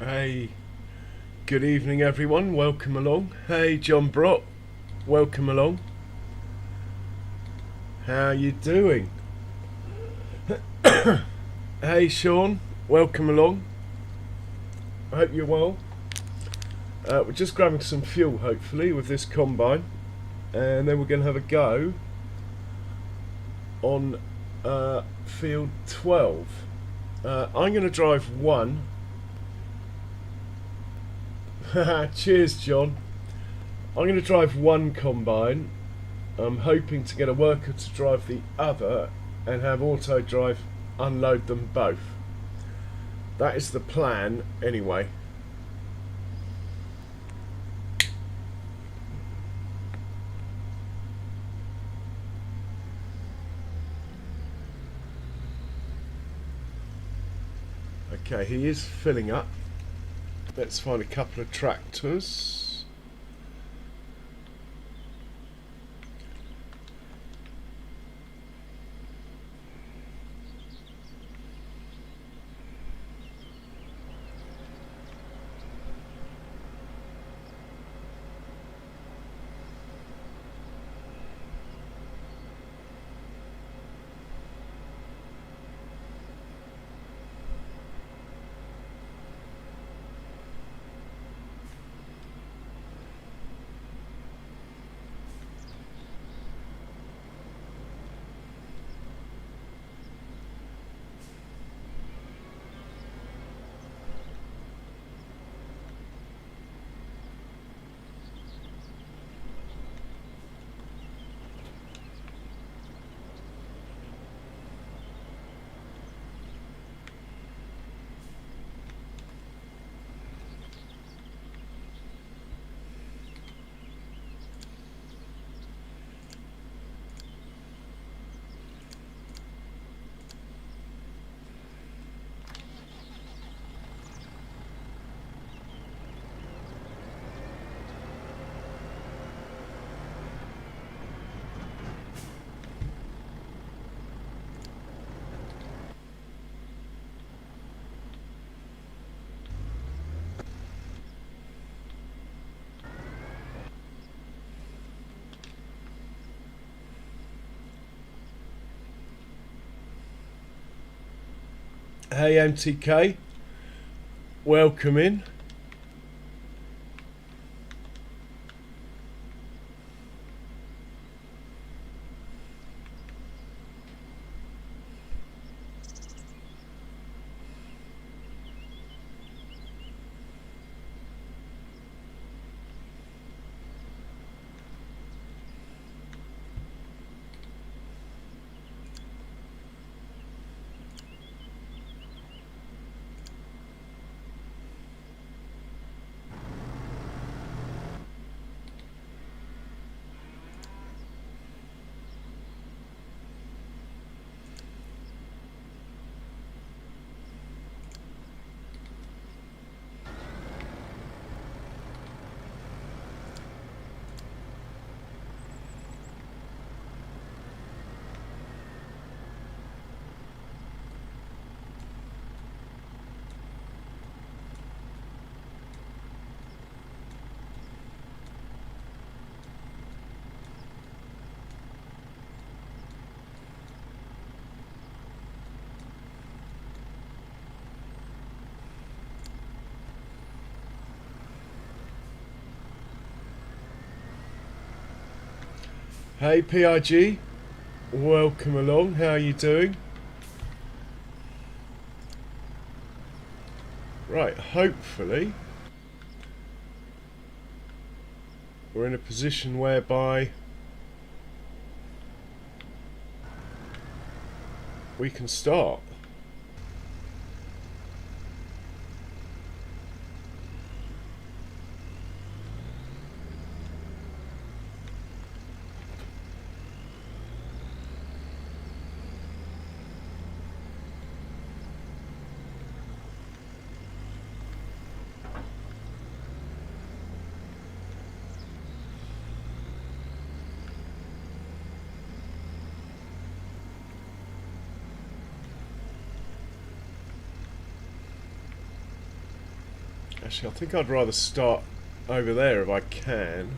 Hey, good evening everyone, welcome along. Hey John Brott, welcome along. How you doing? Hey Sean, welcome along. I hope you're well. We're just grabbing some fuel hopefully with this combine, and then we're going to have a go on field 12. I'm going to drive one. Cheers John. I'm going to drive one combine. I'm hoping to get a worker to drive the other and have auto drive unload them both. That is the plan anyway. Okay, he is filling up. Let's find a couple of tractors. Hey MTK, welcome in. Hey PIG, welcome along. How are you doing? Right, hopefully we're in a position whereby we can start. Actually, I think I'd rather start over there if I can.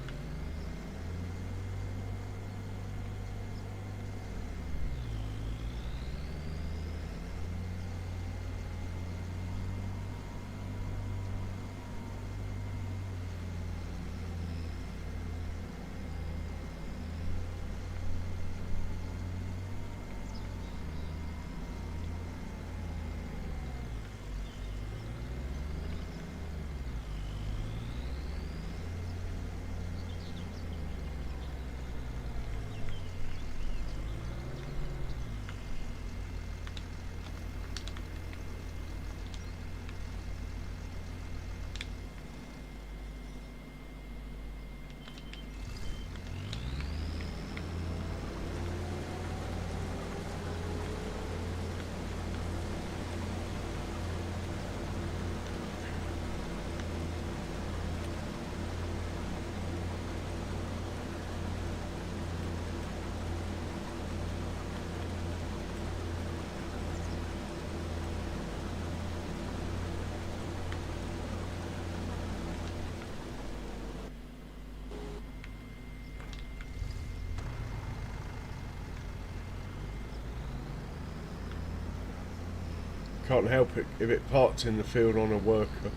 Can't help it if it parks in the field on a worker.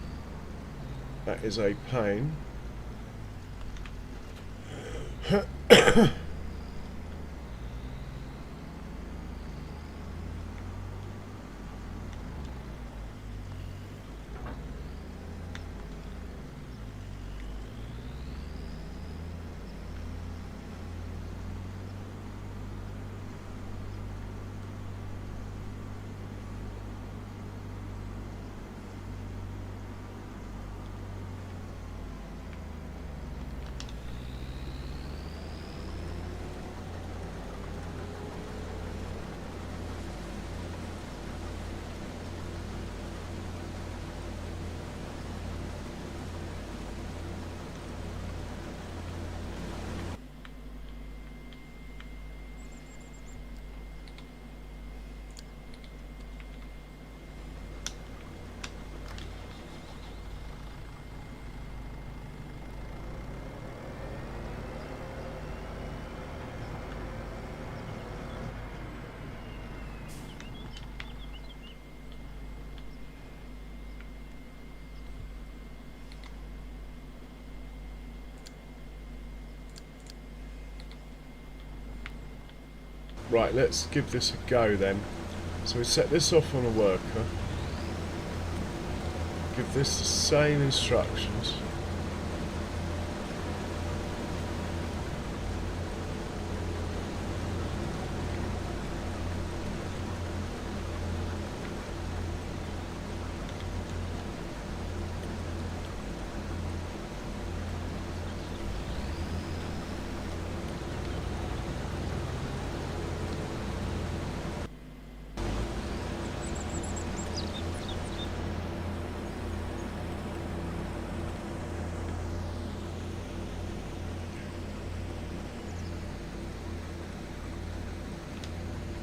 That is a pain. Right, let's give this a go then. So we set this off on a worker. Give this the same instructions.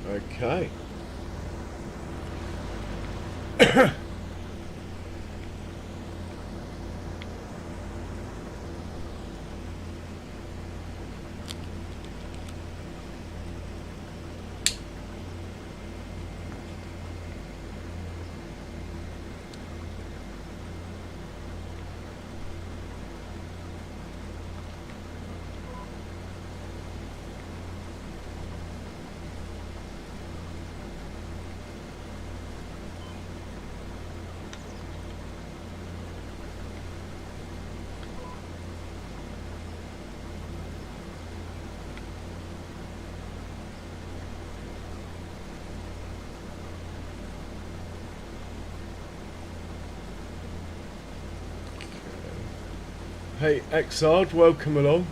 Okay. Hey, Exard, welcome along.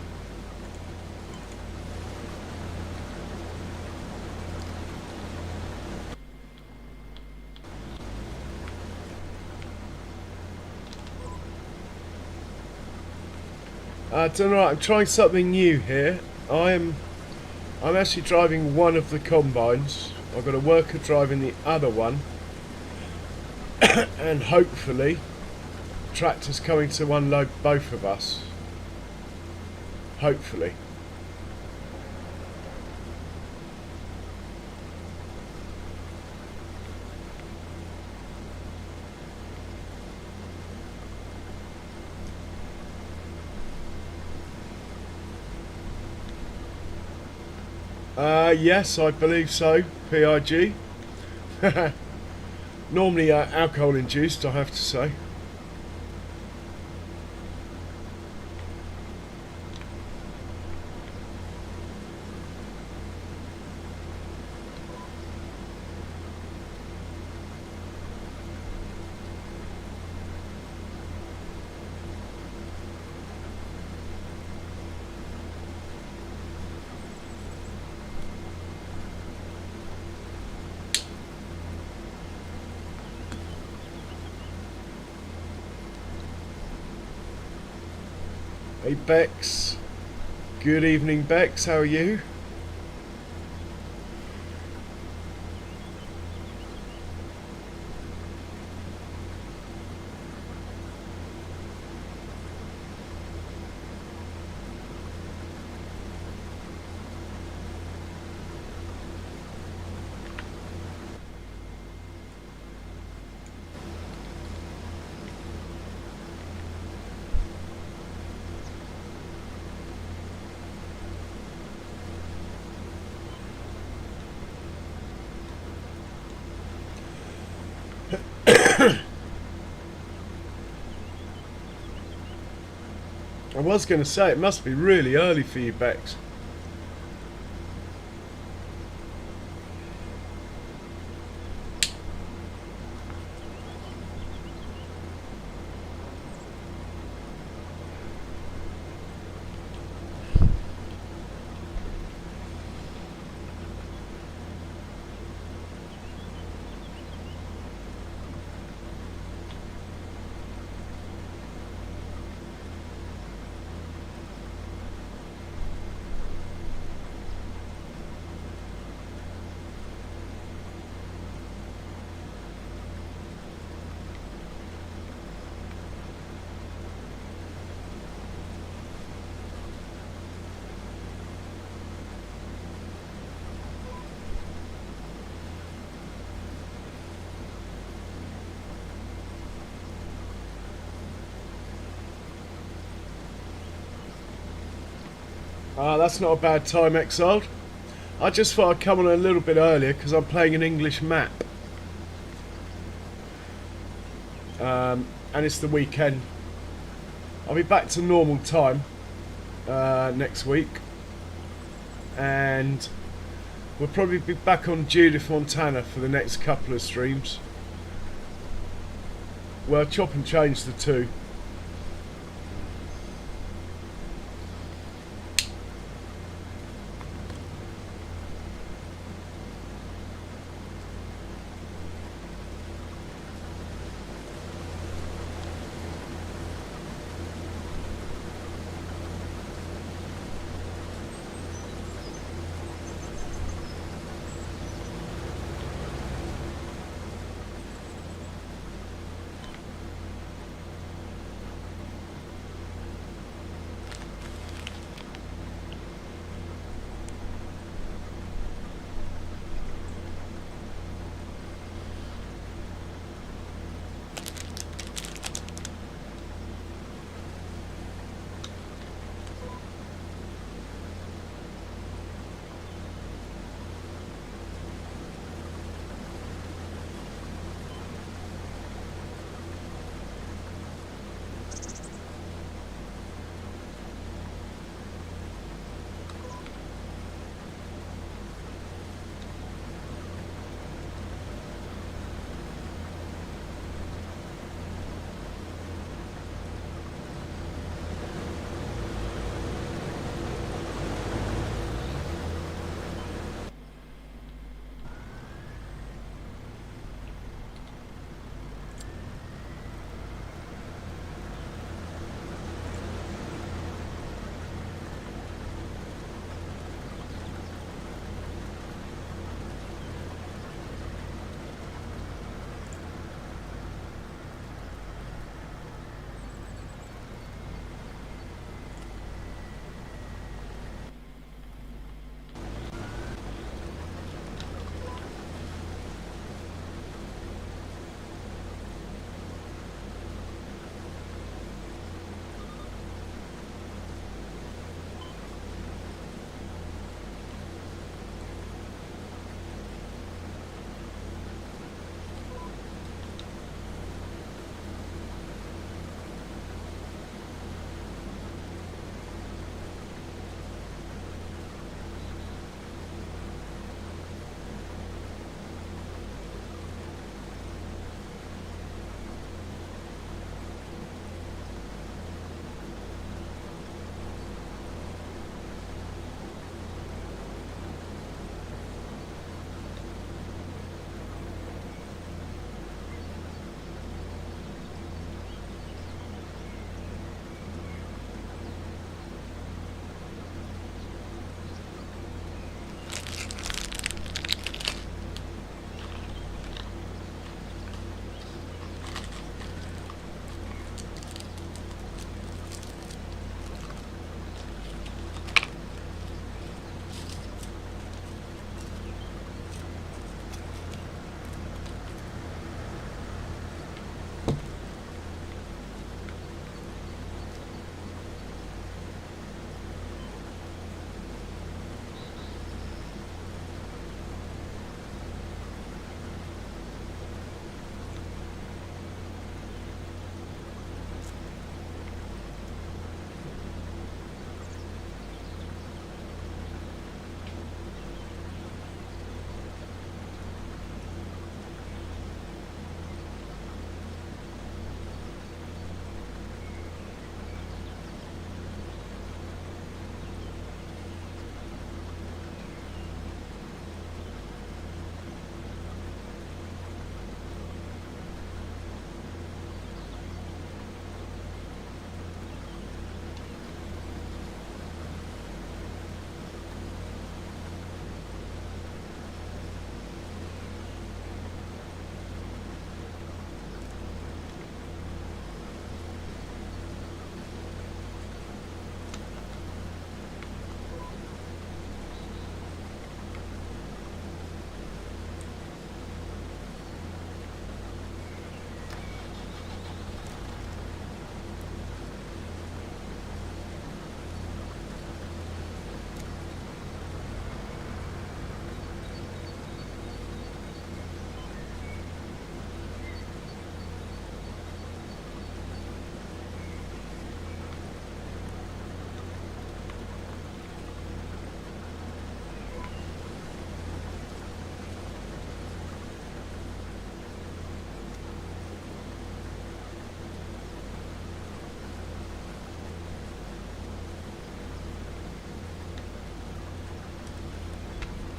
I don't know, I'm trying something new here. I'm actually driving one of the combines. I've got a worker driving the other one. And hopefully tractor's coming to unload both of us. Hopefully. Yes, I believe so. PIG. Normally alcohol induced, I have to say. Hey Bex, good evening Bex, how are you? I was going to say, it must be really early for you, Bex. That's not a bad time, Exiled. I just thought I'd come on a little bit earlier because I'm playing an English map. And it's the weekend. I'll be back to normal time next week. And we'll probably be back on Judith Montana for the next couple of streams. Well, chop and change the two.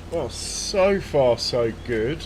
Well, so far so good.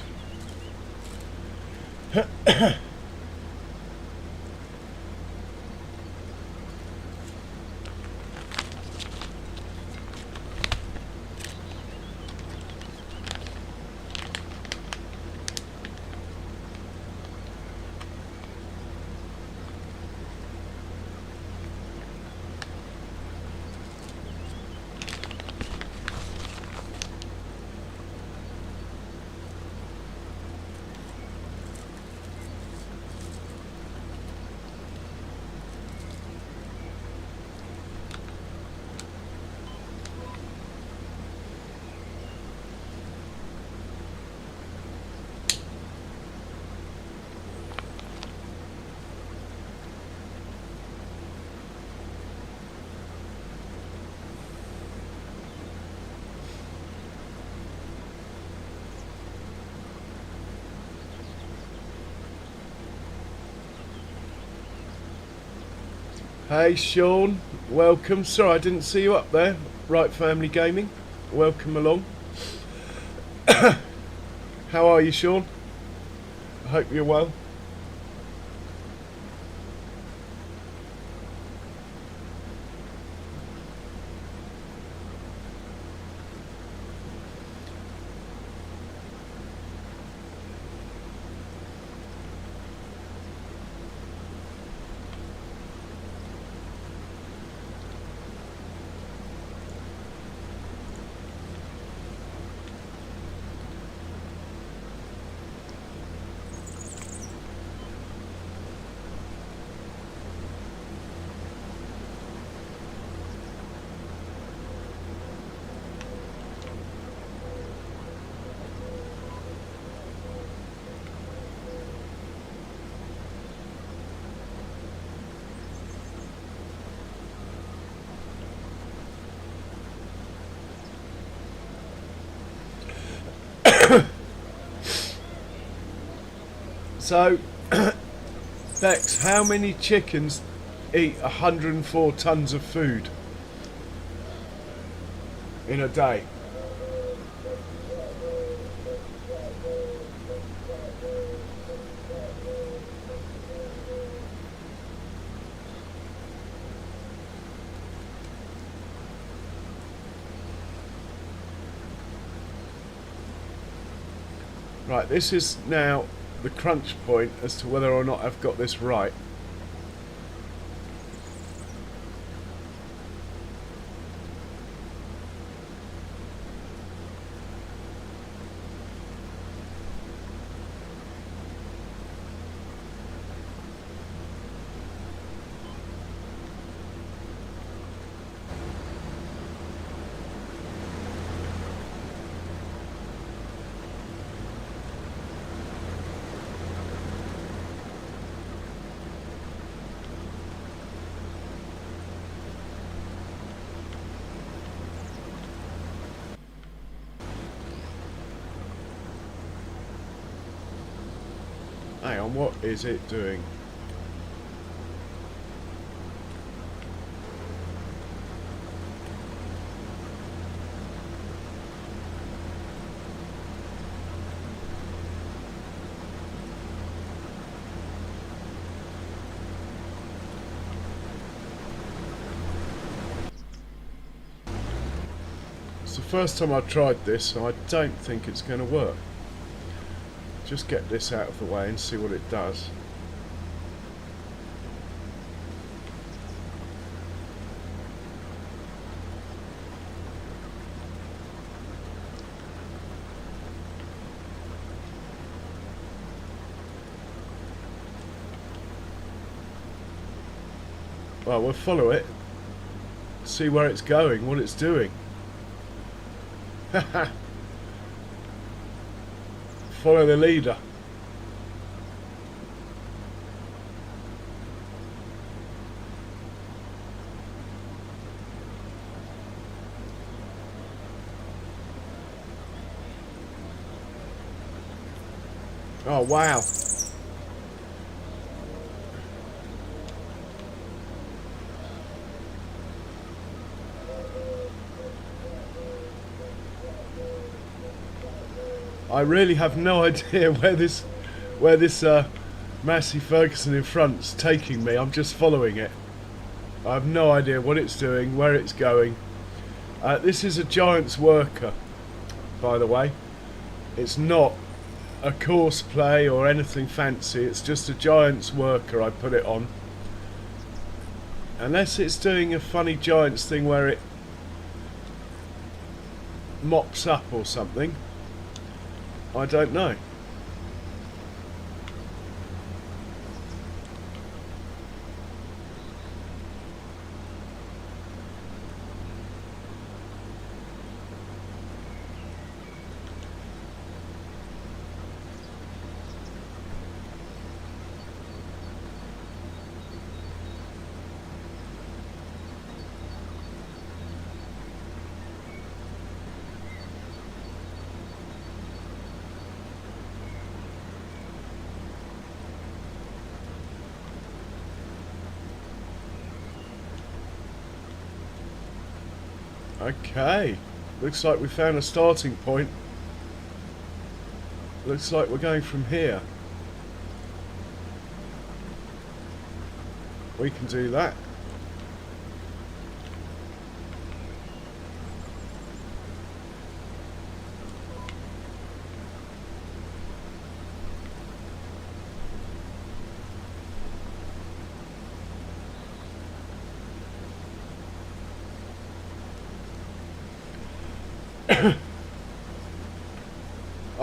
Hey Sean, welcome. Sorry I didn't see you up there. Right Family Gaming, welcome along. How are you, Sean? I hope you're well. So, Bex, how many chickens eat 104 tons of food in a day? Right, this is now the crunch point as to whether or not I've got this right. Hang on, what is it doing? It's the first time I've tried this, so I don't think it's going to work. Just get this out of the way and see what it does. Well, we'll follow it, see where it's going, what it's doing. Follow the leader. Oh wow. I really have no idea where this Massey Ferguson in front's taking me. I'm just following it. I have no idea what it's doing, where it's going. This is a Giants worker, by the way. It's not a course play or anything fancy. It's just a Giants worker I put it on. Unless it's doing a funny Giants thing where it mops up or something. I don't know. Okay, looks like we found a starting point. Looks like we're going from here. We can do that.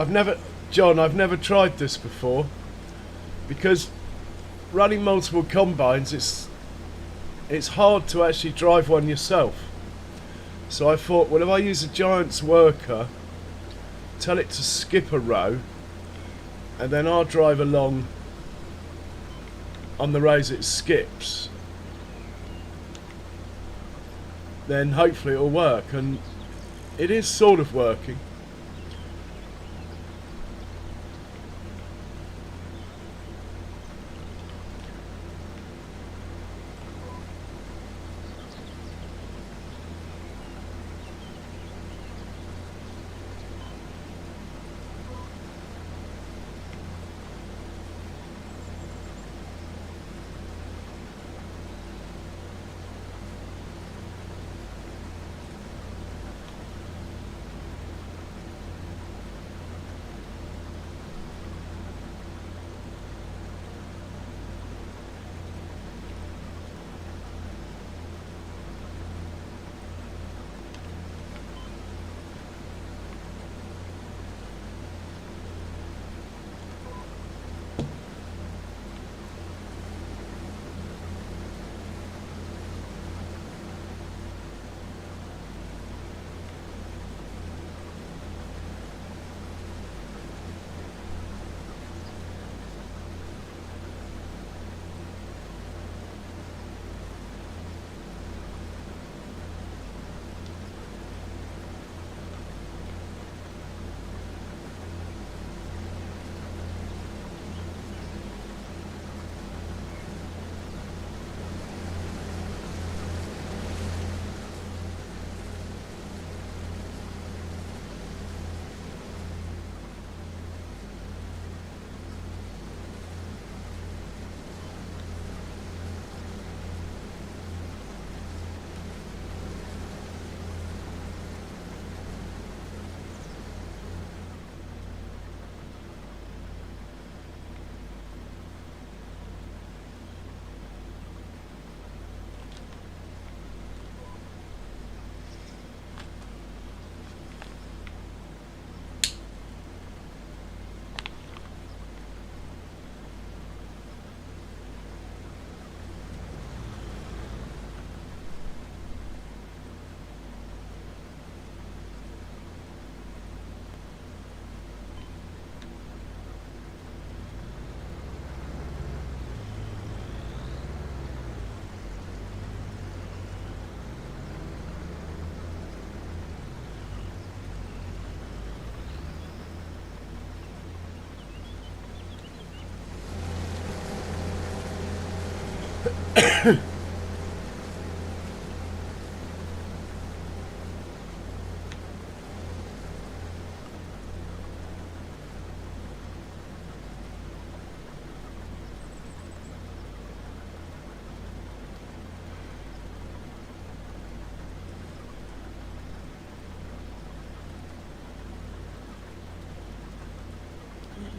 I've never tried this before, because running multiple combines, it's hard to actually drive one yourself. So I thought, well, if I use a Giants worker, tell it to skip a row, and then I'll drive along on the rows it skips, then hopefully it'll work. And it is sort of working.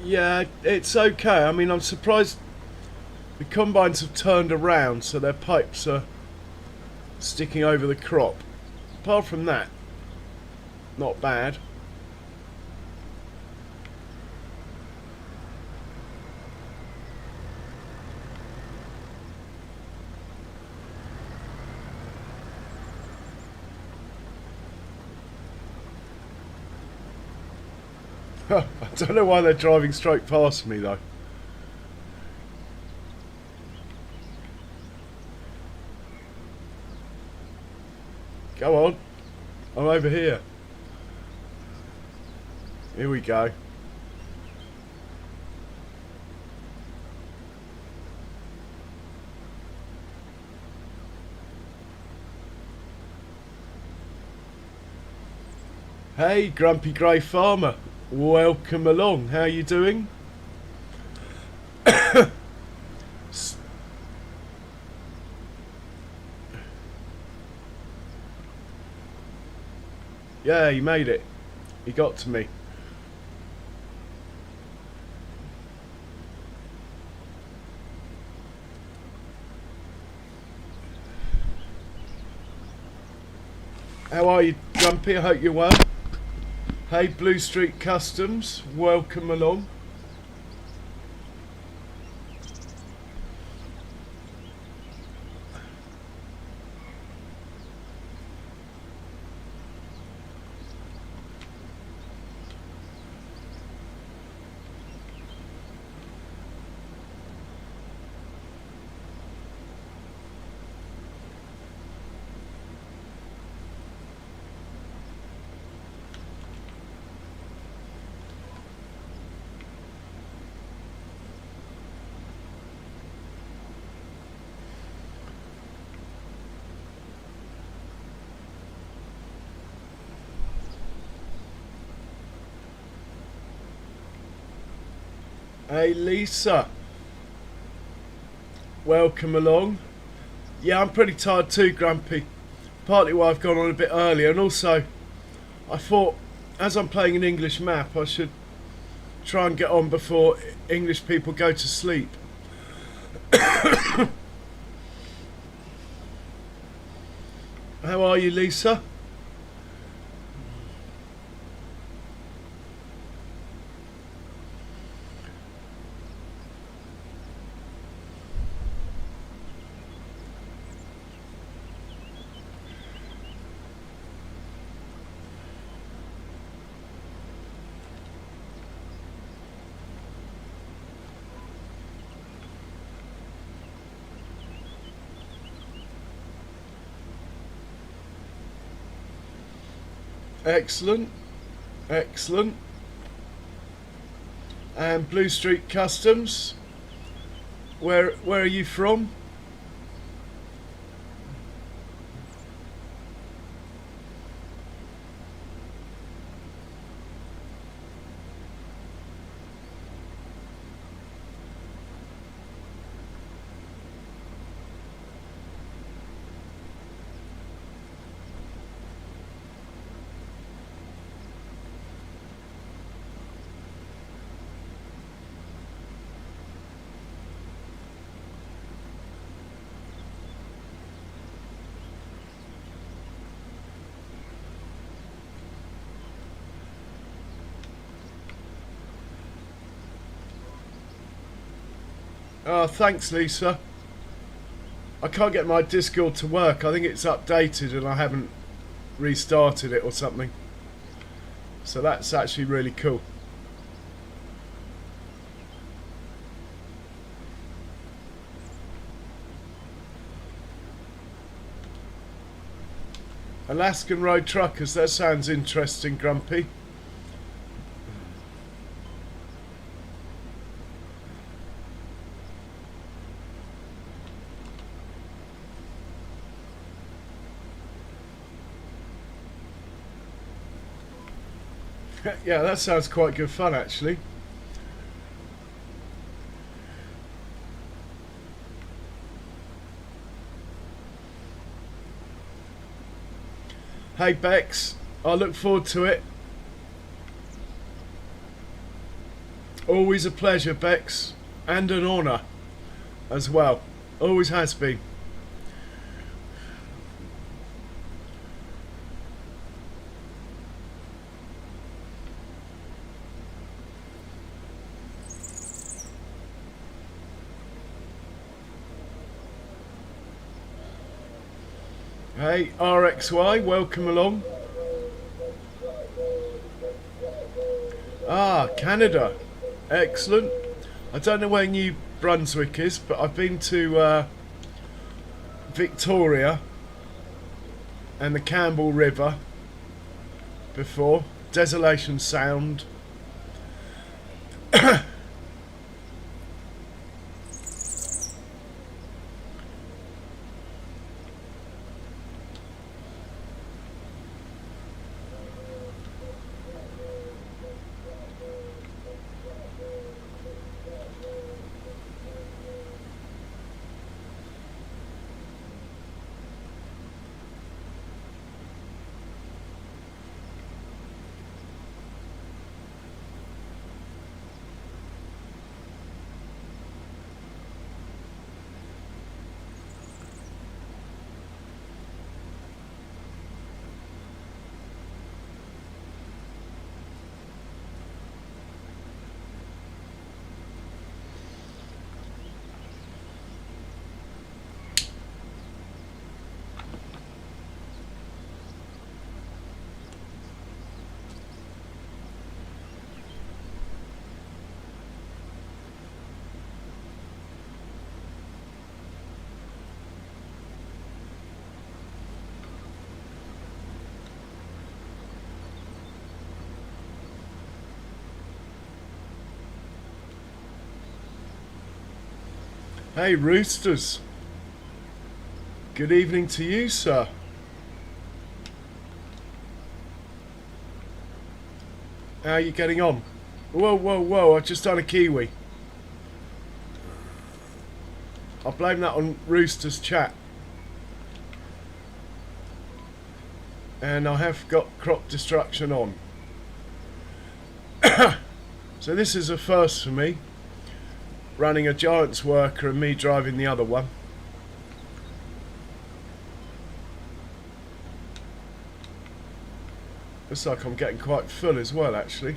Yeah, it's okay. I mean, I'm surprised the combines have turned around, so their pipes are sticking over the crop. Apart from that, not bad. I don't know why they're driving straight past me though. Go on. I'm over here. Here we go. Hey, Grumpy Grey Farmer. Welcome along. How you doing? Yeah, he made it. He got to me. How are you, Grumpy? I hope you're well. Hey, Blue Street Customs. Welcome along. Hey, Lisa. Welcome along. Yeah, I'm pretty tired too, Grumpy. Partly why I've gone on a bit earlier, and also I thought, as I'm playing an English map, I should try and get on before English people go to sleep. How are you, Lisa? Excellent, excellent. And Blue Street Customs, where are you from? Oh, thanks, Lisa. I can't get my Discord to work. I think it's updated and I haven't restarted it or something. So that's actually really cool. Alaskan Road Truckers, that sounds interesting, Grumpy. Yeah, that sounds quite good fun, actually. Hey, Bex, I look forward to it. Always a pleasure, Bex, and an honour as well. Always has been. Hey, RXY, welcome along. Ah, Canada. Excellent. I don't know where New Brunswick is, but I've been to Victoria and the Campbell River before. Desolation Sound. Hey, Roosters. Good evening to you, sir. How are you getting on? Whoa, whoa, whoa, I've just done a Kiwi. I blame that on Rooster's chat. And I have got crop destruction on. So this is a first for me. Running a Giants worker and me driving the other one. Looks like I'm getting quite full as well, actually.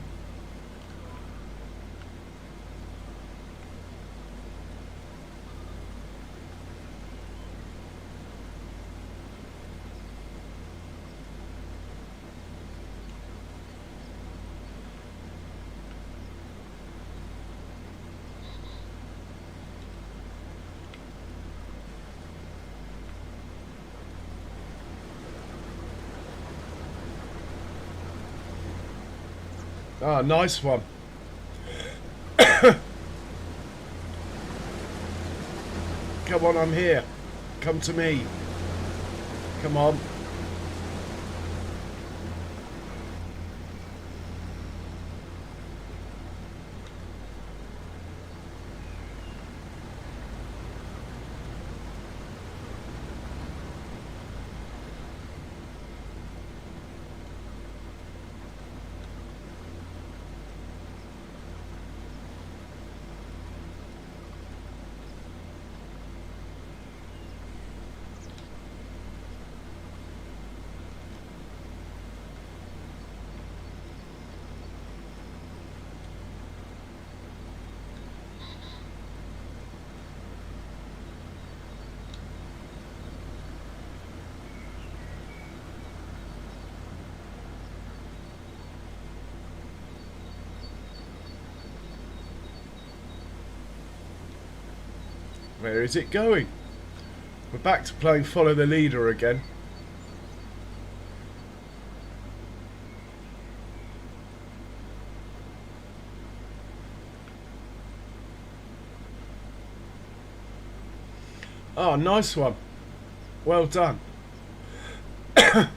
Ah, nice one. Come on, I'm here. Come to me. Come on. Where is it going? We're back to playing follow the leader again. Oh, nice one. Well done. I'm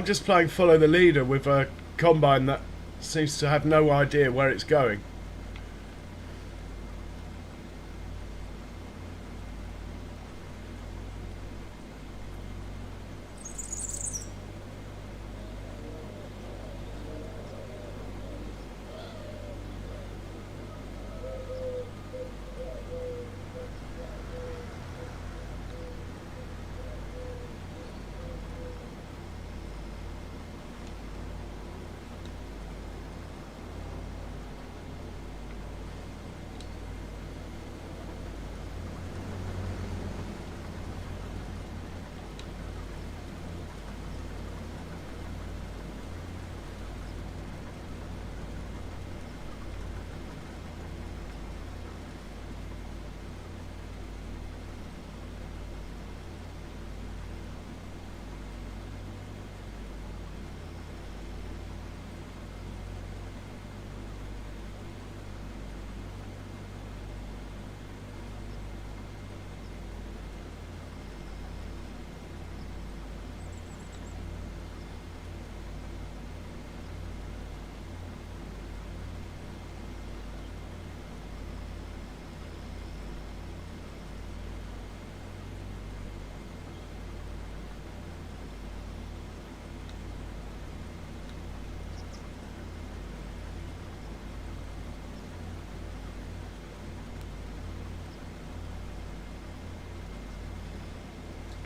just playing follow the leader with a combine that seems to have no idea where it's going.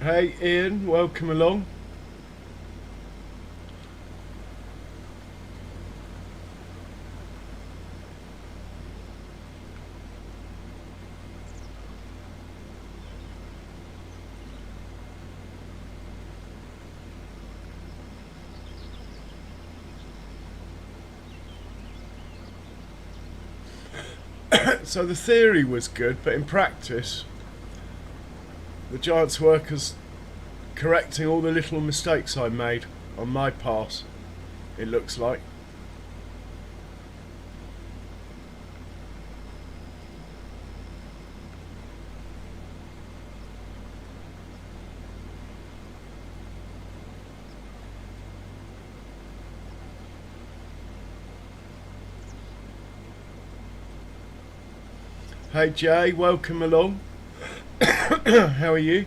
Hey Ian, welcome along. So the theory was good, but in practice, the Giants workers correcting all the little mistakes I made on my pass, it looks like. Hey Jay, welcome along. How are you?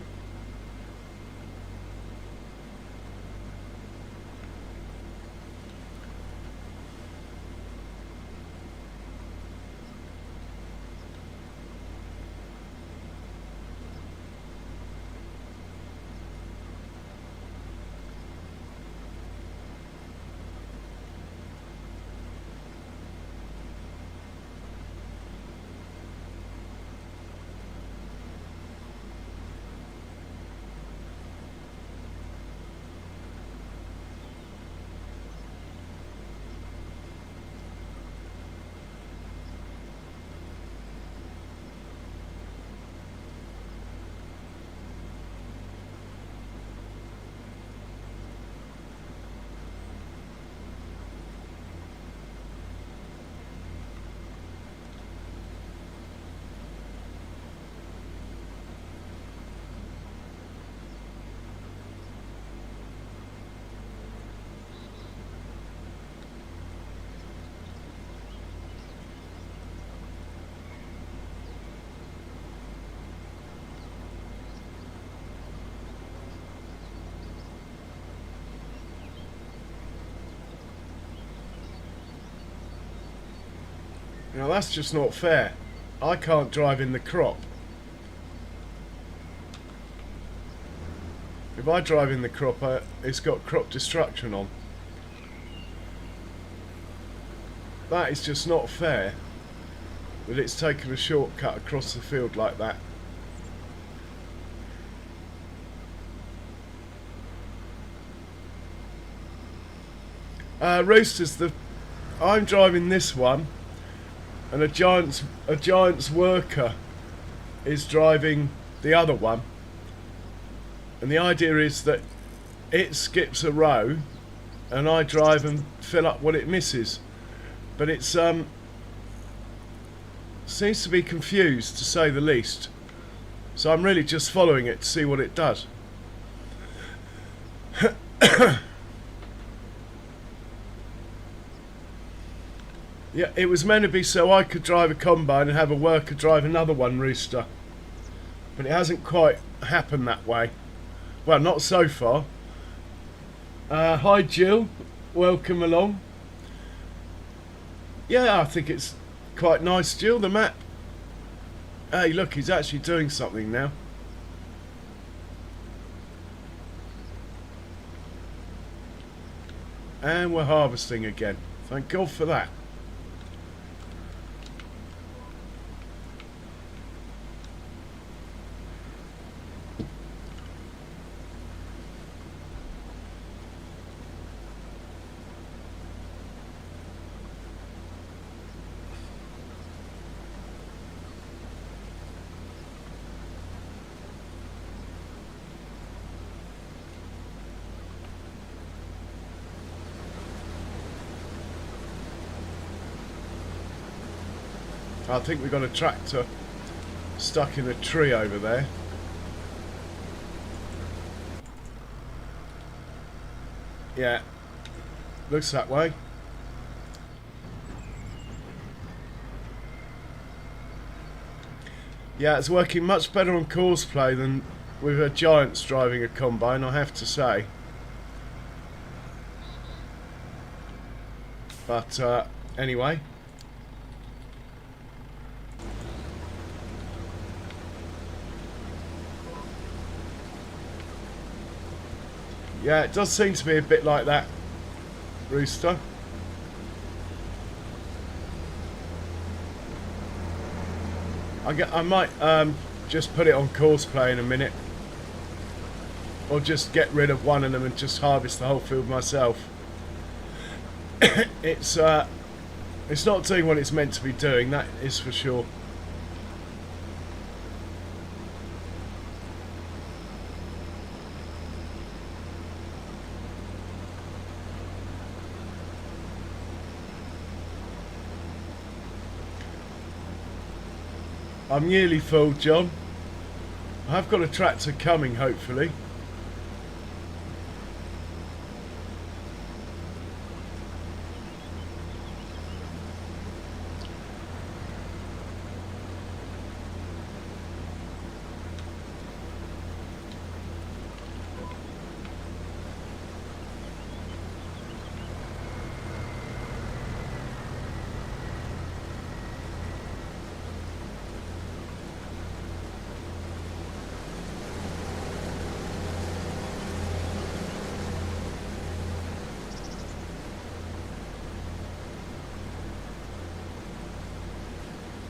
Now that's just not fair. I can't drive in the crop. If I drive in the crop, it's got crop destruction on. That is just not fair that it's taken a shortcut across the field like that. Roosters, I'm driving this one, and a Giants worker is driving the other one, and the idea is that it skips a row and I drive and fill up what it misses, but it's seems to be confused, to say the least, so I'm really just following it to see what it does. Yeah, it was meant to be so I could drive a combine and have a worker drive another one, Rooster. But it hasn't quite happened that way. Well, not so far. Hi Jill, welcome along. Yeah, I think it's quite nice, Jill, the map. Hey, look, he's actually doing something now. And we're harvesting again. Thank God for that. I think we've got a tractor stuck in a tree over there. Yeah, looks that way. Yeah, it's working much better on Courseplay than with a Giants driving a combine, I have to say. But anyway. Yeah, it does seem to be a bit like that, Rooster. I might just put it on course play in a minute, or just get rid of one of them and just harvest the whole field myself. It's not doing what it's meant to be doing, that is for sure. I'm nearly full, John. I have got a tractor coming, hopefully.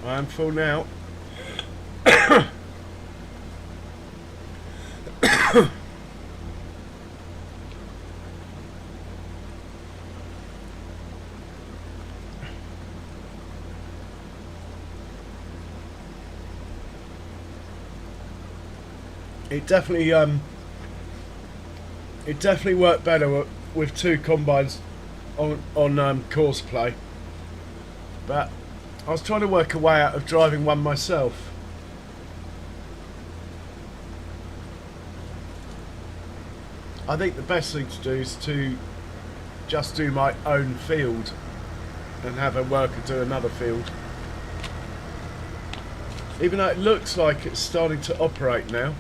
I am full now. It definitely worked better with two combines on course play, but I was trying to work a way out of driving one myself. I think the best thing to do is to just do my own field and have a worker do another field. Even though it looks like it's starting to operate now.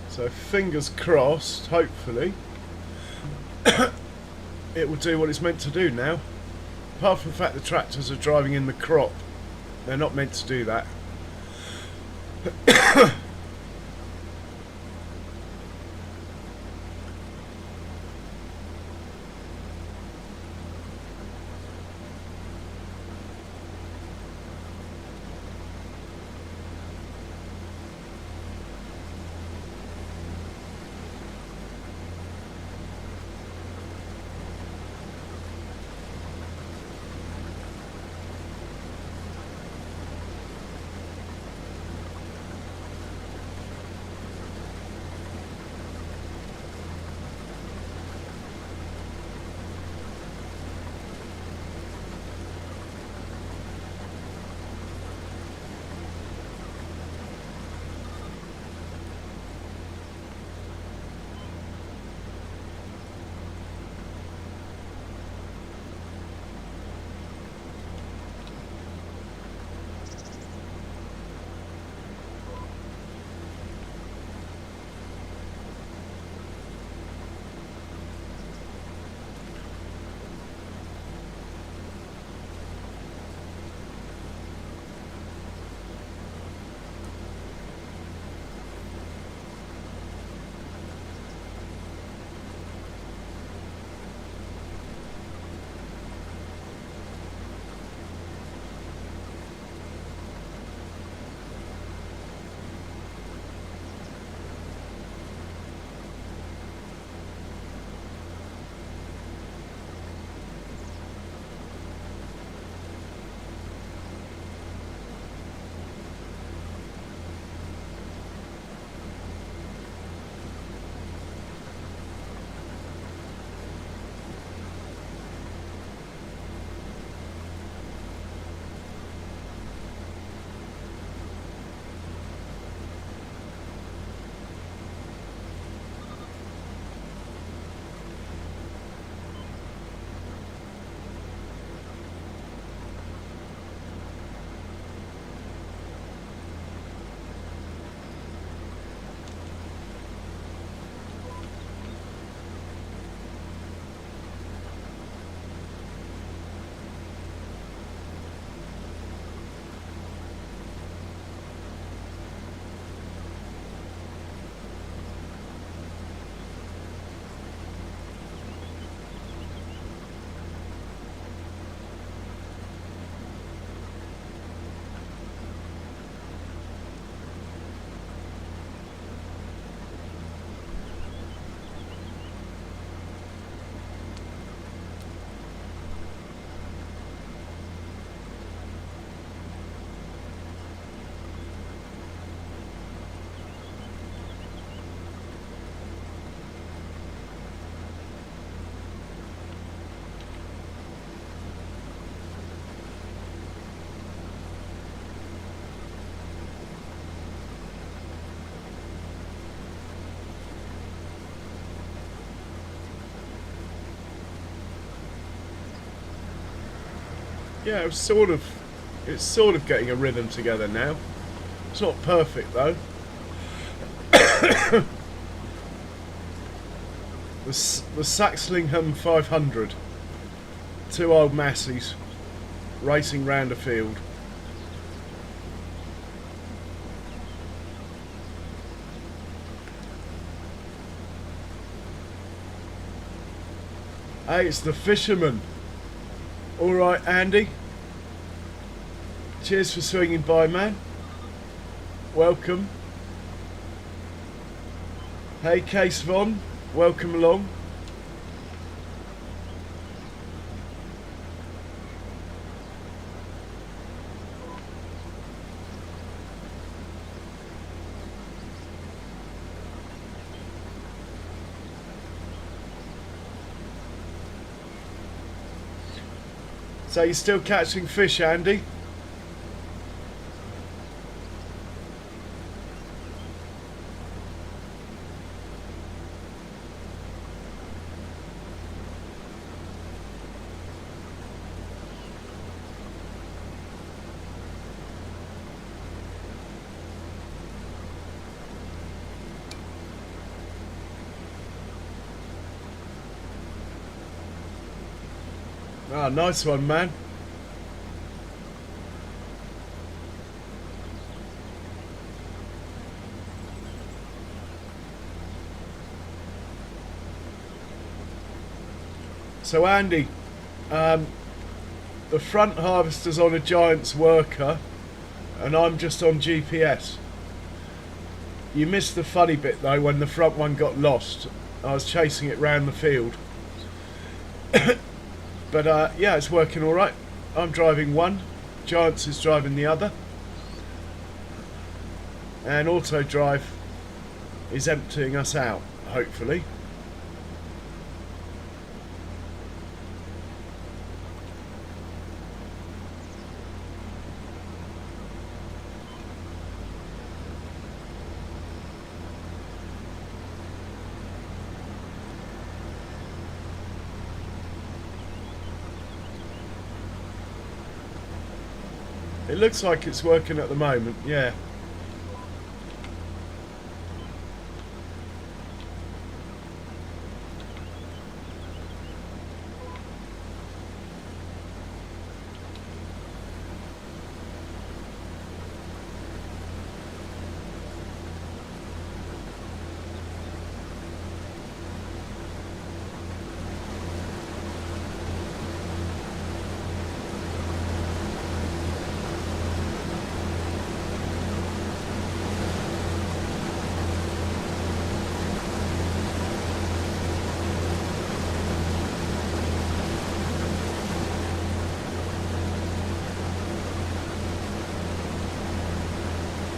So fingers crossed, hopefully, it will do what it's meant to do now. Apart from the fact the tractors are driving in the crop. They're not meant to do that. Yeah, it's sort of getting a rhythm together now. It's not perfect though. The Saxlingham 500. Two old Massies racing round a field. Hey, it's the fisherman. Alright, Andy. Cheers for swinging by, man. Welcome. Hey, Case Von. Welcome along. So you're still catching fish, Andy? Ah, nice one, man. So Andy, the front harvester's on a Giant's worker and I'm just on GPS. You missed the funny bit though when the front one got lost. I was chasing it round the field. But yeah, it's working alright. I'm driving one, Giants is driving the other. And auto drive is emptying us out, hopefully. It looks like it's working at the moment, yeah.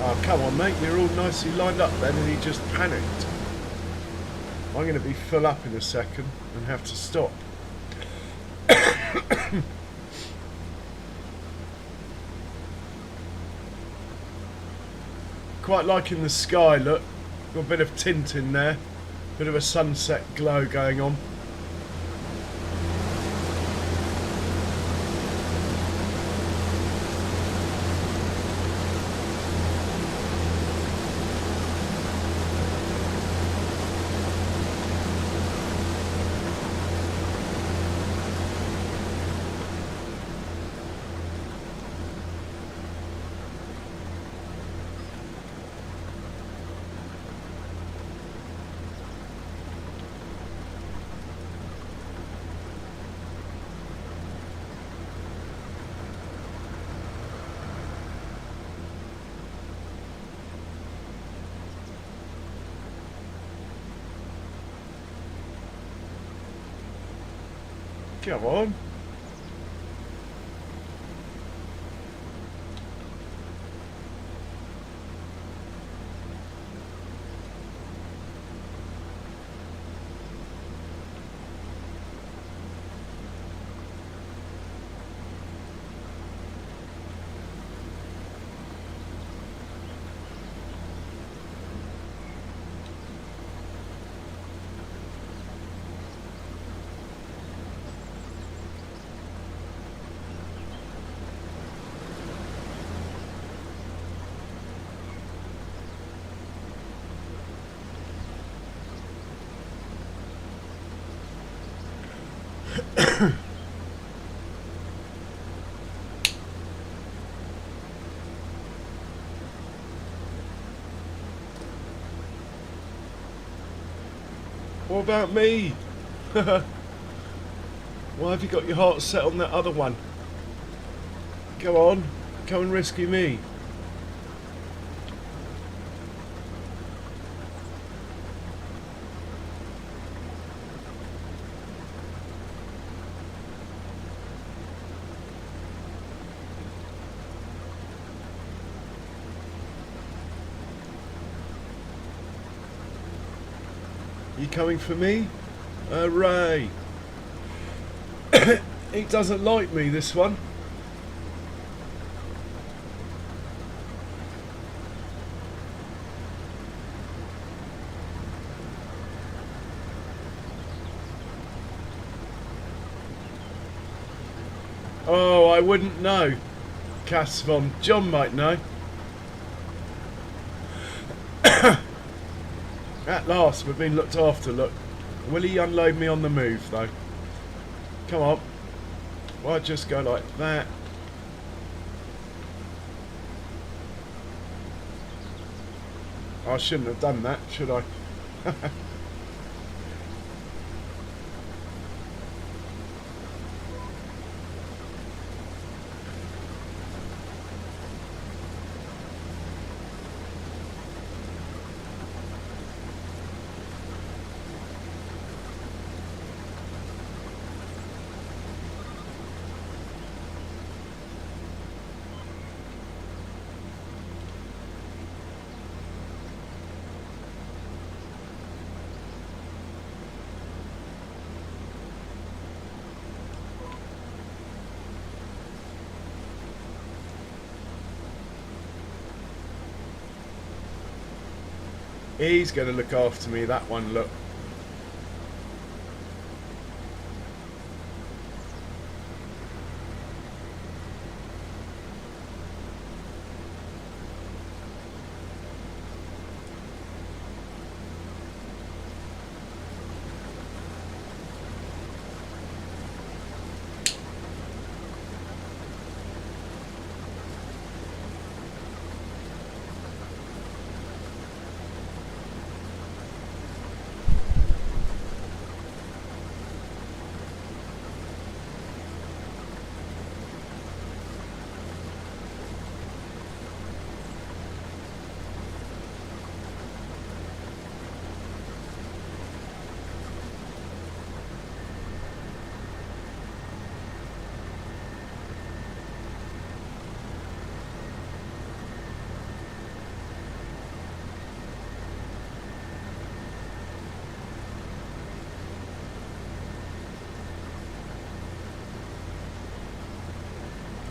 Oh, come on, mate, you're all nicely lined up then and he just panicked. I'm going to be full up in a second and have to stop. Quite liking the sky, look. Got a bit of tint in there. Bit of a sunset glow going on. Come on. What about me? Why have you got your heart set on that other one? Go on, come and rescue me. You coming for me? Hooray! He doesn't like me, this one. Oh, I wouldn't know. Cass von John might know. At last, we've been looked after, look. Will he unload me on the move, though? Come on. Why just go like that? I shouldn't have done that, should I? He's going to look after me, that one, look.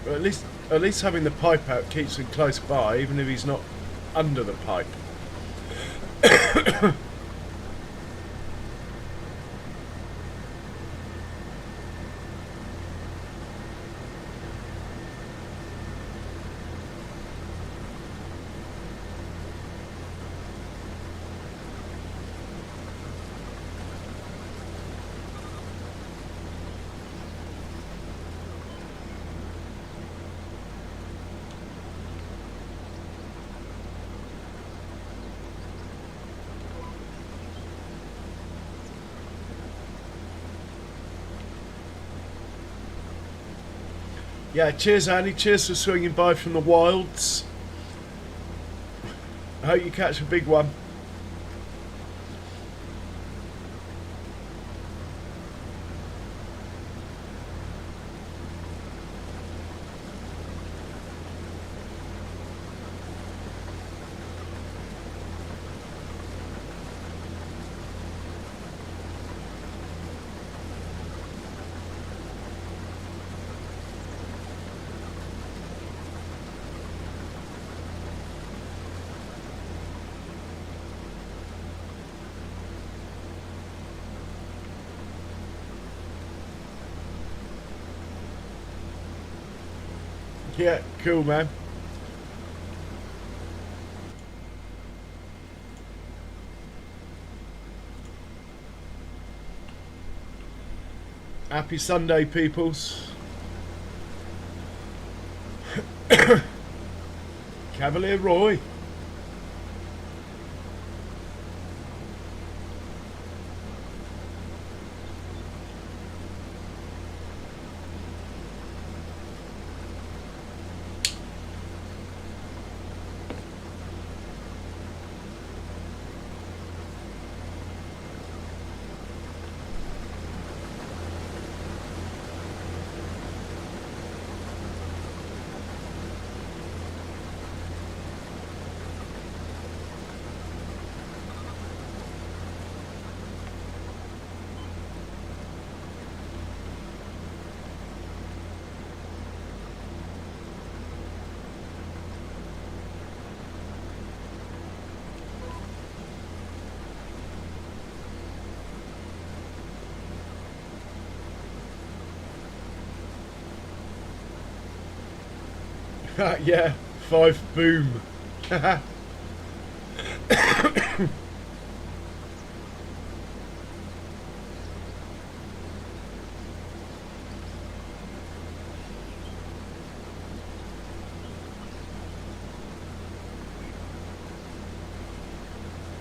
But at least having the pipe out keeps him close by, even if he's not under the pipe. Yeah, cheers Andy, cheers for swinging by from the wilds. I hope you catch a big one. Yeah, cool man. Happy Sunday, peoples. Cavalier Roy. Yeah, 5 boom.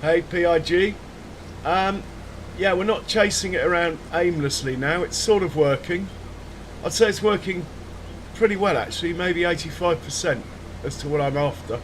Hey PIG. Yeah, we're not chasing it around aimlessly now. It's sort of working. I'd say it's working pretty well actually, maybe 85% as to what I'm after.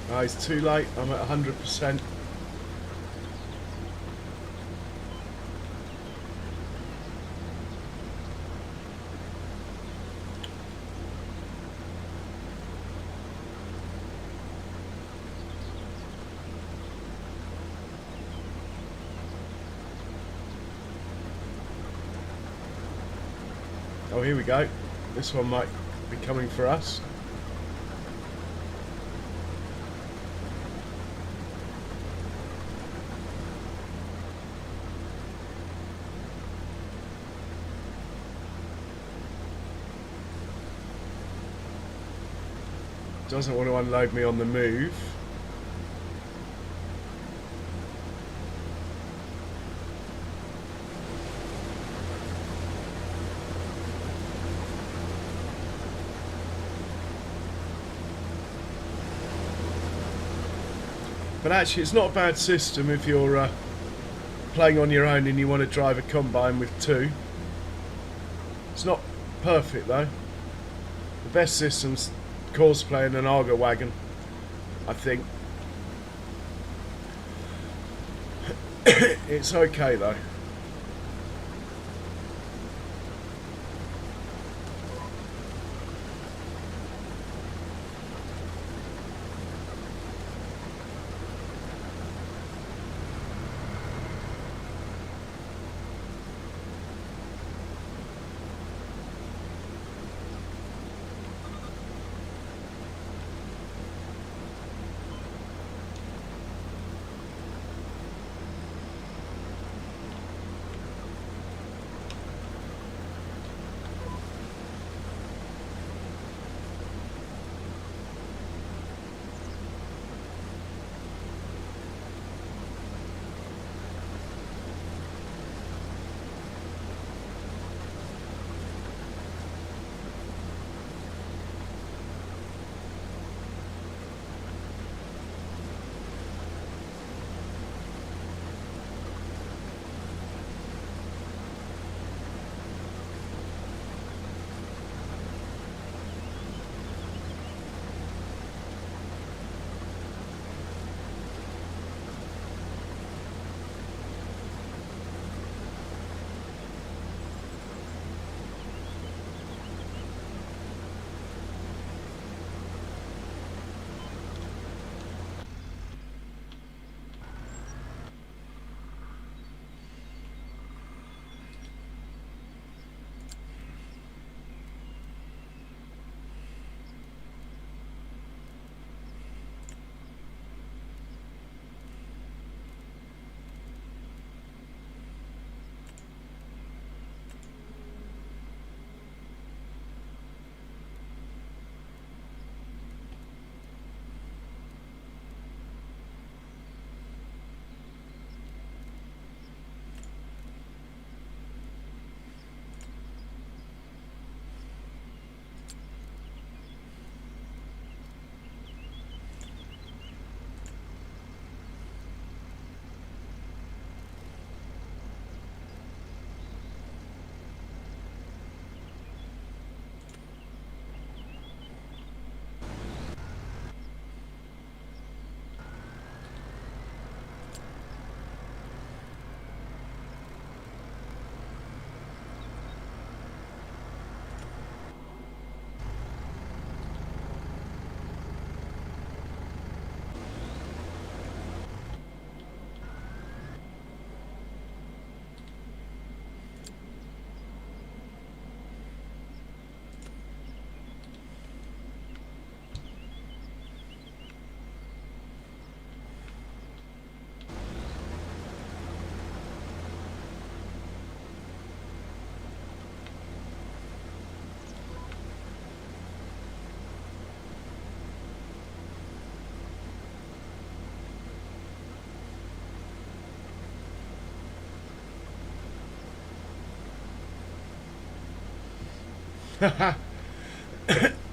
Oh, it's too late, I'm at 100%. Oh, here we go. This one might be coming for us. Doesn't want to unload me on the move. But actually it's not a bad system if you're playing on your own and you want to drive a combine with 2. It's not perfect though. The best system's course playing an Argo wagon, I think. It's okay though.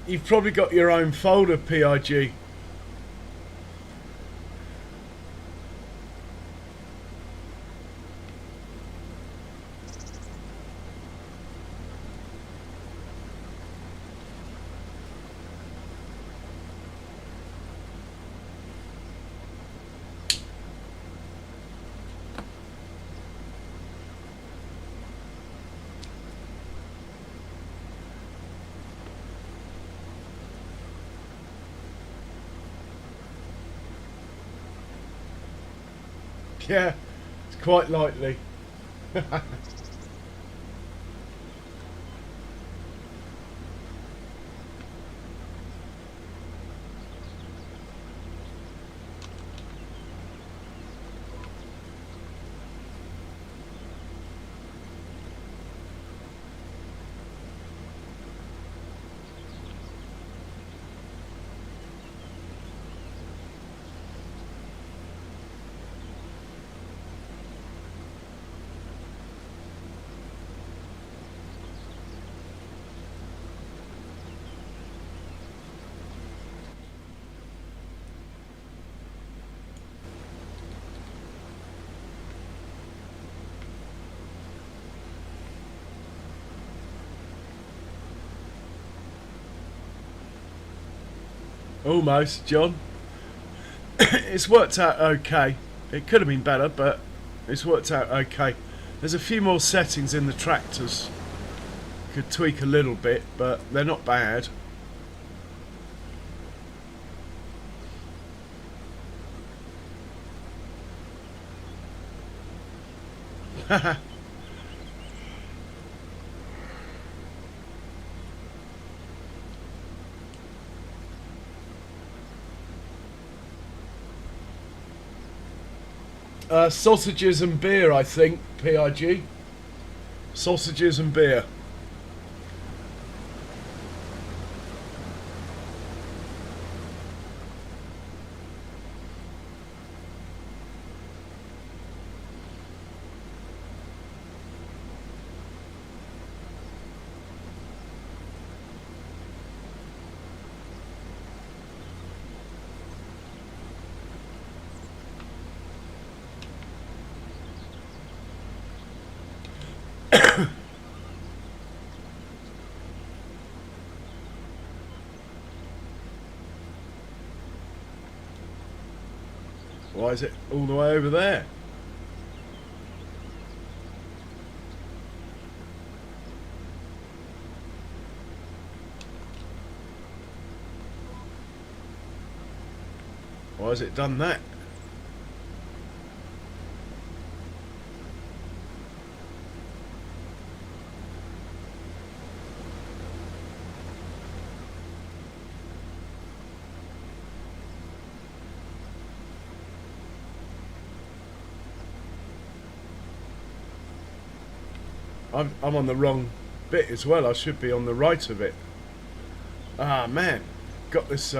You've probably got your own folder, PIG. Yeah, it's quite likely. Almost, John. It's worked out okay. It could have been better, but it's worked out okay. There's a few more settings in the tractors. Could tweak a little bit, but they're not bad. Sausages and beer, I think, PIG. Sausages and beer. Why is it all the way over there? Why has it done that? I'm on the wrong bit as well. I should be on the right of it. Ah, man. Got this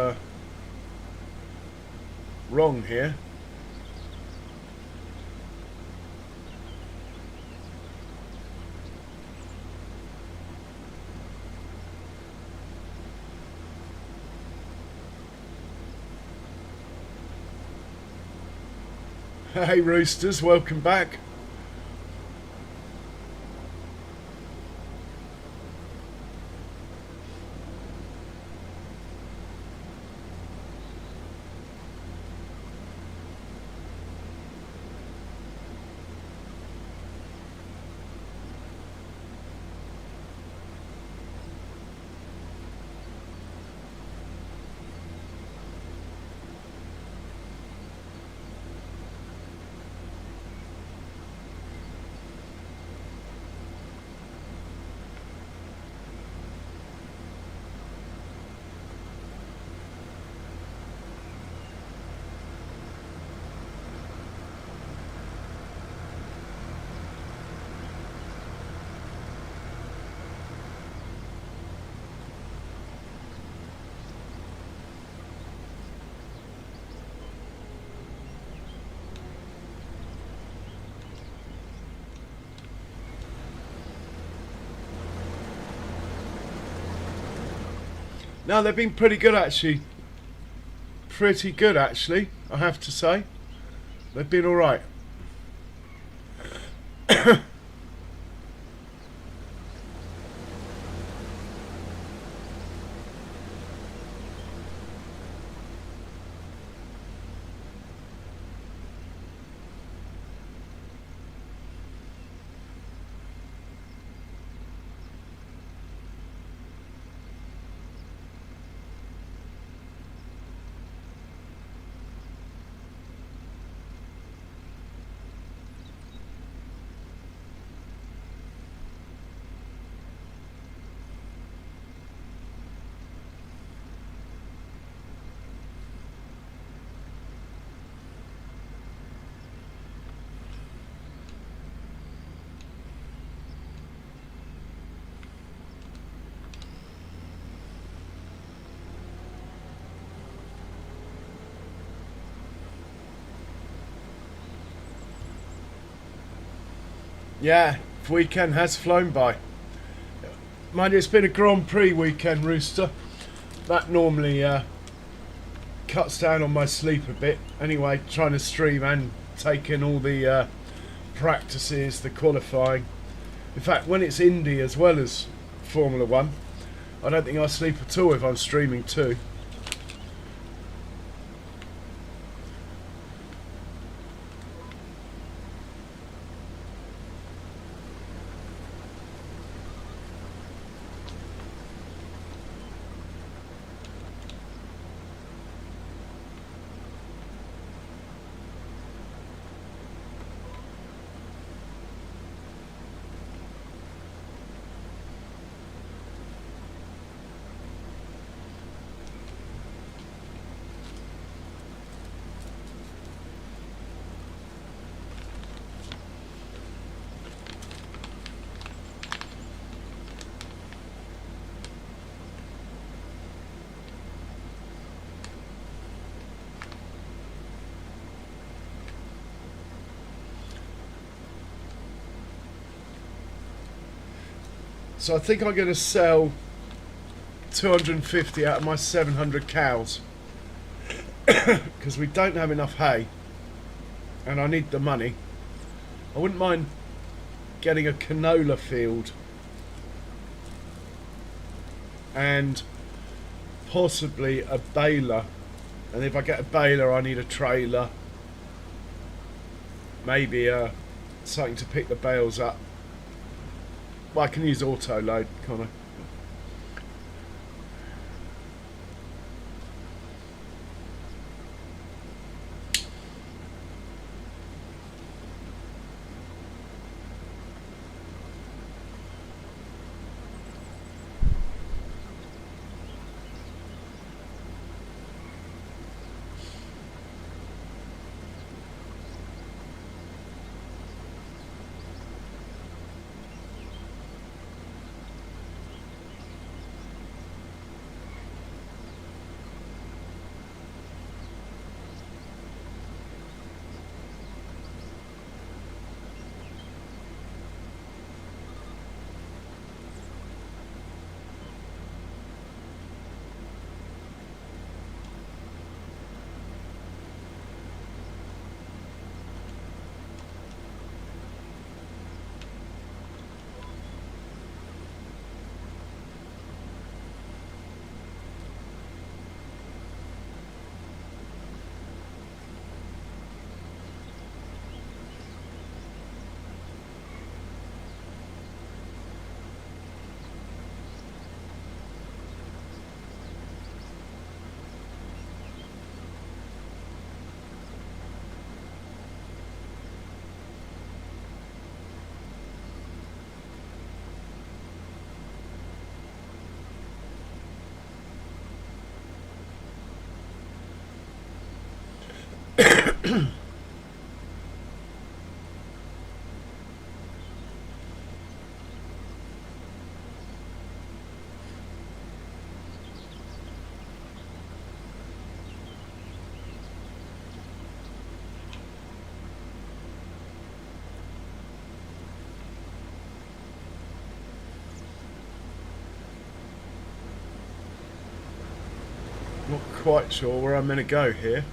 wrong here. Hey Roosters, welcome back. No, they've been pretty good actually. Pretty good actually, I have to say. They've been alright. Yeah, the weekend has flown by. Mind you, it's been a Grand Prix weekend, Rooster. That normally cuts down on my sleep a bit. Anyway, trying to stream and take in all the practices, the qualifying. In fact, when it's Indy as well as Formula 1, I don't think I sleep at all if I'm streaming too. So I think I'm going to sell 250 out of my 700 cows because we don't have enough hay and I need the money. I wouldn't mind getting a canola field and possibly a baler, and if I get a baler I need a trailer, maybe something to pick the bales up. Well, I can use auto load, can't I? Not quite sure where I'm going to go here.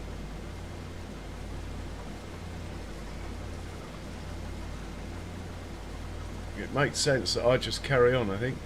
It makes sense that I just carry on, I think.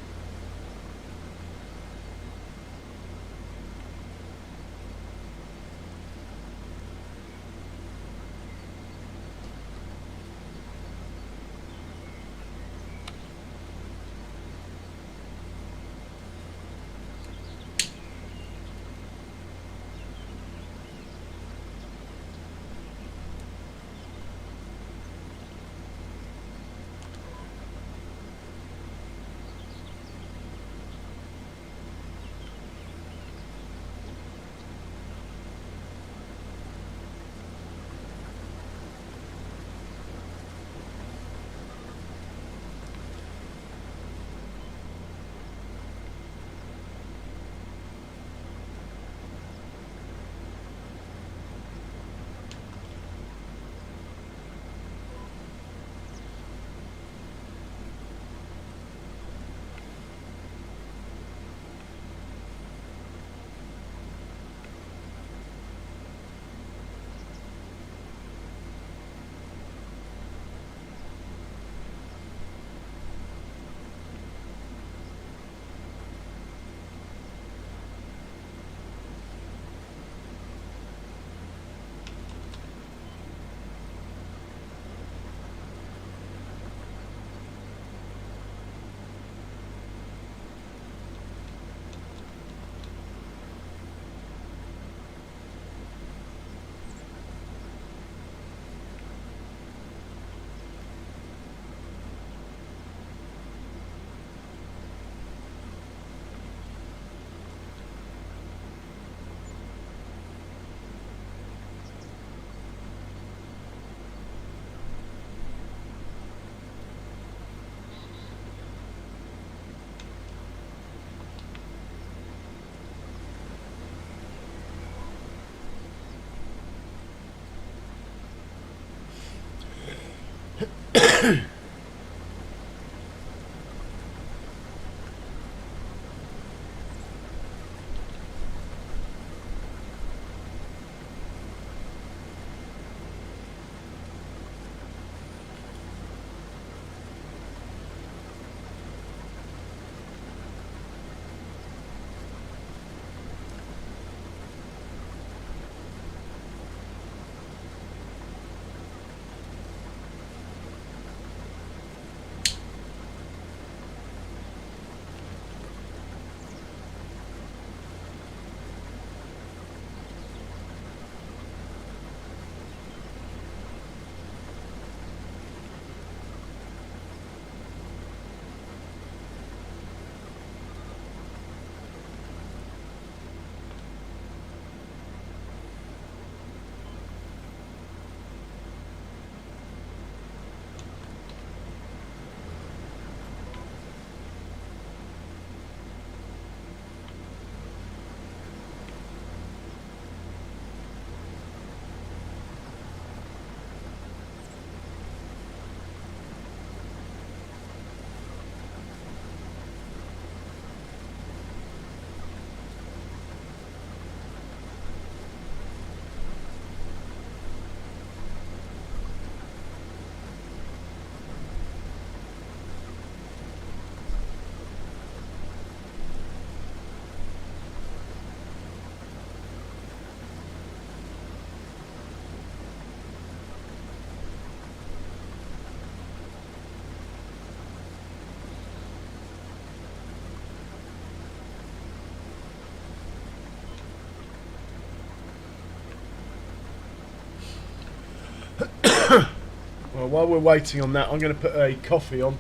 Well, while we're waiting on that, I'm going to put a coffee on.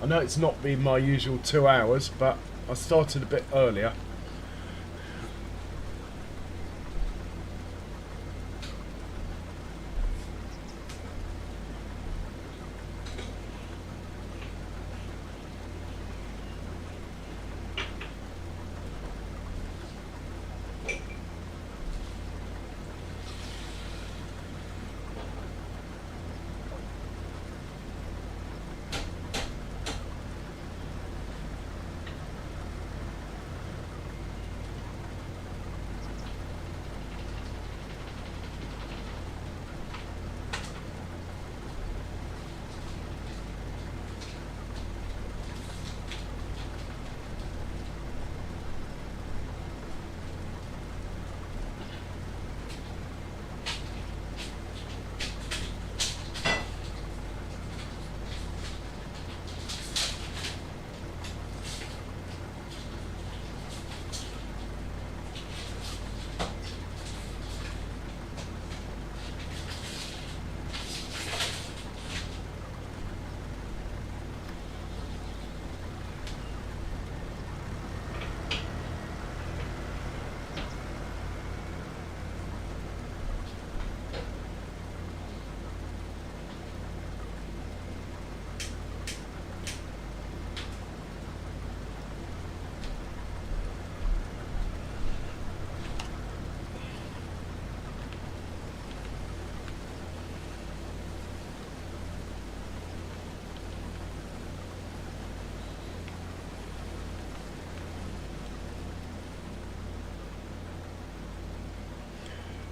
I know it's not been my usual 2 hours, but I started a bit earlier.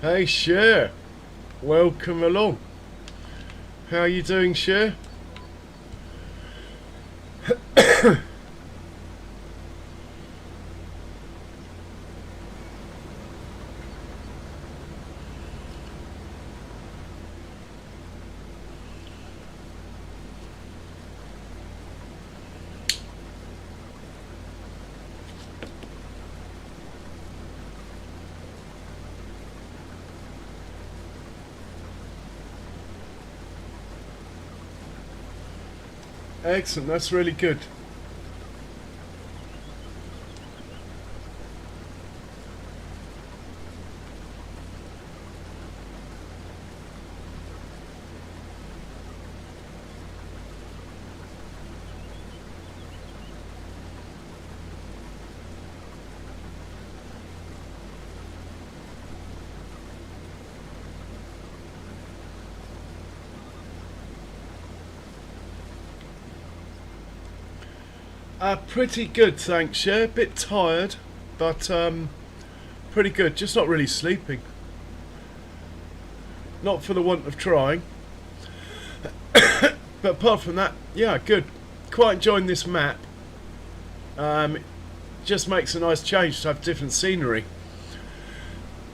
Hey Cher, welcome along. How are you doing, Cher? Excellent, that's really good. Pretty good, thanks, Cher. Bit tired, but pretty good. Just not really sleeping. Not for the want of trying. But apart from that, yeah, good. Quite enjoying this map. Just makes a nice change to have different scenery.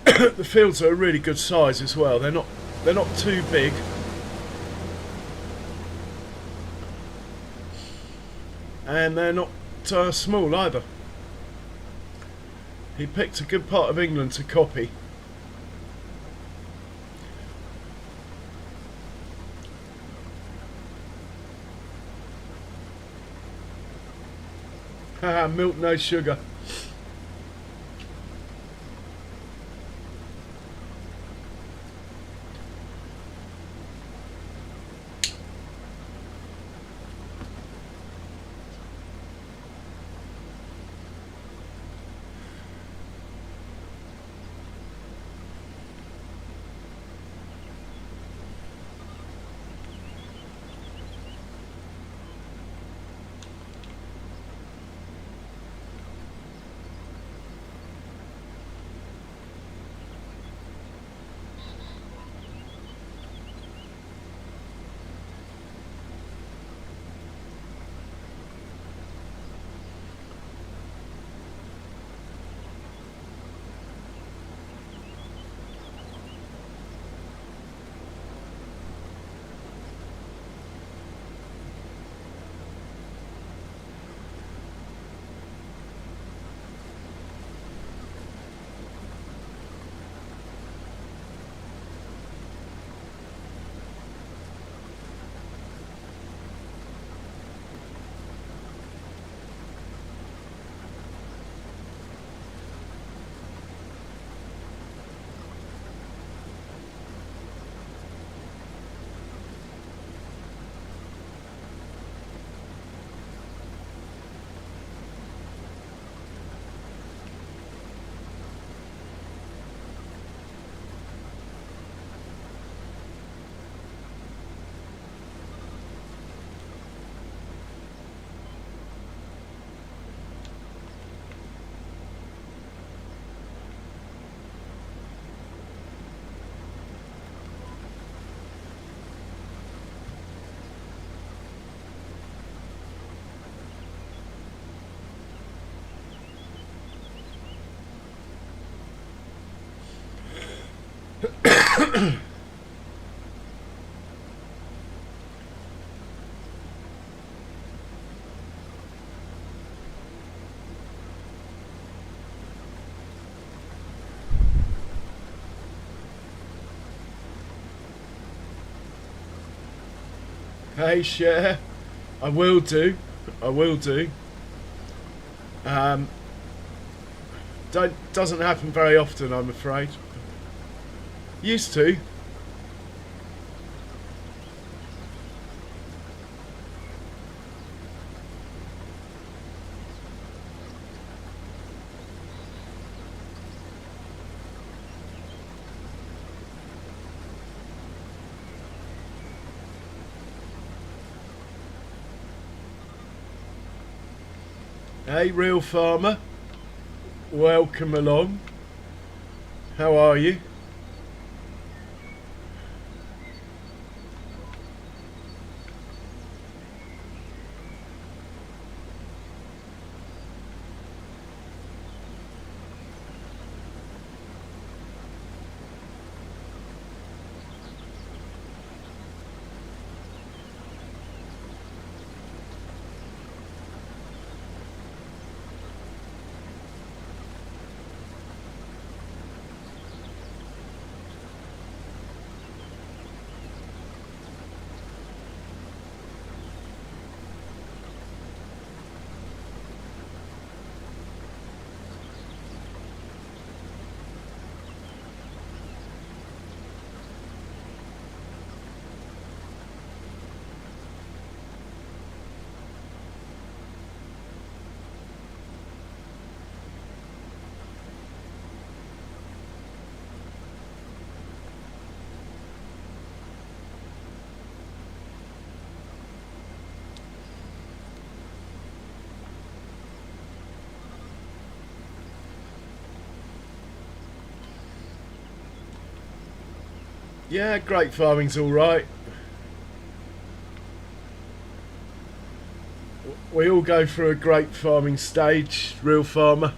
The fields are a really good size as well. They're not too big. And they're not small either. He picked a good part of England to copy. Haha, milk no sugar. Hey, Cher, I will do. I will do. Doesn't happen very often, I'm afraid. Used to. Hey, real farmer, welcome along. How are you? Yeah, grape farming's all right. We all go through a grape farming stage, real farmer.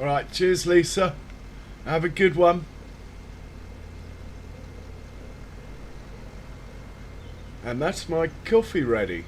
Alright, cheers Lisa. Have a good one. And that's my coffee ready.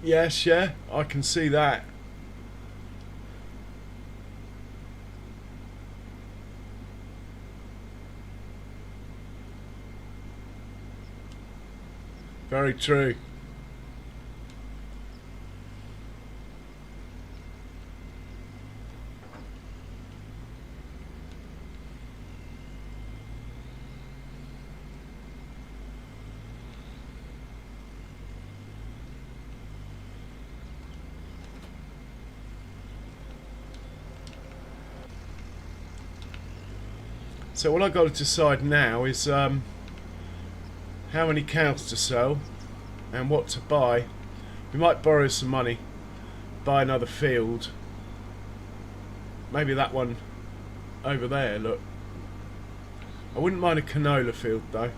Yes, yeah, I can see that. Very true. So what I've got to decide now is how many cows to sell and what to buy. We might borrow some money, buy another field. Maybe that one over there, look. I wouldn't mind a canola field though.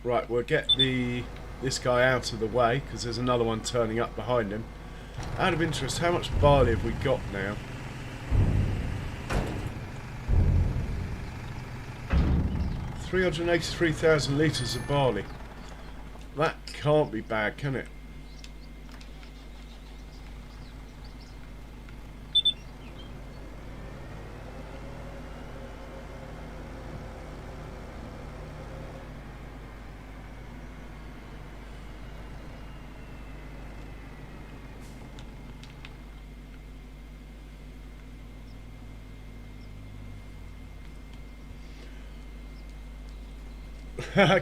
Right, we'll get this guy out of the way because there's another one turning up behind him. Out of interest, how much barley have we got now? 383,000 litres of barley. That can't be bad, can it?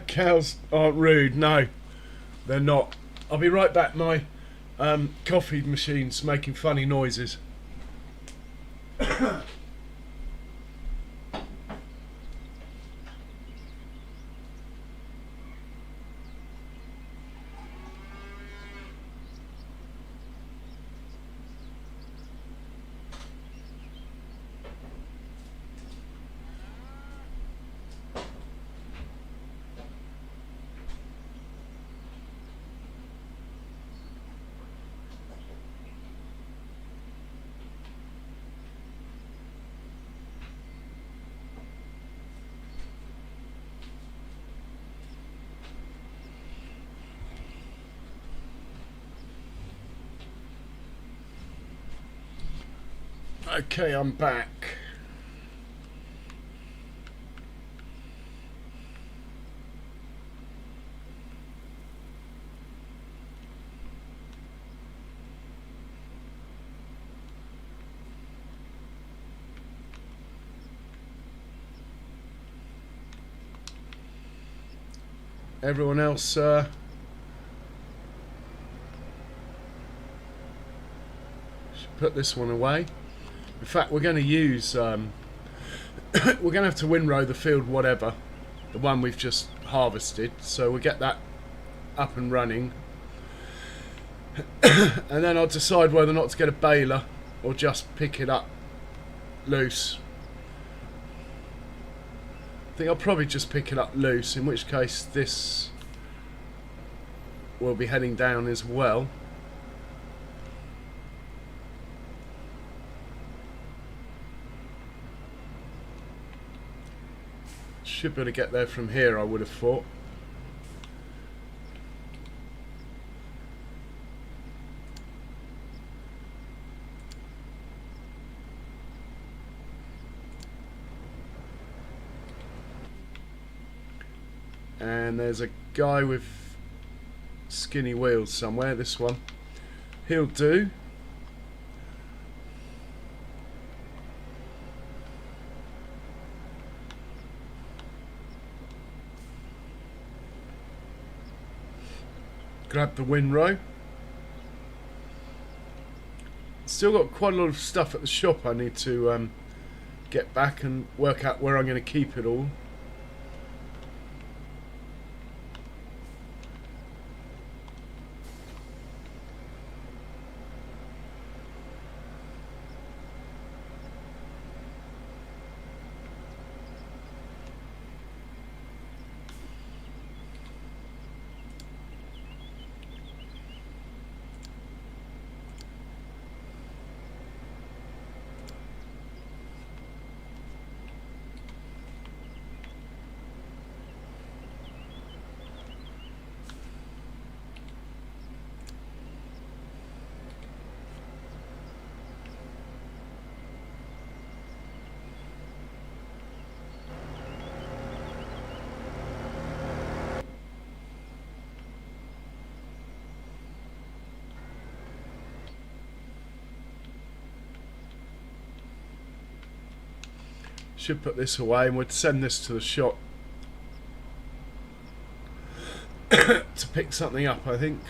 Cows aren't rude, no, they're not. I'll be right back. My coffee machine's making funny noises. Okay, I'm back. Everyone else should put this one away. In fact, we're going to use we're going to have to windrow the field, whatever, the one we've just harvested, so we'll get that up and running. And then I'll decide whether or not to get a baler or just pick it up loose. I think I'll probably just pick it up loose, in which case this will be heading down as well. Should be able to get there from here, I would have thought. And there's a guy with skinny wheels somewhere, this one. He'll do. Grab the windrow. Still got quite a lot of stuff at the shop I need to get back and work out where I'm going to keep it all. Should put this away and we'd send this to the shop to pick something up, I think.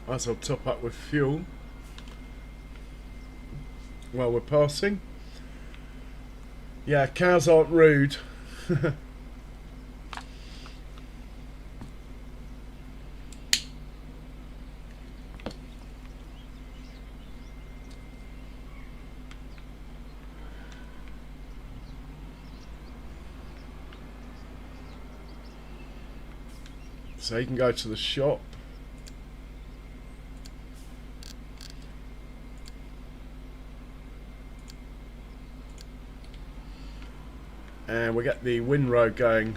As I'll top up with fuel while we're passing. Yeah, cows aren't rude. So you can go to the shop. And we get the windrow going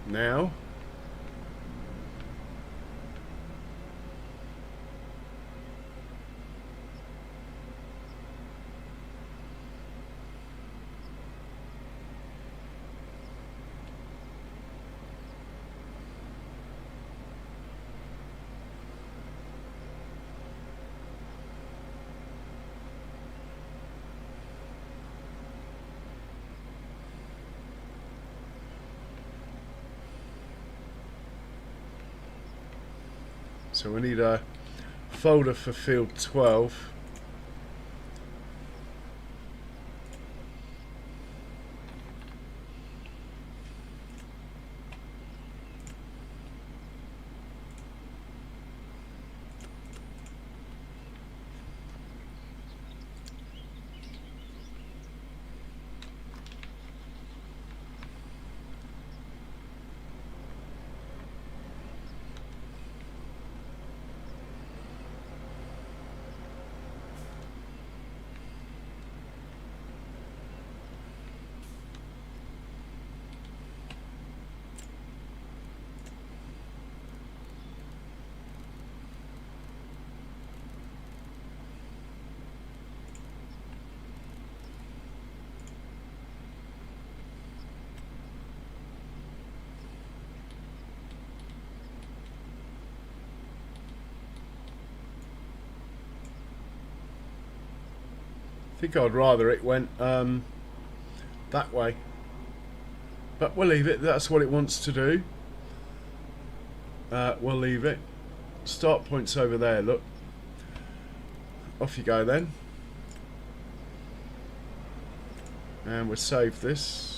now. So we need a folder for field 12. I think I'd rather it went that way, but we'll leave it. That's what it wants to do. We'll leave it. Start point's over there, look. Off you go then. And we'll save this.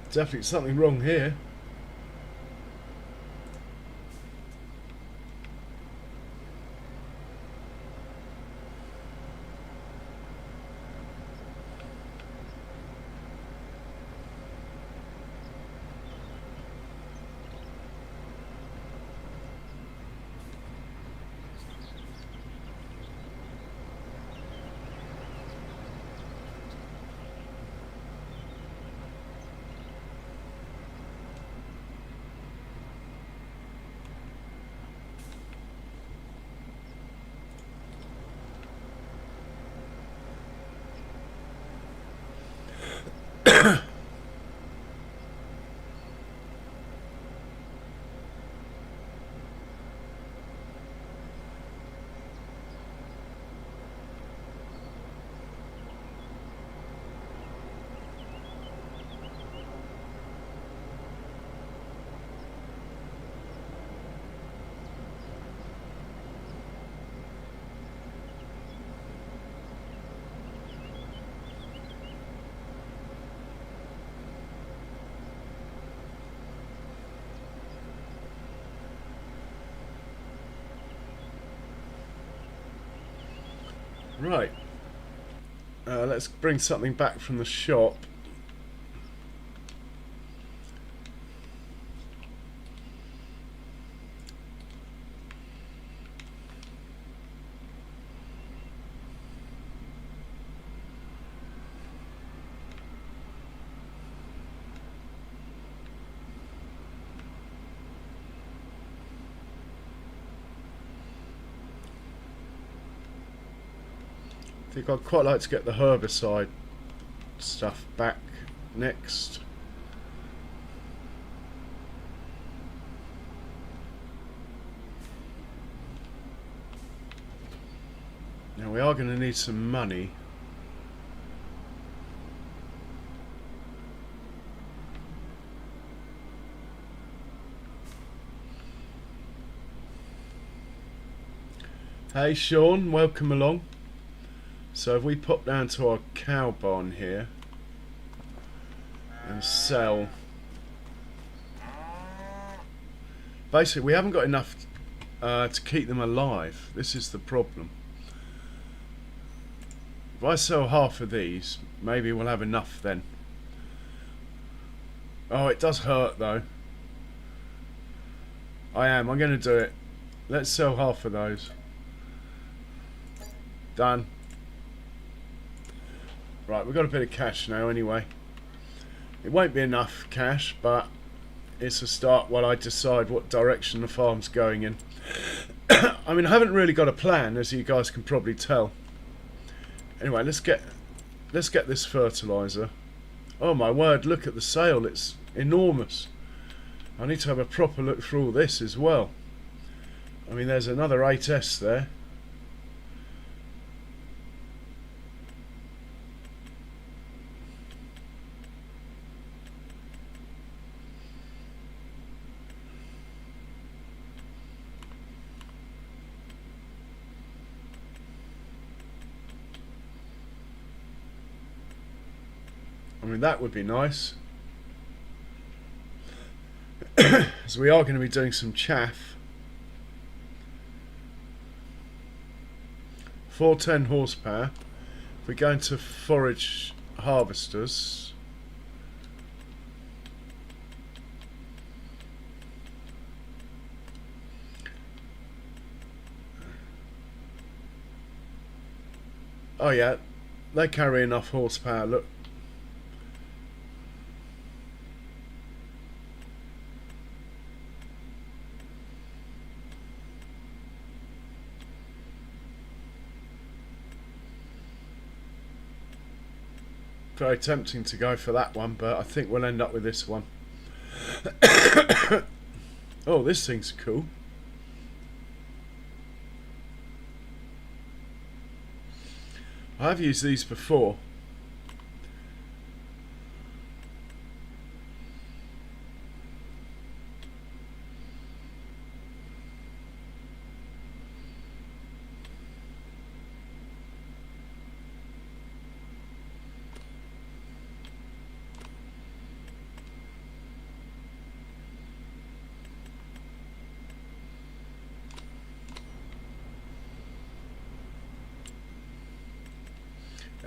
Definitely something wrong here. Right. Let's bring something back from the shop. I think I'd quite like to get the herbicide stuff back next. Now we are going to need some money. Hey Sean, welcome along. So if we pop down to our cow barn here and sell, basically we haven't got enough to keep them alive. This is the problem. If I sell half of these, maybe we'll have enough then. Oh, it does hurt though. I'm going to do it. Let's sell half of those. Done. Right, we've got a bit of cash now anyway. It won't be enough cash, but it's a start while I decide what direction the farm's going in. I mean, I haven't really got a plan, as you guys can probably tell. Anyway, let's get this fertilizer. Oh my word, look at the sale, it's enormous. I need to have a proper look through all this as well. I mean, there's another 8S there. I mean, that would be nice. So we are going to be doing some chaff. 410 horsepower. If we go into forage harvesters, oh yeah, they carry enough horsepower, look. Very tempting to go for that one, but I think we'll end up with this one. Oh, this thing's cool. I've used these before.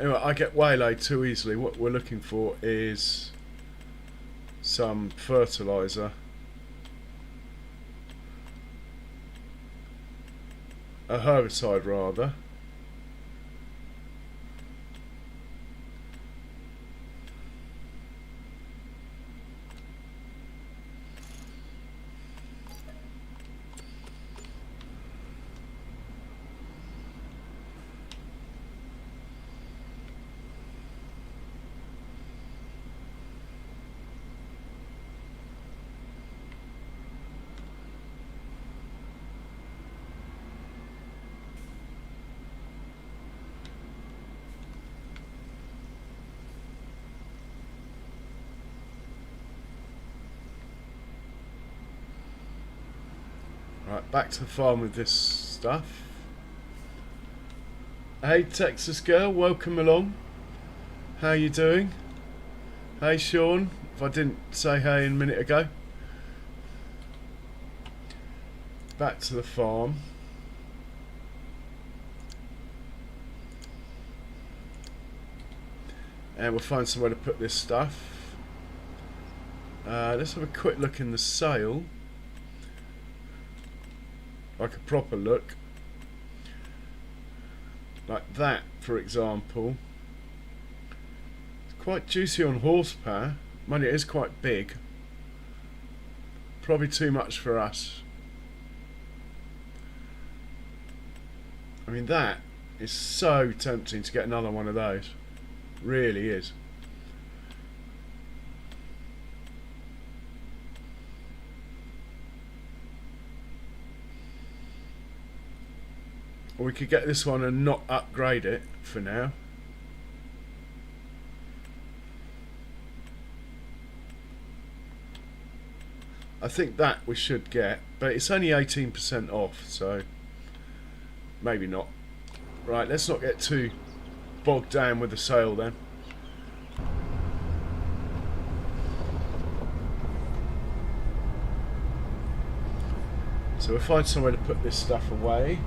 Anyway, I get waylaid too easily. What we're looking for is some fertiliser. A herbicide rather. Right, back to the farm with this stuff. Hey Texas girl, welcome along. How you doing? Hey Sean, if I didn't say hey a minute ago. Back to the farm. And we'll find somewhere to put this stuff. Let's have a quick look in the sale. Like a proper look. Like that, for example. It's quite juicy on horsepower. Mind it is quite big. Probably too much for us. I mean, that is so tempting to get another one of those. Really is. Or we could get this one and not upgrade it for now. I think that we should get, but it's only 18% off, so maybe not. Right, let's not get too bogged down with the sale then. So we'll find somewhere to put this stuff away.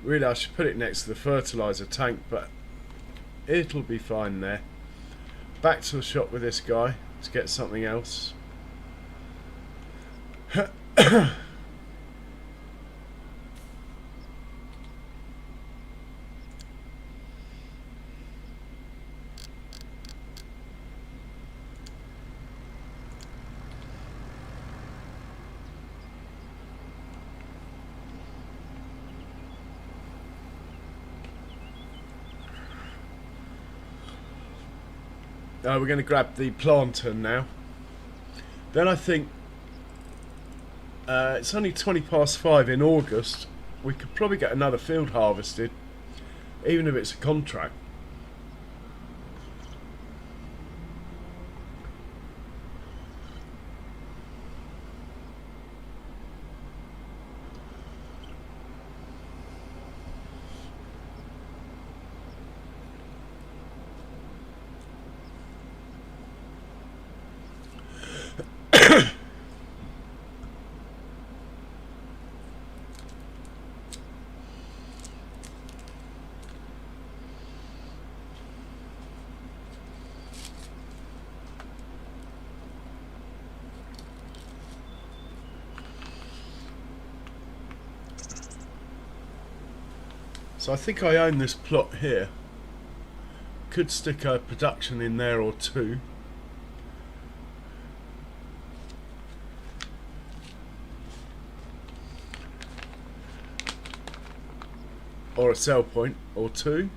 Really, I should put it next to the fertiliser tank, but it'll be fine there. Back to the shop with this guy to get something else. We're going to grab the planter now. Then I think it's only 5:20 in August. We could probably get another field harvested, even if it's a contract. So I think I own this plot here. Could stick a production in there or two. or a sell point or two.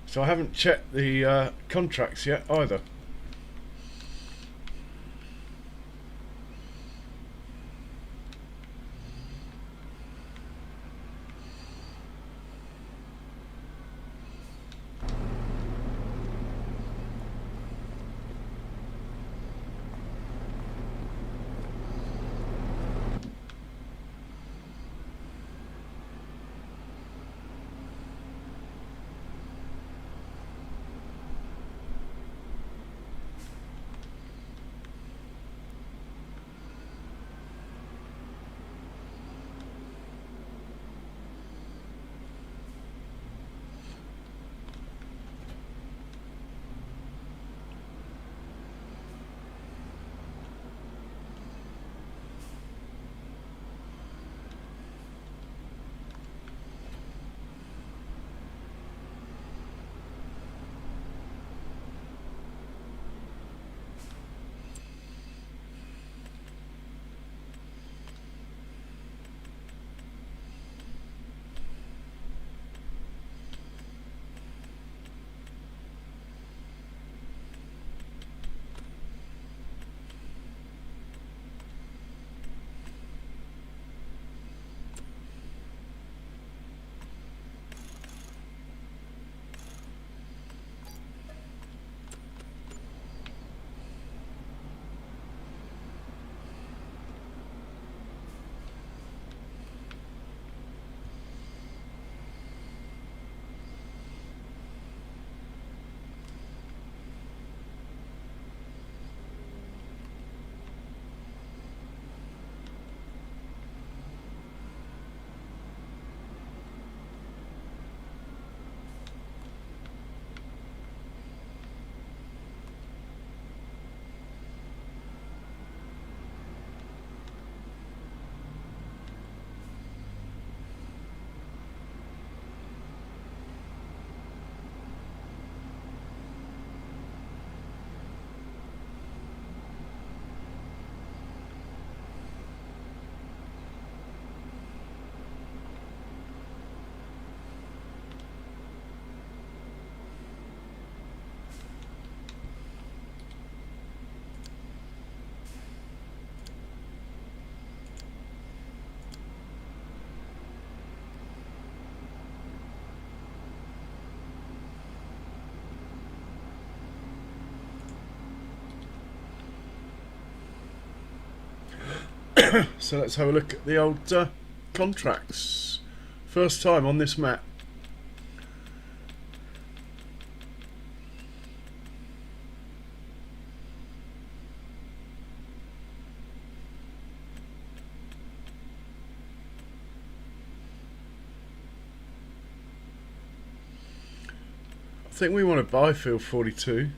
So I haven't checked the contracts yet either. So let's have a look at the old contracts. First time on this map. I think we want to buy field 42.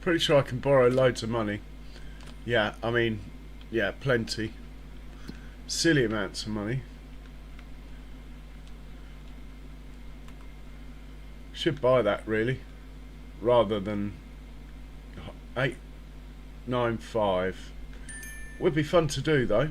Pretty sure I can borrow loads of money. Yeah, I mean, yeah, plenty. Silly amounts of money. Should buy that really, rather than 895. Would be fun to do though.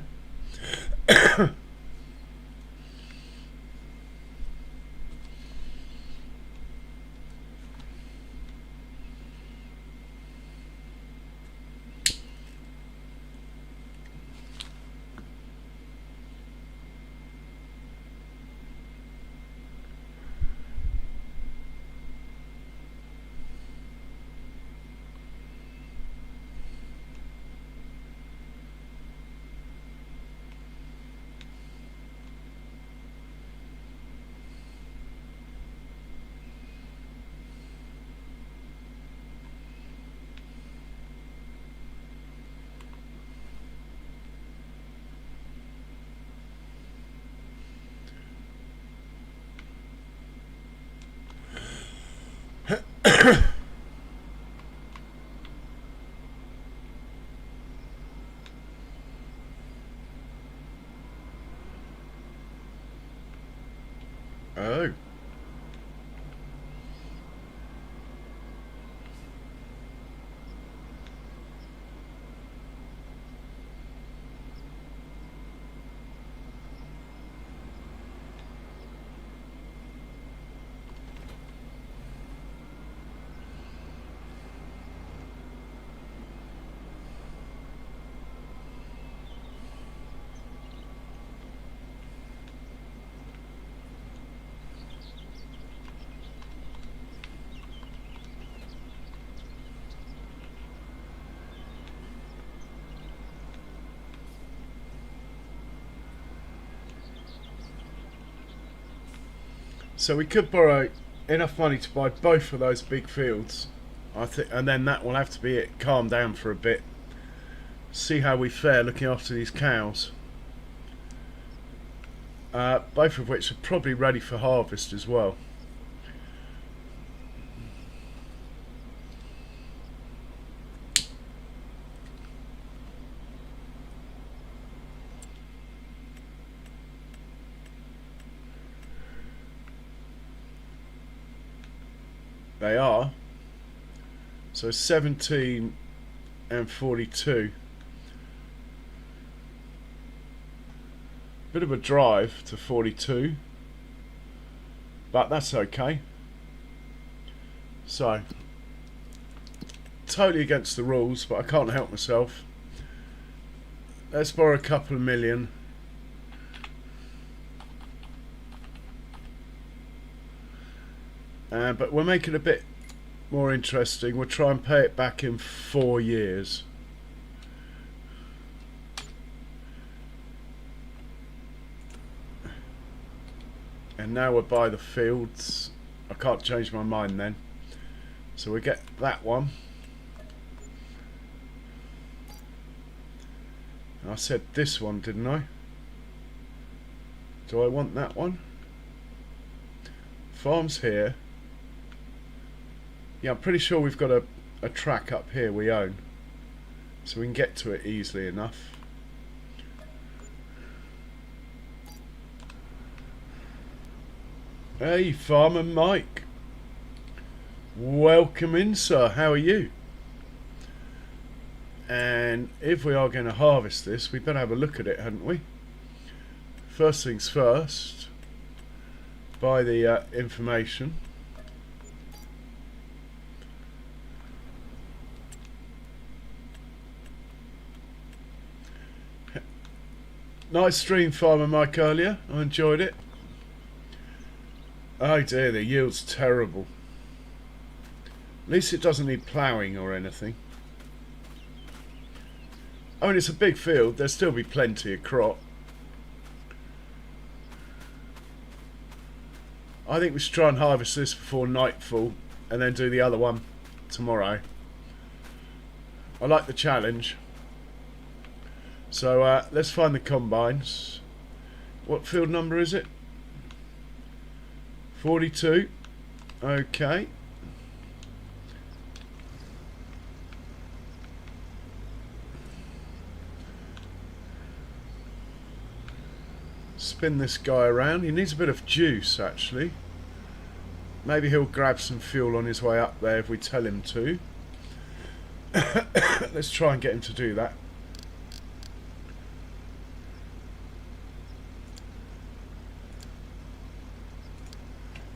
Oh. So we could borrow enough money to buy both of those big fields, I think, and then that will have to be it. Calm down for a bit. See how we fare looking after these cows. Both of which are probably ready for harvest as well. They are. So 17 and 42. Bit of a drive to 42, but that's okay. So, totally against the rules, but I can't help myself. Let's borrow a couple of million. But we'll make it a bit more interesting. We'll try and pay it back in 4 years. And now we'll buy the fields. I can't change my mind then. So we get that one. I said this one, didn't I? Do I want that one? Farm's here. Yeah, I'm pretty sure we've got a track up here we own. So we can get to it easily enough. Hey, Farmer Mike. Welcome in, sir. How are you? And if we are going to harvest this, we better have a look at it, hadn't we? First things first. Buy the information. Nice stream, Farmer Mike, earlier. I enjoyed it. Oh dear, the yield's terrible. At least it doesn't need ploughing or anything. I mean, it's a big field. There'll still be plenty of crop. I think we should try and harvest this before nightfall and then do the other one tomorrow. I like the challenge. So let's find the combines. What field number is it? 42. Okay. Spin this guy around. He needs a bit of juice, actually. Maybe he'll grab some fuel on his way up there if we tell him to. Let's try and get him to do that.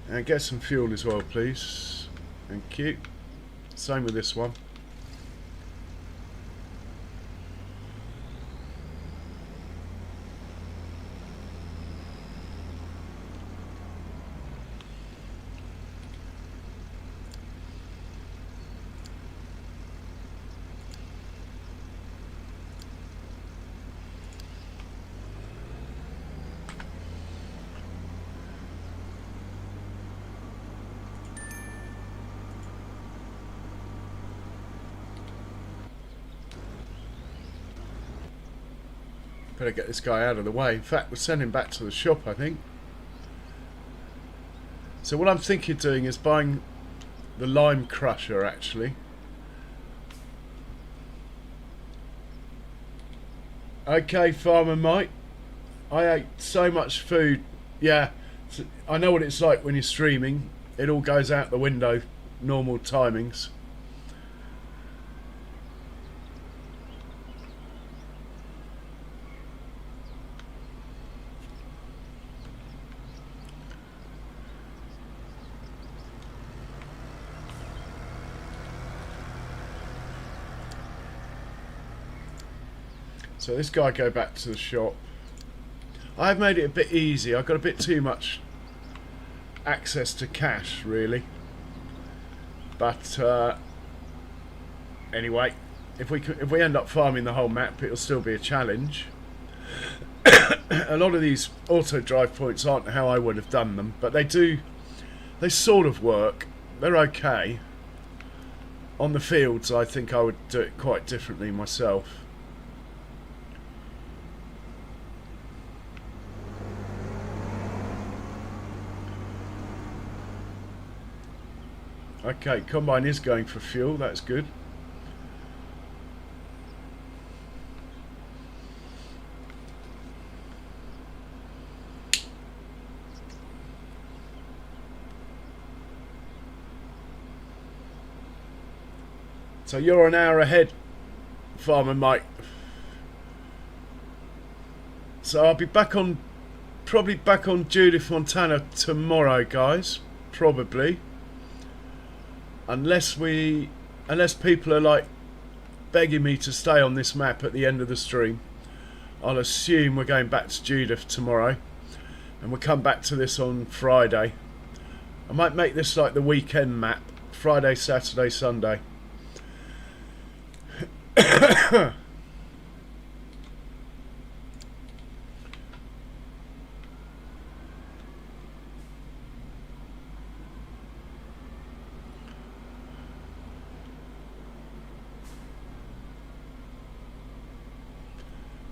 And get some fuel as well, please. Thank you. Same with this one. Better get this guy out of the way. In fact, we'll send him back to the shop, I think. So what I'm thinking of doing is buying the lime crusher actually. Okay, Farmer Mike. I ate so much food. Yeah, I know what it's like when you're streaming. It all goes out the window, normal timings. So this guy go back to the shop. I've made it a bit easy. I've got a bit too much access to cash, really. But anyway, if we end up farming the whole map, it'll still be a challenge. A lot of these auto drive points aren't how I would have done them, but they do. They sort of work. They're okay. On the fields, I think I would do it quite differently myself. Okay, combine is going for fuel, that's good. So you're an hour ahead, Farmer Mike. So I'll be back on, probably back on Judith Montana tomorrow, guys. Probably. Unless people are like begging me to stay on this map at the end of the stream. I'll assume we're going back to Judith tomorrow, and we'll come back to this on Friday. I might make this like the weekend map, Friday, Saturday, Sunday.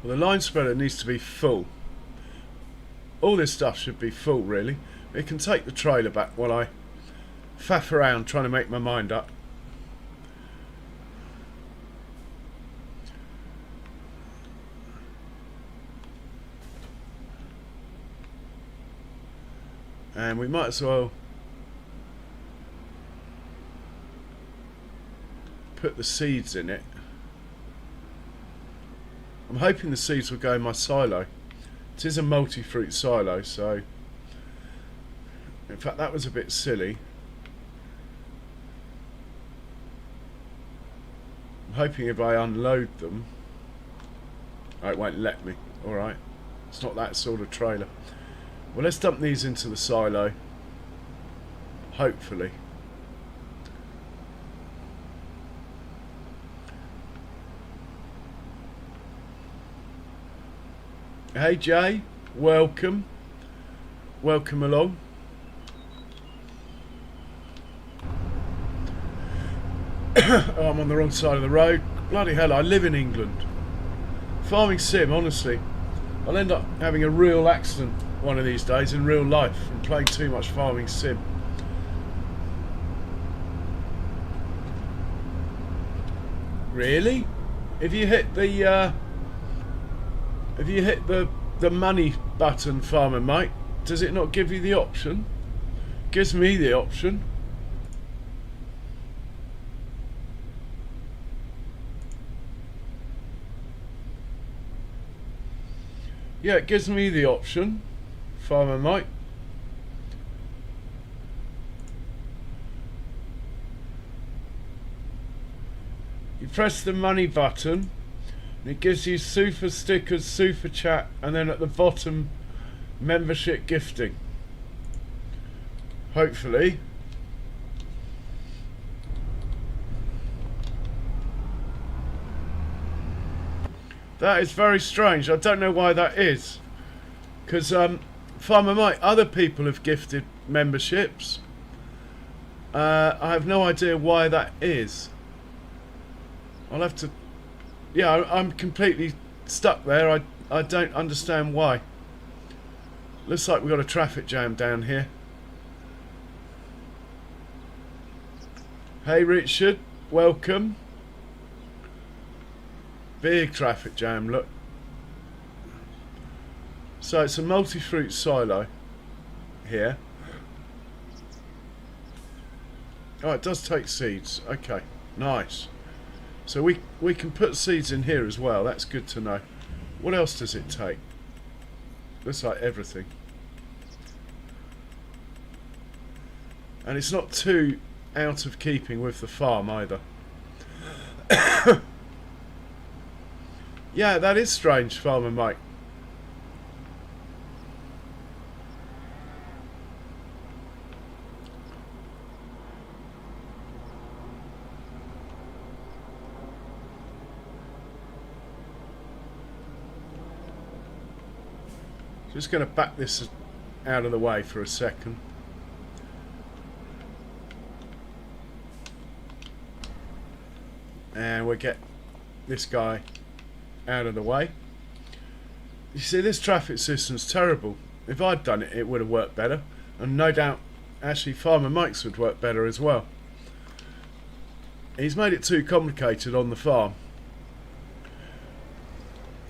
Well, the line spreader needs to be full. All this stuff should be full, really. It can take the trailer back while I faff around trying to make my mind up. And we might as well put the seeds in it. I'm hoping the seeds will go in my silo. It is a multi-fruit silo, so... In fact, that was a bit silly. I'm hoping if I unload them... Oh, it won't let me. Alright. It's not that sort of trailer. Well, let's dump these into the silo. Hopefully. Hey Jay, welcome. Welcome along. Oh, I'm on the wrong side of the road. Bloody hell, I live in England. Farming sim, honestly. I'll end up having a real accident one of these days in real life from playing too much farming sim. Really? If you hit the money button, Farmer Mike, does it not give you the option? Gives me the option. Yeah, it gives me the option, Farmer Mike. You press the money button, and it gives you super stickers, super chat, and then at the bottom, membership gifting. Hopefully. That is very strange. I don't know why that is. Because Farmer Mike, other people have gifted memberships. I have no idea why that is. I'll have to... Yeah, I'm completely stuck there. I don't understand why. Looks like we've got a traffic jam down here. Hey Richard, welcome. Big traffic jam, look. So it's a multi-fruit silo here. Oh, it does take seeds. Okay, nice. So we can put seeds in here as well. That's good to know. What else does it take? Looks like everything. And it's not too out of keeping with the farm either. Yeah, that is strange, Farmer Mike. Just going to back this out of the way for a second. And we'll get this guy out of the way. You see, this traffic system's terrible. If I'd done it, it would have worked better. And no doubt, actually, Farmer Mike's would work better as well. He's made it too complicated on the farm.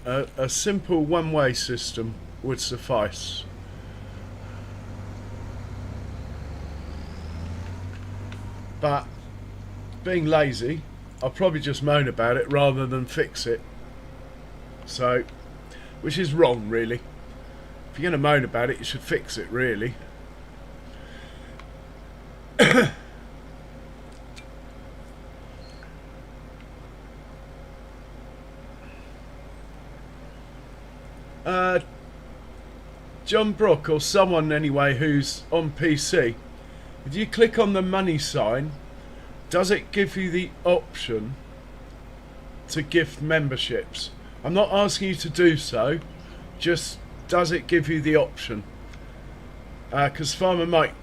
A simple one-way system would suffice. But being lazy, I'll probably just moan about it rather than fix it. So, which is wrong really. If you're going to moan about it, you should fix it really. John Brook, or someone anyway who's on PC, if you click on the money sign, does it give you the option to gift memberships? I'm not asking you to do so, just does it give you the option? Because Farmer Mike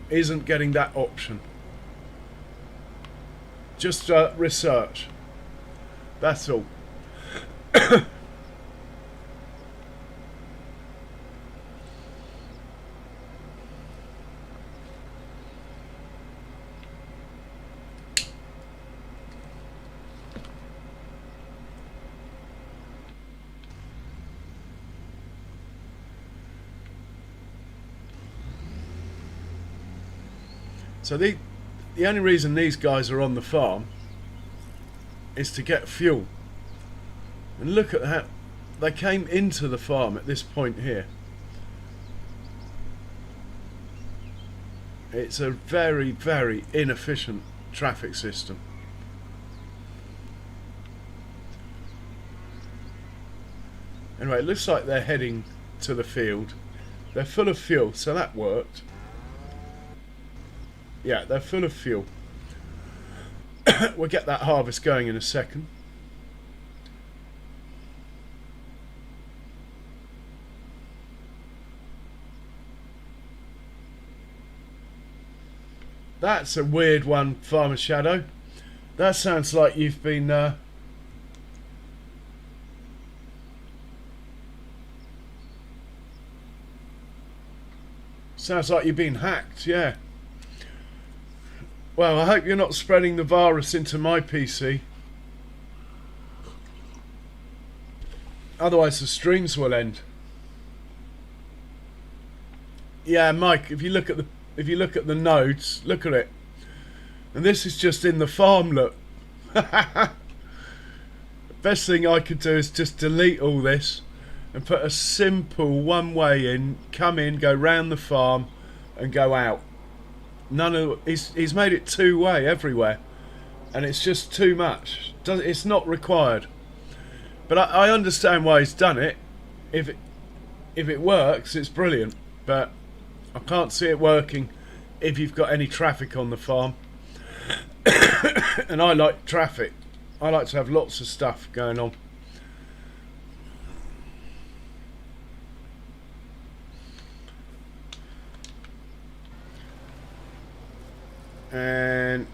isn't getting that option. Just research. That's all. So the only reason these guys are on the farm is to get fuel. And look at that. They came into the farm at this point here. It's a very, very inefficient traffic system. Anyway, it looks like they're heading to the field. They're full of fuel, so that worked. Yeah, they're full of fuel. We'll get that harvest going in a second. That's a weird one, Farmer Shadow. That sounds like you've been... sounds like you've been hacked, yeah. Well, I hope you're not spreading the virus into my PC. Otherwise the streams will end. Yeah, Mike, if you look at the nodes, look at it. And this is just in the farm, look. The best thing I could do is just delete all this and put a simple one way in, come in, go round the farm and go out. He's made it two-way everywhere, and it's just too much. It's not required, but I understand why he's done it. If it works, it's brilliant, but I can't see it working if you've got any traffic on the farm. And I like traffic. I like to have lots of stuff going on. And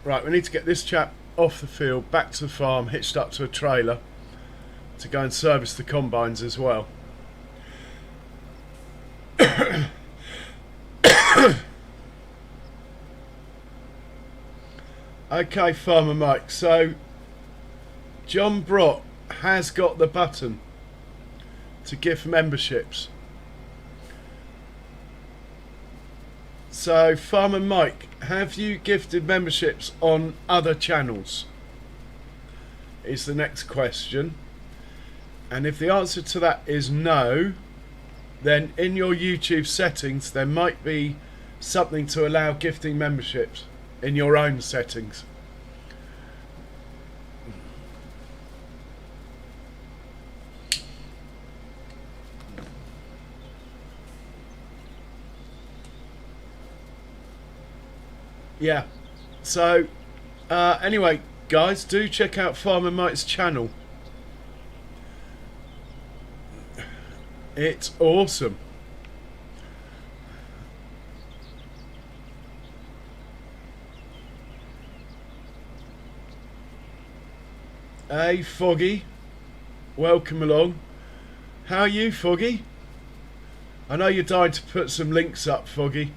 right, we need to get this chap off the field, back to the farm, hitched up to a trailer to go and service the combines as well. Okay, Farmer Mike. So John Brott has got the button to gift memberships. So Farmer Mike, have you gifted memberships on other channels? Is the next question. And if the answer to that is no, then in your YouTube settings there might be something to allow gifting memberships in your own settings. Yeah, so anyway guys, do check out Farmer Mike's channel. It's awesome. Hey Foggy, welcome along. How are you, Foggy? I know you're dying to put some links up, Foggy.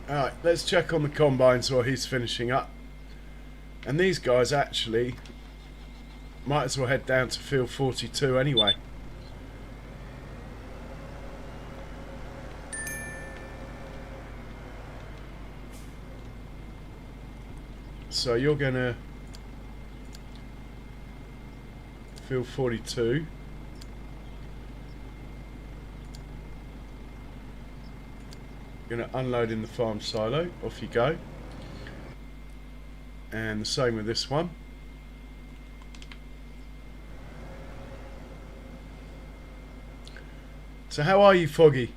Alright, let's check on the combines while he's finishing up. And these guys actually might as well head down to field 42 anyway. So you're gonna field 42. Going to unload in the farm silo. Off you go. And the same with this one. So how are you, Foggy?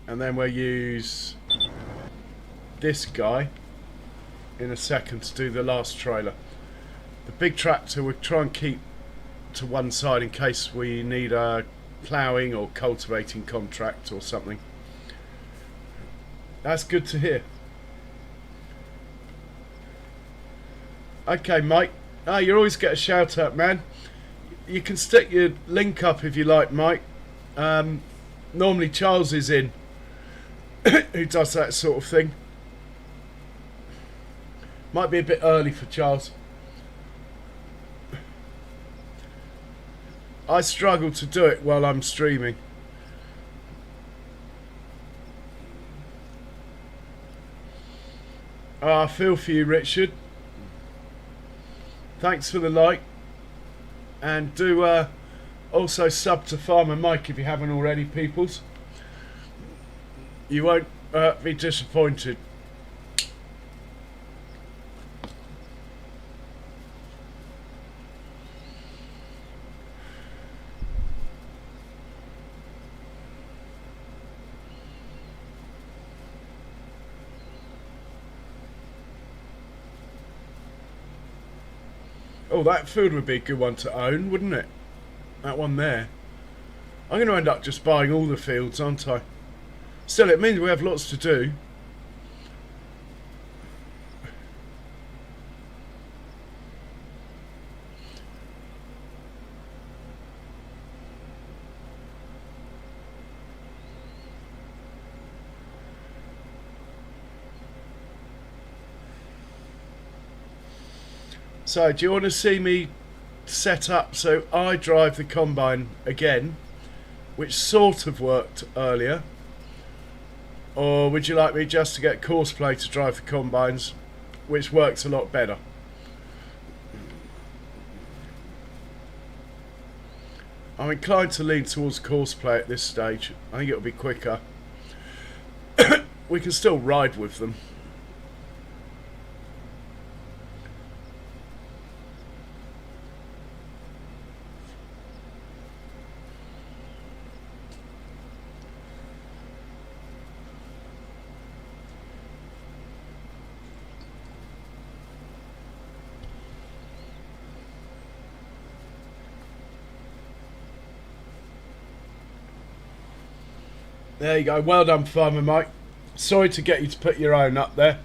And then we'll use this guy in a second to do the last trailer. The big tractor we'll try and keep to one side in case we need a ploughing or cultivating contract or something. That's good to hear. Okay, Mike. Ah, you always get a shout out, man. You can stick your link up if you like, Mike. Normally Charles is in who does that sort of thing. Might be a bit early for Charles. I struggle to do it while I'm streaming. I feel for you, Richard. Thanks for the like. And do also sub to Farmer Mike if you haven't already, peoples. You won't be disappointed. Oh, that field would be a good one to own, wouldn't it? That one there. I'm going to end up just buying all the fields, aren't I? Still, it means we have lots to do. So, do you want to see me set up so I drive the combine again, which sort of worked earlier? Or would you like me just to get Courseplay to drive the combines, which works a lot better? I'm inclined to lean towards Courseplay at this stage. I think it'll be quicker. We can still ride with them. There you go. Well done, Farmer Mike. Sorry to get you to put your own up there.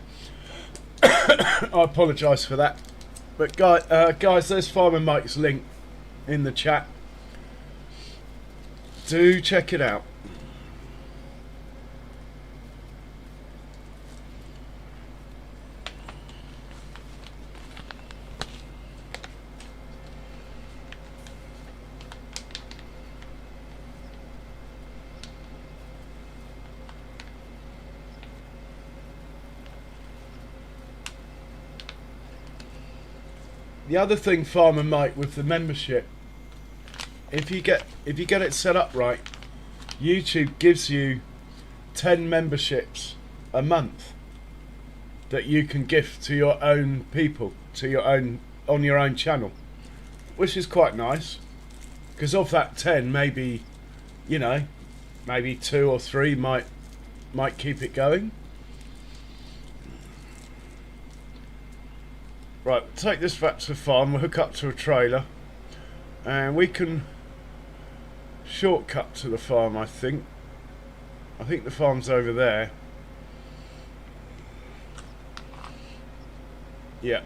I apologise for that. But guys, there's Farmer Mike's link in the chat. Do check it out. The other thing, Farmer Mike, with the membership, if you get it set up right, YouTube gives you 10 memberships a month that you can gift to your own people, to your own on your own channel, which is quite nice. Because of that 10, maybe, you know, maybe 2 or 3 might keep it going. Right, take this back to the farm, we'll hook up to a trailer and we can shortcut to the farm. I think the farm's over there. Yeah.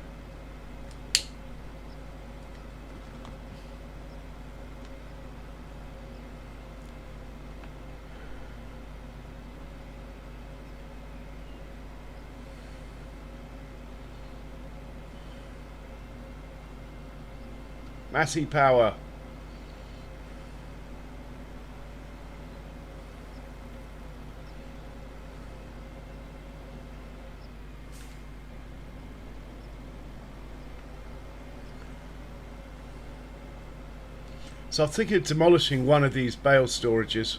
Massey power. So I'm thinking of demolishing one of these bale storages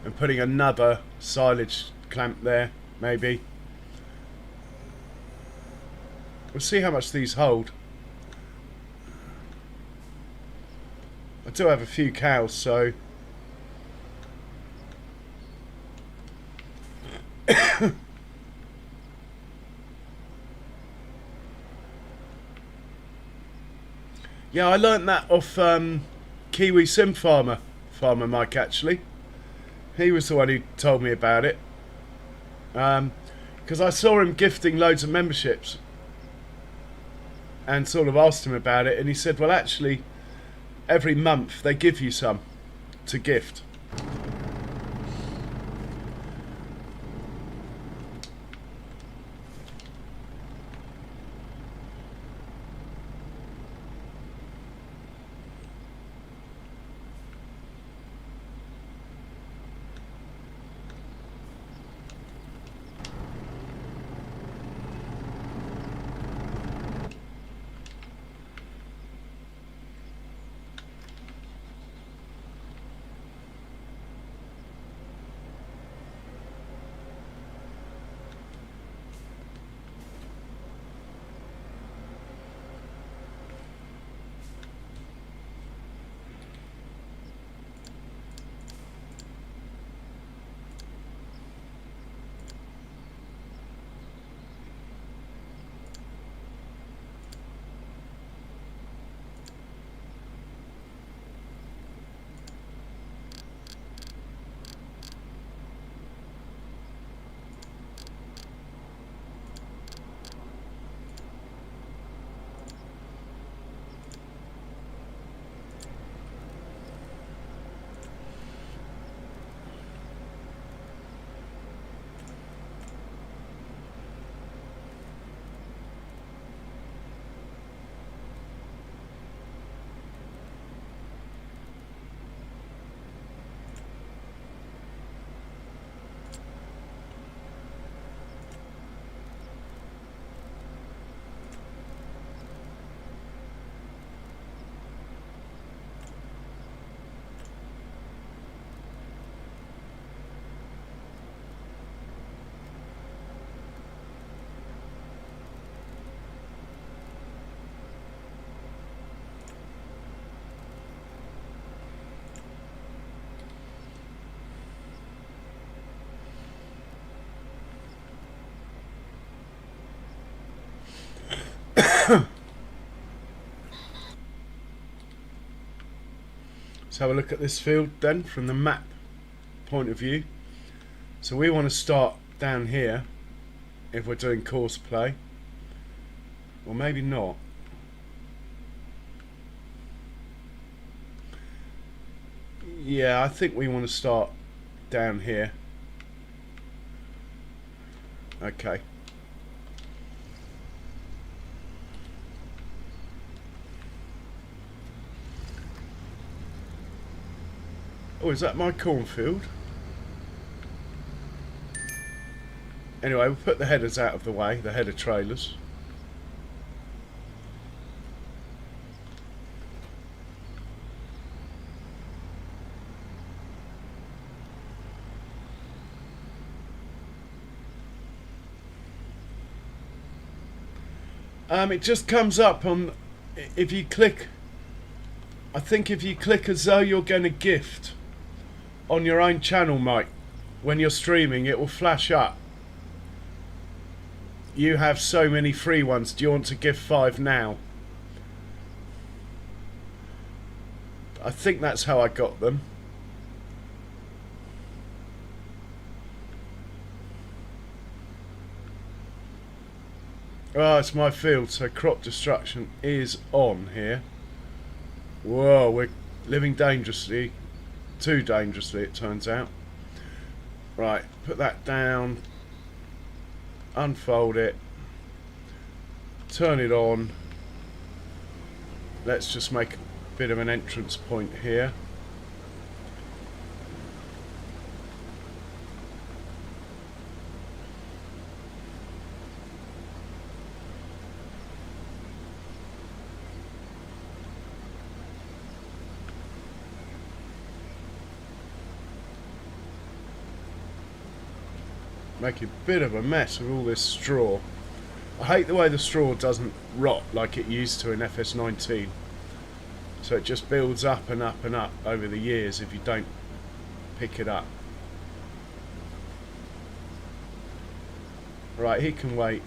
and putting another silage clamp there, maybe. We'll see how much these hold. I do have a few cows, so yeah, I learnt that off Kiwi Sim Farmer Mike, actually. He was the one who told me about it, because I saw him gifting loads of memberships and sort of asked him about it, and he said, well, actually every month they give you some to gift. Let's have a look at this field then from the map point of view. So we want to start down here if we're doing course play, or maybe not. Yeah, I think we want to start down here. Okay. Oh, is that my cornfield? Anyway, we'll put the headers out of the way, the header trailers. It just comes up on, if you click, I think if you click as though you're going to gift on your own channel, Mike, when you're streaming, it will flash up. You have so many free ones, do you want to give 5 now? I think that's how I got them. Oh, it's my field, so crop destruction is on here. Whoa, we're living dangerously. Too dangerously, it turns out. Right, put that down. Unfold it. Turn it on. Let's just make a bit of an entrance point here. Making a bit of a mess with all this straw. I hate the way the straw doesn't rot like it used to in FS19. So it just builds up and up and up over the years if you don't pick it up. Right, he can wait.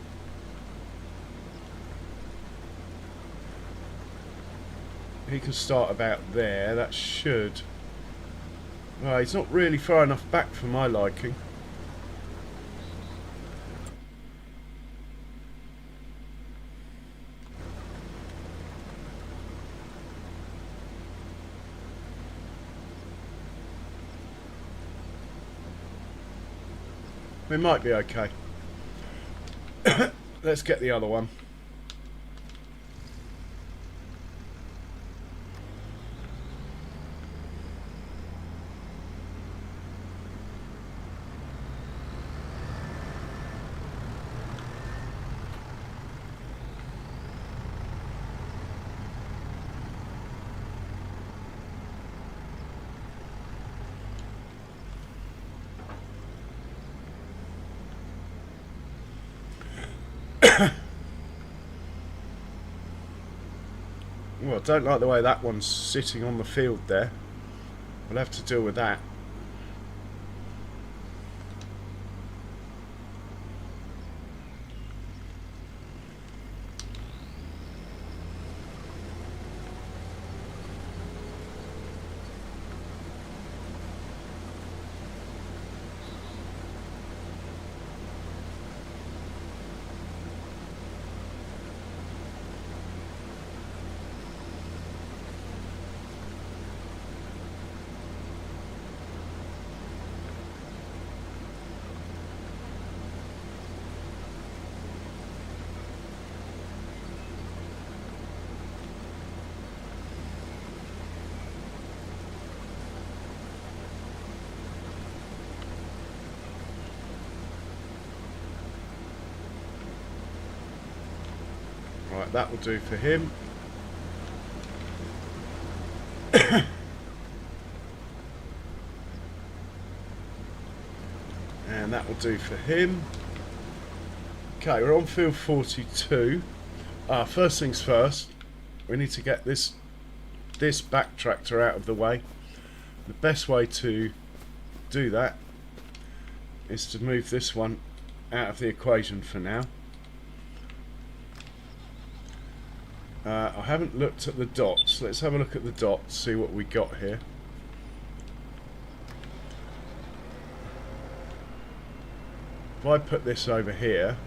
He can start about there. That should... Well, he's not really far enough back for my liking. We might be okay. Let's get the other one. Well, I don't like the way that one's sitting on the field there. We'll have to deal with that. Right, that will do for him. And that will do for him. Okay, we're on field 42. First things first, we need to get this back tractor out of the way. The best way to do that is to move this one out of the equation for now. I haven't looked at the dots. Let's have a look at the dots, see what we got here. If I put this over here,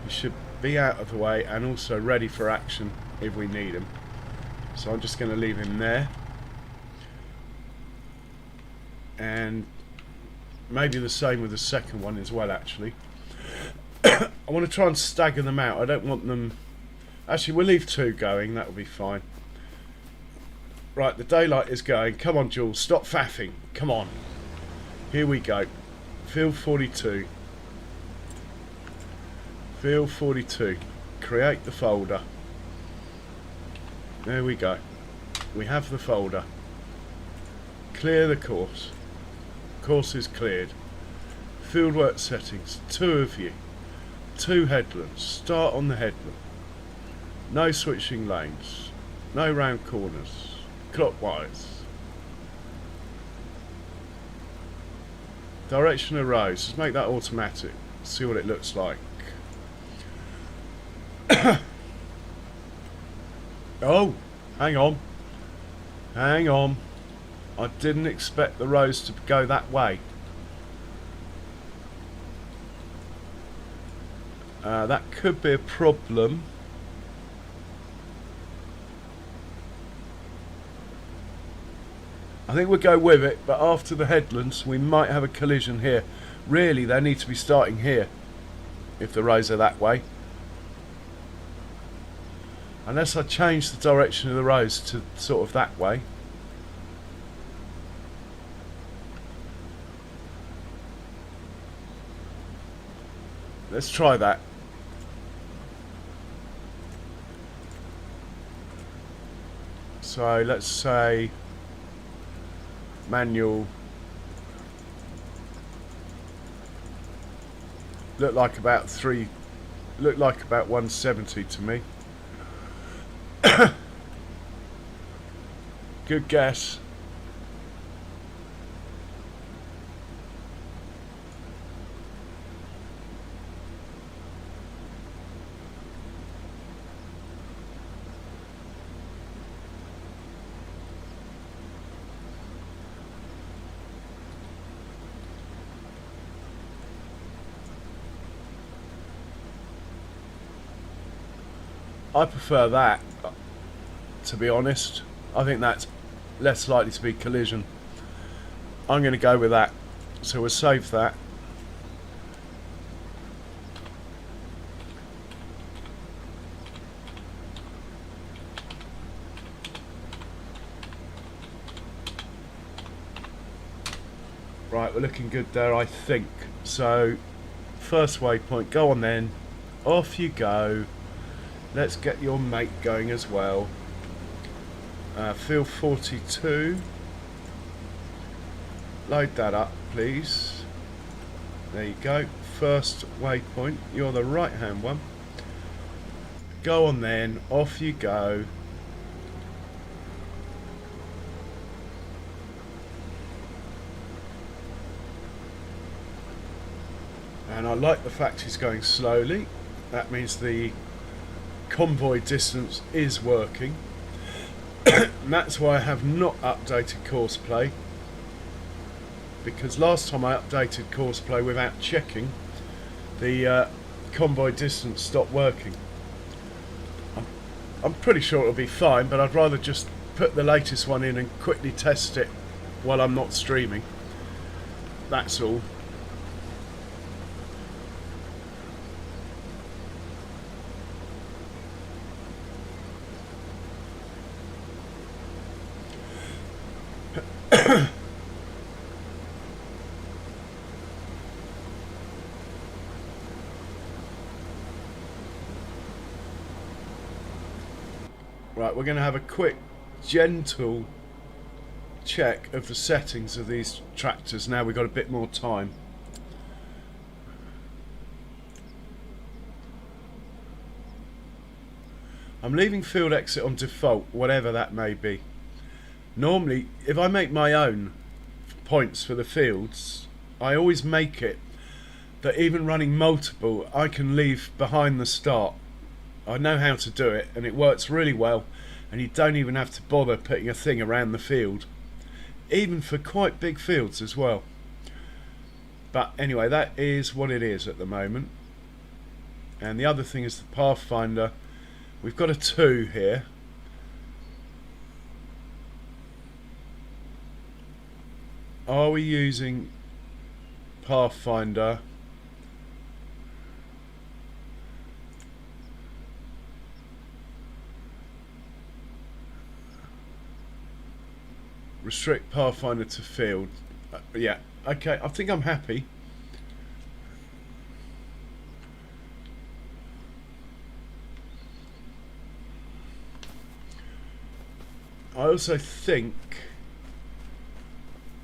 he should be out of the way and also ready for action if we need him. So I'm just going to leave him there. And maybe the same with the second one as well, actually. I want to try and stagger them out. I don't want them... Actually, we'll leave 2 going. That will be fine. Right, the daylight is going. Come on, Jules. Stop faffing. Come on. Here we go. Field 42. Field 42. Create the folder. There we go. We have the folder. Clear the course. Course is cleared. Fieldwork settings. 2 of you. 2 headlands. Start on the headland. No switching lanes. No round corners. Clockwise. Direction of roads. Let's make that automatic. See what it looks like. Oh, hang on. Hang on. I didn't expect the roads to go that way. That could be a problem. I think we'll go with it, but after the headlands we might have a collision here. Really, they need to be starting here if the roads are that way. Unless I change the direction of the roads to sort of that way. Let's try that. So let's say manual. Look like about 170 to me. Good guess. I prefer that, to be honest. I think that's less likely to be collision. I'm going to go with that. So we'll save that. Right, we're looking good there, I think. So, first waypoint, go on then. Off you go. Let's get your mate going as well. Field 42. Load that up, please. There you go. First waypoint. You're the right hand one. Go on then. Off you go. And I like the fact he's going slowly. That means the convoy distance is working. And that's why I have not updated course play, because last time I updated course play without checking, the convoy distance stopped working. I'm pretty sure it'll be fine, but I'd rather just put the latest one in and quickly test it while I'm not streaming. That's all. Right, we're going to have a quick, gentle check of the settings of these tractors now we've got a bit more time. I'm leaving field exit on default, whatever that may be. Normally, if I make my own points for the fields, I always make it that even running multiple, I can leave behind the start I know how to do it, and it works really well, and you don't even have to bother putting a thing around the field, even for quite big fields as well. But anyway, that is what it is at the moment. And the other thing is the Pathfinder. We've got a 2 here. Are we using Pathfinder? Restrict Pathfinder to field. Yeah, okay, I think I'm happy. I also think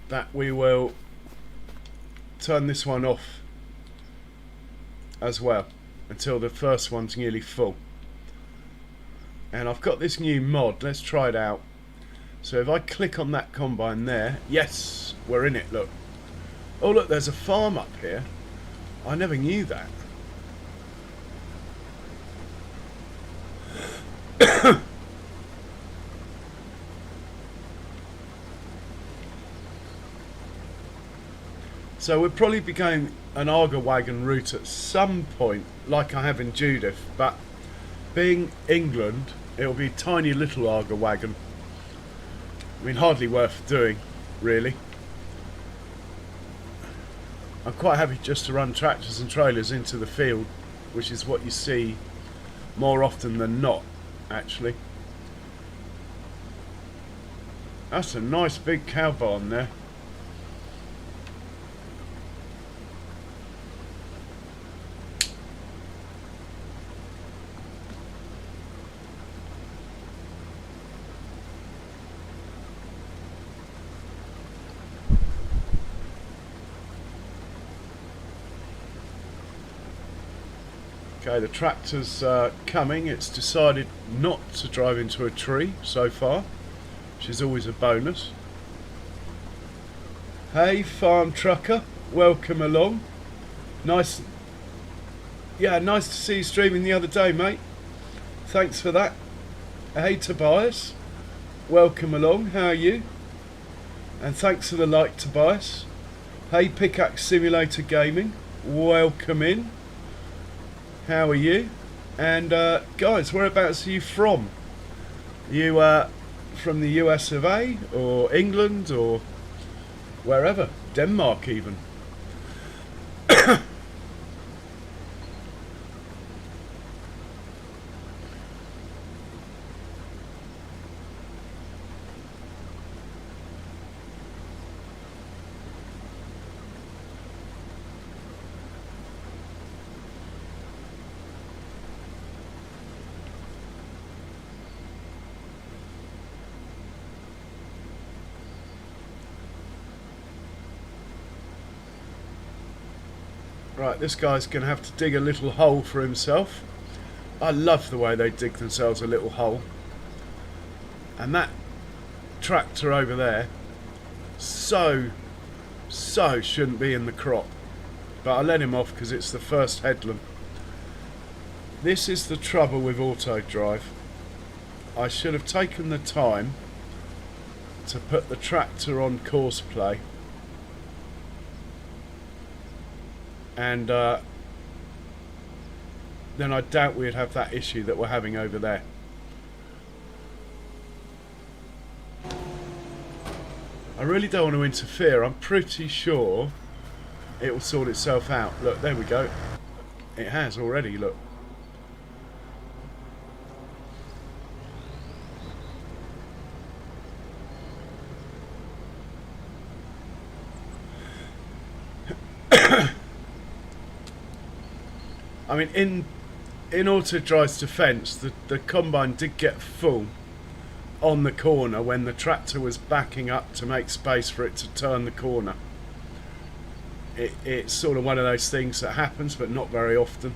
that we will turn this one off as well until the first one's nearly full. And I've got this new mod, let's try it out. So if I click on that combine there, yes, we're in it, look. Oh look, there's a farm up here. I never knew that. So we'll probably be going an Arga wagon route at some point, like I have in Judith, but being England, it'll be a tiny little Arga wagon. I mean, hardly worth doing, really. I'm quite happy just to run tractors and trailers into the field, which is what you see more often than not, actually. That's a nice big cow barn there. Okay, the tractor's coming. It's decided not to drive into a tree so far, which is always a bonus. Hey, farm trucker, welcome along. Nice, yeah, nice to see you streaming the other day, mate. Thanks for that. Hey, Tobias, welcome along. How are you? And thanks for the like, Tobias. Hey, Pickaxe Simulator Gaming, welcome in. How are you? And guys, whereabouts are you from? Are you from the US of A, or England, or wherever? Denmark even. Right, this guy's going to have to dig a little hole for himself. I love the way they dig themselves a little hole. And that tractor over there, so shouldn't be in the crop. But I let him off because it's the first headland. This is the trouble with auto drive. I should have taken the time to put the tractor on course play. And then I doubt we'd have that issue that we're having over there. I really don't want to interfere. I'm pretty sure it will sort itself out. Look, there we go. It has already, look. I mean, in Auto Drive's defence, the combine did get full on the corner when the tractor was backing up to make space for it to turn the corner. It's sort of one of those things that happens, but not very often.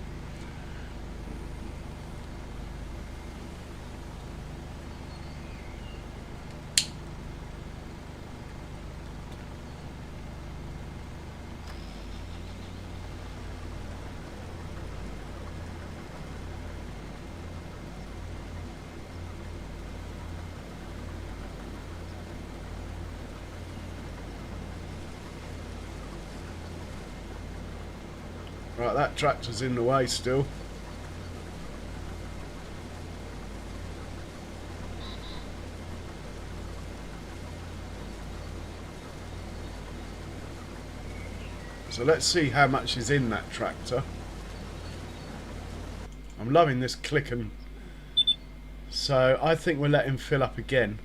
Right, that tractor's in the way still. So let's see how much is in that tractor. I'm loving this clicking. So I think we'll let him fill up again,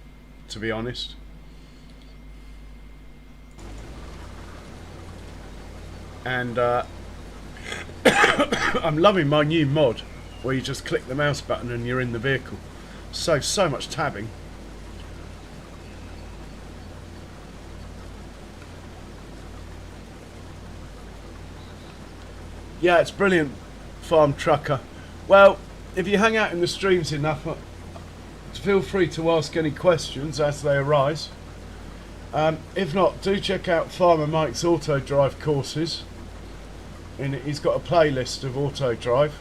to be honest. And I'm loving my new mod where you just click the mouse button and you're in the vehicle. Saves so much tabbing. Yeah, it's brilliant, Farm Trucker. Well, if you hang out in the streams enough, feel free to ask any questions as they arise. If not, do check out Farmer Mike's auto drive courses. And he's got a playlist of auto drive.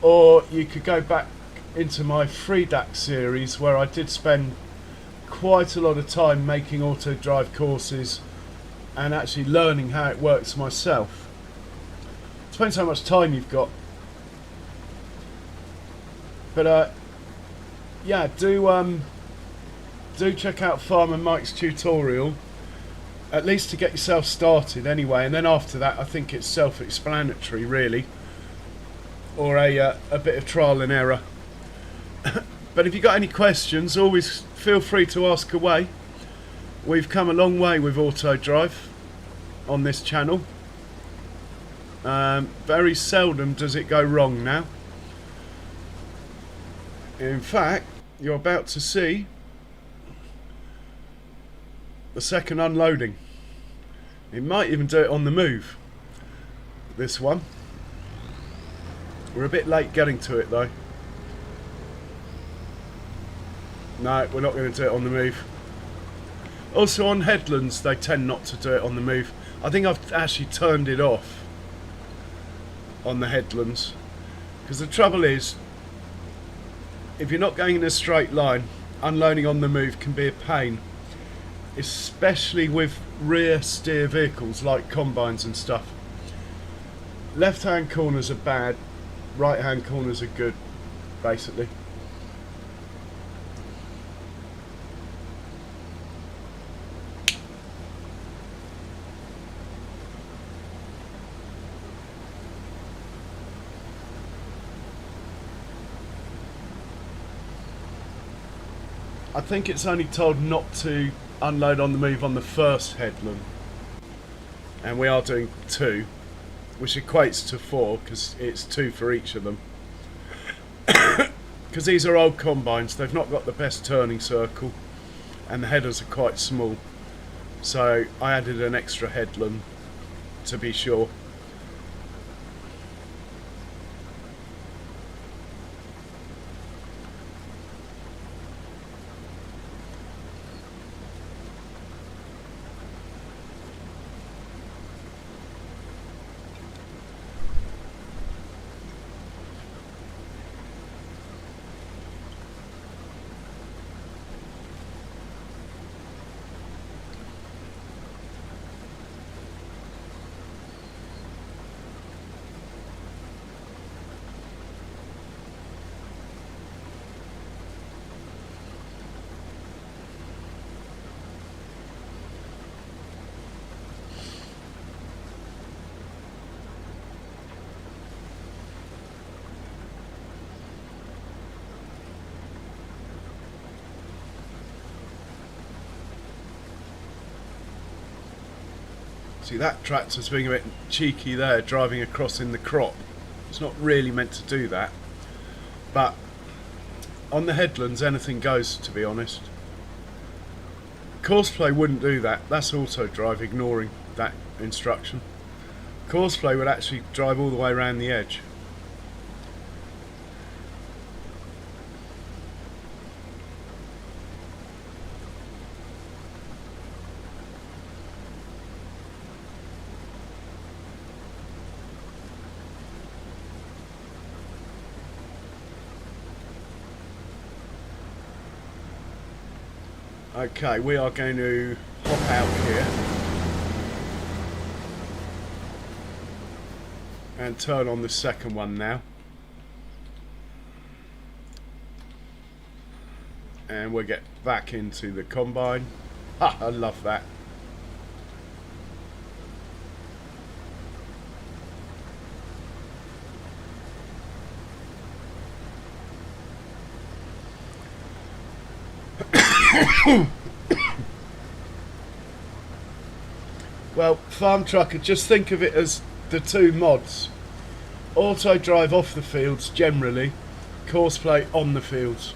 Or you could go back into my free DAC series where I did spend quite a lot of time making auto drive courses and actually learning how it works myself. Depends how much time you've got. But yeah, do check out Farmer Mike's tutorial, at least to get yourself started anyway, and then after that I think it's self-explanatory really, or a bit of trial and error. But if you've got any questions, always feel free to ask away. We've come a long way with auto drive on this channel. Very seldom does it go wrong now. In fact, you're about to see the second unloading. It might even do it on the move, this one. We're a bit late getting to it though. No, we're not going to do it on the move. Also on headlands they tend not to do it on the move. I think I've actually turned it off on the headlands, because the trouble is, if you're not going in a straight line, unloading on the move can be a pain, especially with rear steer vehicles like combines and stuff. Left hand corners are bad, right hand corners are good, basically. I think it's only told not to unload on the move on the first headland, and we are doing 2, which equates to 4 because it's 2 for each of them. Because these are old combines, they've not got the best turning circle and the headers are quite small, so I added an extra headland to be sure. See, that tractor's being a bit cheeky there, driving across in the crop. It's not really meant to do that. But on the headlands, anything goes, to be honest. Courseplay wouldn't do that. That's auto drive ignoring that instruction. Courseplay would actually drive all the way around the edge. Okay, we are going to hop out here. and turn on the second one now. And we'll get back into the combine. Ha, I love that. Well, Farm Trucker, just think of it as the two mods. Auto drive off the fields generally, Courseplay on the fields.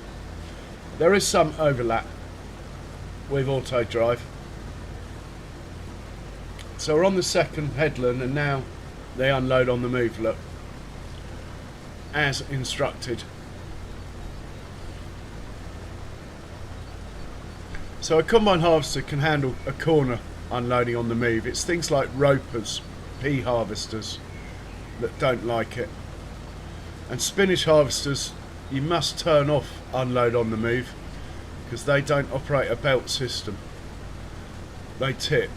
There is some overlap with auto drive. So we're on the second headland and now they unload on the move, look. As instructed. So a combine harvester can handle a corner unloading on the move. It's things like ropers, pea harvesters that don't like it. And spinach harvesters, you must turn off unload on the move because they don't operate a belt system. They tip.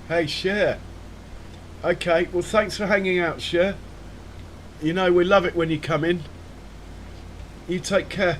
Hey, Cher. Okay, well, thanks for hanging out, Cher. You know, we love it when you come in. You take care.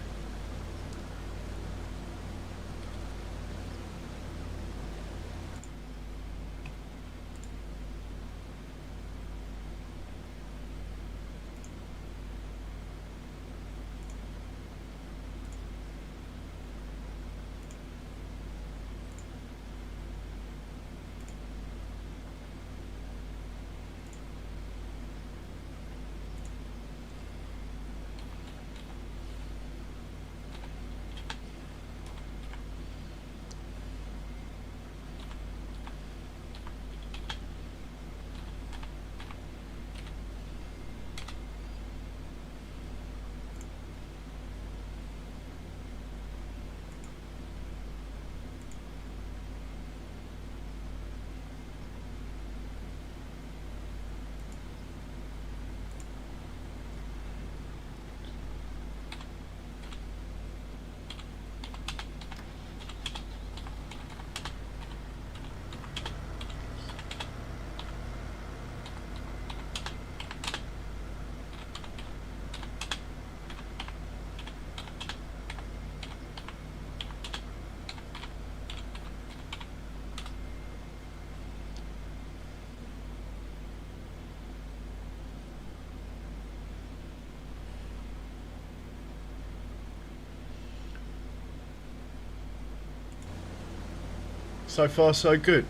So far so good.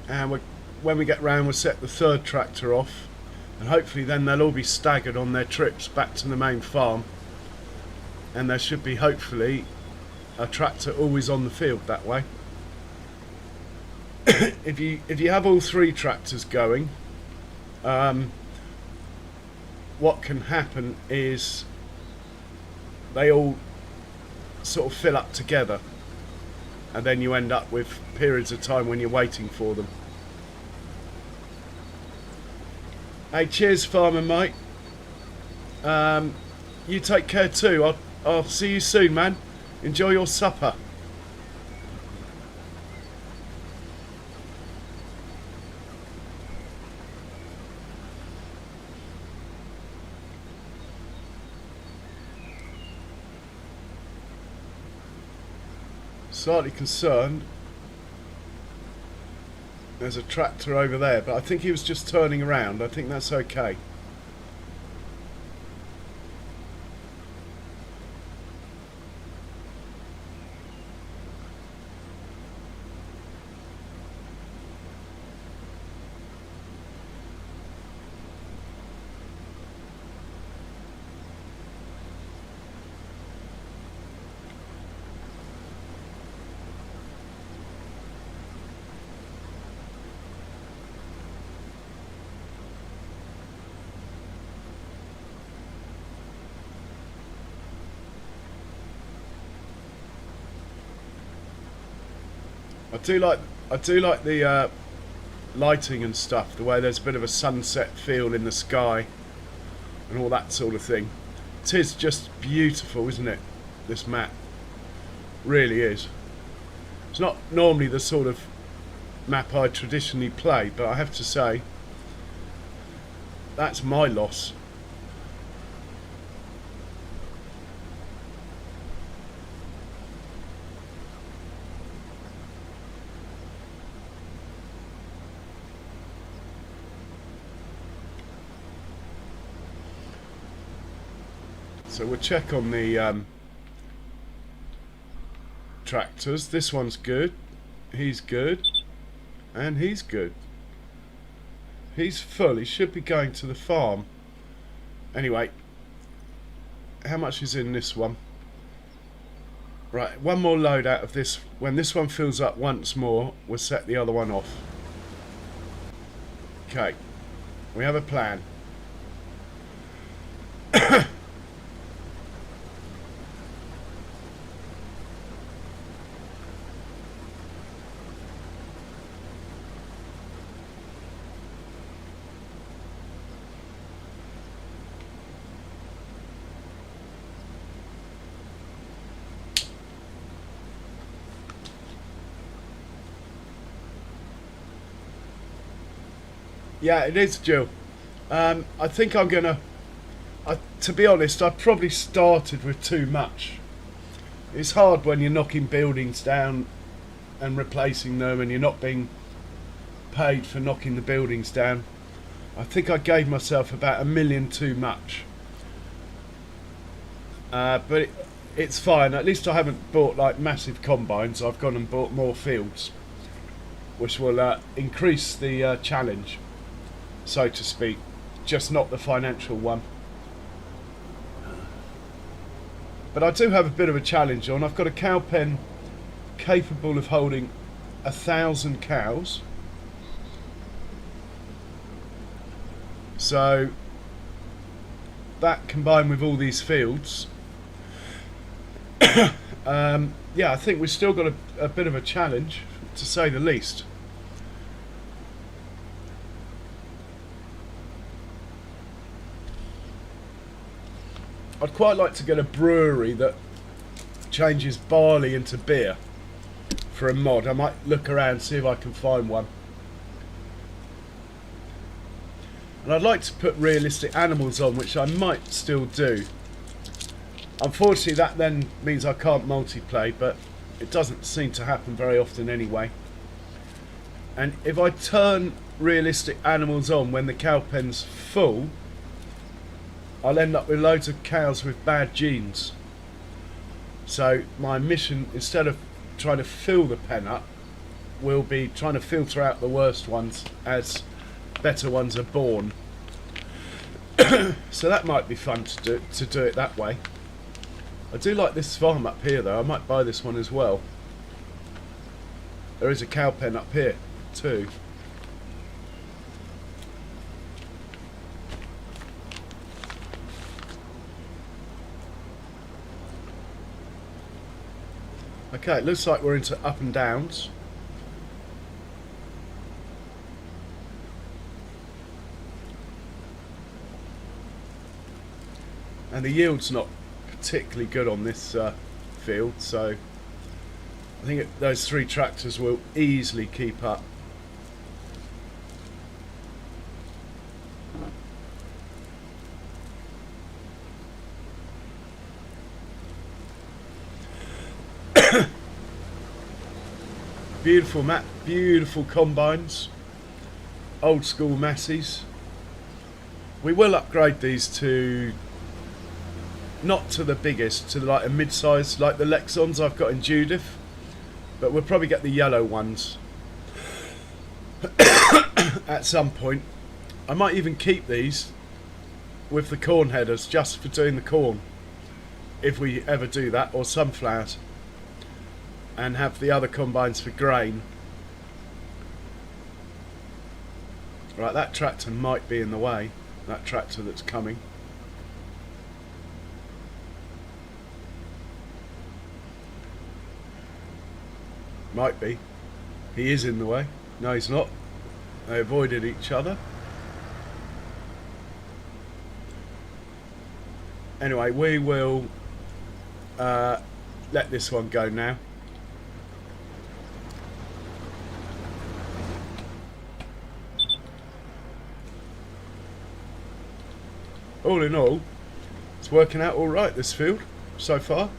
And when we get round we'll set the third tractor off and hopefully then they'll all be staggered on their trips back to the main farm, and there should be hopefully a tractor always on the field that way. If you have all three tractors going, what can happen is they all sort of fill up together and then you end up with periods of time when you're waiting for them. Hey, cheers, farmer mate. You take care too. I'll see you soon, man. Enjoy your supper. Slightly concerned. There's a tractor over there, but I think he was just turning around. I think that's okay. I do like the lighting and stuff, the way there's a bit of a sunset feel in the sky and all that sort of thing. It is just beautiful, isn't it? This map really is. It's not normally the sort of map I traditionally play, but I have to say that's my loss. So we'll check on the tractors. This one's good. He's good. And he's good. He's full. He should be going to the farm. Anyway, how much is in this one? Right, one more load out of this. When this one fills up once more, we'll set the other one off. Okay, we have a plan. Yeah, it is, Jill. I think I'm gonna. To be honest, I probably started with too much. It's hard when you're knocking buildings down and replacing them, and you're not being paid for knocking the buildings down. I think I gave myself about 1 million too much. But it's fine. At least I haven't bought like massive combines. I've gone and bought more fields, which will increase the challenge, so to speak, just not the financial one. But I do have a bit of a challenge on. I've got a cow pen capable of holding 1,000 cows. So that combined with all these fields, yeah, I think we've still got a bit of a challenge, to say the least. I'd quite like to get a brewery that changes barley into beer for a mod. I might look around, see if I can find one. And I'd like to put realistic animals on, which I might still do. Unfortunately, that then means I can't multiplay, but it doesn't seem to happen very often anyway. And if I turn realistic animals on when the cow pen's full, I'll end up with loads of cows with bad genes. So my mission, instead of trying to fill the pen up, will be trying to filter out the worst ones as better ones are born. So that might be fun to do it that way. I do like this farm up here though. I might buy this one as well. There is a cow pen up here too. Okay, it looks like we're into up and downs. And the yield's not particularly good on this field, so I think those 3 tractors will easily keep up. Beautiful map, beautiful combines, old school Massies. We will upgrade these to, not to the biggest, to like a mid-size, like the Lexons I've got in Judith, but we'll probably get the yellow ones at some point. I might even keep these with the corn headers just for doing the corn, if we ever do that, or sunflowers, and have the other combines for grain. Right, that tractor might be in the way, that tractor that's coming. Might be. He is in the way. No, he's not. They avoided each other. Anyway, we will let this one go now. All in all, it's working out all right, this field, so far.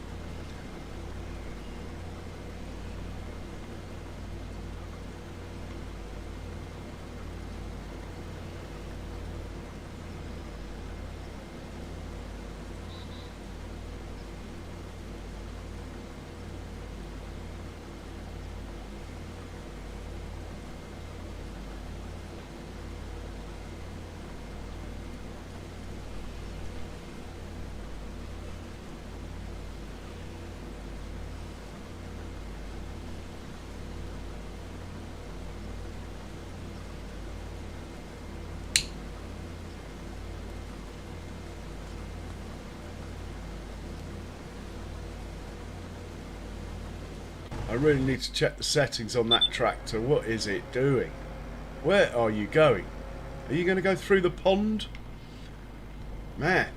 I really need to check the settings on that tractor. What is it doing? Where are you going? Are you going to go through the pond? Man.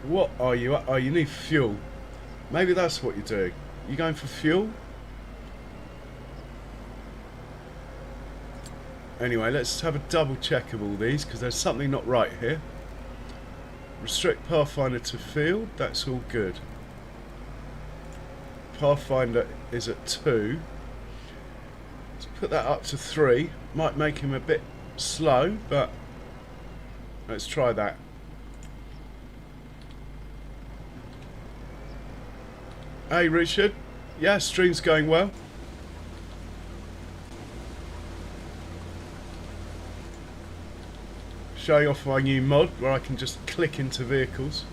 What are you? Oh, you need fuel. Maybe that's what you're doing. You going for fuel? Anyway, let's have a double check of all these, because there's something not right here. Restrict Pathfinder to field. That's all good. Pathfinder is at 2. Let's put that up to 3. Might make him a bit slow, but let's try that. Hey Richard, yeah, stream's going well. Showing off my new mod where I can just click into vehicles.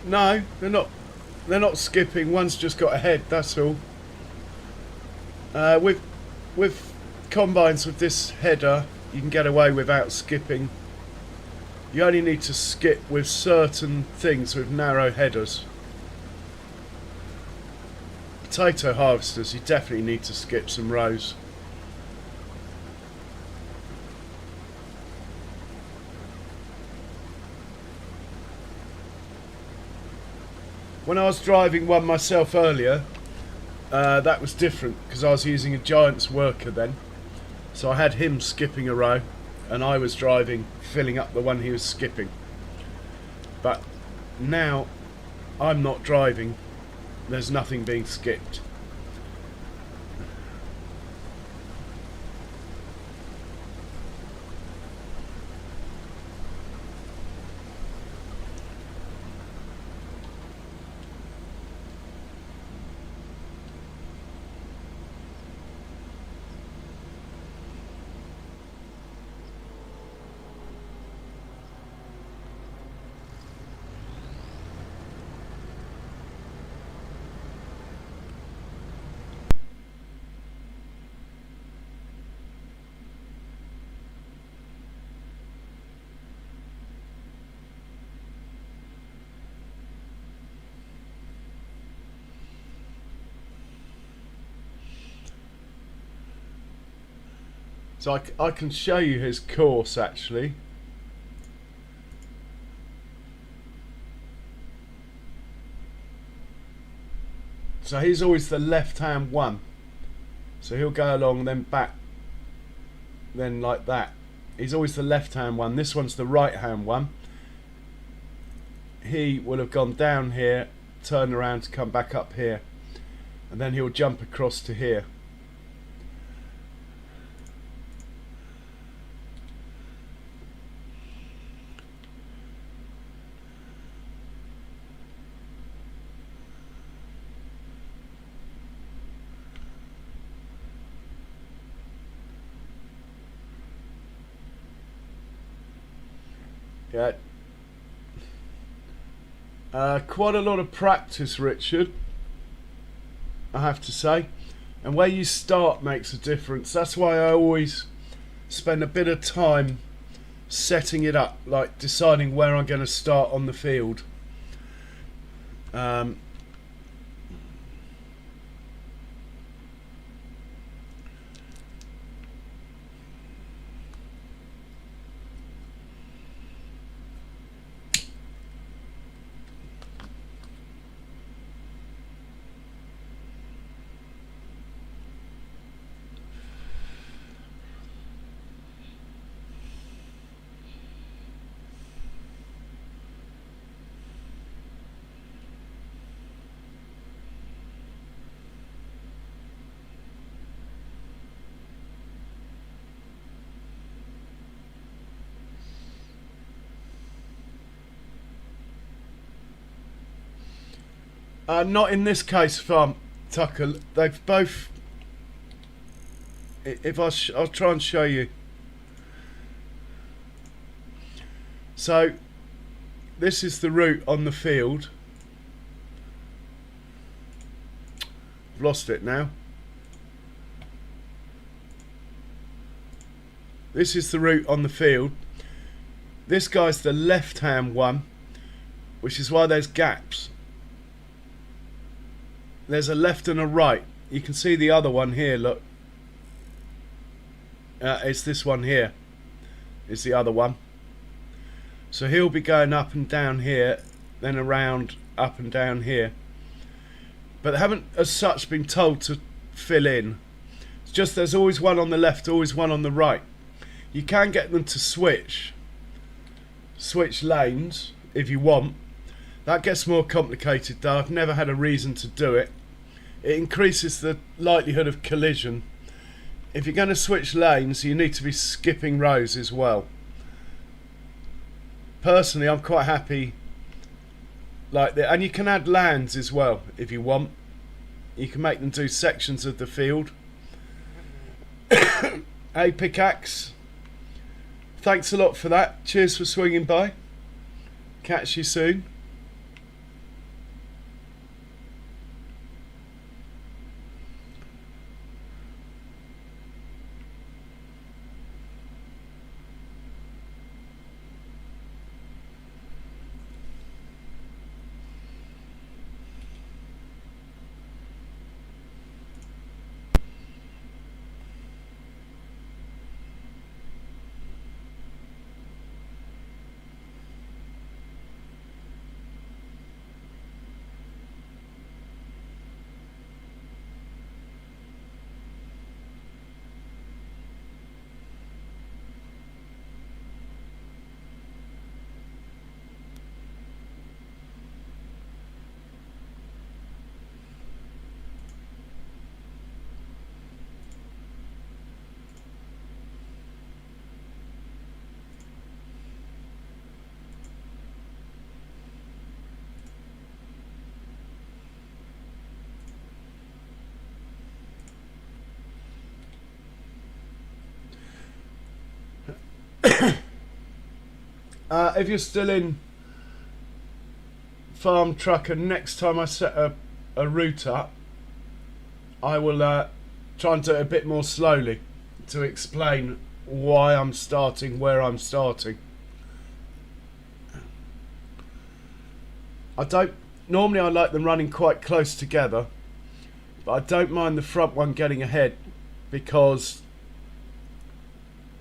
No, they're not. they're not skipping. One's just got ahead. That's all. With combines with this header, you can get away without skipping. You only need to skip with certain things with narrow headers. Potato harvesters, you definitely need to skip some rows. When I was driving one myself earlier, that was different because I was using a Giant's worker then. So I had him skipping a row and I was driving, filling up the one he was skipping. But now I'm not driving, there's nothing being skipped. So I can show you his course actually. So he's always the left hand one. So he'll go along then back, then like that. He's always the left hand one. This one's the right hand one. He will have gone down here, turn around to come back up here, and then he'll jump across to here. Yeah. Quite a lot of practice, Richard, I have to say. And where you start makes a difference. That's why I always spend a bit of time setting it up, like deciding where I'm going to start on the field. Not in this case, Farm Tucker. They've both. If I'll try and show you. So, this is the route on the field. I've lost it now. This is the route on the field. This guy's the left-hand one, which is why there's gaps. There's a left and a right. You can see the other one here, look. It's this one here. It's the other one. So he'll be going up and down here, then around, up and down here. But they haven't as such been told to fill in. It's just there's always one on the left, always one on the right. You can get them to switch lanes if you want. That gets more complicated though. I've never had a reason to do it. It increases the likelihood of collision. If you're going to switch lanes, you need to be skipping rows as well. Personally, I'm quite happy like that. And you can add lands as well if you want. You can make them do sections of the field. Hey, Pickaxe. Thanks a lot for that. Cheers for swinging by. Catch you soon. If you're still in Farm Trucker, next time I set a route up, I will try and do it a bit more slowly to explain why I'm starting where I'm starting. Normally I like them running quite close together, but I don't mind the front one getting ahead, because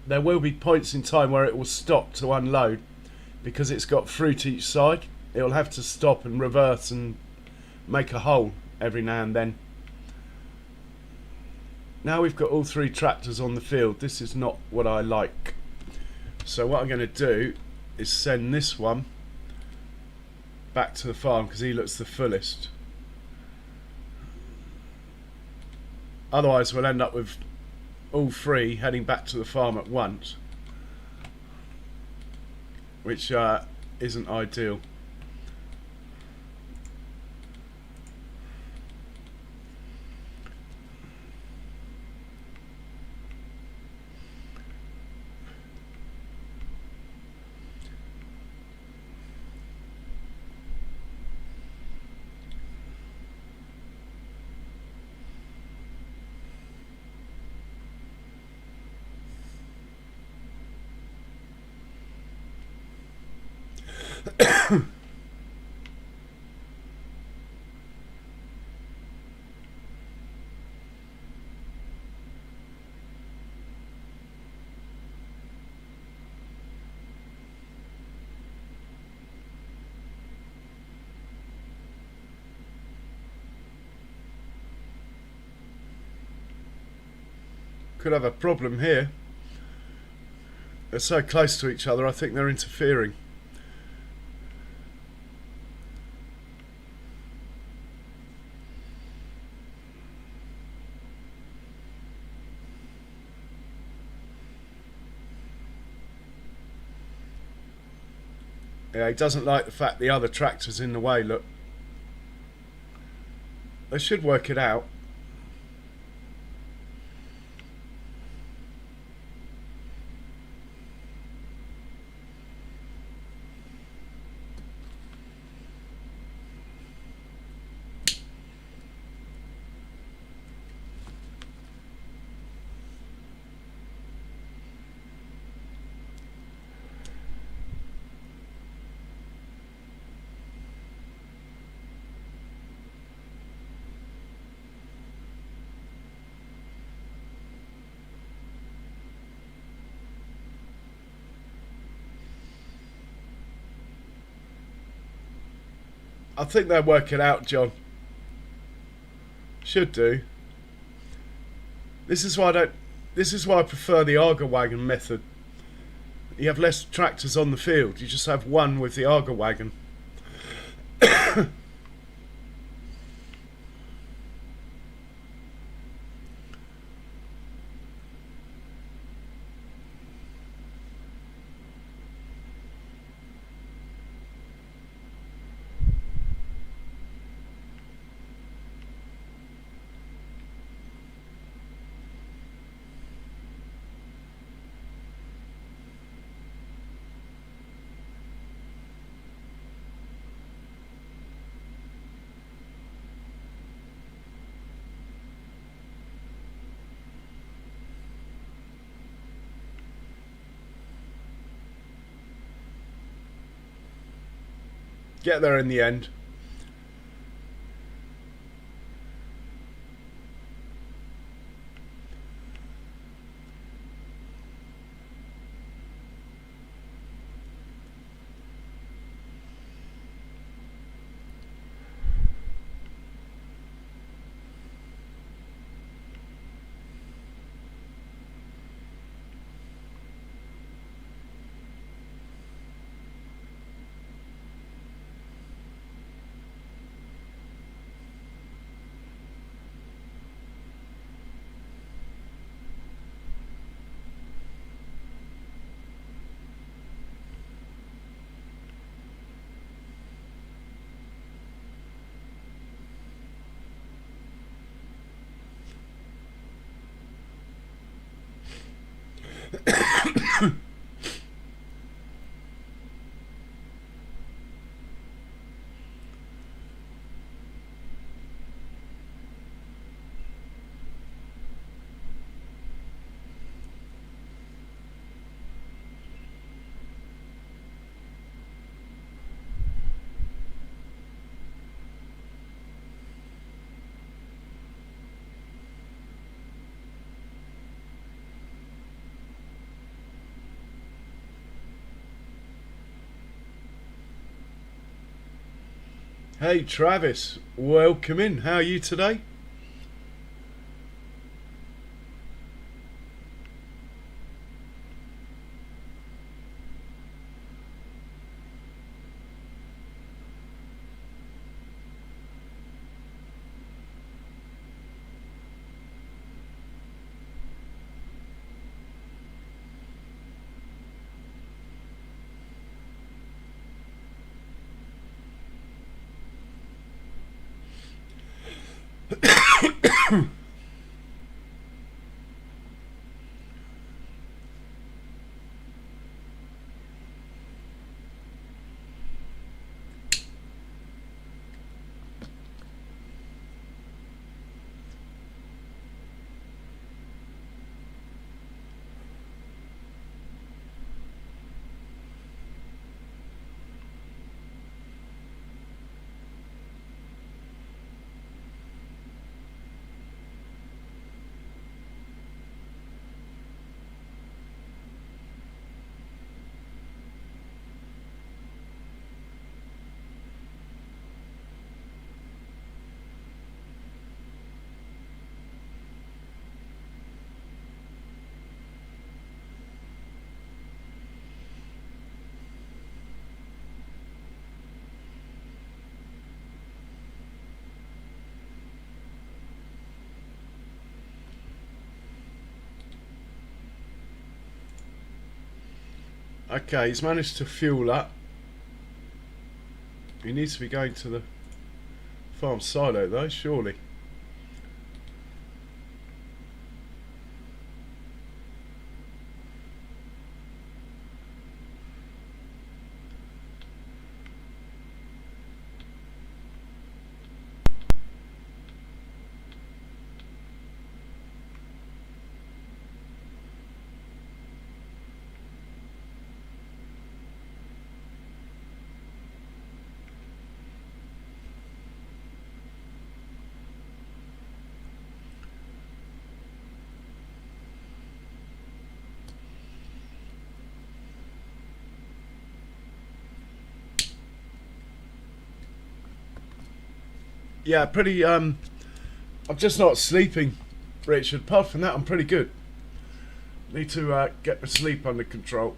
there will be points in time where it will stop to unload, because it's got fruit each side. It will have to stop and reverse and make a hole every now and then. Now we've got all three tractors on the field. This is not what I like. So what I'm going to do is send this one back to the farm, because he looks the fullest. Otherwise we'll end up with all three heading back to the farm at once, which isn't ideal. Could have a problem here. They're so close to each other, I think they're interfering. Yeah, he doesn't like the fact the other tractor's in the way, look. They should work it out. I think they'll work it out, John. Should do. This is why I prefer the Arga wagon method. You have less tractors on the field. You just have one with the Arga wagon. Get there in the end. Hey Travis, welcome in. How are you today? Okay, he's managed to fuel up. He needs to be going to the farm silo though, surely. Yeah, pretty I'm just not sleeping, Richard. Apart from that, I'm pretty good. Need to get my sleep under control.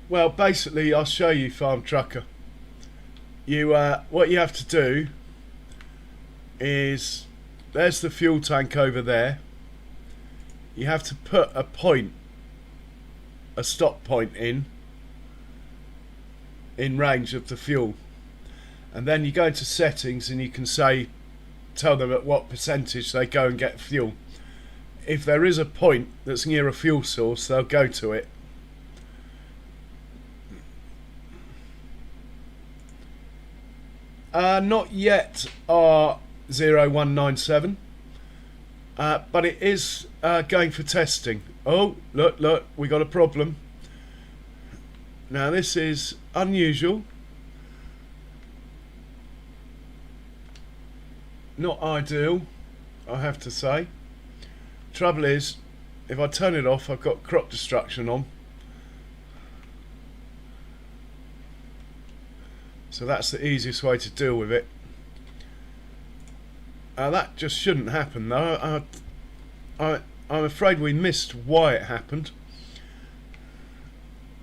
Well, basically, I'll show you, Farm Trucker. You, what you have to do is, there's the fuel tank over there. You have to put a point, a stop point in range of the fuel, and then you go into settings and you can say, tell them at what percentage they go and get fuel. If there is a point that's near a fuel source, they'll go to it. Not yet R0197, but it is going for testing. Oh, look, we got a problem. Now this is unusual. Not ideal, I have to say. Trouble is, if I turn it off, I've got crop destruction on. So that's the easiest way to deal with it. That just shouldn't happen though. I'm afraid we missed why it happened.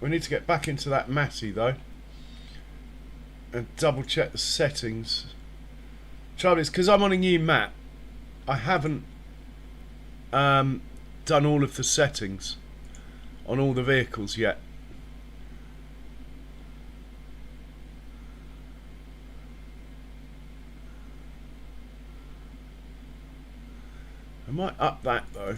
We need to get back into that Matty though and double check the settings. Trouble is, because I'm on a new map, I haven't done all of the settings on all the vehicles yet. I might up that though.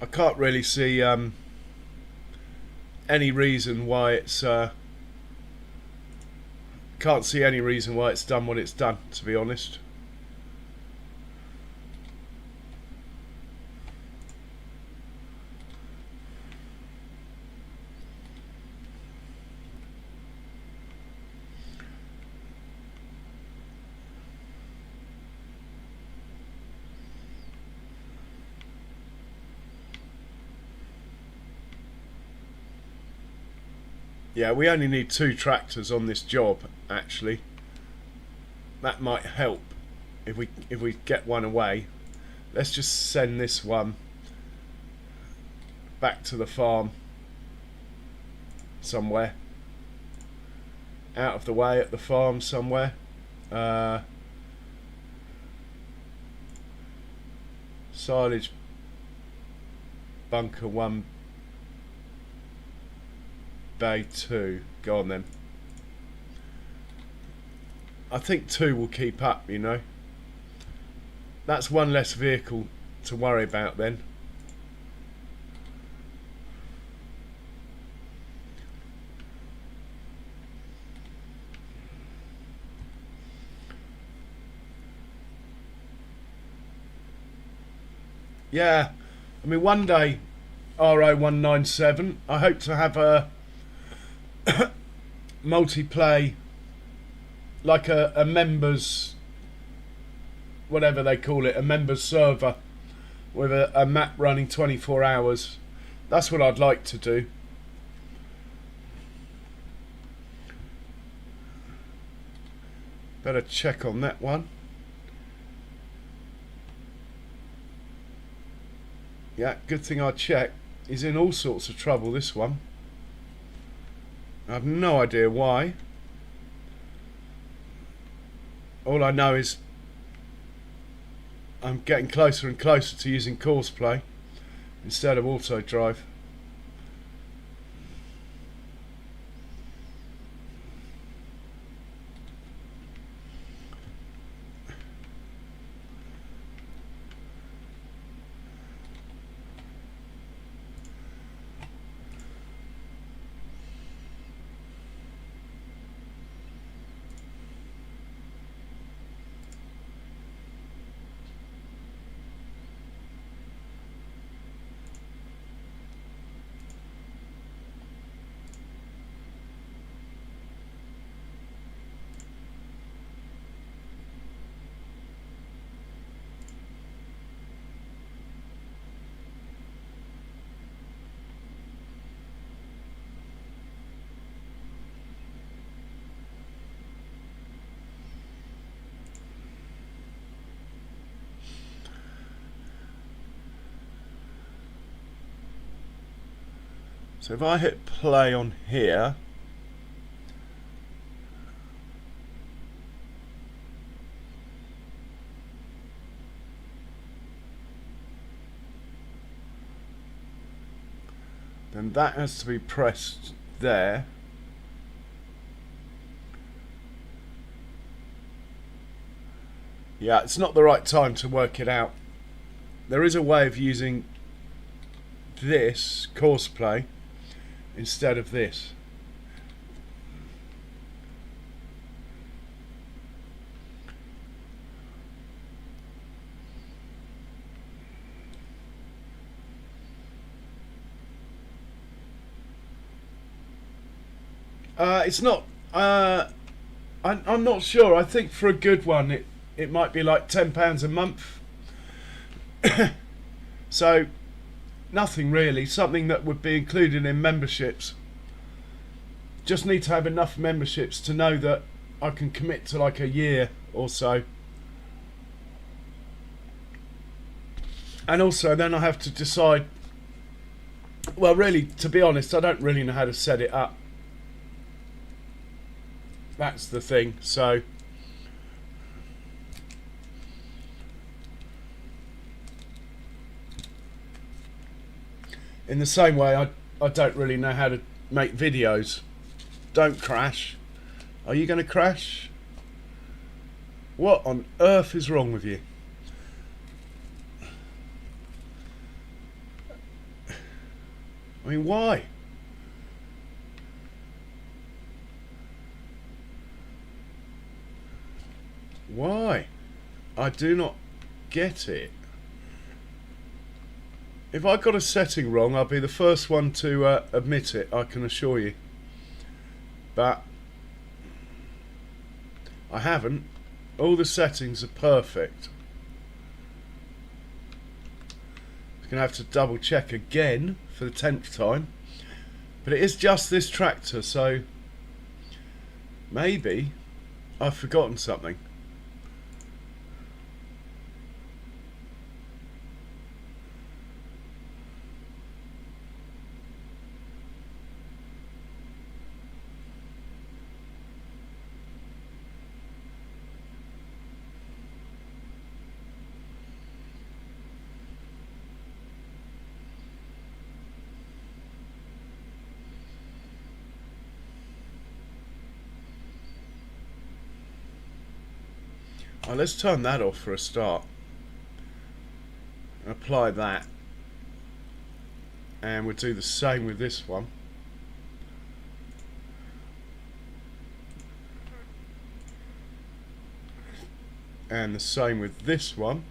I can't really see any reason why it's can't see any reason why it's done what it's done, to be honest. Yeah, we only need 2 tractors on this job, actually. That might help if we get one away. Let's just send this one back to the farm somewhere. Out of the way at the farm somewhere. Silage bunker 1 bay 2. Go on then. I think 2 will keep up, you know. That's 1 less vehicle to worry about then. Yeah, I mean, one day, RO197, I hope to have a multiplay, like a members, whatever they call it, a members server with a map running 24 hours. That's what I'd like to do. Better check on that one. Yeah, good thing I checked. He's in all sorts of trouble, this one. I have no idea why. All I know is I'm getting closer and closer to using course play instead of auto drive. So if I hit play on here, then that has to be pressed there. Yeah, it's not the right time to work it out. There is a way of using this course play instead of this. It's not. I'm not sure. I think for a good one, it might be like £10 a month. So nothing really. Something that would be included in memberships. Just need to have enough memberships to know that I can commit to like a year or so. And also then I have to decide. Well, really, to be honest, I don't really know how to set it up. That's the thing. So in the same way, I don't really know how to make videos. Don't crash. Are you going to crash? What on earth is wrong with you? I mean, why? Why? I do not get it. If I got a setting wrong, I'll be the first one to admit it, I can assure you. But I haven't. All the settings are perfect. I'm going to have to double check again for the 10th time. But it is just this tractor, so maybe I've forgotten something. Oh, let's turn that off for a start. Apply that. And we'll do the same with this one. And the same with this one.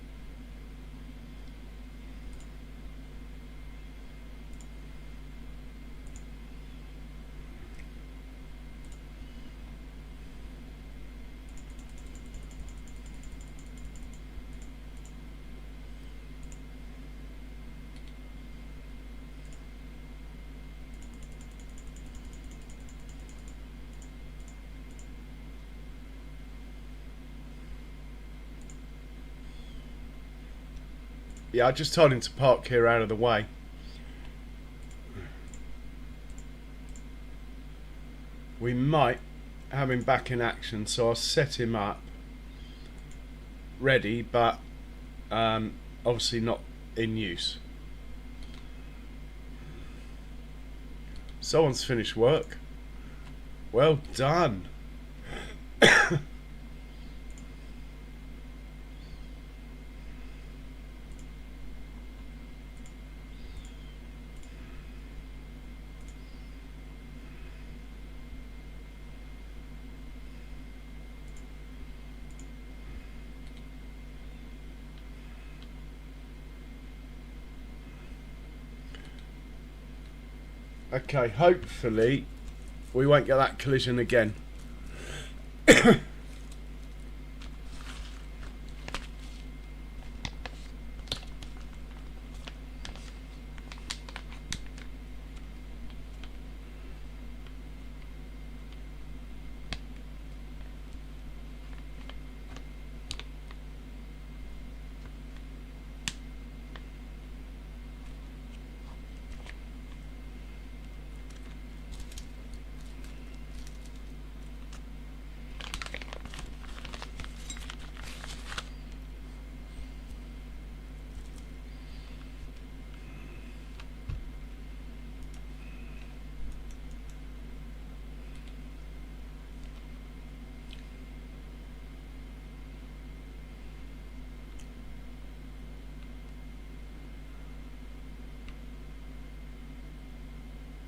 Yeah, I just told him to park here out of the way. We might have him back in action, so I'll set him up ready, but obviously not in use. Someone's finished work. Well done. Okay, hopefully we won't get that collision again.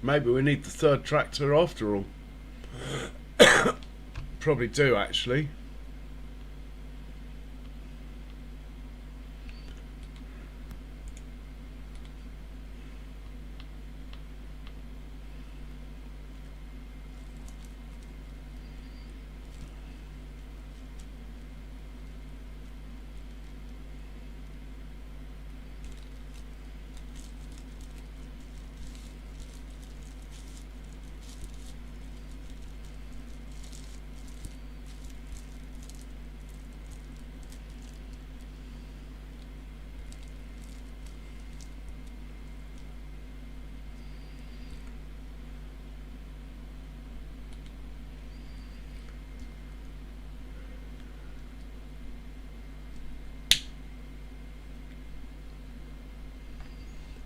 Maybe we need the third tractor after all. Probably do, actually.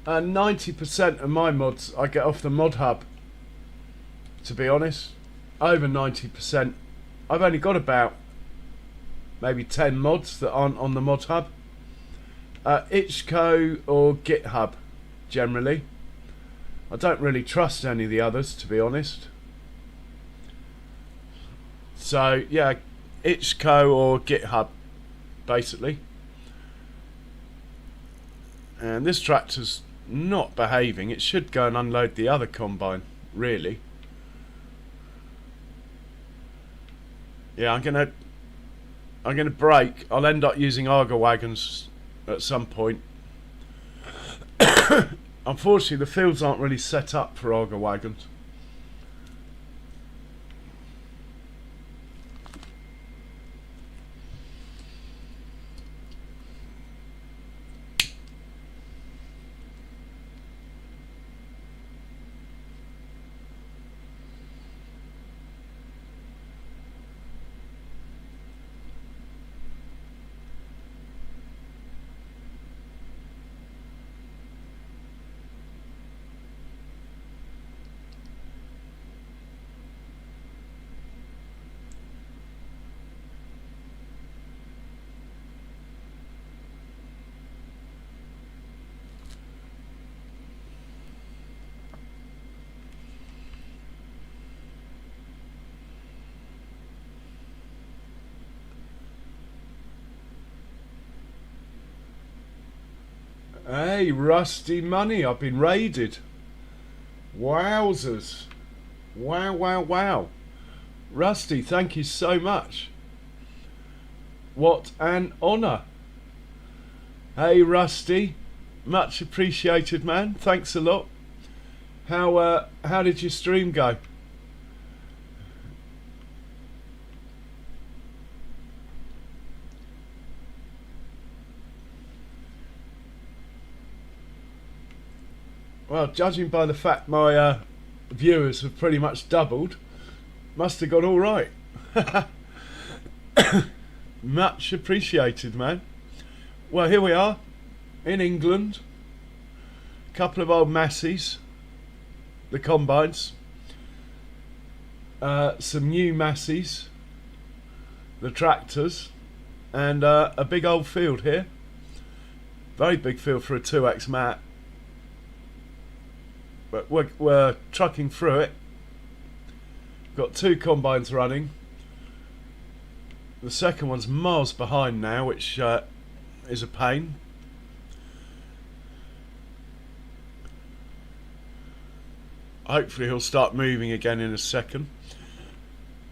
And 90% of my mods I get off the mod hub, to be honest. Over 90%. I've only got about maybe 10 mods that aren't on the mod hub. Itchco or GitHub generally. I don't really trust any of the others, to be honest. So yeah, Itchco or GitHub, basically. And this tractor's not behaving. It should go and unload the other combine, really. Yeah, I'm gonna brake. I'll end up using Argo wagons at some point. Unfortunately, the fields aren't really set up for Argo wagons. Hey, Rusty Money, I've been raided. Wowzers. Wow, wow, wow. Rusty, thank you so much. What an honour. Hey, Rusty. Much appreciated, man. Thanks a lot. How did your stream go? Well, judging by the fact my viewers have pretty much doubled, must have gone all right. Much appreciated, man. Well, here we are in England. Couple of old Massies, the combines. Some new Massies, the tractors, and a big old field here. Very big field for a 2X mat. But we're trucking through it. Got 2 combines running. The second one's miles behind now, which is a pain. Hopefully he'll start moving again in a second.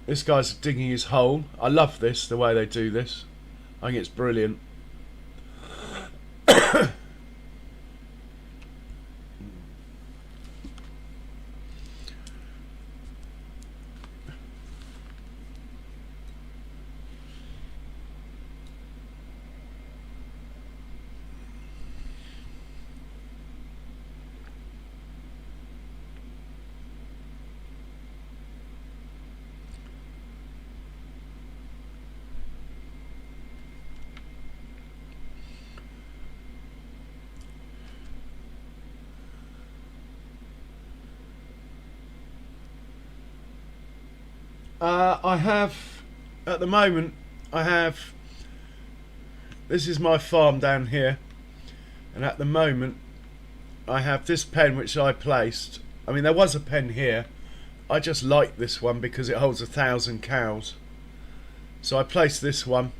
This guy's digging his hole. I love this, the way they do this. I think it's brilliant. I have, at the moment, this is my farm down here, and at the moment I have this pen which I placed. I mean, there was a pen here. I just like this one because it holds 1,000 cows. So I placed this one.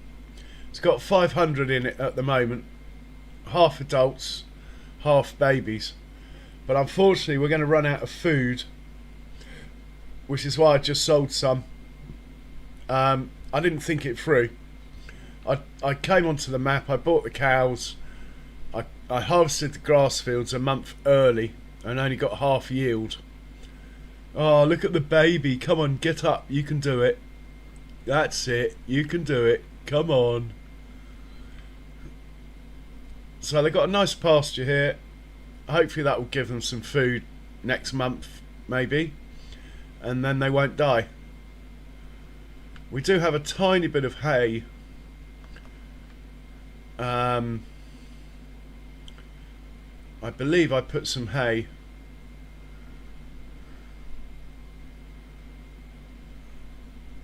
It's got 500 in it at the moment. Half adults, half babies. But unfortunately we're going to run out of food, which is why I just sold some. I didn't think it through. I came onto the map, I bought the cows, I harvested the grass fields a month early and only got half yield. Oh, look at the baby. Come on, get up. You can do it. That's it. You can do it. Come on. So they've got a nice pasture here. Hopefully that will give them some food next month, maybe. And then they won't die. We do have a tiny bit of hay. I believe I put some hay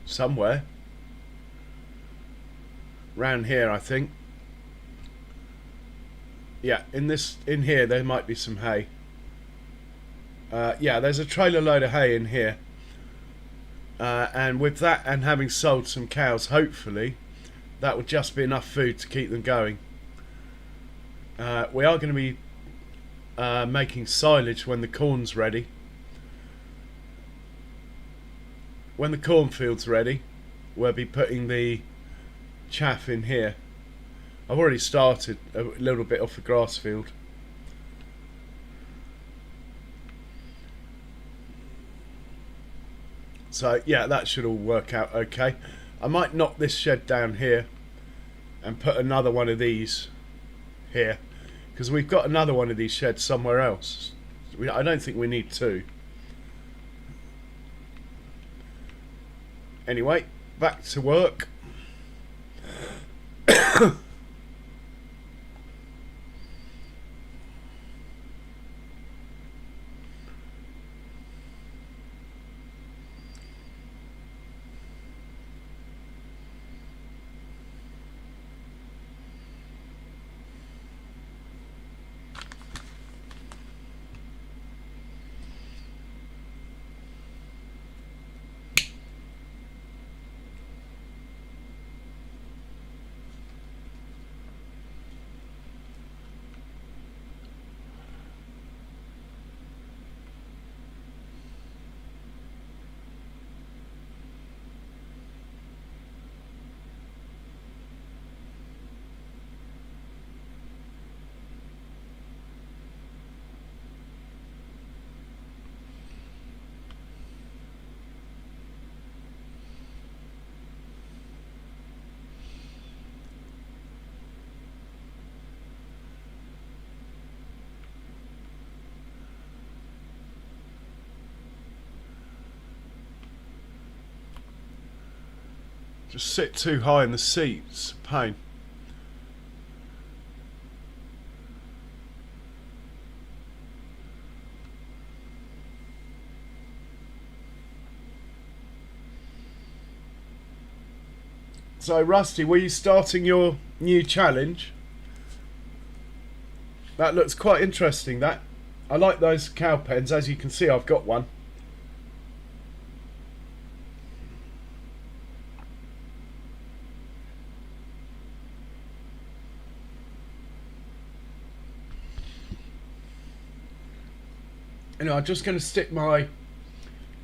somewhere round here, I think. Yeah, in here there might be some hay. Yeah, there's a trailer load of hay in here. And with that and having sold some cows, hopefully, that would just be enough food to keep them going. We are going to be making silage when the corn's ready. When the cornfield's ready, we'll be putting the chaff in here. I've already started a little bit off the grass field. So yeah, that should all work out okay. I might knock this shed down here and put another one of these here, because we've got another one of these sheds somewhere else. I don't think we need two. Anyway, back to work. Just sit too high in the seats. Pain. So Rusty, were you starting your new challenge? That looks quite interesting, that. I like those cow pens. As you can see, I've got one. Anyway, I'm just going to stick my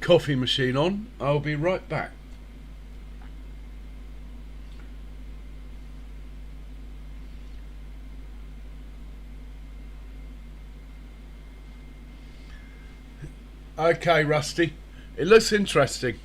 coffee machine on. I'll be right back. Okay, Rusty. It looks interesting.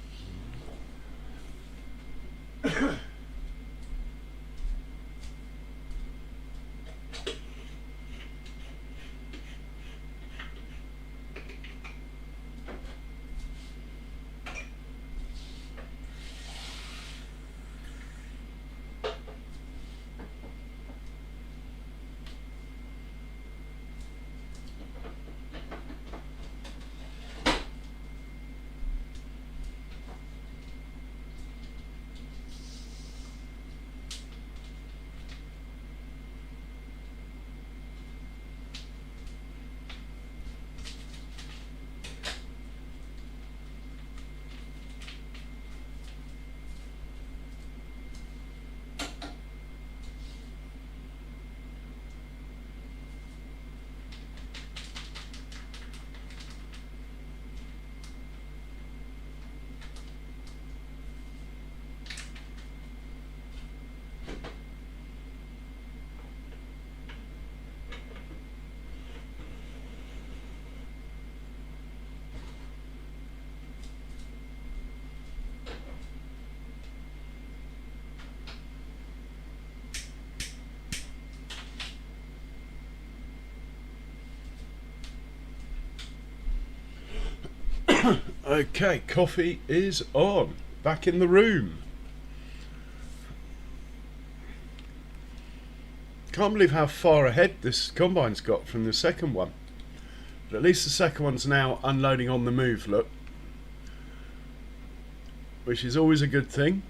Okay, coffee is on. Back in the room. Can't believe how far ahead this combine's got from the second one. But at least the second one's now unloading on the move, look. Which is always a good thing.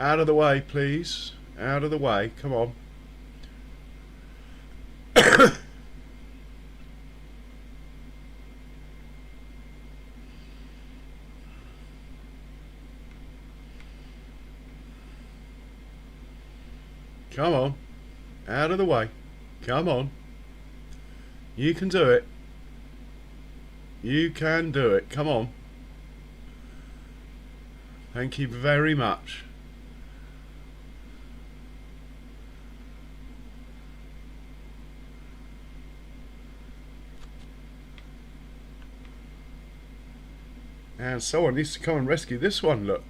Out of the way, please. Out of the way. Come on. Come on. Out of the way. Come on. You can do it. You can do it. Come on. Thank you very much. And someone needs to come and rescue this one, look.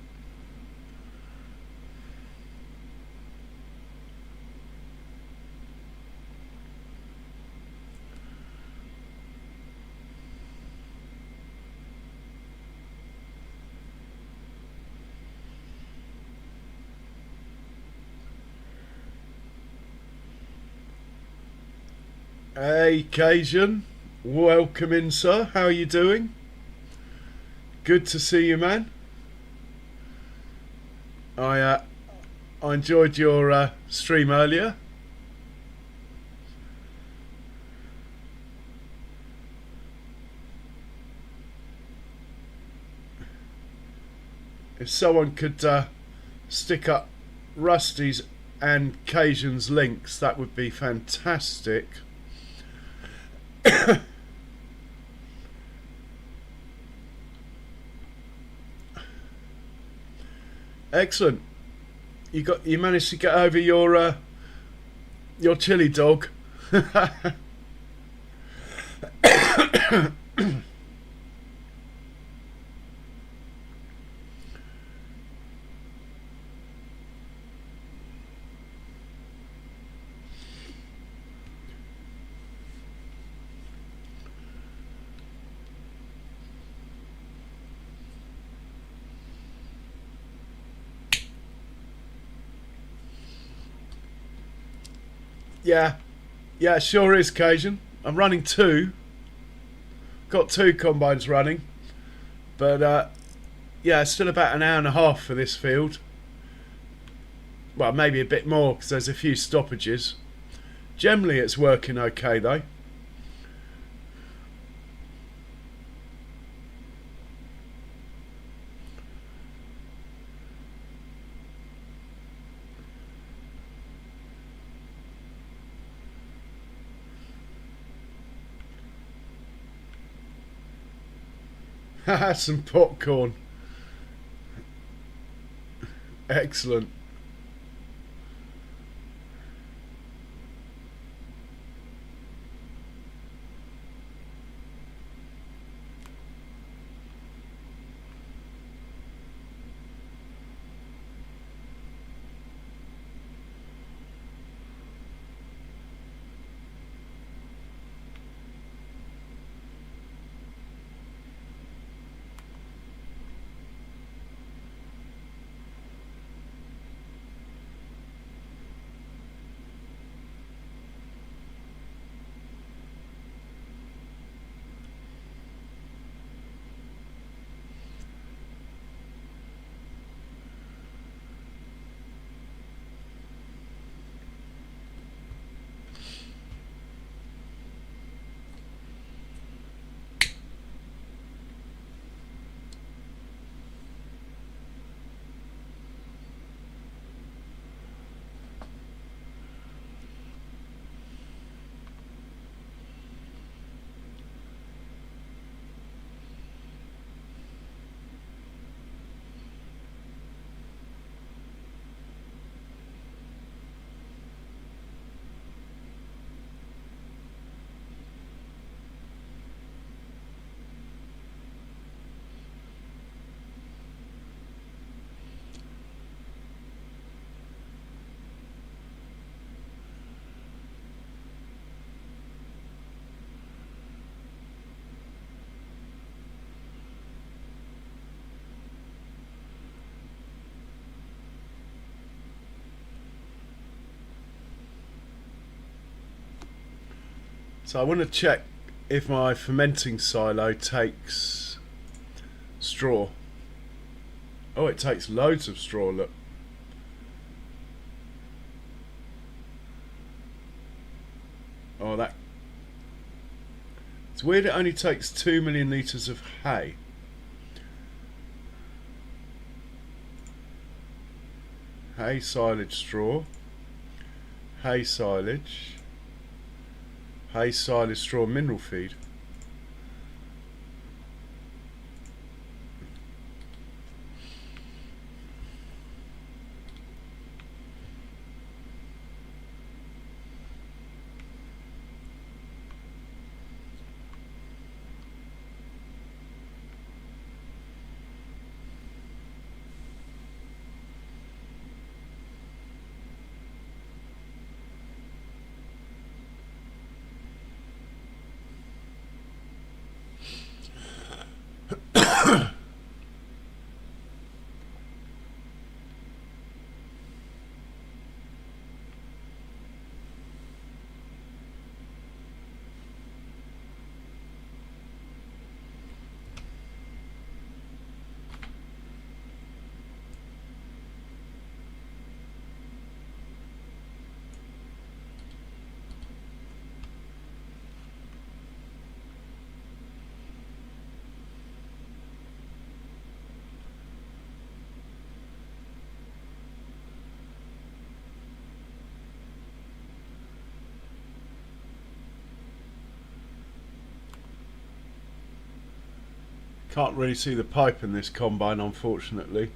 Hey, Cajun. Welcome in, sir. How are you doing? Good to see you, man. I enjoyed your stream earlier. If someone could stick up Rusty's and Cajun's links, that would be fantastic. Excellent. You managed to get over your chili dog. Yeah, it sure is, Cajun. I'm running two. Got two combines running. But, yeah, it's still about an hour and a half for this field. Well, maybe a bit more because there's a few stoppages. Generally, it's working okay, though. Some popcorn. Excellent. So I want to check if my fermenting silo takes straw. Oh, it takes loads of straw, look. It's weird it only takes 2 million litres of hay. Hay, silage, straw. Hay, silage. Hay, silage, straw, mineral feed. Can't really see the pipe in this combine, unfortunately.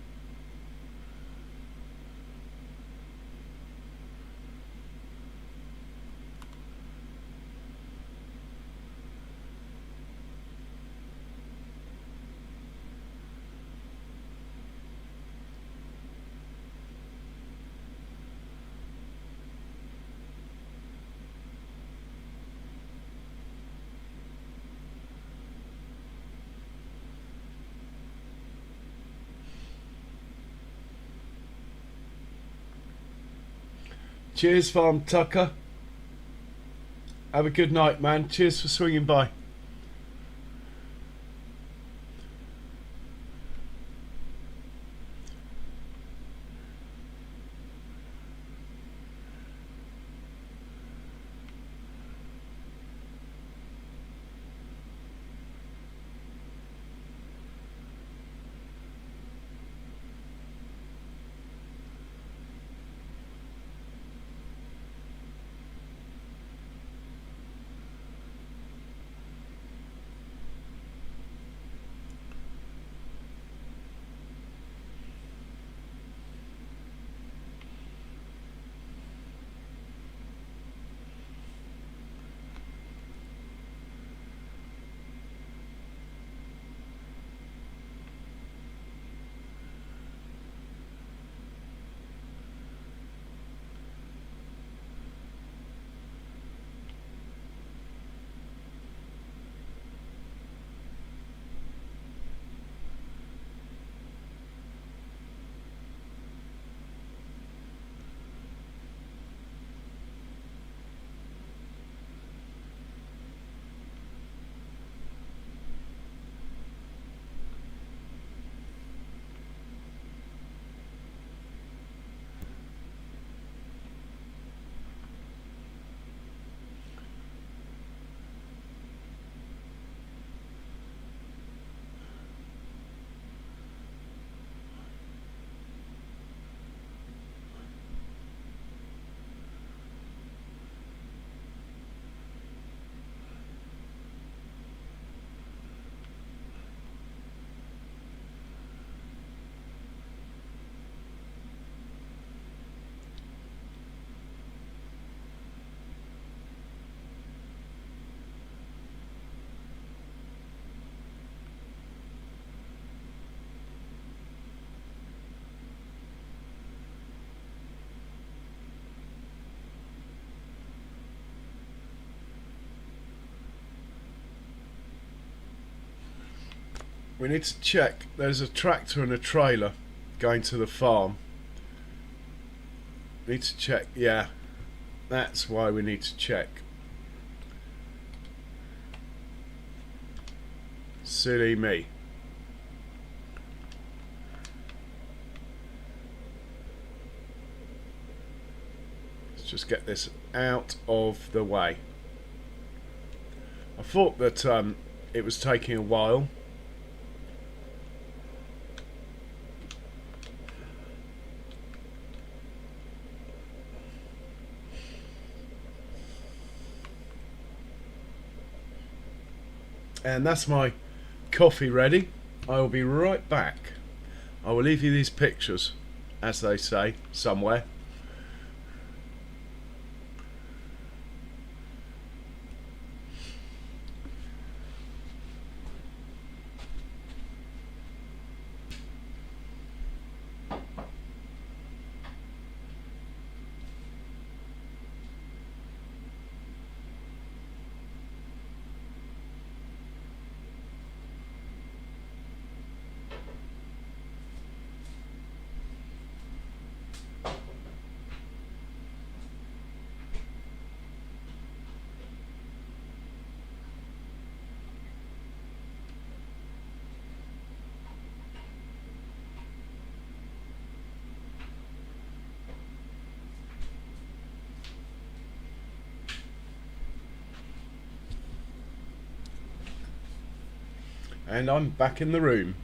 Cheers, Farm Tucker. Have a good night, man. Cheers for swinging by. We need to check. There's a tractor and a trailer going to the farm. Need to check. Yeah, that's why we need to check. Silly me. Let's just get this out of the way. I thought that it was taking a while. And that's my coffee ready. I will be right back. I will leave you these pictures, as they say, somewhere. And I'm back in the room.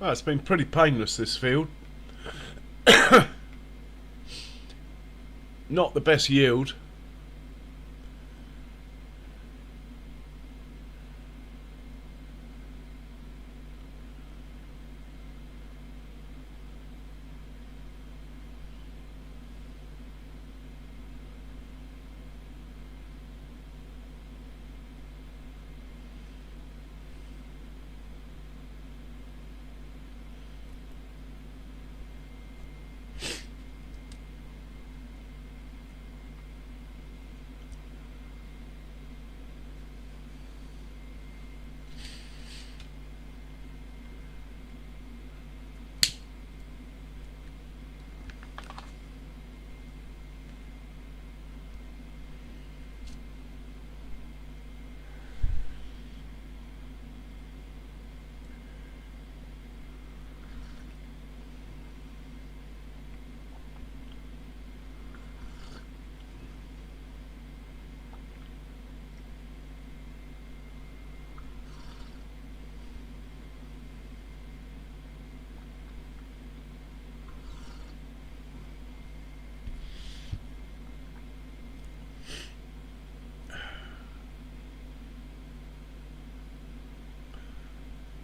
Well, it's been pretty painless, this field. Not the best yield.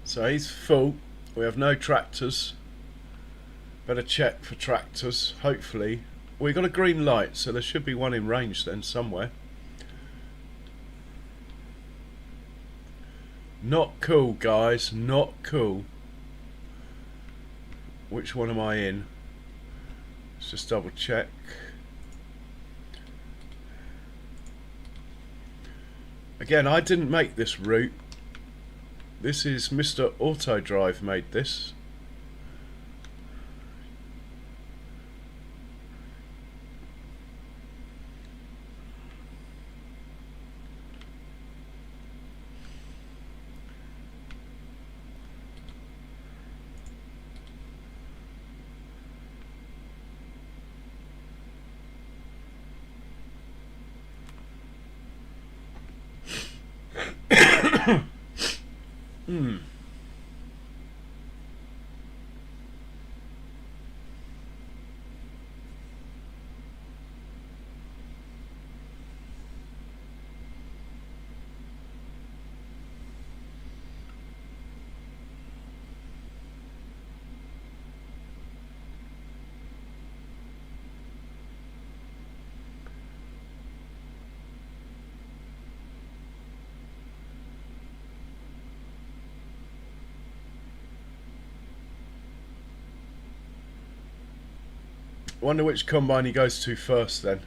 So he's full. We have no tractors. Better check for tractors. Hopefully We got a green light, so there should be one in range then somewhere. Not cool, guys, not cool. Which one am I in? Let's just double check. Again, I didn't make this route. This is Mr. Auto Drive made this. Wonder which combine he goes to first then.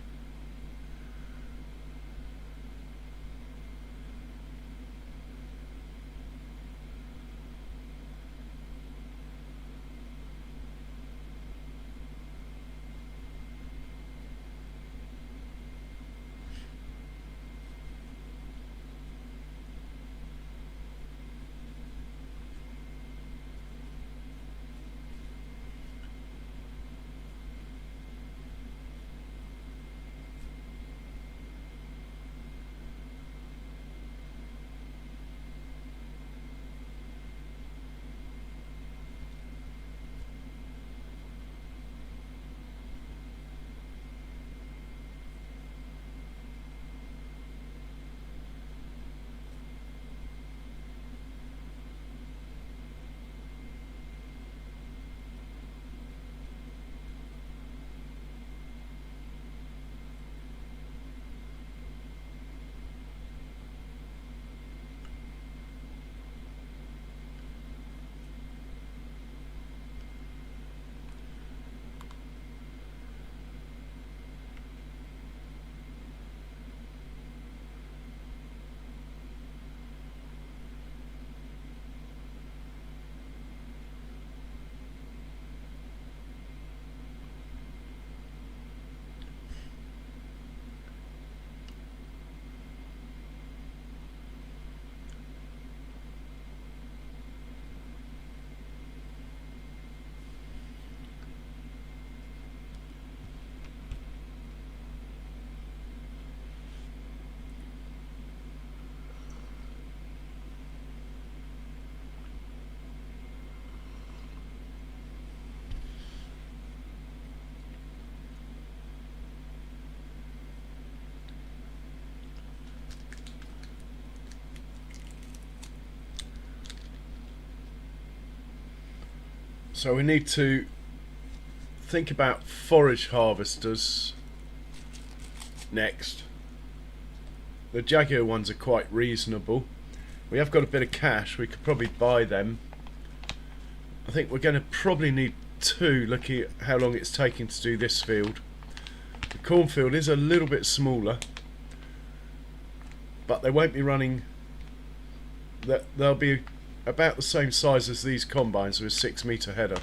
So we need to think about forage harvesters next. The Jaguar ones are quite reasonable. We have got a bit of cash, we could probably buy them. I think we're going to probably need two, looking at how long it's taking to do this field. The cornfield is a little bit smaller, but they won't be running, they'll be about the same size as these combines with a 6 metre header.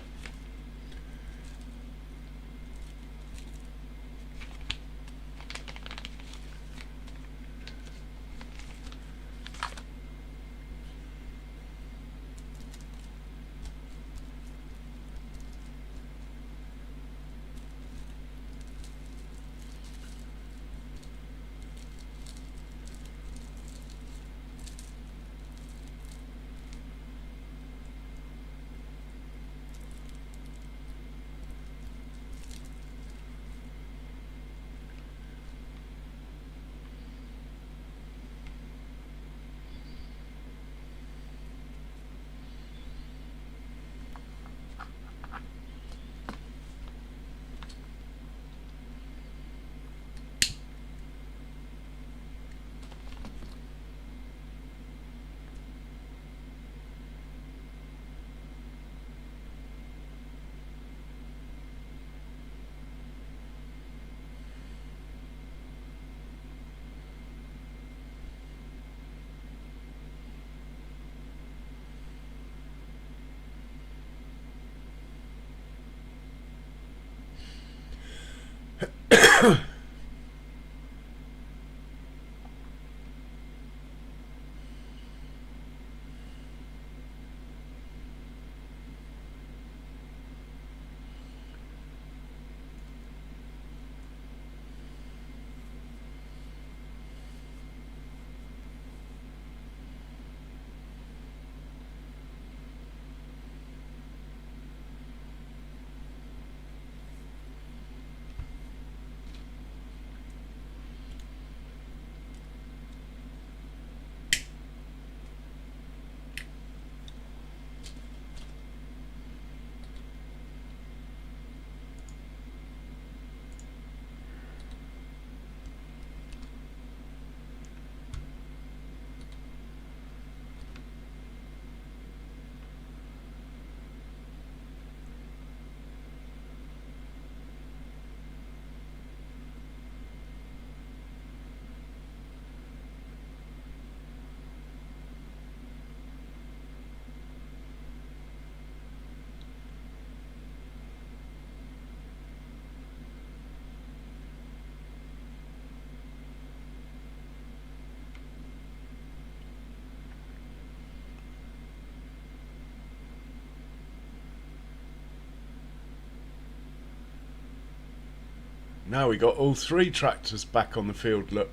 Now we got all 3 tractors back on the field, look.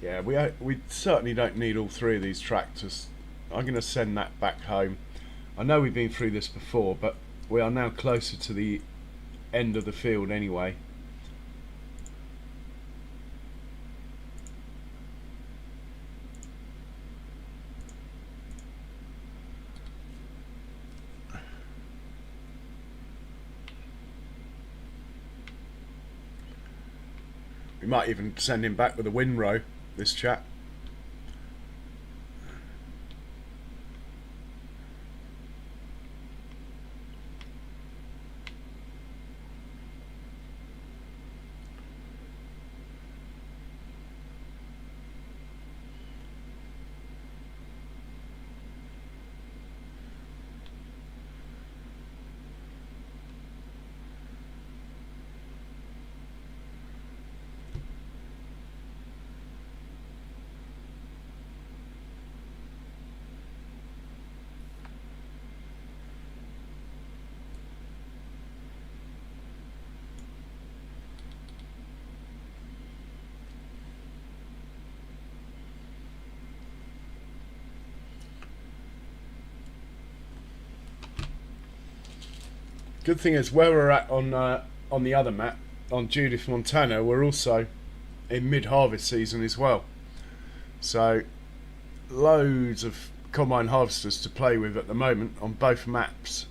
Yeah, we certainly don't need all 3 of these tractors. I'm going to send that back home. I know we've been through this before, but we are now closer to the end of the field anyway. We might even send him back with a windrow, this chap. Good thing is where we're at on the other map, on Judith, Montana, we're also in mid-harvest season as well. So loads of combine harvesters to play with at the moment on both maps.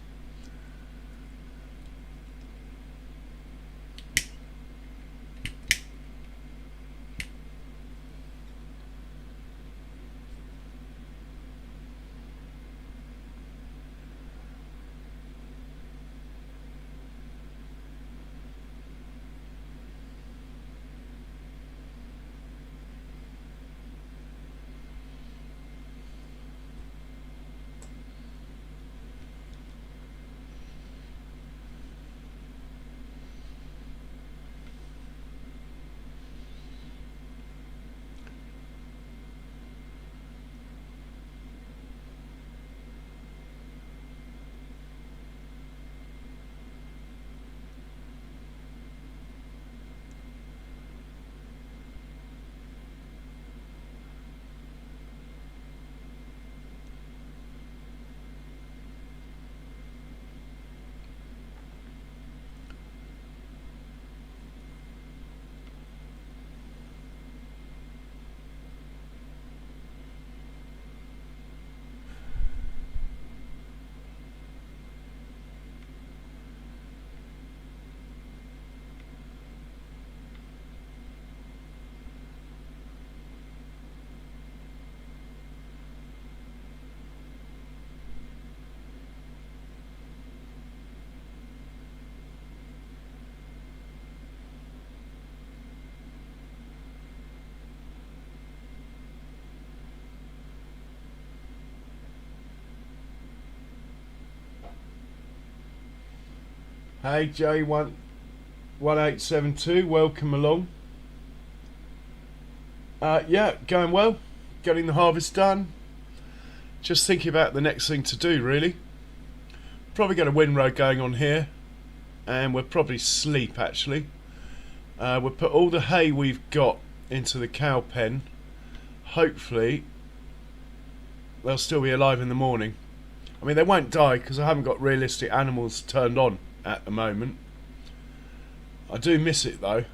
Hey J1872, welcome along. Yeah, going well, getting the harvest done. Just thinking about the next thing to do, really. Probably got a windrow going on here, and we'll probably sleep actually. We'll put all the hay we've got into the cow pen. Hopefully they'll still be alive in the morning. I mean, they won't die because I haven't got realistic animals turned on at the moment. I do miss it though.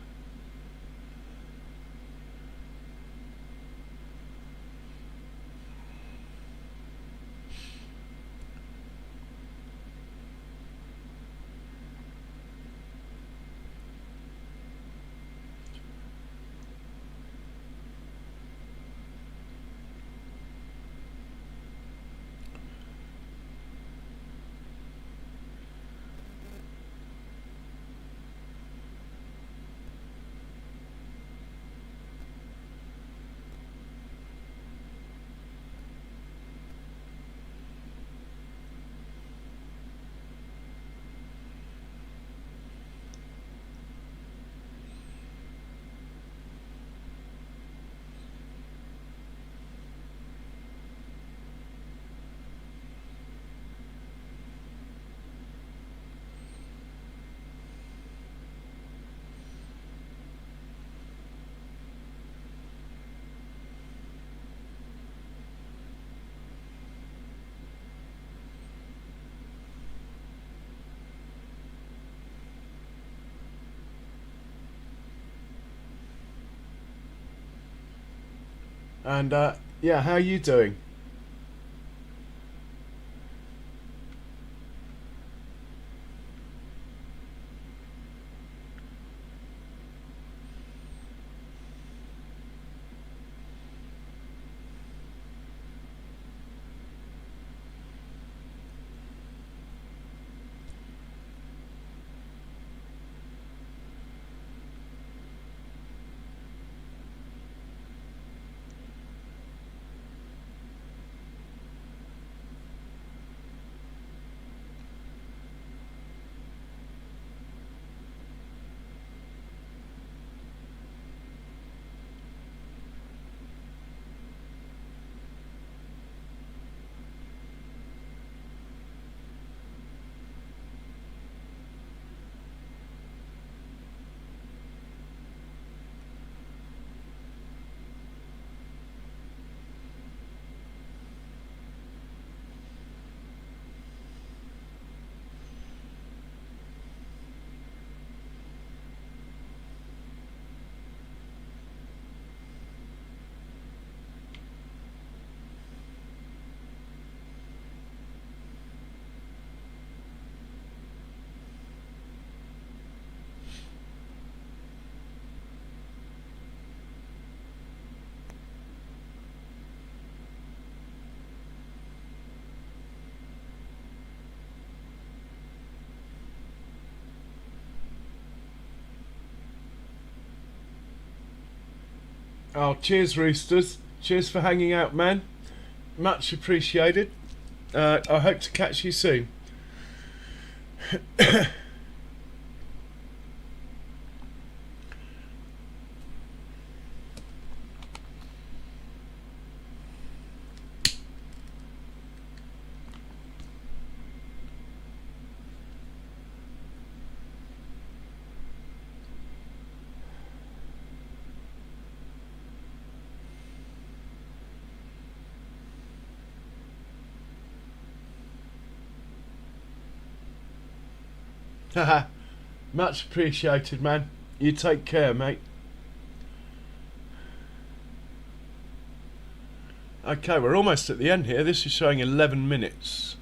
And yeah, how are you doing? Oh, cheers, Roosters. Cheers for hanging out, man. Much appreciated. I hope to catch you soon. Haha. Much appreciated, man. You take care, mate. Okay, we're almost at the end here. This is showing 11 minutes,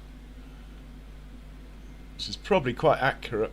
which is probably quite accurate.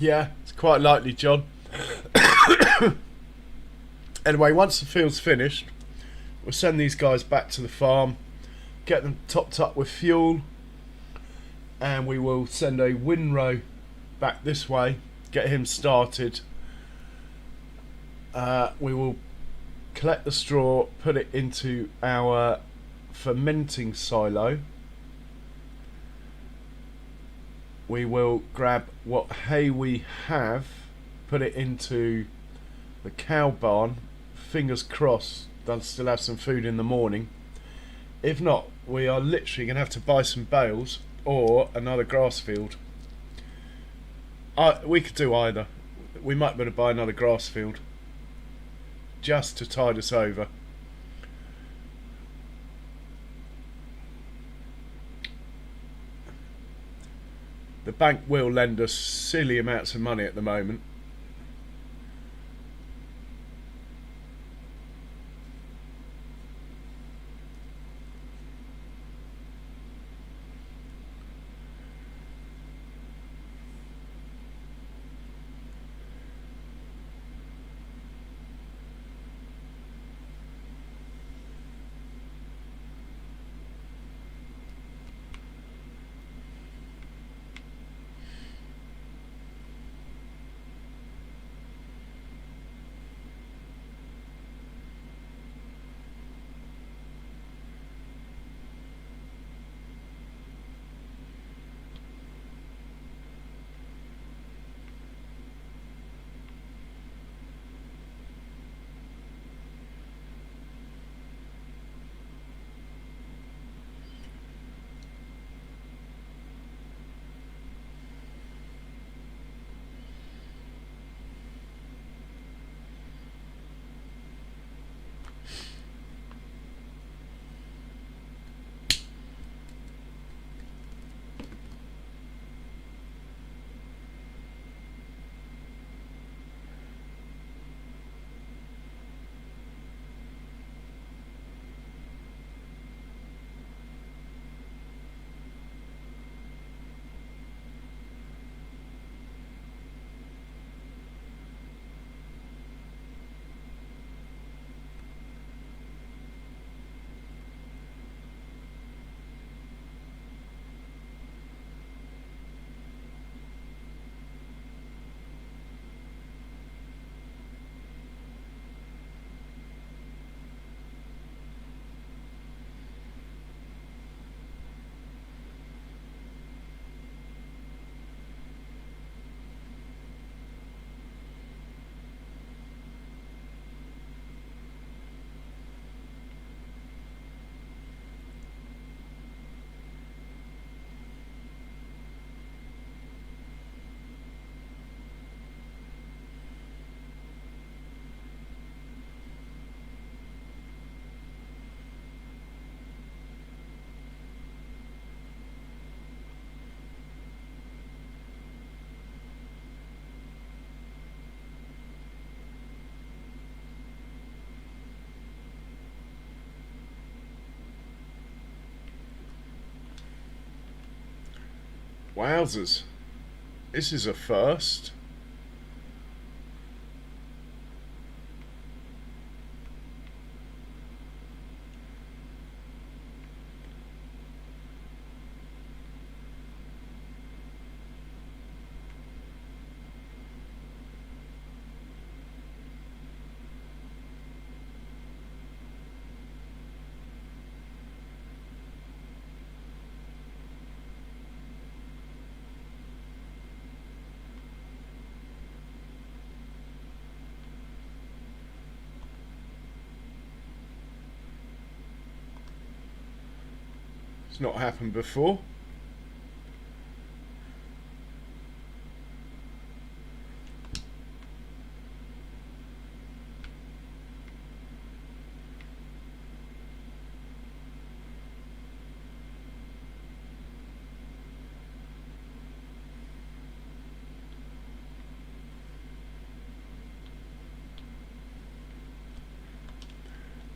Yeah, it's quite likely, John. Anyway, once the field's finished, we'll send these guys back to the farm, get them topped up with fuel, and we will send a windrow back this way, get him started. We will collect the straw, put it into our fermenting silo. We will grab what hay we have, put it into the cow barn. Fingers crossed they'll still have some food in the morning. If not, we are literally going to have to buy some bales or another grass field. We could do either. We might better buy another grass field just to tide us over. The bank will lend us silly amounts of money at the moment. Wowzers. This is a first. It's not happened before.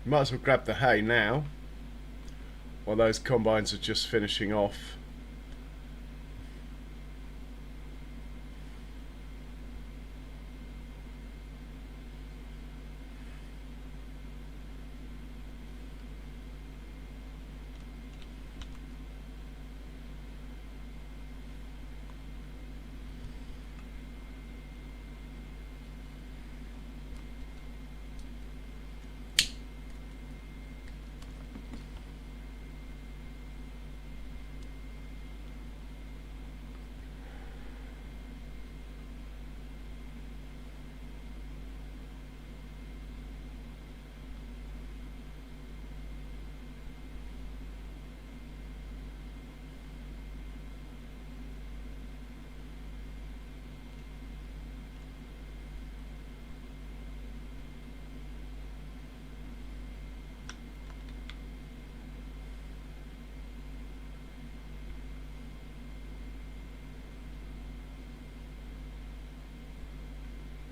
Might as well grab the hay now, while those combines are just finishing off.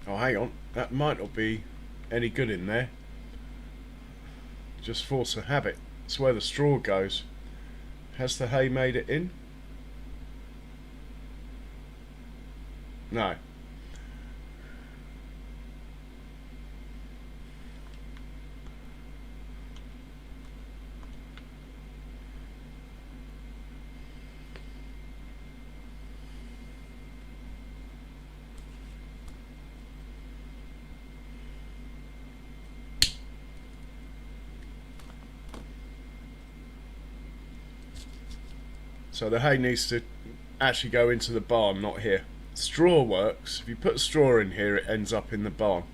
Oh, hang on, that might not be any good in there. Just force a habit. It's where the straw goes. Has the hay made it in? No. So the hay needs to actually go into the barn, not here. Straw works. If you put straw in here, it ends up in the barn.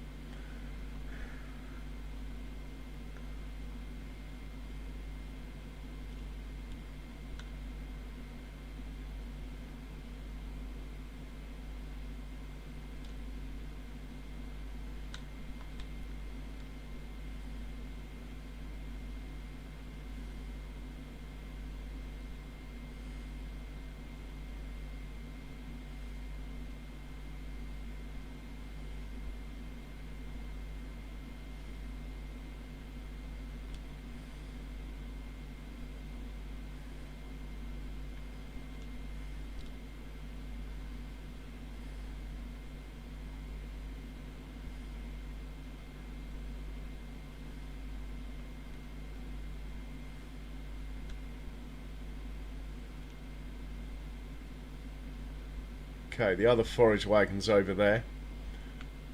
Okay, the other forage wagon's over there.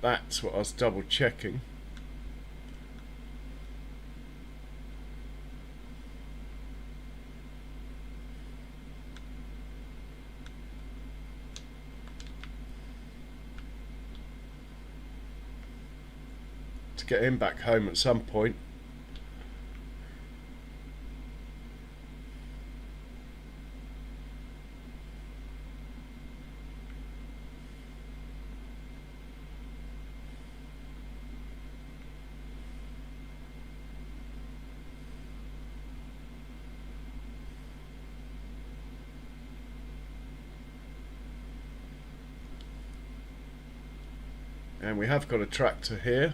That's what I was double checking. To get him back home at some point. And we have got a tractor here.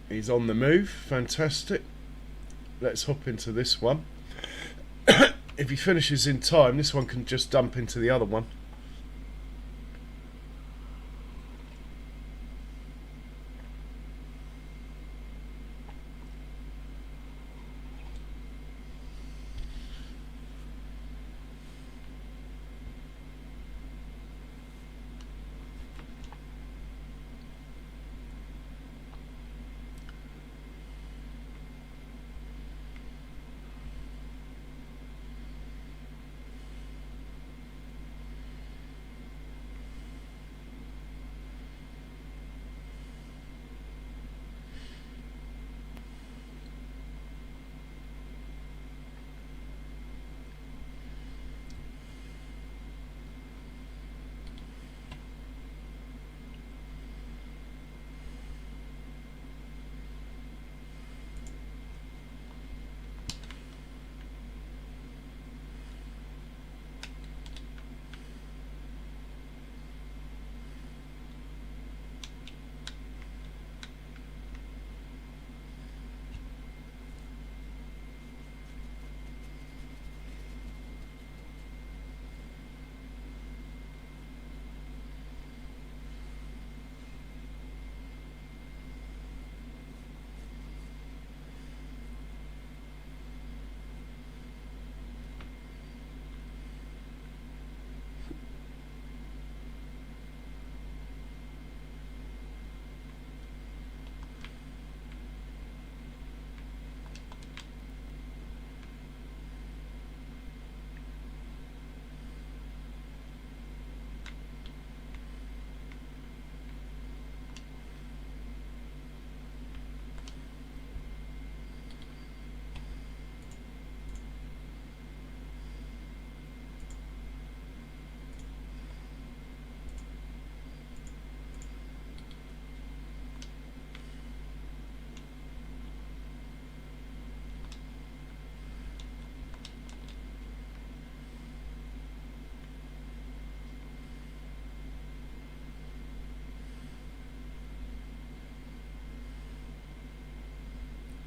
He's on the move. Fantastic. Let's hop into this one. if he finishes in time, this one can just dump into the other one.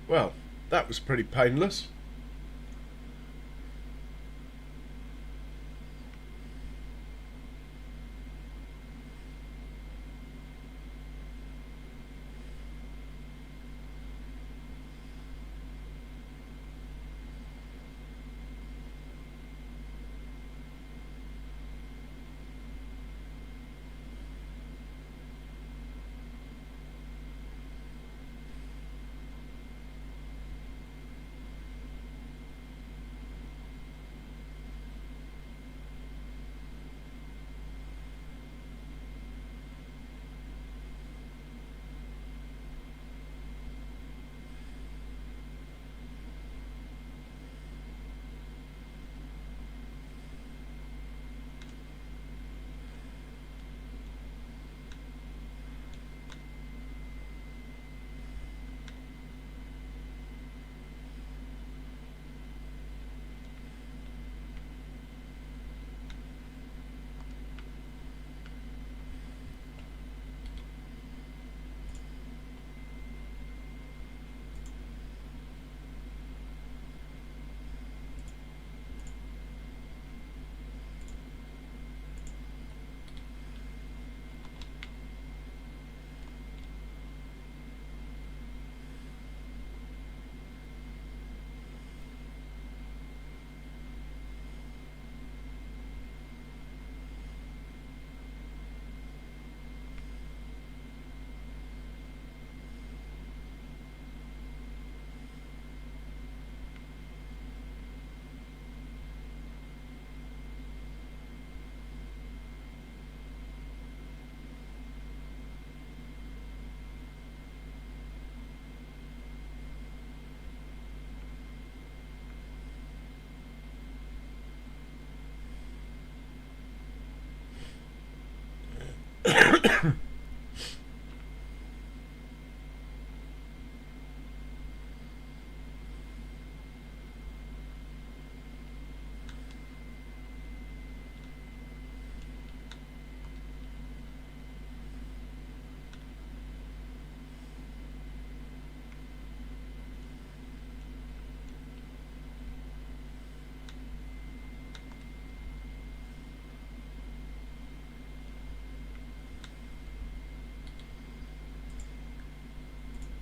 Well, that was pretty painless.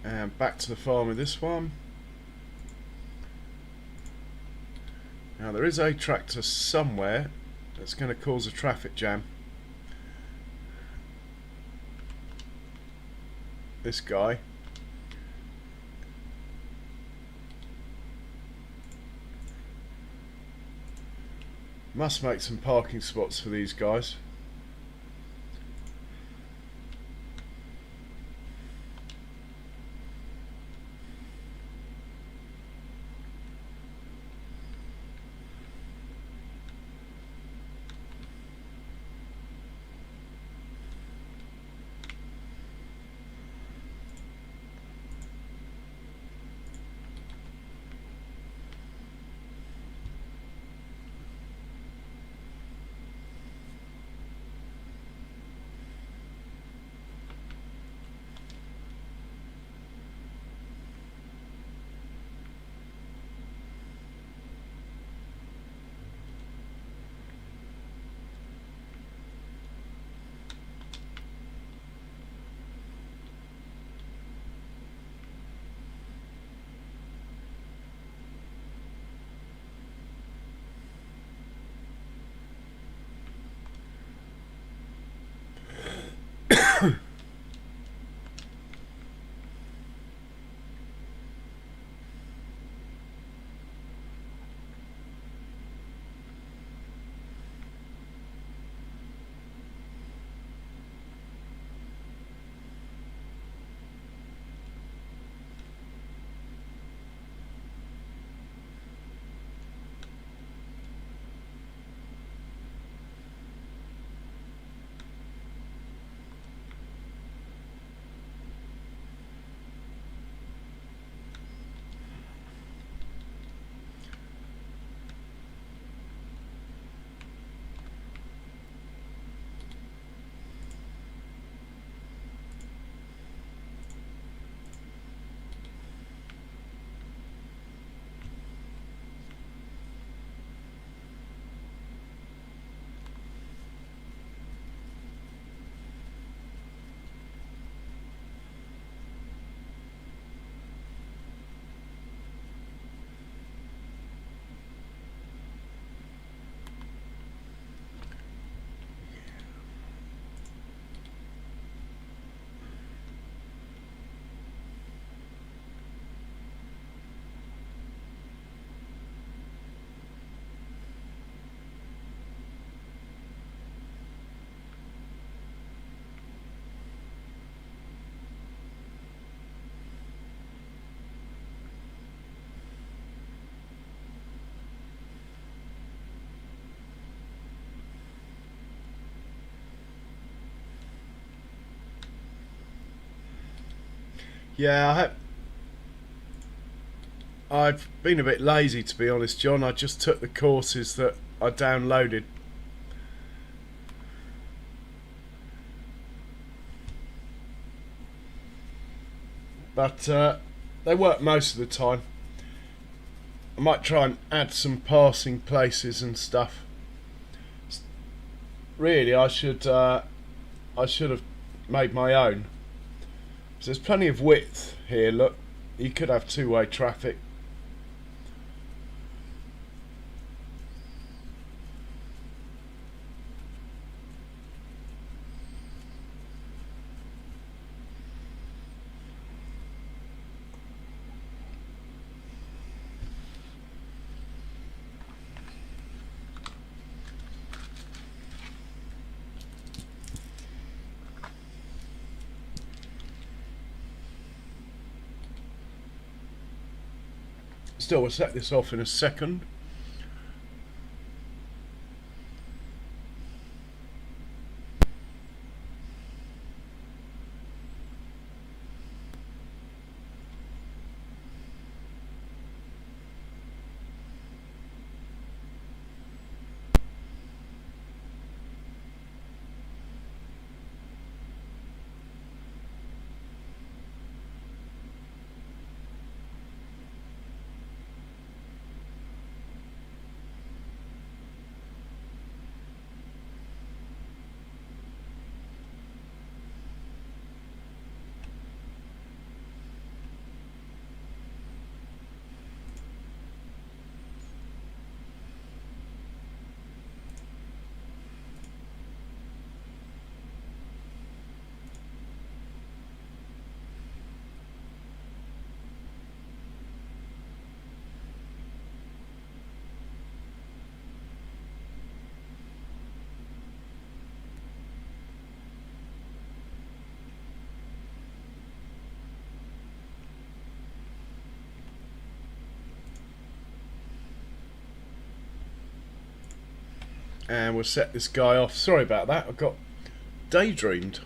And back to the farm with this one. Now there is a tractor somewhere that's going to cause a traffic jam. This guy. Must make some parking spots for these guys. Yeah, I've been a bit lazy, to be honest, John. I just took the courses that I downloaded. But they work most of the time. I might try and add some passing places and stuff. Really, I should have made my own. So there's plenty of width here. Look, you could have two-way traffic. Still, we'll set this off in a second. And we'll set this guy off. Sorry about that, I got daydreamed.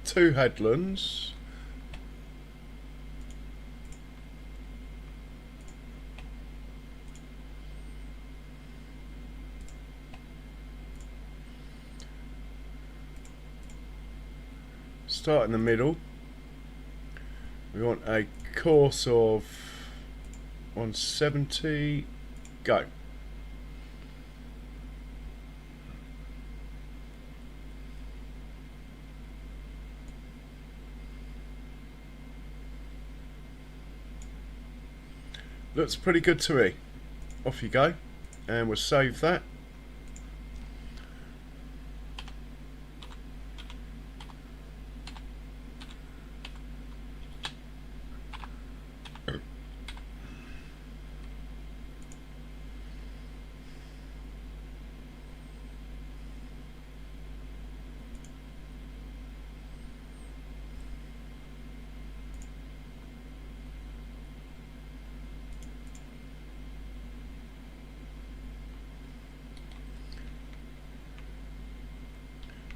Two headlands. Start in the middle. We want a course of 170. Go. Looks pretty good to me. Off you go. And we'll save that.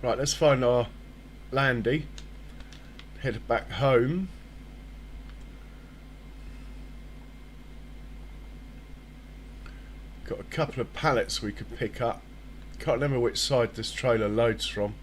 Right, let's find our landy. Head back home. Got a couple of pallets we could pick up. Can't remember which side this trailer loads from.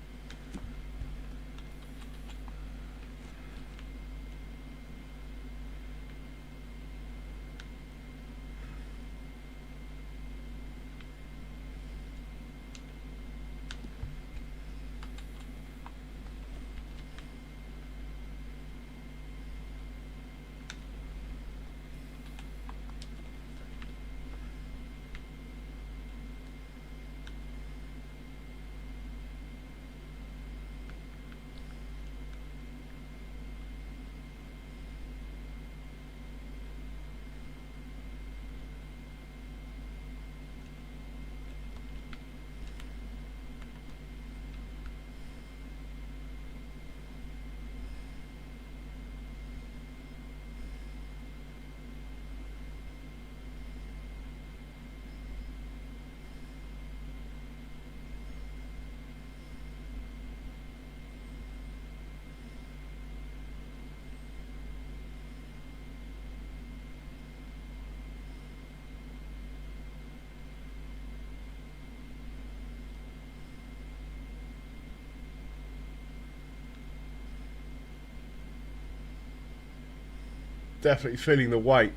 Definitely feeling the weight.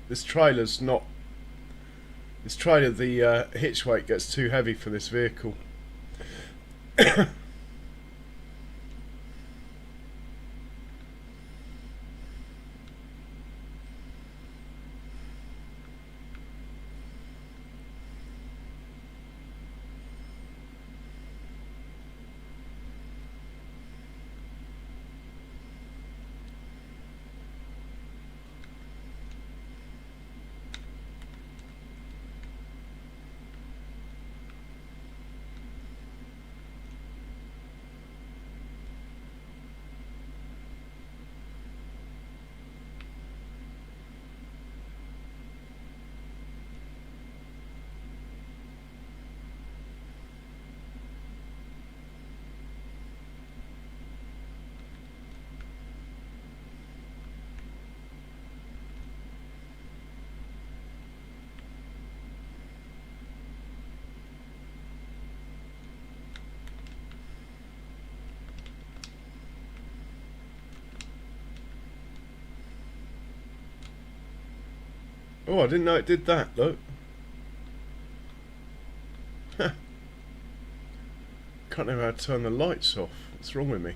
This trailer's not. This trailer, the hitch weight gets too heavy for this vehicle. Oh, I didn't know it did that, look. Can't remember how to turn the lights off. What's wrong with me?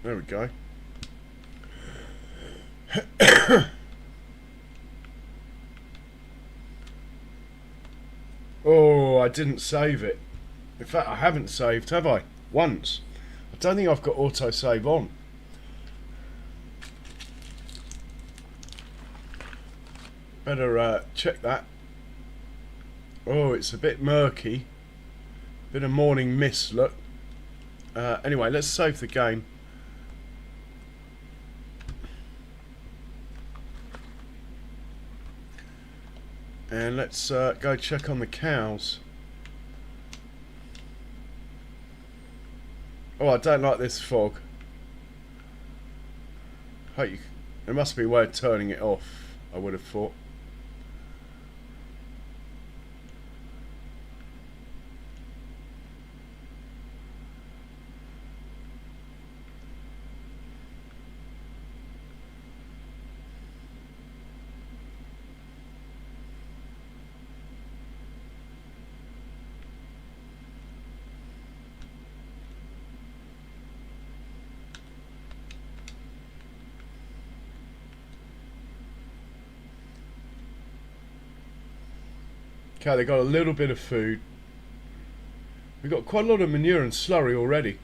There we go. Oh, I didn't save it. In fact, I haven't saved, have I? Once. I don't think I've got autosave on. Better check that. Oh, it's a bit murky. Bit of morning mist, look. Anyway, let's save the game. And let's go check on the cows. Oh, I don't like this fog. There must be a way of turning it off, I would have thought. Okay, they got a little bit of food. We've got quite a lot of manure and slurry already.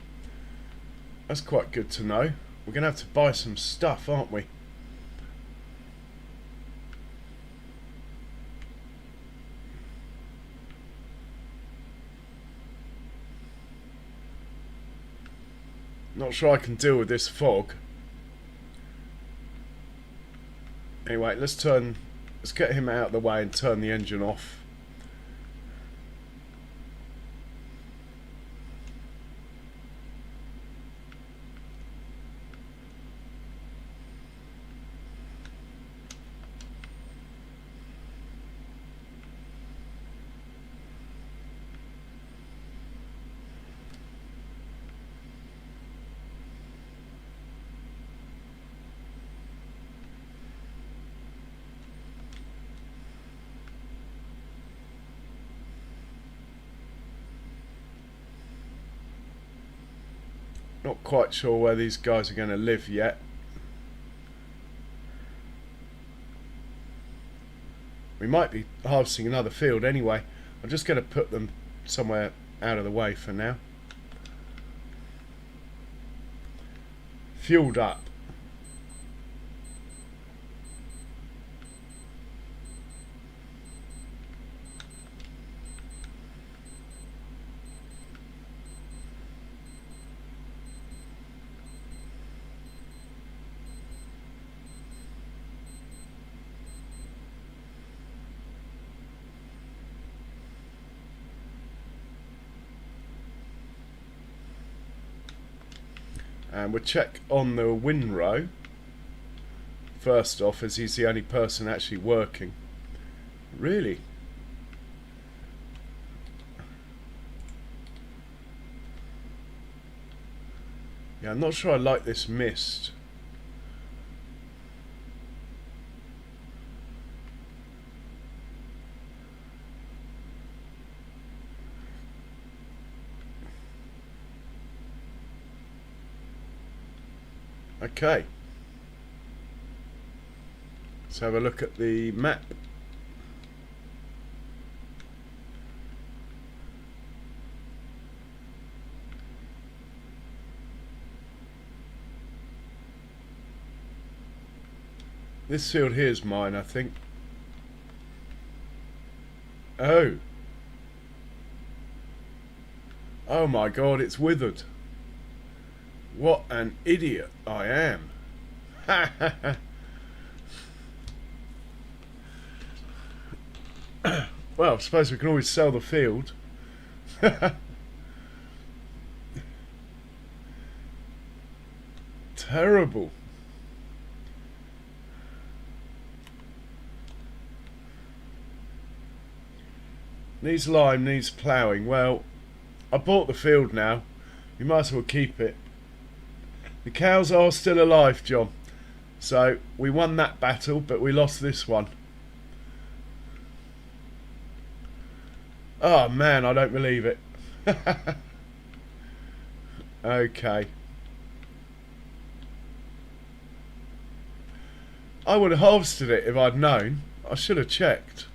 That's quite good to know. We're going to have to buy some stuff, aren't we? Not sure I can deal with this fog. Anyway, let's get him out of the way and turn the engine off. Not quite sure where these guys are going to live yet. We might be harvesting another field anyway. I'm just going to put them somewhere out of the way for now. Fueled up. And we'll check on the windrow first off, as he's the only person actually working. Really? Yeah, I'm not sure I like this mist. Okay, let's have a look at the map. This field here is mine, I think. Oh. Oh my God, it's withered. What an idiot I am. Well, I suppose we can always sell the field. Terrible. Needs lime, needs ploughing. Well, I bought the field now. You might as well keep it. The cows are still alive, John. So we won that battle, but we lost this one. Oh man, I don't believe it. Okay. I would have harvested it if I'd known. I should have checked.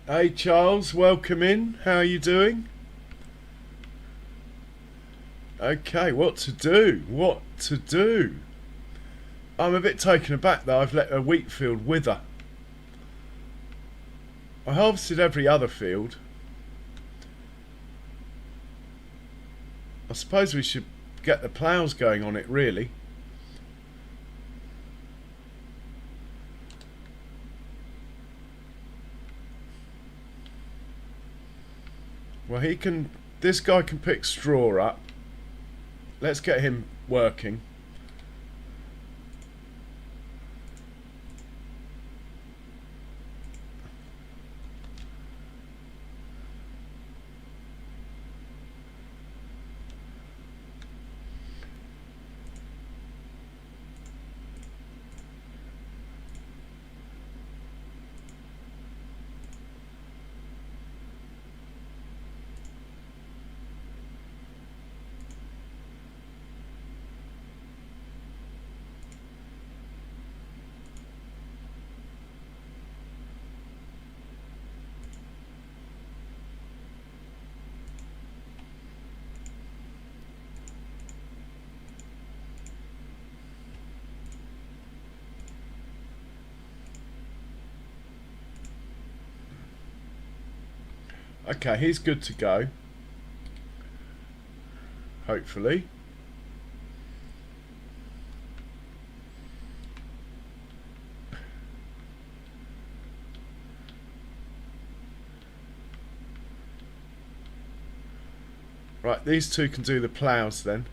Hey Charles, welcome in. How are you doing? Okay, what to do? What to do? I'm a bit taken aback that I've let a wheat field wither. I harvested every other field. I suppose we should get the ploughs going on it, really. Well, this guy can pick straw up. Let's get him working. Okay, he's good to go. Hopefully. Right, these two can do the ploughs then.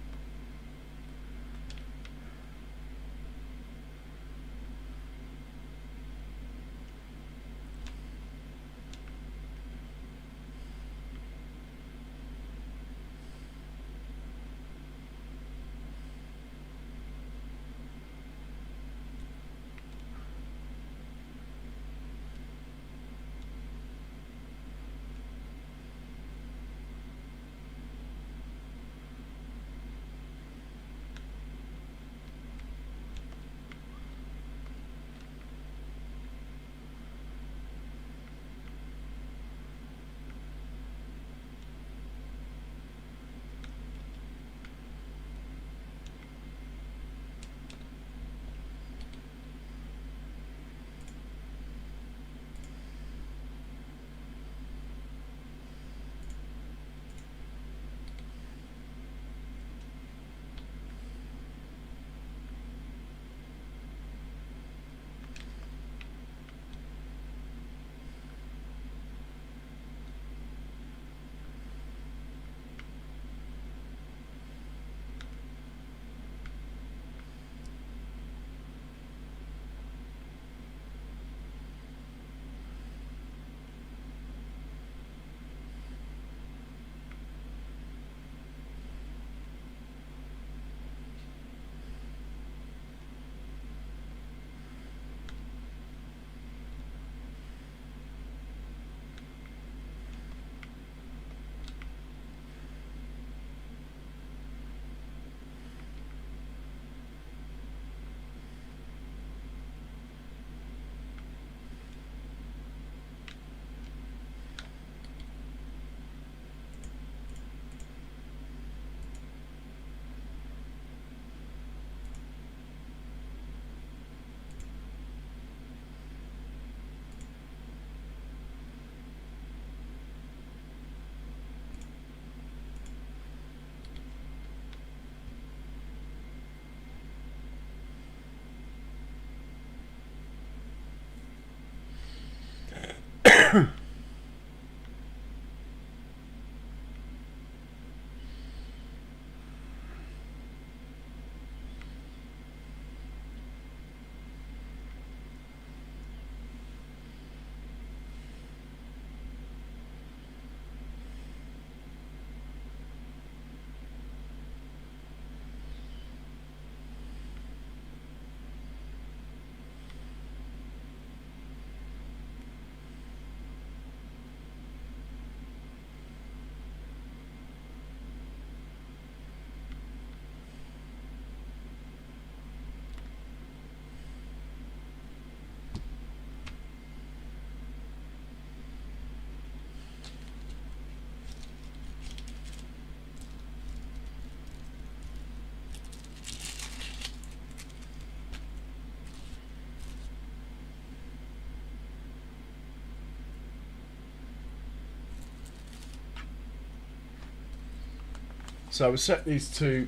So we'll set these two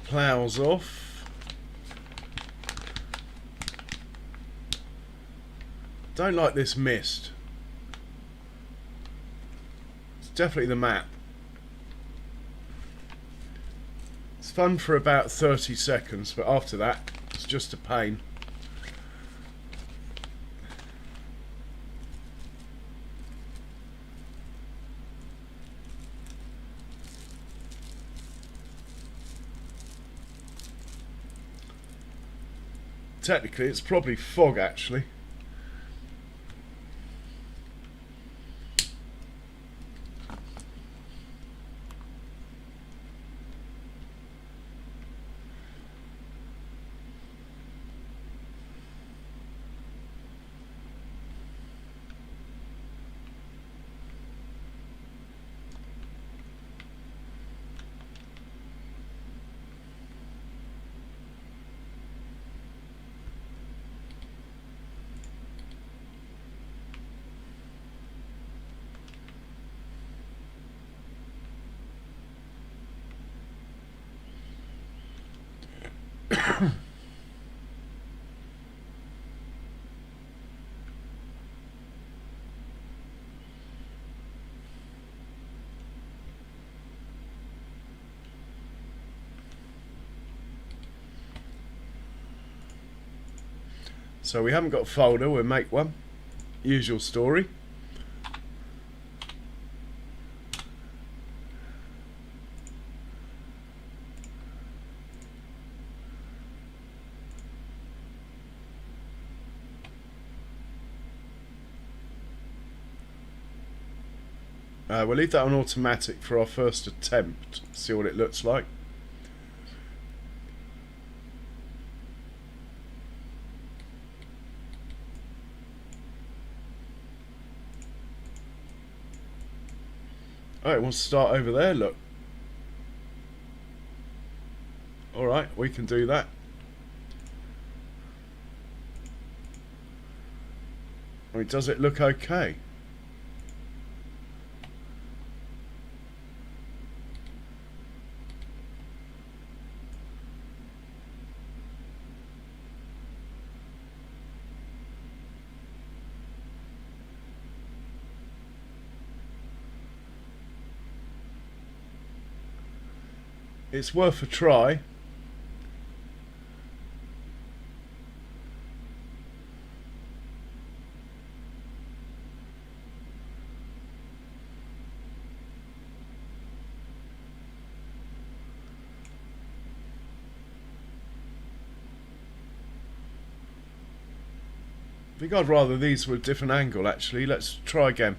ploughs off. Don't like this mist. It's definitely the map. It's fun for about 30 seconds, but after that, it's just a pain. Technically, it's probably fog, actually. So we haven't got a folder, we'll make one. Usual story. We'll leave that on automatic for our first attempt. See what it looks like. Oh, it wants to start over there, look. Alright, we can do that. I mean, does it look okay? It's worth a try. I think I'd rather these were a different angle, actually. Let's try again.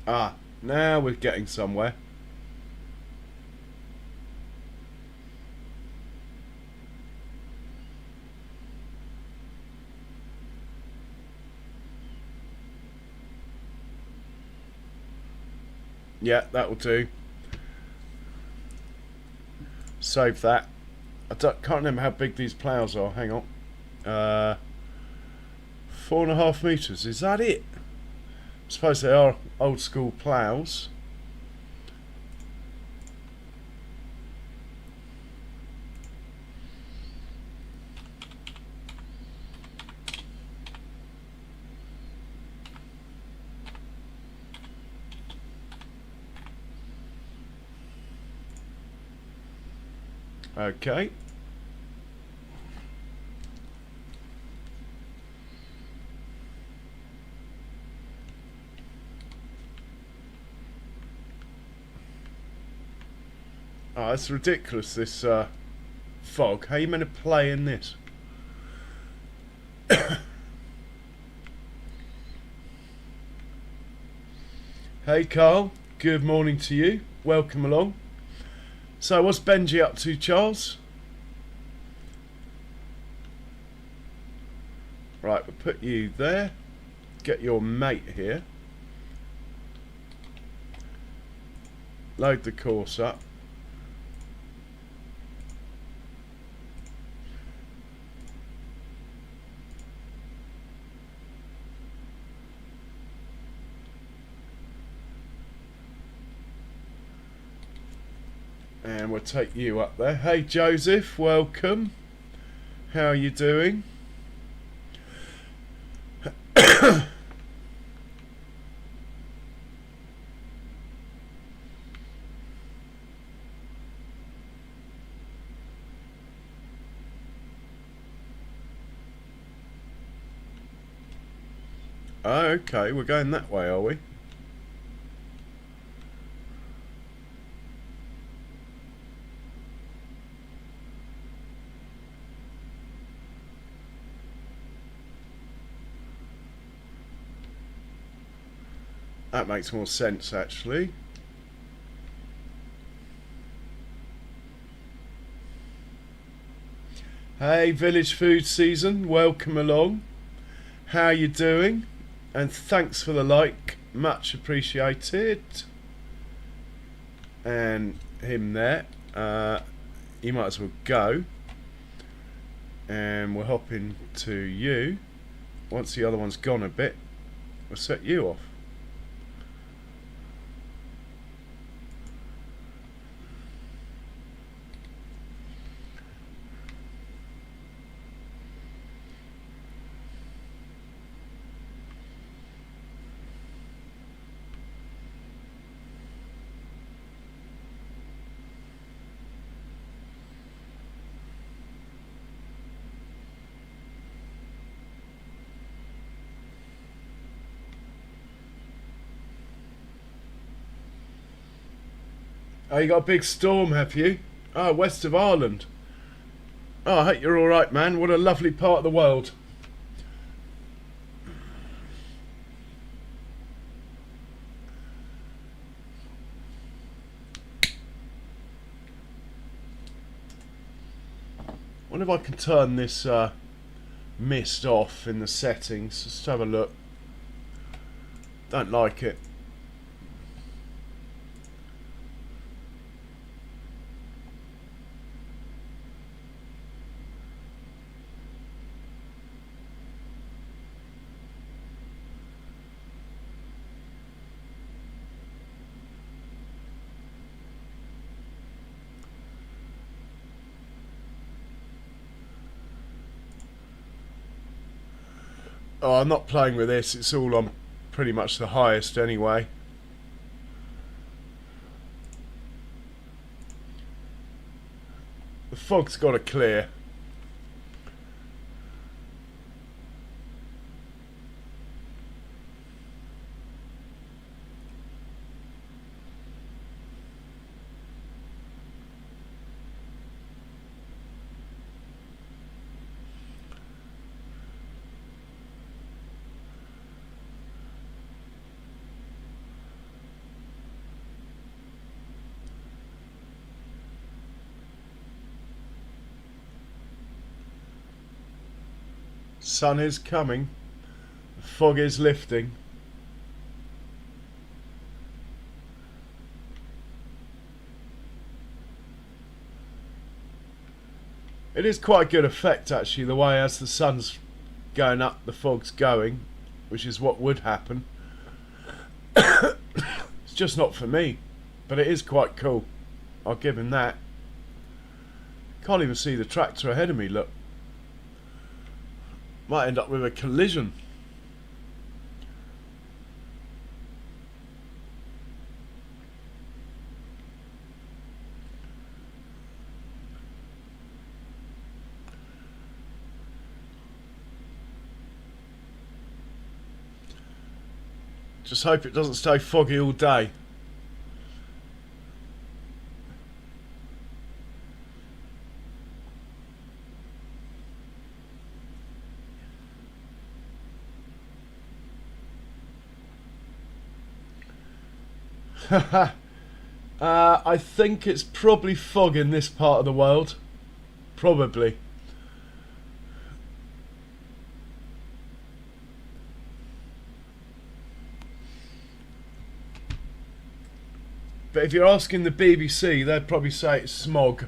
Ah, now we're getting somewhere. Yeah, that'll do. Save that. Can't remember how big these ploughs are. Hang on. 4.5 meters. Is that it? I suppose they are old school ploughs. Okay. Oh, it's ridiculous, this fog. How are you meant to play in this? Hey Carl, good morning to you. Welcome along. So what's Benji up to, Charles? Right, we'll put you there. Get your mate here. Load the course up. And we'll take you up there. Hey Joseph, welcome. How are you doing? Oh, okay, we're going that way, are we? That makes more sense, actually. Hey, Village Food Season, welcome along. How you doing? And thanks for the like, much appreciated. And him there. You might as well go. And we'll hop into you. Once the other one's gone a bit, we'll set you off. Oh, you got a big storm, have you? Oh, west of Ireland. Oh, I hope you're alright, man. What a lovely part of the world. Wonder if I can turn this mist off in the settings. Just have a look. Don't like it. Oh, I'm not playing with this. It's all on pretty much the highest anyway. The fog's got to clear. Sun is coming. The fog is lifting. It is quite a good effect actually, the way as the sun's going up, the fog's going, which is what would happen. It's just not for me, but it is quite cool. I'll give him that. Can't even see the tractor ahead of me, look. Might end up with a collision. Just hope it doesn't stay foggy all day. I think it's probably fog in this part of the world. Probably. But if you're asking the BBC, they'd probably say it's smog.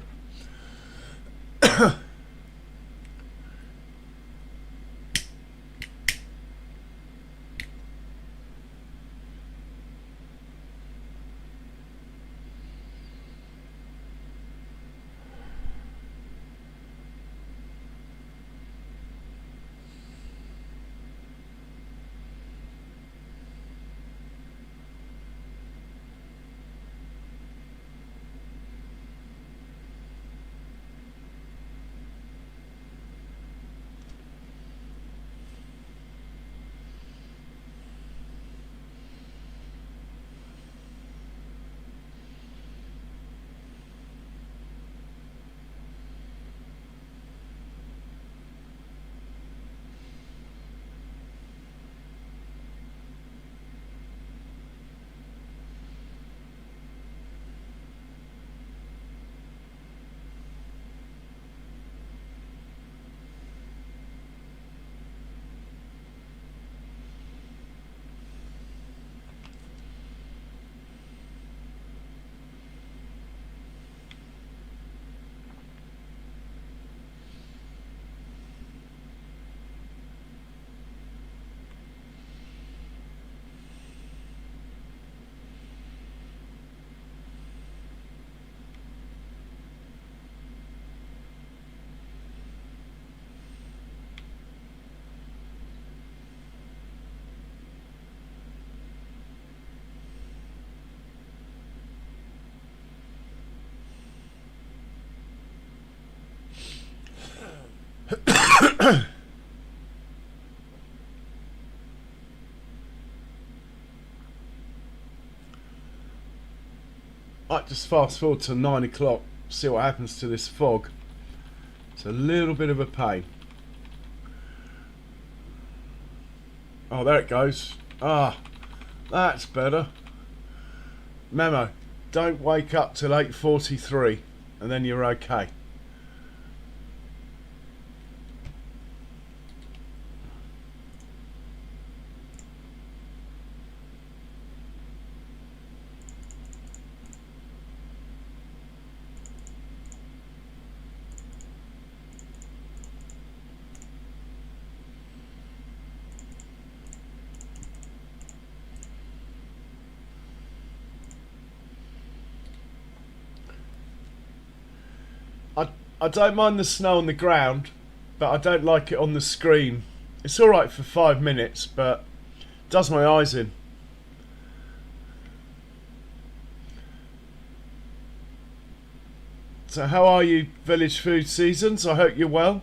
Might just fast forward to 9 o'clock, see what happens to this fog. It's a little bit of a pain. Oh, there it goes. Ah, that's better. Memo, don't wake up till 8:43 and then you're okay. I don't mind the snow on the ground, but I don't like it on the screen. It's alright for 5 minutes, but it does my eyes in. So how are you, Village Food Seasons? I hope you're well.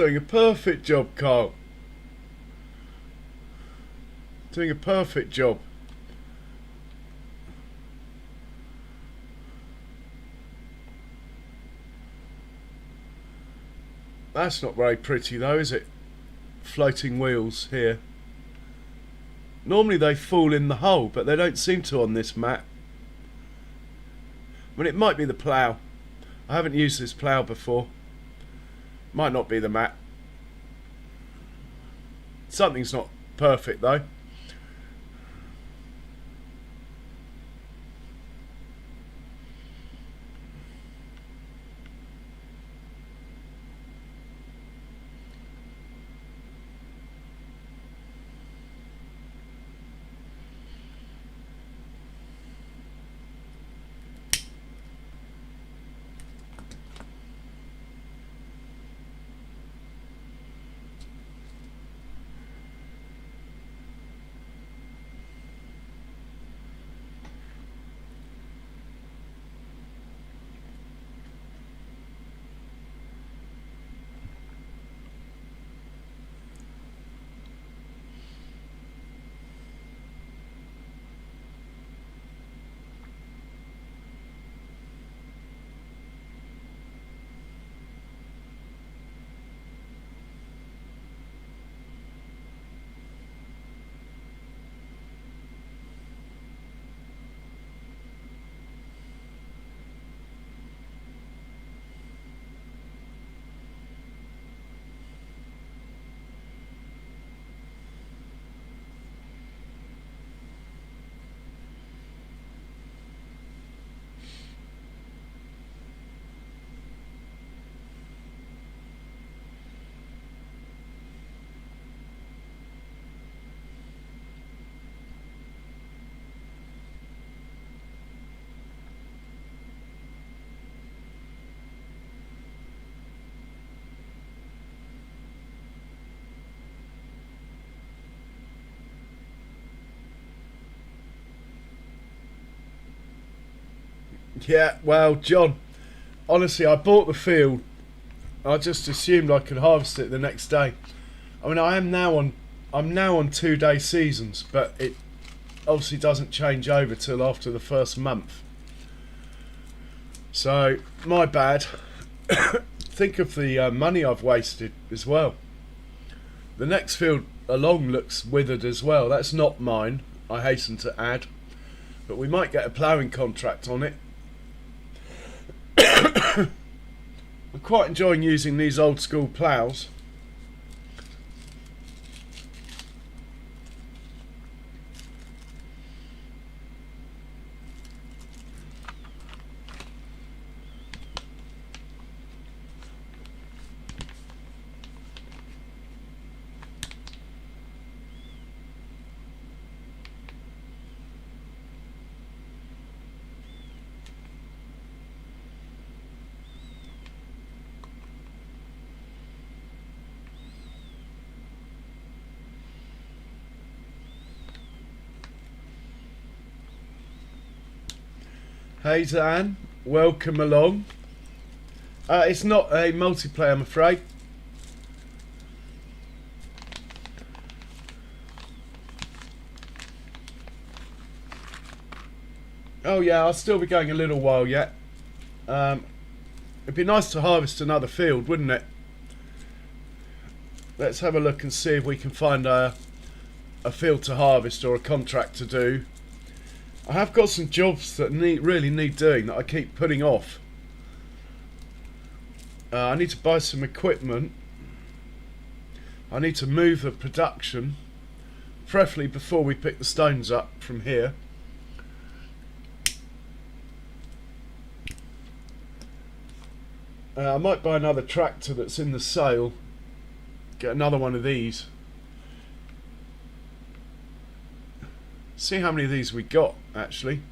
doing a perfect job, Carl. Doing a perfect job. That's not very pretty though, is it? Floating wheels here. Normally they fall in the hole, but they don't seem to on this mat. I mean, it might be the plough. I haven't used this plough before. Might not be the mat. Something's not perfect though. Yeah, well, John, honestly, I bought the field. I just assumed I could harvest it the next day. I mean, I'm now on 2-day seasons, but it obviously doesn't change over till after the first month. So, my bad. Think of the money I've wasted as well. The next field along looks withered as well. That's not mine, I hasten to add. But we might get a ploughing contract on it. I'm quite enjoying using these old school ploughs. Hey Zan, welcome along. It's not a multiplayer, I'm afraid. Oh yeah, I'll still be going a little while yet. It'd be nice to harvest another field, wouldn't it? Let's have a look and see if we can find a field to harvest or a contract to do. I have got some jobs that really need doing that I keep putting off. I need to buy some equipment. I need to move the production, preferably before we pick the stones up from here. I might buy another tractor that's in the sale. Get another one of these. See how many of these we got, actually.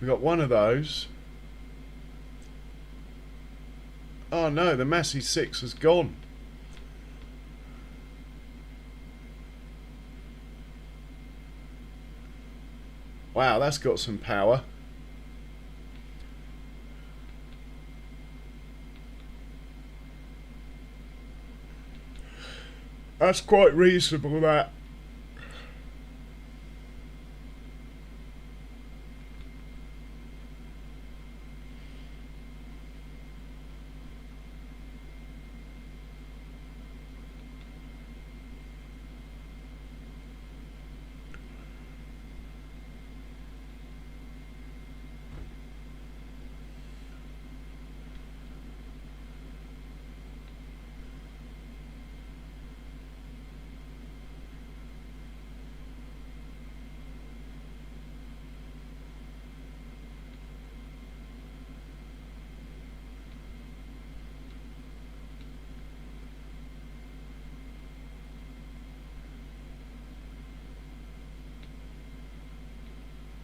We got one of those. Oh no, the Massey 6 has gone. Wow, that's got some power. That's quite reasonable, that.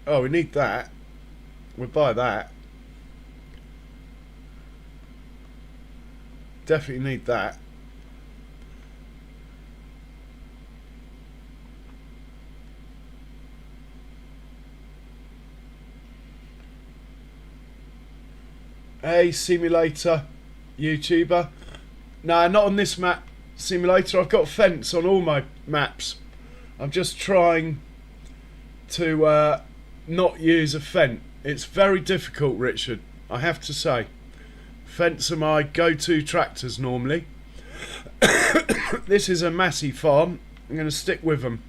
Oh, we need that. We'll buy that. Definitely need that. Hey, simulator YouTuber. Nah, not on this map, simulator. I've got fence on all my maps. I'm just trying to not use a fence. It's very difficult, Richard, I have to say. Fence are my go-to tractors normally. This is a Massey farm. I'm going to stick with them.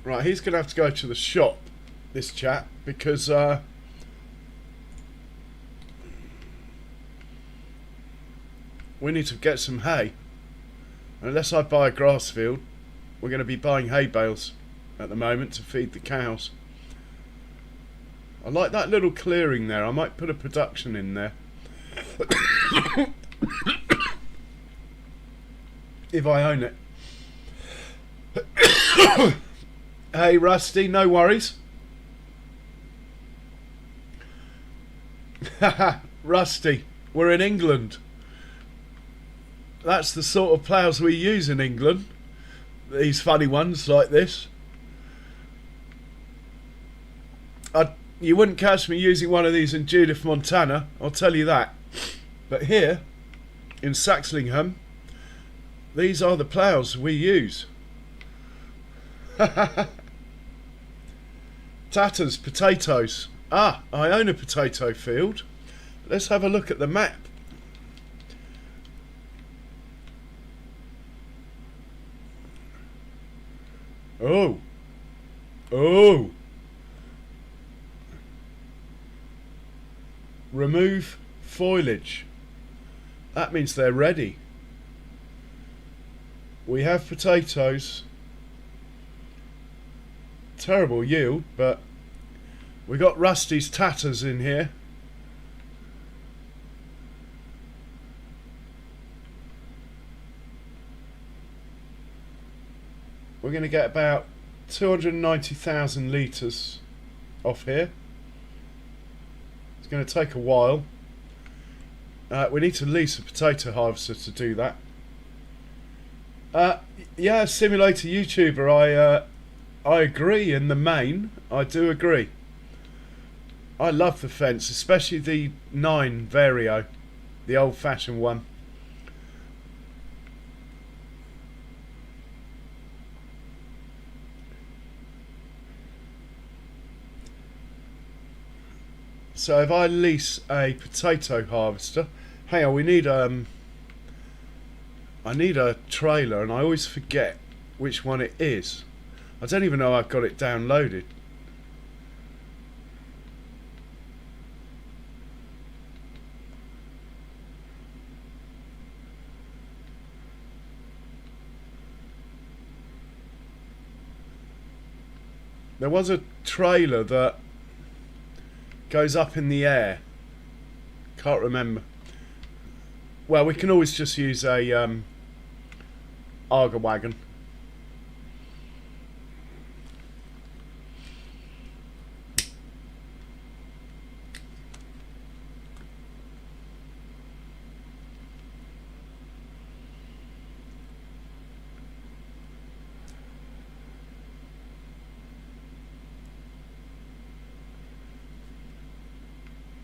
Right, he's going to have to go to the shop, this chap, because we need to get some hay. Unless I buy a grass field, we're going to be buying hay bales at the moment to feed the cows. I like that little clearing there. I might put a production in there. If I own it. Hey Rusty, no worries. Rusty, we're in England. That's the sort of ploughs we use in England. These funny ones like this. You wouldn't catch me using one of these in Judith, Montana, I'll tell you that. But here, in Saxlingham, these are the ploughs we use. Tatters, potatoes. Ah, I own a potato field. Let's have a look at the map. Oh. Oh. Remove foliage. That means they're ready. We have potatoes. Terrible yield, but we got Rusty's tatters in here. We're going to get about 290,000 litres off here. It's going to take a while. We need to lease a potato harvester to do that. Yeah, simulator YouTuber, I agree in the main. I do agree. I love the fence, especially the 9 Vario, the old-fashioned one. So if I lease a potato harvester, hang on, we need I need a trailer, and I always forget which one it is. I don't even know I've got it downloaded. There was a trailer that goes up in the air. Can't remember. Well, we can always just use a Arga wagon.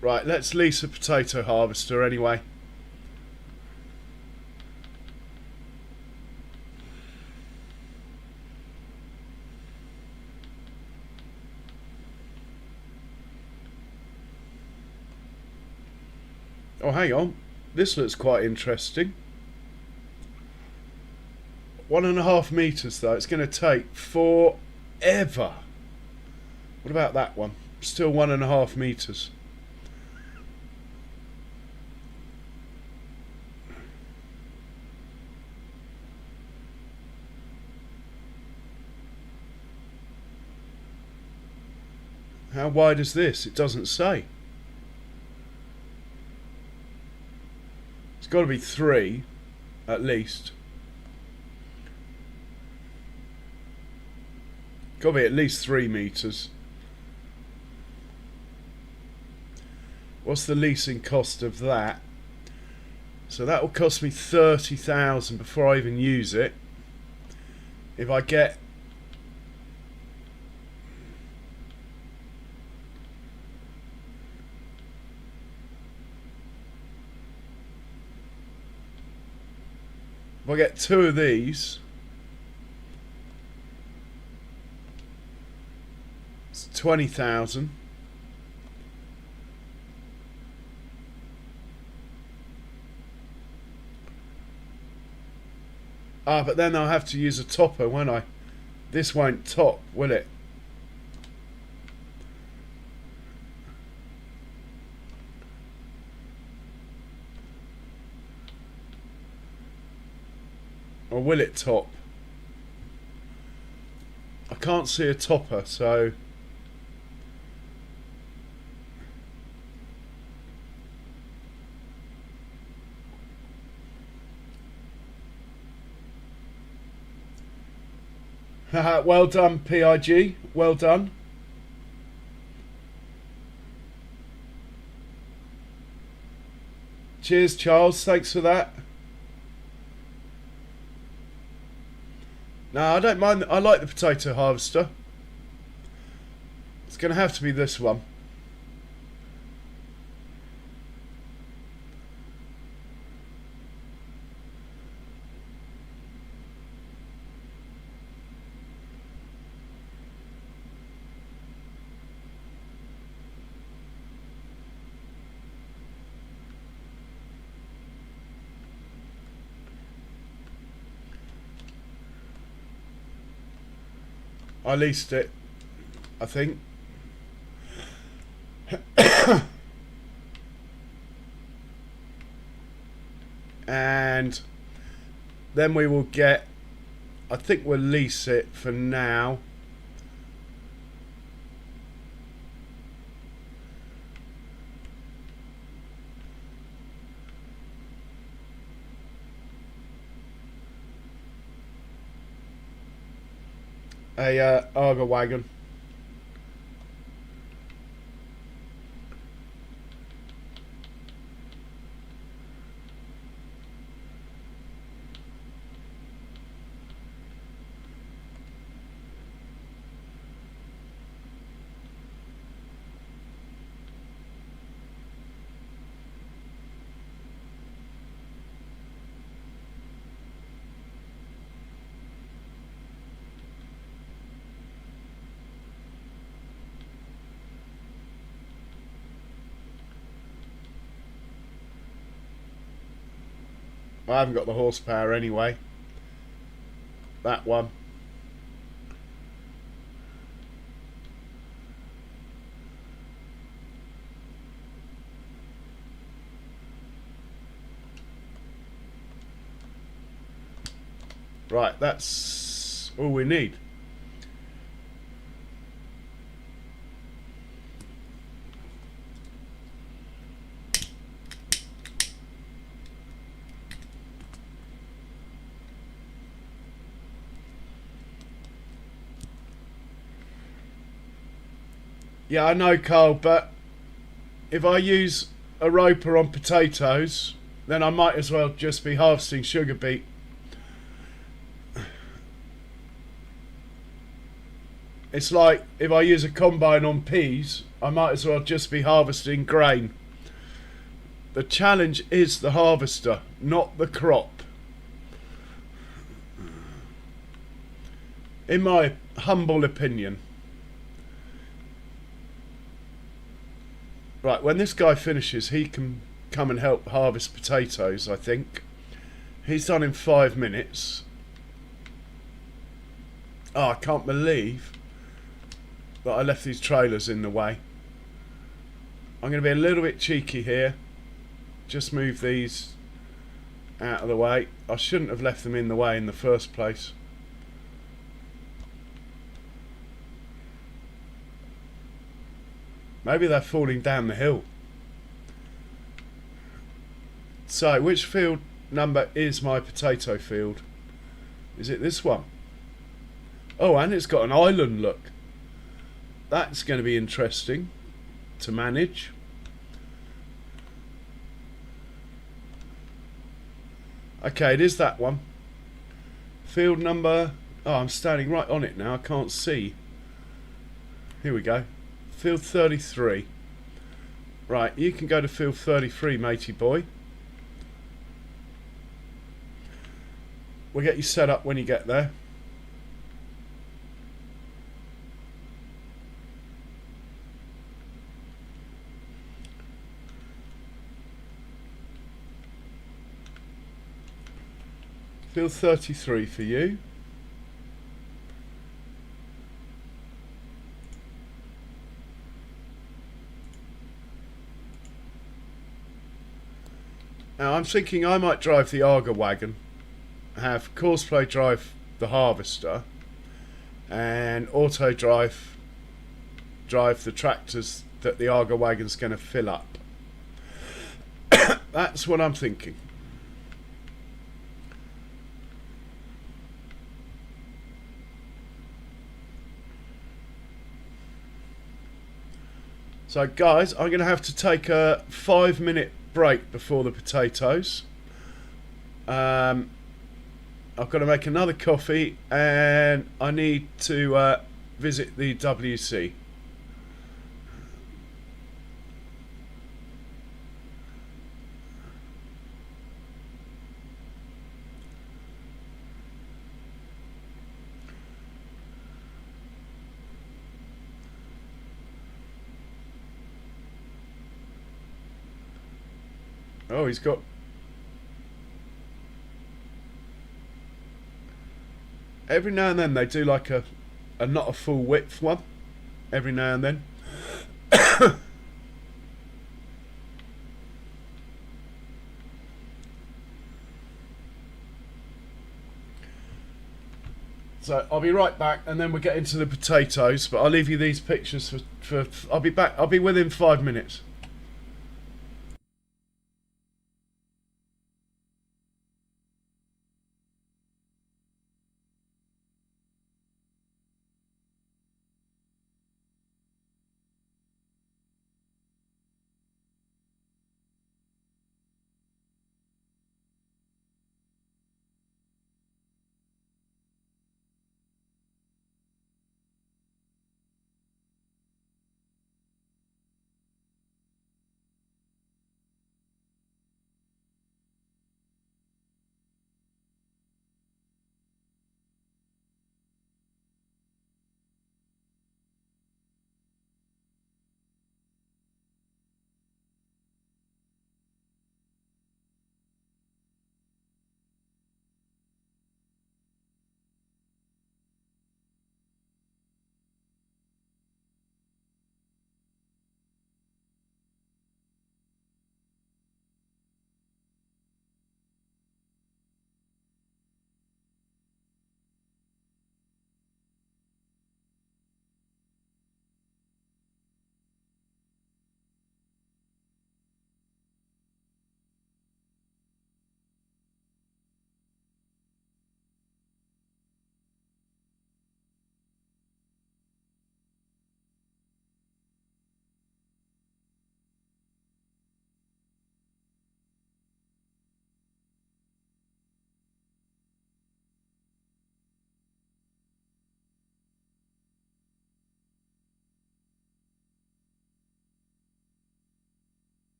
Right, let's lease a potato harvester anyway. Oh, hang on. This looks quite interesting. 1.5 meters though. It's going to take forever. What about that one? Still 1.5 meters. How wide is this? It doesn't say. It's got to be 3, at least. Got to be at least 3 meters. What's the leasing cost of that? So that will cost me 30,000 before I even use it. If I get if I get 2 of these, it's 20,000. Ah, but then I'll have to use a topper, won't I? This won't top, will it? Or will it top? I can't see a topper, so well done, PIG. Well done. Cheers, Charles. Thanks for that. No, I don't mind. I like the potato harvester. It's going to have to be this one. I leased it, I think. And then we will get, I think we'll lease it for now. A Arga wagon. I haven't got the horsepower anyway. That one. Right, that's all we need. Yeah, I know, Carl, but if I use a roper on potatoes, then I might as well just be harvesting sugar beet. It's like if I use a combine on peas, I might as well just be harvesting grain. The challenge is the harvester, not the crop. In my humble opinion. Right, when this guy finishes, he can come and help harvest potatoes, I think. He's done in 5 minutes. Oh, I can't believe that I left these trailers in the way. I'm going to be a little bit cheeky here. Just move these out of the way. I shouldn't have left them in the way in the first place. Maybe they're falling down the hill. So, which field number is my potato field? Is it this one? Oh, and it's got an island look. That's going to be interesting to manage. Okay, it is that one. Field number... Oh, I'm standing right on it now. I can't see. Here we go. Field 33. Right, you can go to field 33, matey boy. We'll get you set up when you get there. Field 33 for you. Now I'm thinking I might drive the Arga wagon, have Cosplay drive the harvester, and Auto drive the tractors that the Arga wagon's going to fill up. That's what I'm thinking. So guys, I'm going to have to take a 5-minute break before the potatoes. I've got to make another coffee and I need to visit the WC. Oh, he's got... Every now and then they do like a not a full width one. Every now and then. So I'll be right back and then we'll get into the potatoes, but I'll leave you these pictures for I'll be back. I'll be within 5 minutes.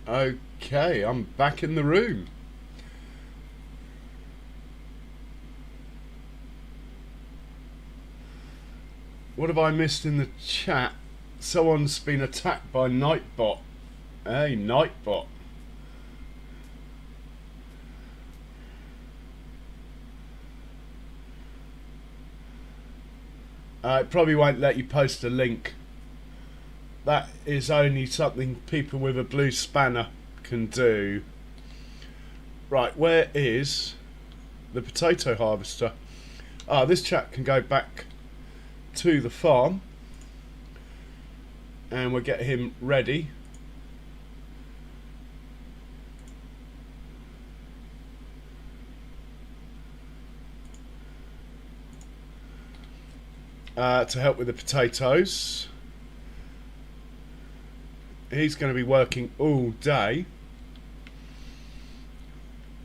Okay, I'm back in the room. What have I missed in the chat? Someone's been attacked by Nightbot. Hey, Nightbot. It probably won't let you post a link. That is only something people with a blue spanner can do. Right, where is the potato harvester? This chap can go back to the farm and we'll get him ready. To help with the potatoes. He's going to be working all day.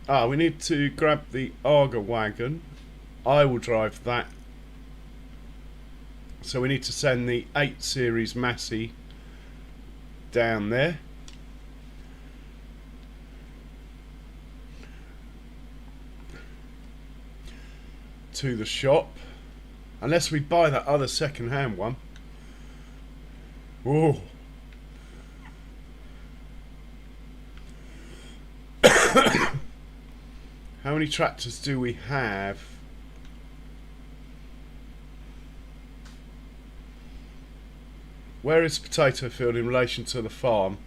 We need to grab the auger wagon. I will drive that. So we need to send the 8 series Massey down there. To the shop. Unless we buy that other second-hand one. Whoa. How many tractors do we have? Where is potato field in relation to the farm?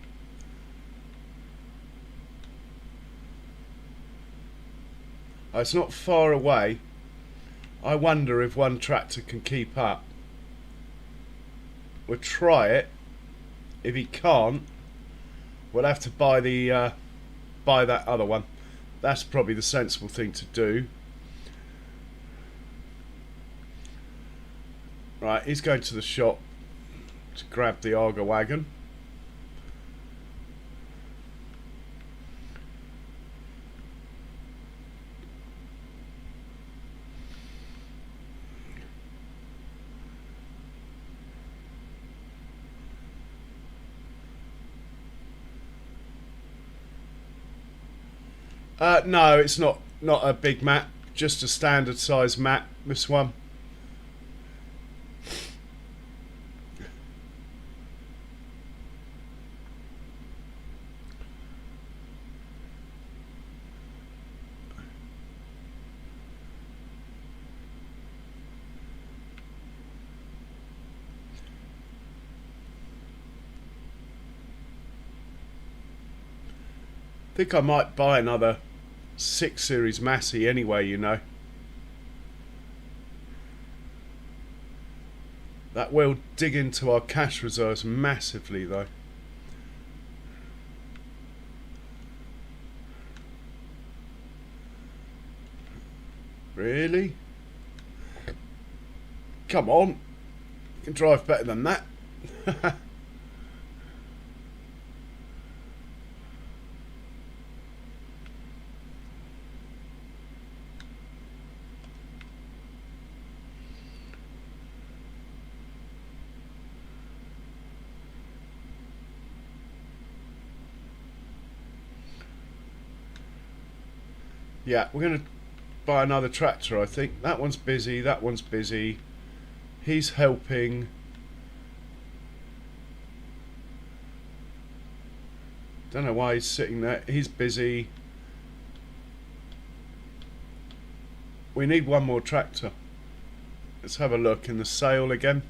It's not far away. I wonder if one tractor can keep up. We'll try it. If he can't, we'll have to buy the buy that other one. That's probably the sensible thing to do. Right, he's going to the shop to grab the auger wagon. No, it's not a big map, just a standard size map, this one. I think I might buy another 6 series Massey anyway, you know. That will dig into our cash reserves massively though. Really? Come on. You can drive better than that. Yeah, we're going to buy another tractor, I think. That one's busy, that one's busy. He's helping. Don't know why he's sitting there. He's busy. We need one more tractor. Let's have a look in the sale again.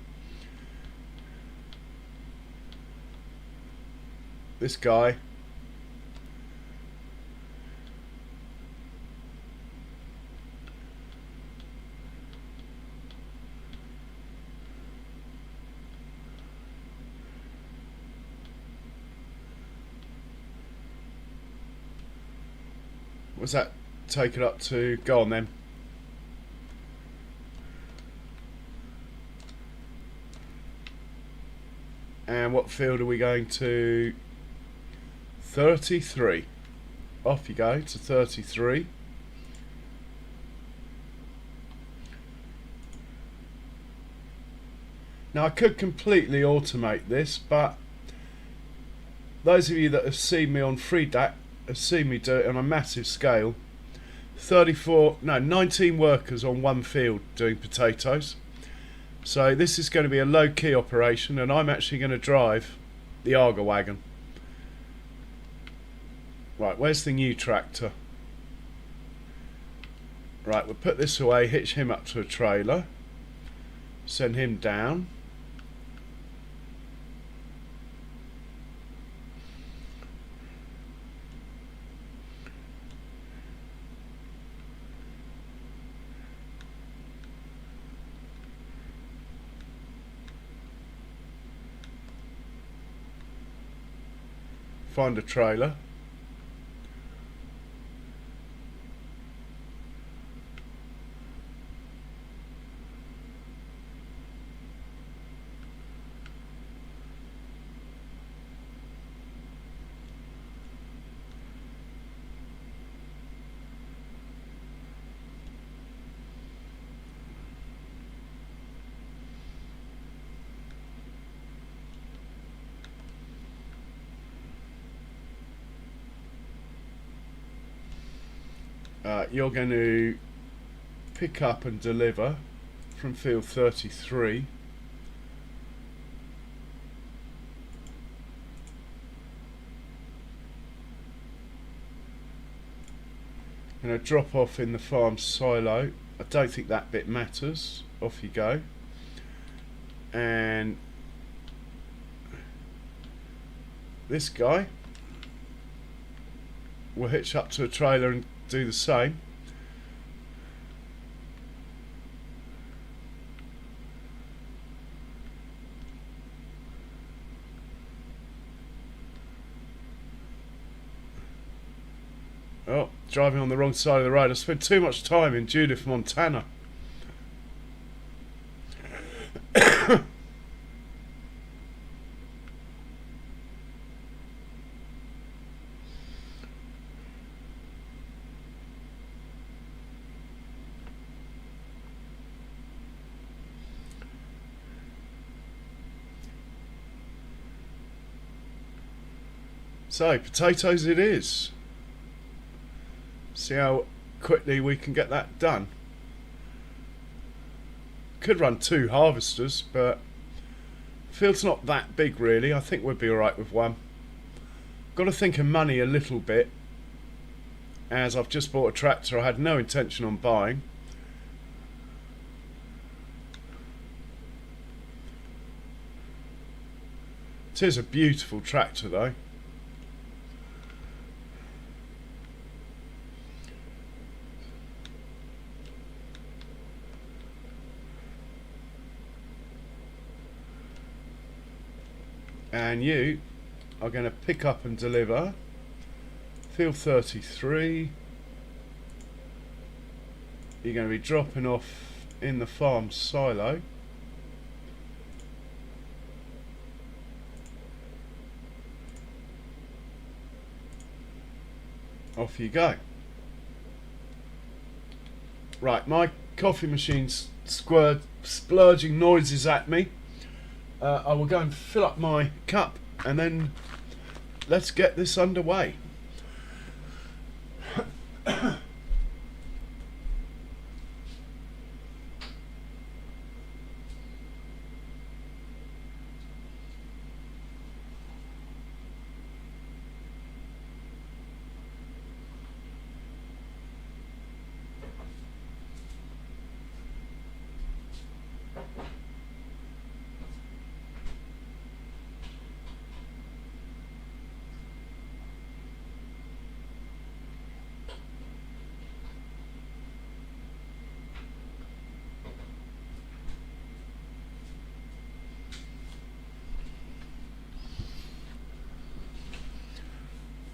This guy. What's that take it up to? Go on then. And what field are we going to? 33. Off you go to 33. Now I could completely automate this, but those of you that have seen me on FreeDAC have seen me do it on a massive scale. 19 workers on one field doing potatoes. So this is going to be a low-key operation, and I'm actually going to drive the Arga wagon. Right, where's the new tractor? Right, we'll put this away, hitch him up to a trailer, send him down. Find a trailer. You're going to pick up and deliver from field 33. Going to drop off in the farm silo. I don't think that bit matters. Off you go. And this guy will hitch up to a trailer and do the same. Oh, driving on the wrong side of the road. I spent too much time in Judith, Montana. So, potatoes it is. See how quickly we can get that done. Could run 2 harvesters, but the field's not that big really. I think we'll be alright with one. Got to think of money a little bit, as I've just bought a tractor I had no intention on buying. It is a beautiful tractor though. And you are going to pick up and deliver field 33. You're going to be dropping off in the farm silo. Off you go. Right, my coffee machine's splurging noises at me. I will go and fill up my cup and then let's get this underway.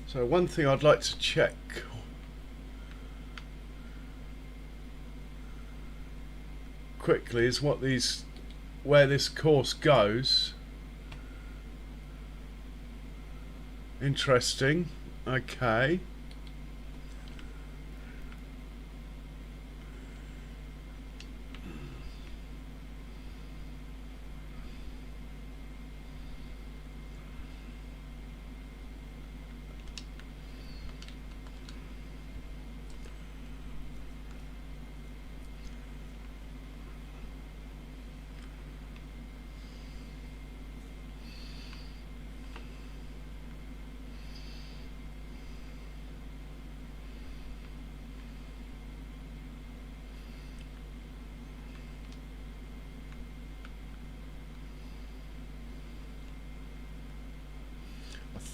So one thing I'd like to check quickly is where this course goes. Interesting. Okay.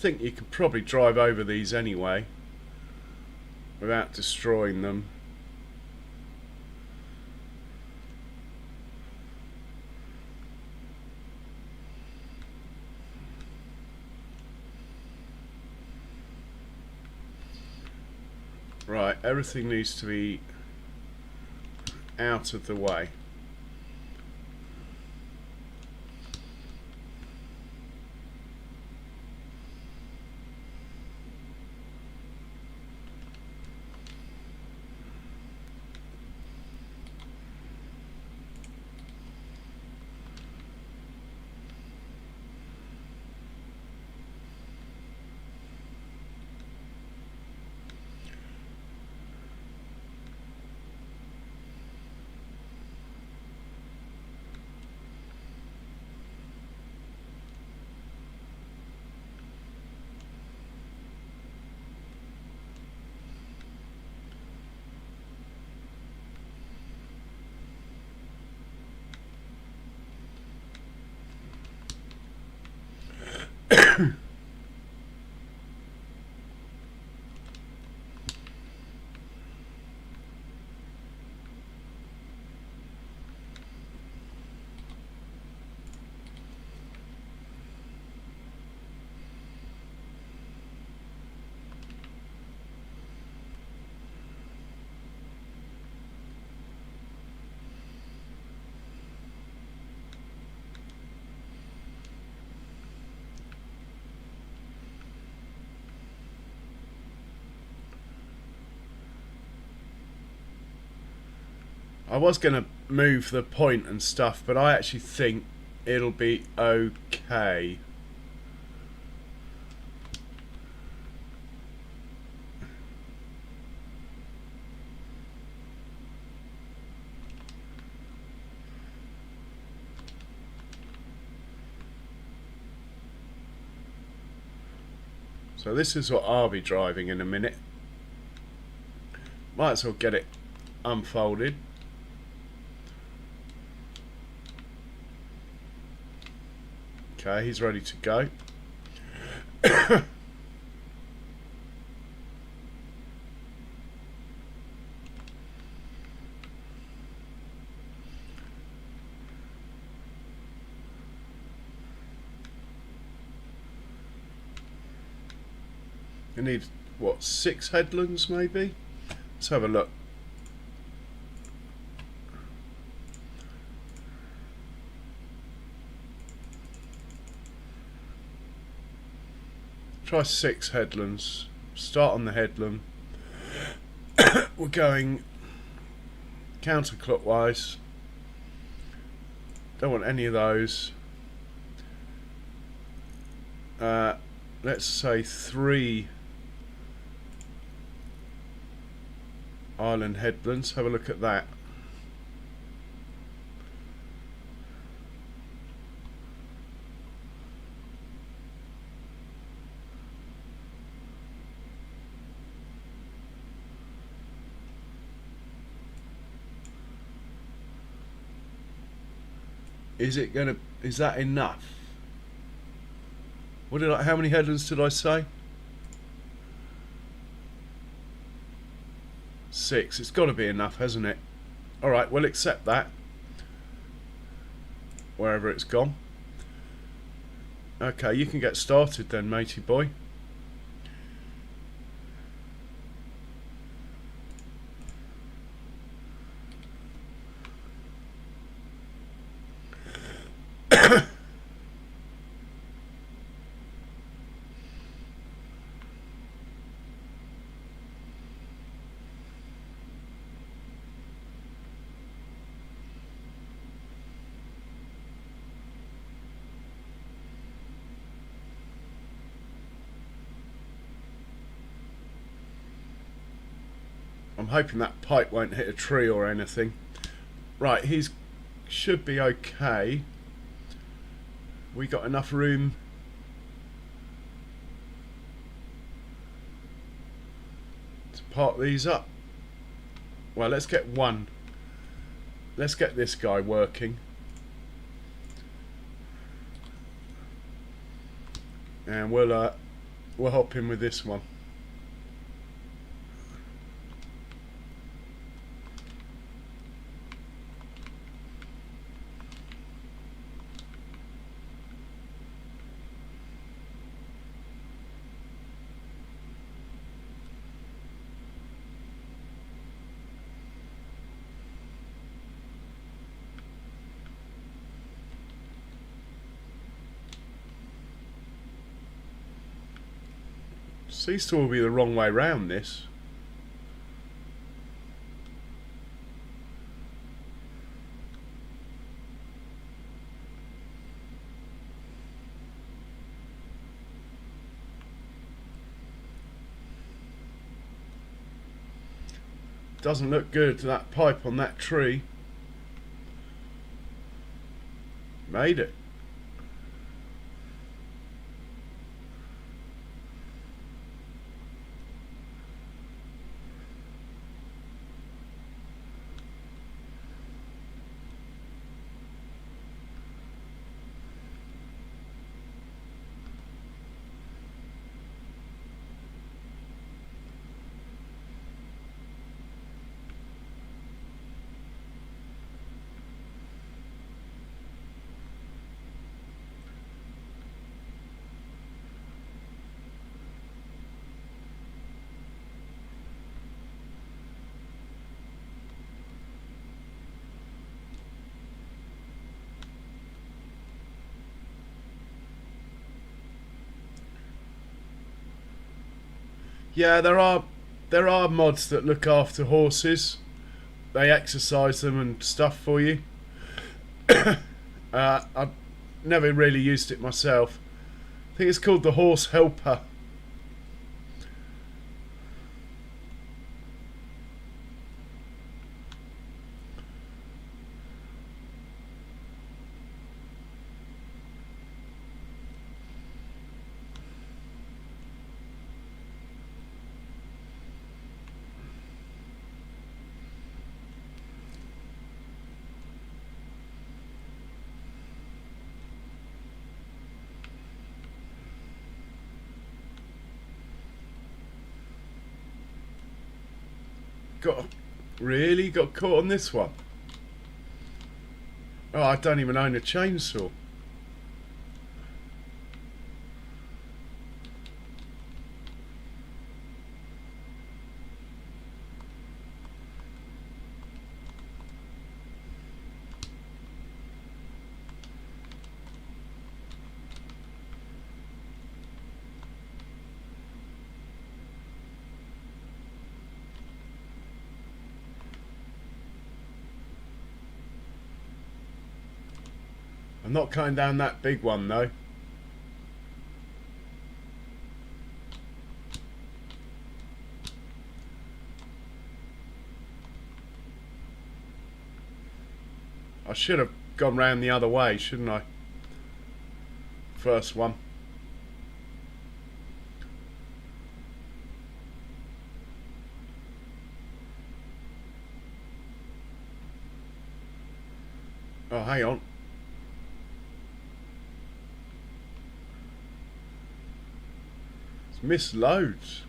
think you could probably drive over these anyway without destroying them. Right, everything needs to be out of the way. I was going to move the point and stuff, but I actually think it'll be okay. So this is what I'll be driving in a minute. Might as well get it unfolded. Okay, he's ready to go. You need, what, 6 headlands maybe? Let's have a look. Try 6 headlands. Start on the headland. We're going counterclockwise. Don't want any of those. Let's say 3 island headlands. Have a look at that. Is that enough? How many headlands did I say? 6. It's got to be enough, hasn't it? Alright, we'll accept that. Wherever it's gone. Okay, you can get started then, matey boy. I'm hoping that pipe won't hit a tree or anything. Right, he's should be okay. We got enough room to park these up. Well, let's get one. Let's get this guy working. And we'll we'll hop in with this one. Seems to all be the wrong way round this. Doesn't look good, that pipe on that tree. Made it. Yeah, there are mods that look after horses. They exercise them and stuff for you. I've never really used it myself. I think it's called the Horse Helper. Really got caught on this one. Oh, I don't even own a chainsaw. I'm not cutting down that big one though. I should have gone round the other way, shouldn't I? First one. Oh, hang on. It's missed loads.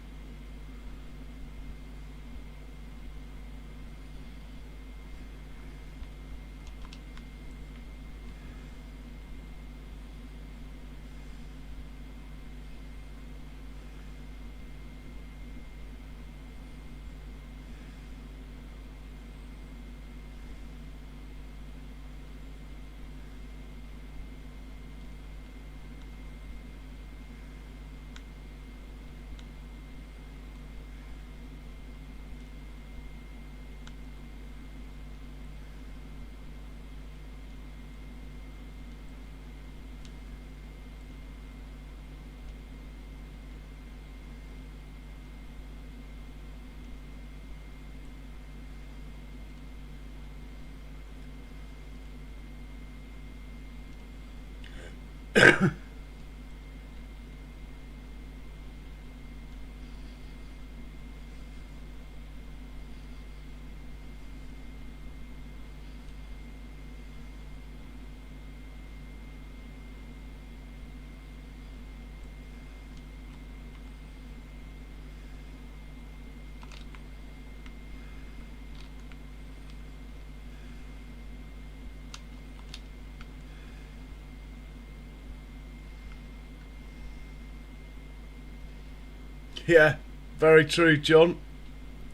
Yeah, very true, John.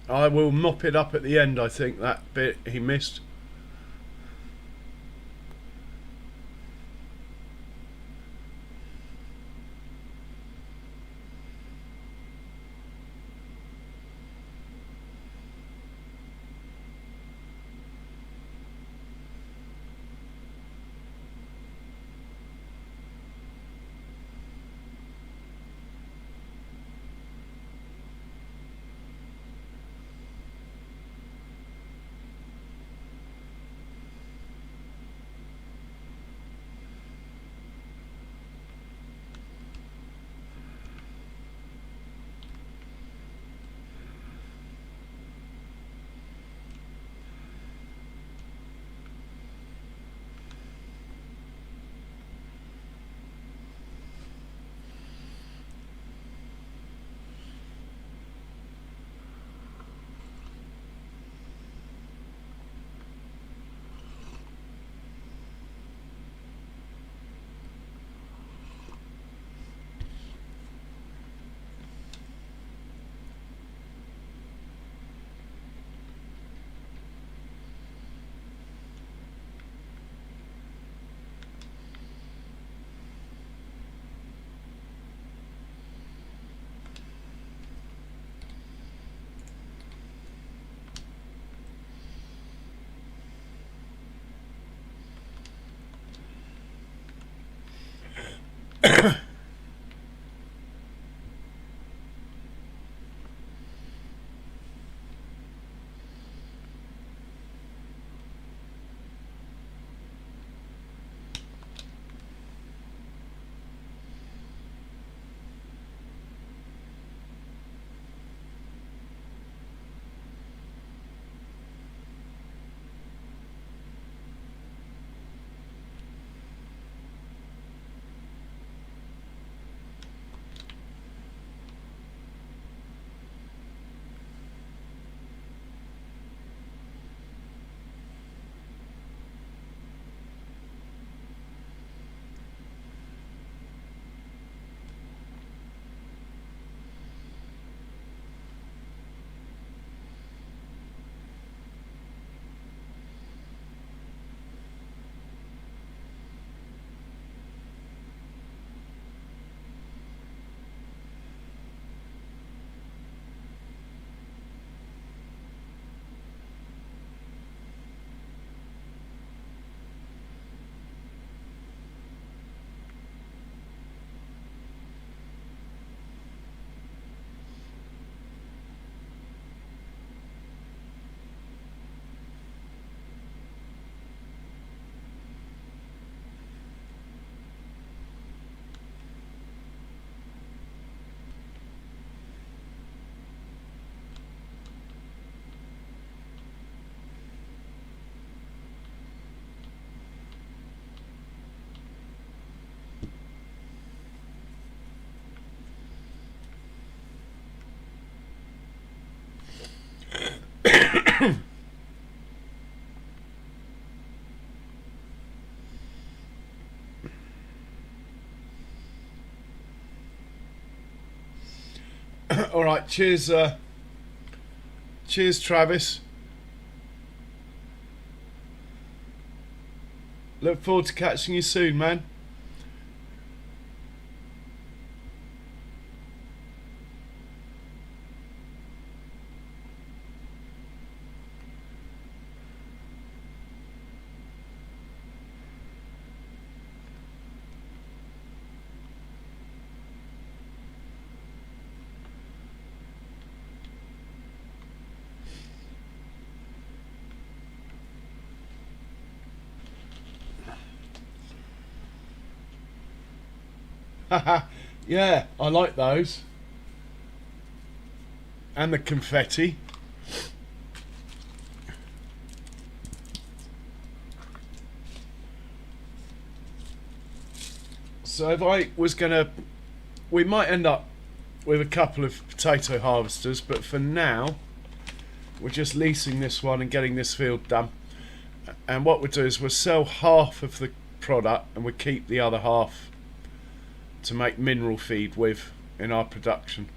I will mop it up at the end, I think, that bit he missed. All right, cheers, cheers, Travis. Look forward to catching you soon, man. Yeah, I like those. And the confetti. So if I was gonna, we might end up with a couple of potato harvesters, but for now we're just leasing this one and getting this field done. And what we'll do is we'll sell half of the product and we'll keep the other half to make mineral feed with in our production.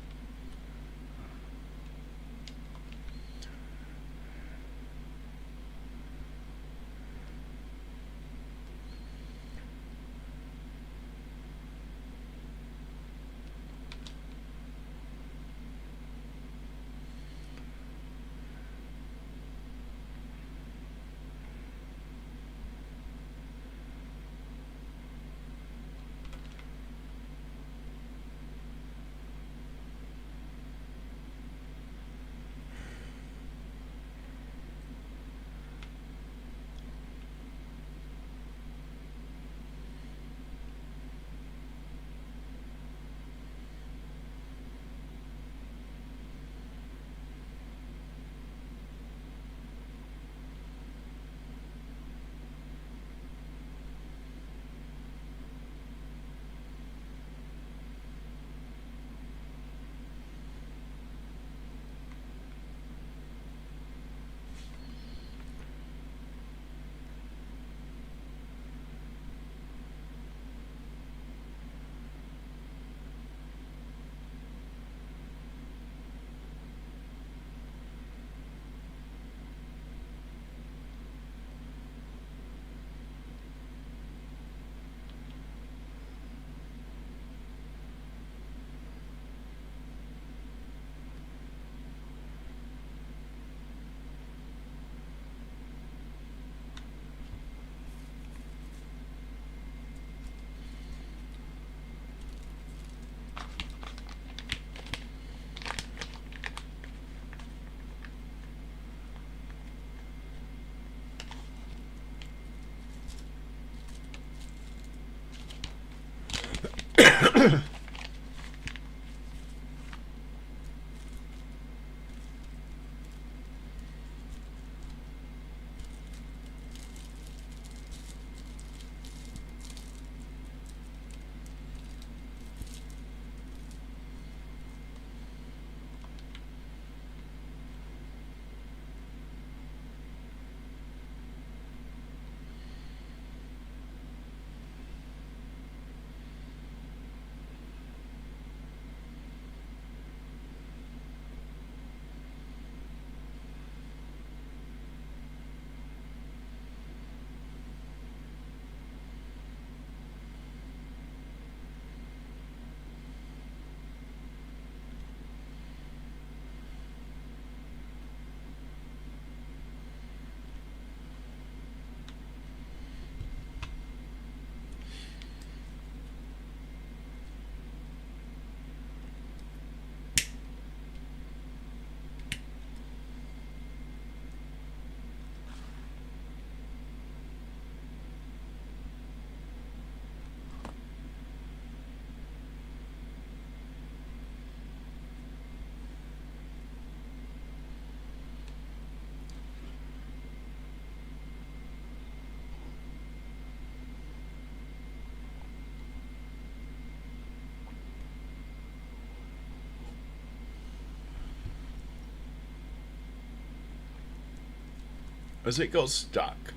Has it got stuck?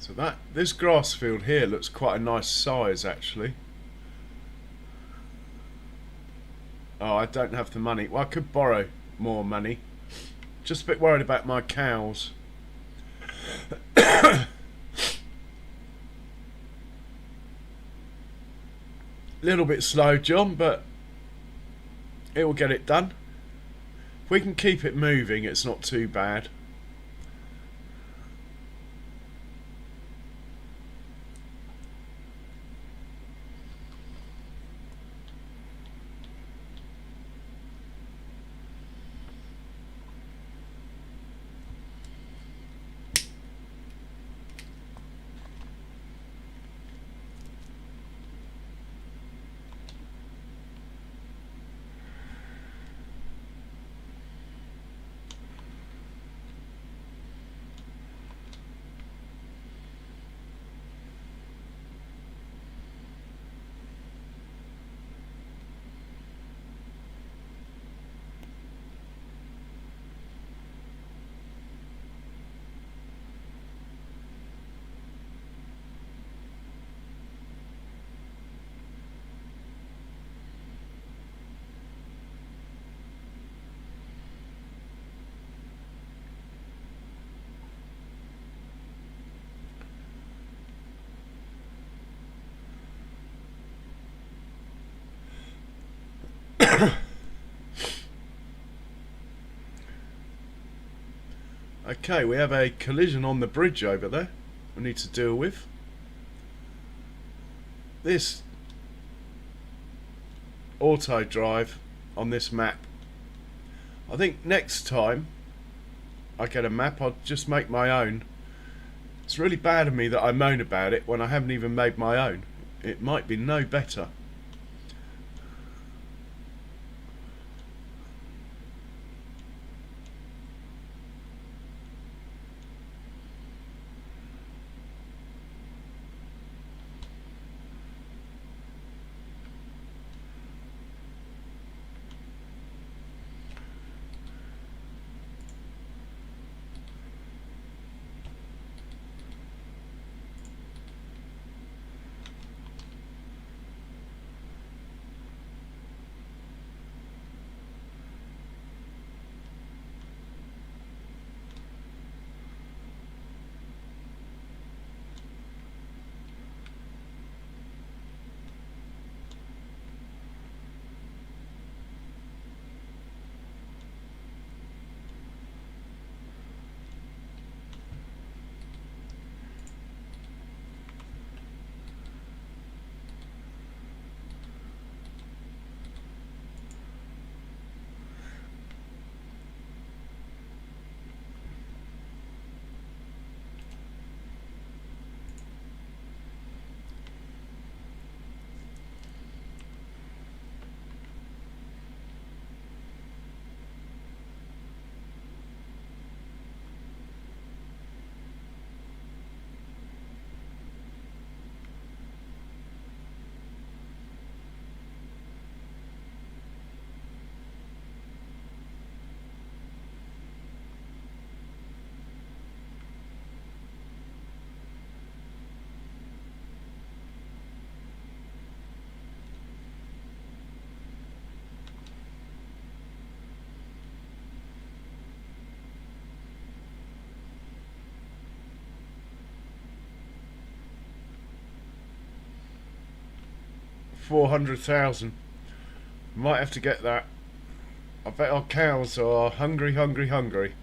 So this grass field here looks quite a nice size actually. Oh, I don't have the money. Well, I could borrow more money. Just a bit worried about my cows. Little bit slow, John, but it will get it done. If we can keep it moving, it's not too bad. Okay, we have a collision on the bridge over there we need to deal with. This auto drive on this map. I think next time I get a map, I'll just make my own. It's really bad of me that I moan about it when I haven't even made my own. It might be no better. 400,000. Might have to get that. I bet our cows are hungry, hungry, hungry.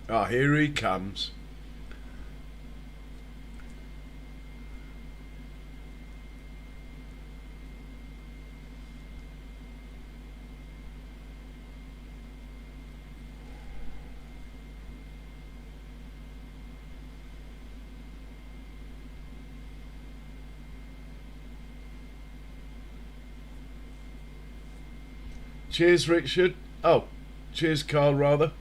Ah, here he comes. Cheers, Richard. Oh, cheers, Carl, rather.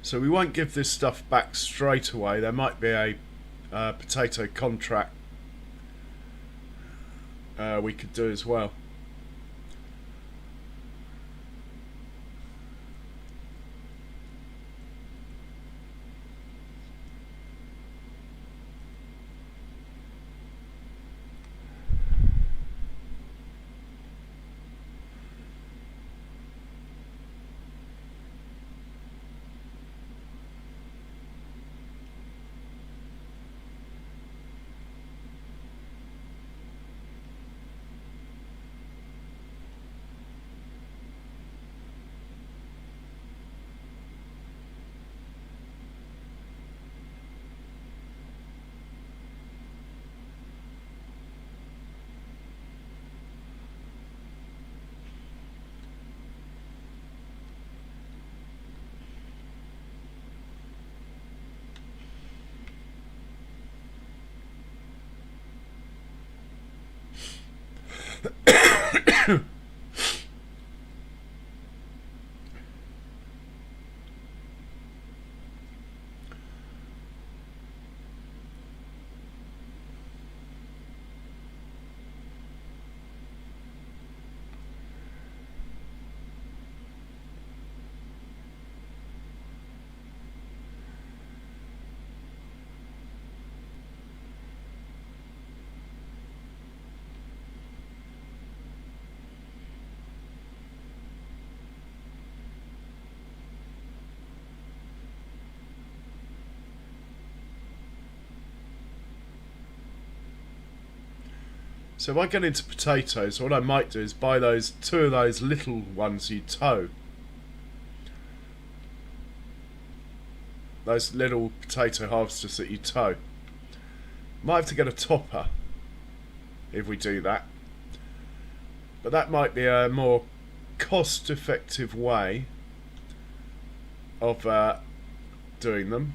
So we won't give this stuff back straight away. There might be a potato contract we could do as well. So if I get into potatoes, what I might do is buy those two of those little ones you tow. Those little potato harvesters that you tow. Might have to get a topper. if we do that. But that might be a more cost-effective way of doing them.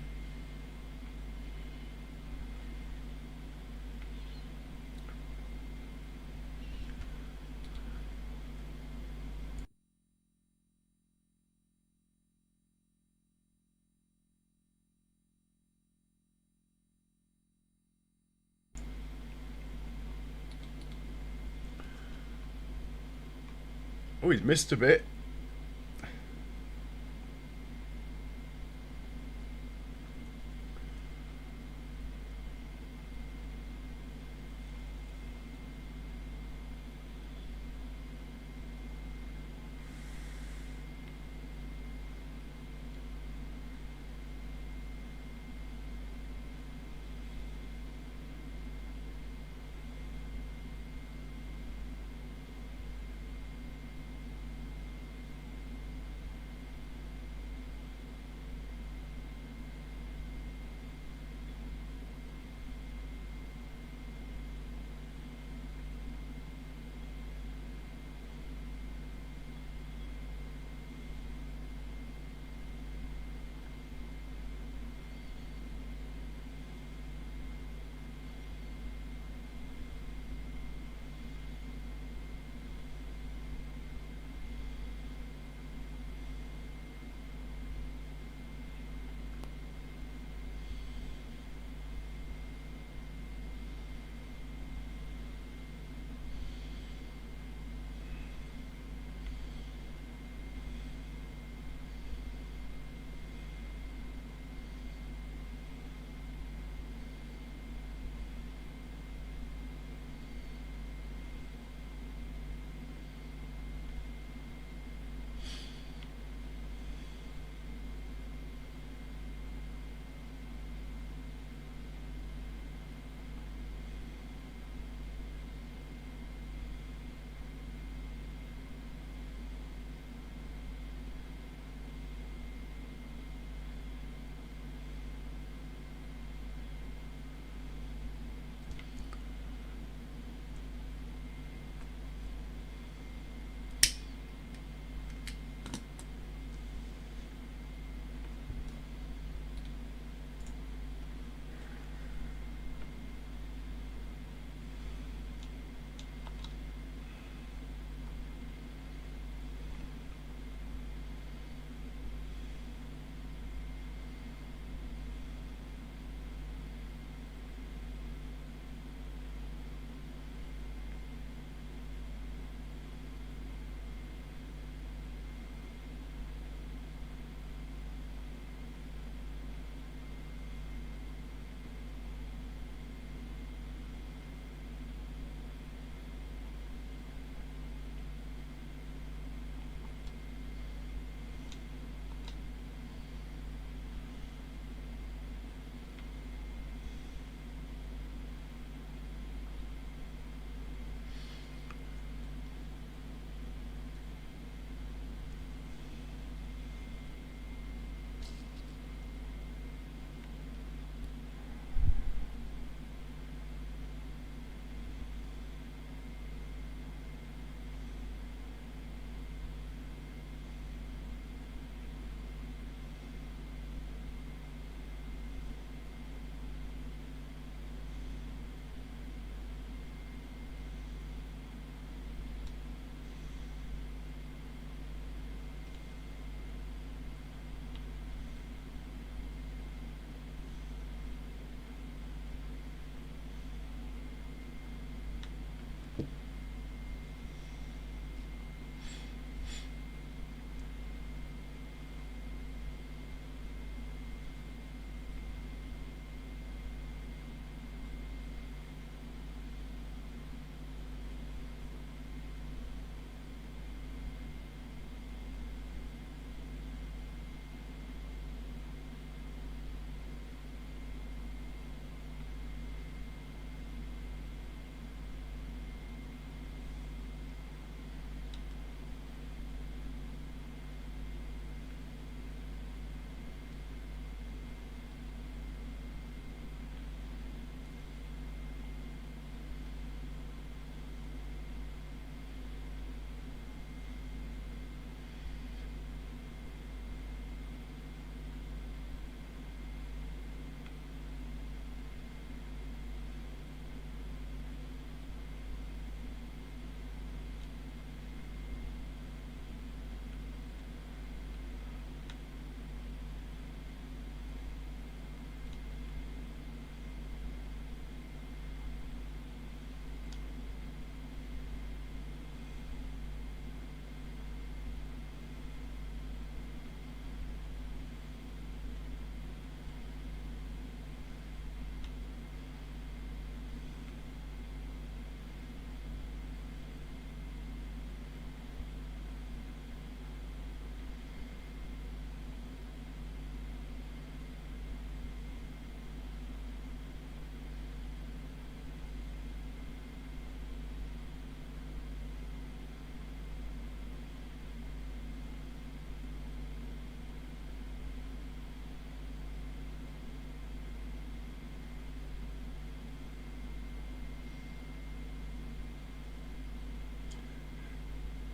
Oh, he's missed a bit.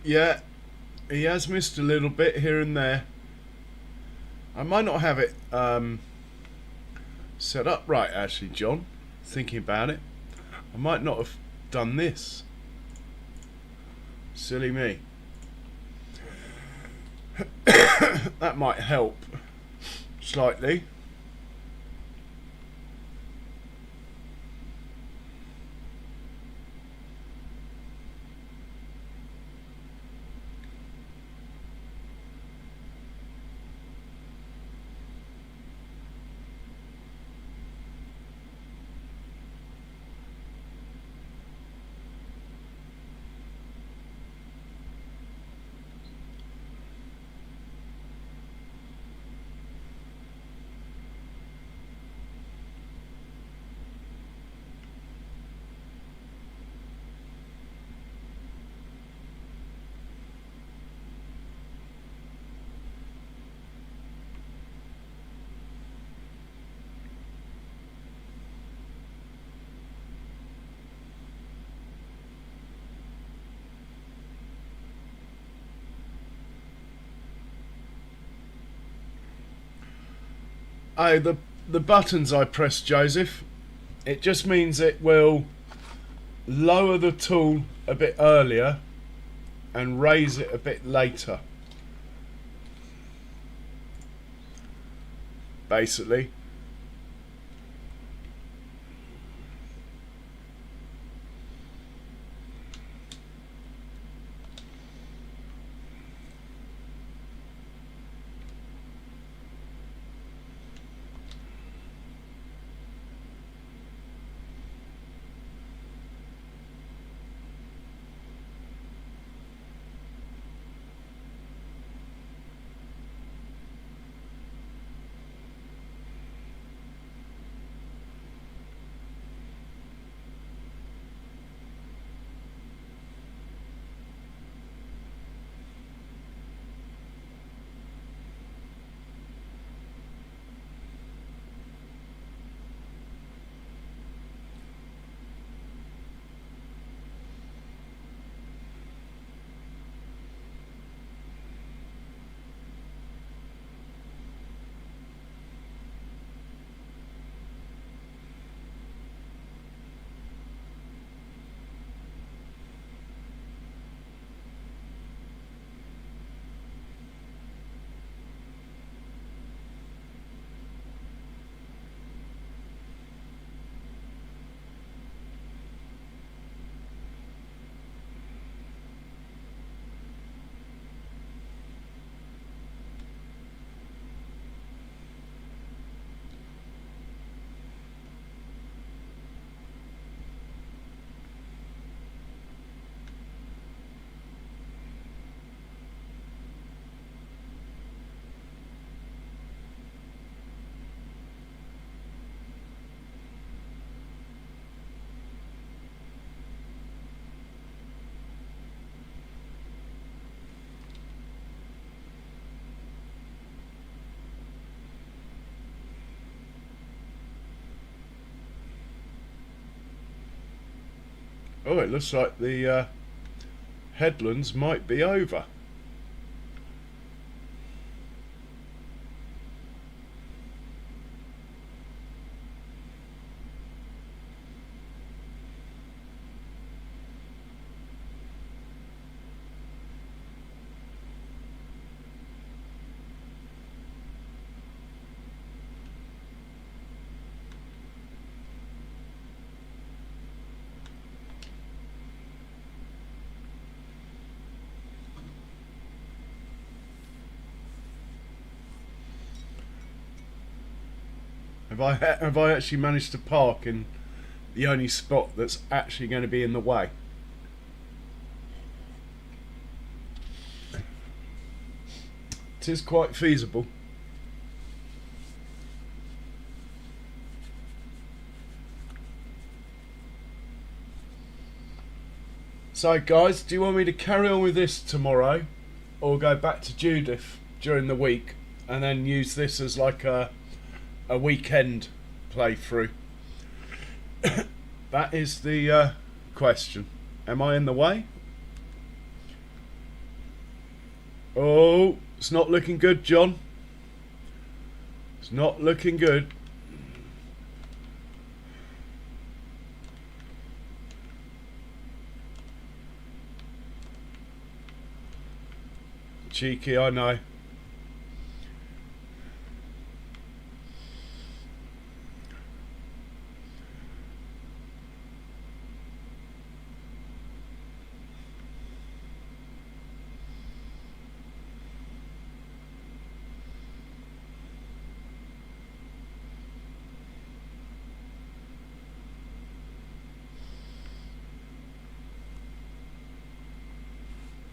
Yeah, he has missed a little bit here and there. I might not have it set up right, actually, John. Thinking about it, I might not have done this. Silly me. That might help slightly. Oh, the buttons I press, Joseph, it just means it will lower the tool a bit earlier and raise it a bit later, basically. Oh, it looks like the headlands might be over. Have I actually managed to park in the only spot that's actually going to be in the way? It is quite feasible. So guys, do you want me to carry on with this tomorrow or go back to Judith during the week and then use this as like a weekend playthrough? That is the question. Am I in the way? Oh, it's not looking good, John. It's not looking good. Cheeky, I know.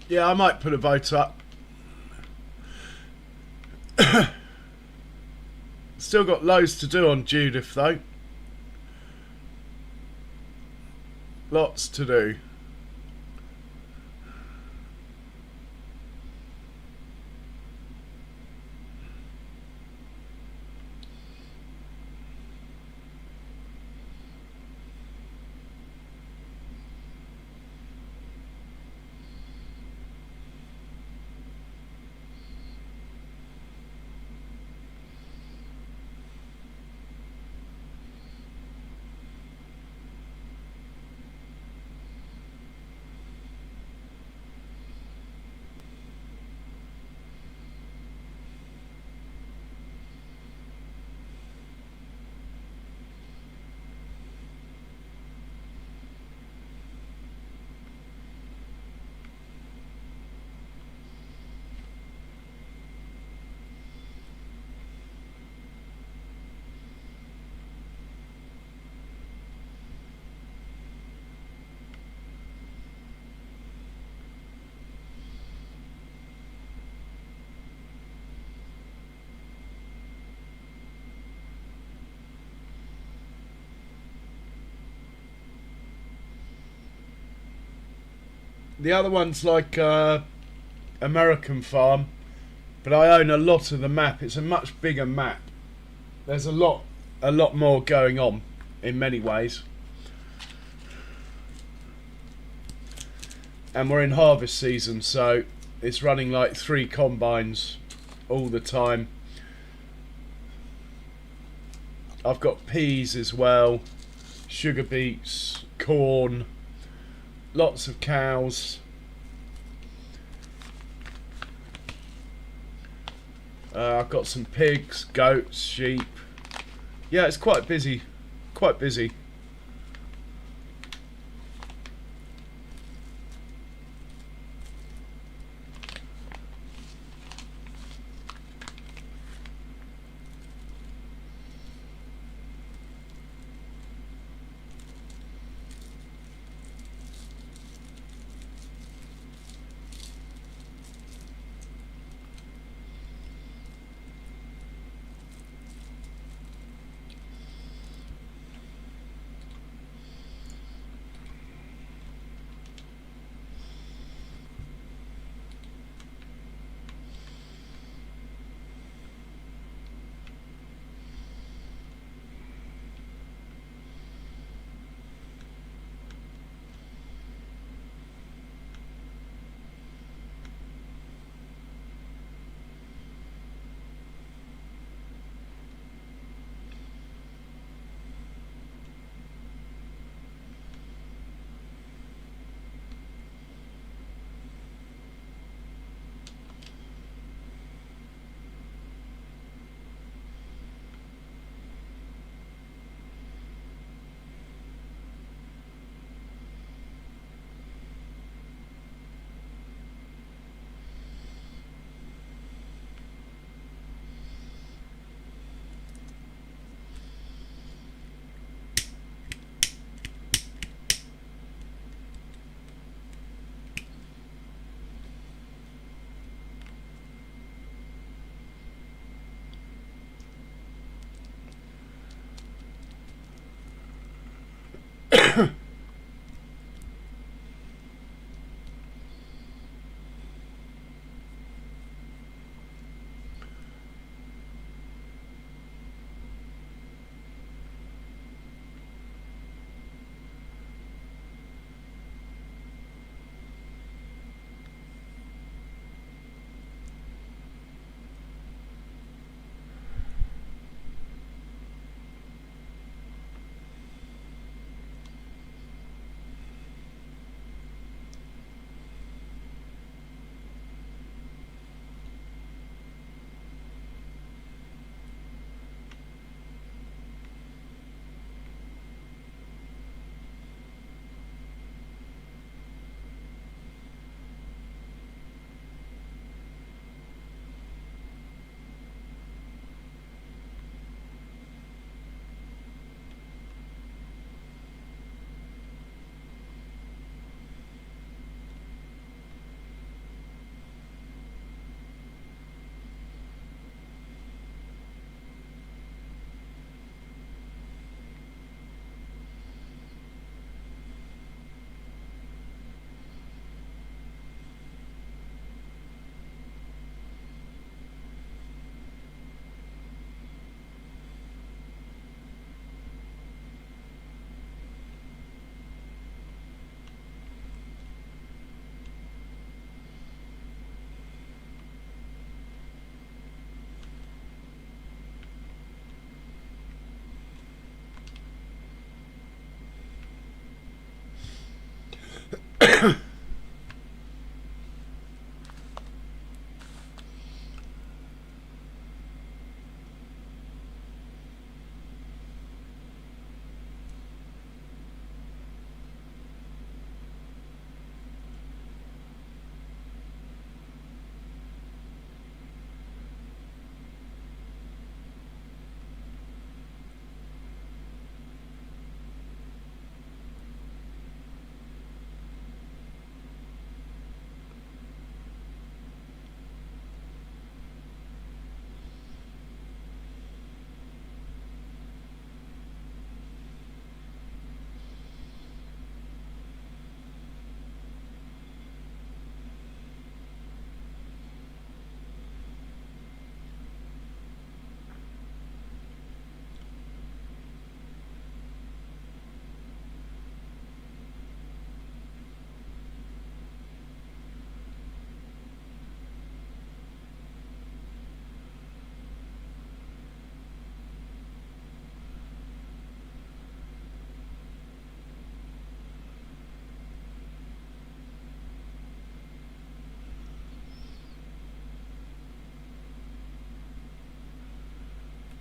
Yeah, I might put a vote up. Still got loads to do on Judith though. Lots to do. The other one's like American Farm, but I own a lot of the map. It's a much bigger map. There's a lot more going on in many ways. And we're in harvest season, so it's running like 3 combines all the time. I've got peas as well, sugar beets, corn, lots of cows. I've got some pigs, goats, sheep. Yeah, it's quite busy. Quite busy.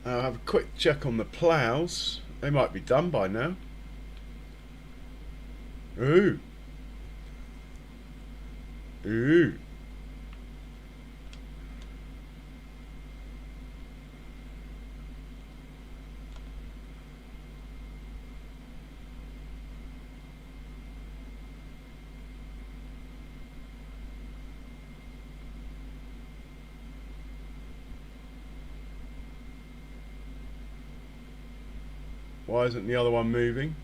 I'll have a quick check on the ploughs. They might be done by now. Ooh. Ooh. Why isn't the other one moving?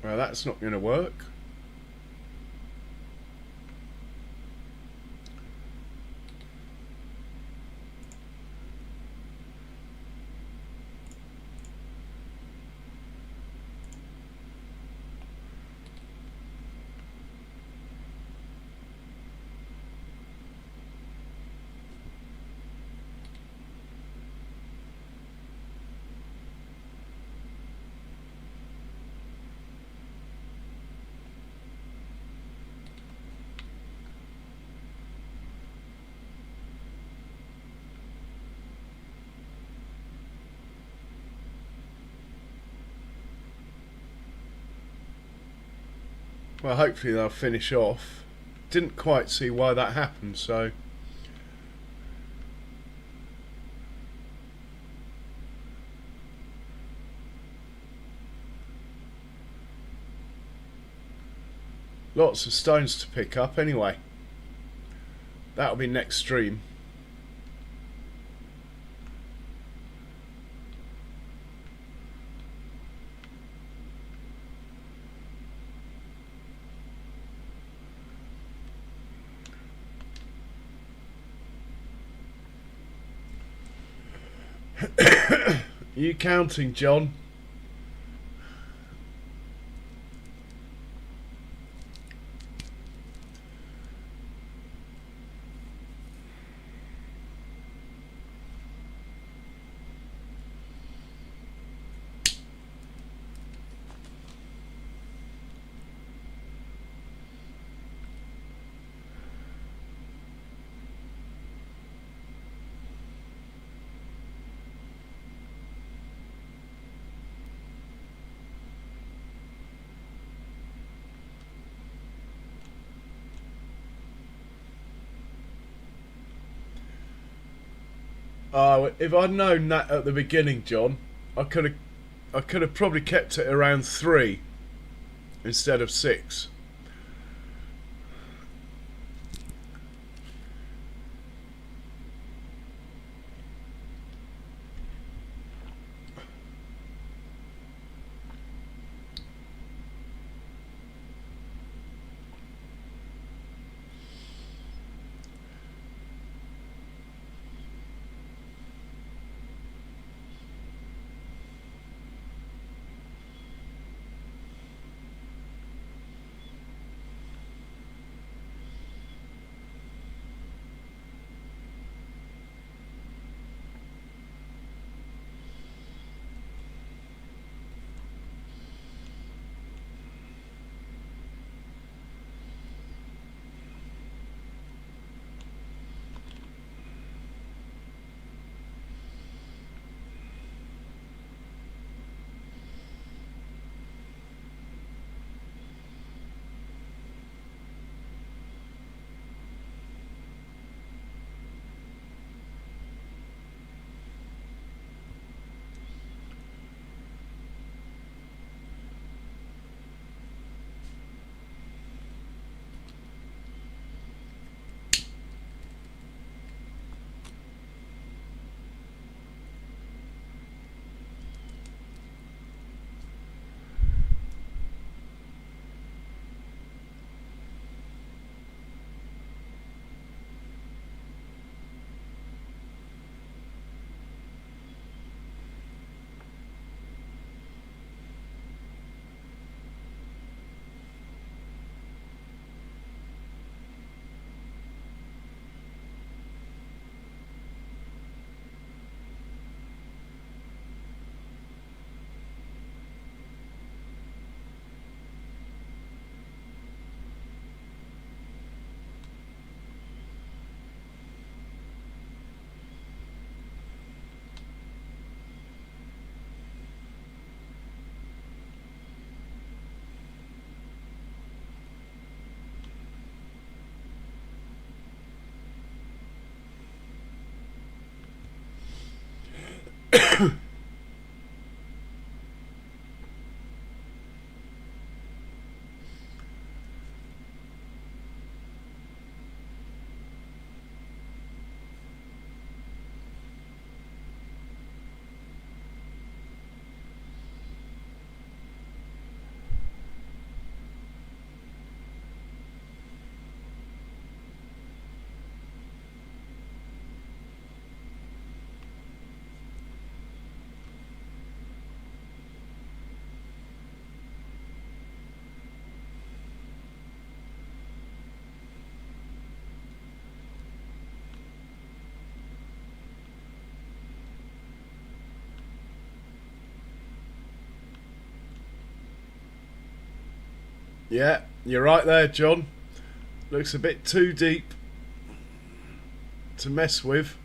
Well, that's not going to work. Well, hopefully they'll finish off. Didn't quite see why that happened, so... Lots of stones to pick up anyway. That'll be next stream. You counting, John? If I'd known that at the beginning, John, I could have probably kept it around 3 instead of 6. Yeah, you're right there, John. Looks a bit too deep to mess with.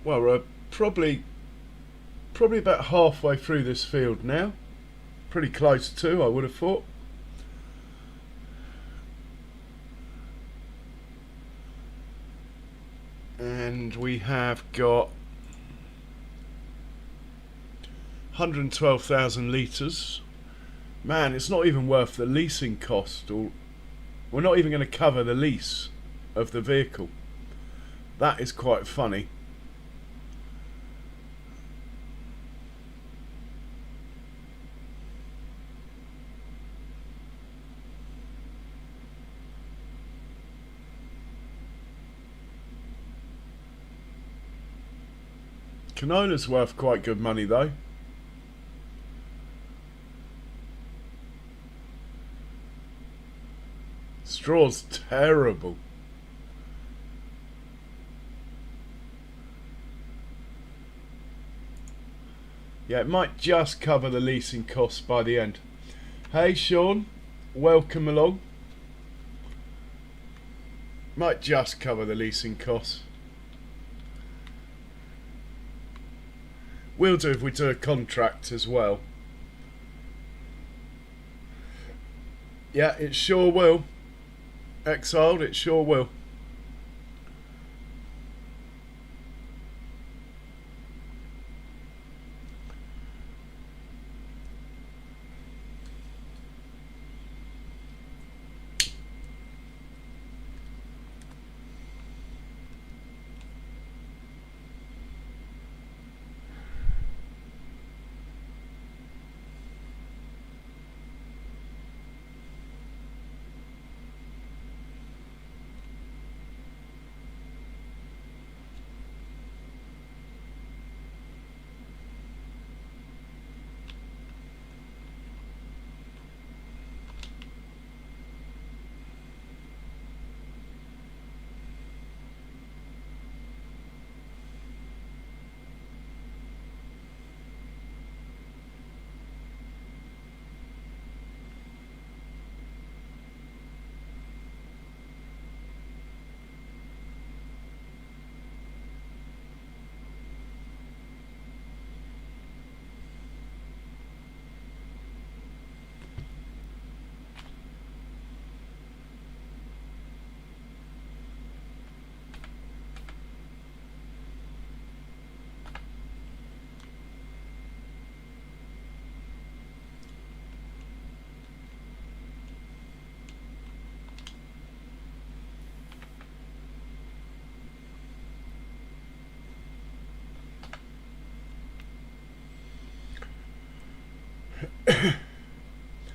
Well, we're probably about halfway through this field now. Pretty close to, I would have thought. And we have got 112,000 litres. Man, it's not even worth the leasing cost, or we're not even going to cover the lease of the vehicle. That is quite funny. Canola's worth quite good money though. Straw's terrible. Yeah, it might just cover the leasing costs by the end. Hey Sean, welcome along. Might just cover the leasing costs. Will do if we do a contract as well. Yeah, it sure will. Exiled, it sure will.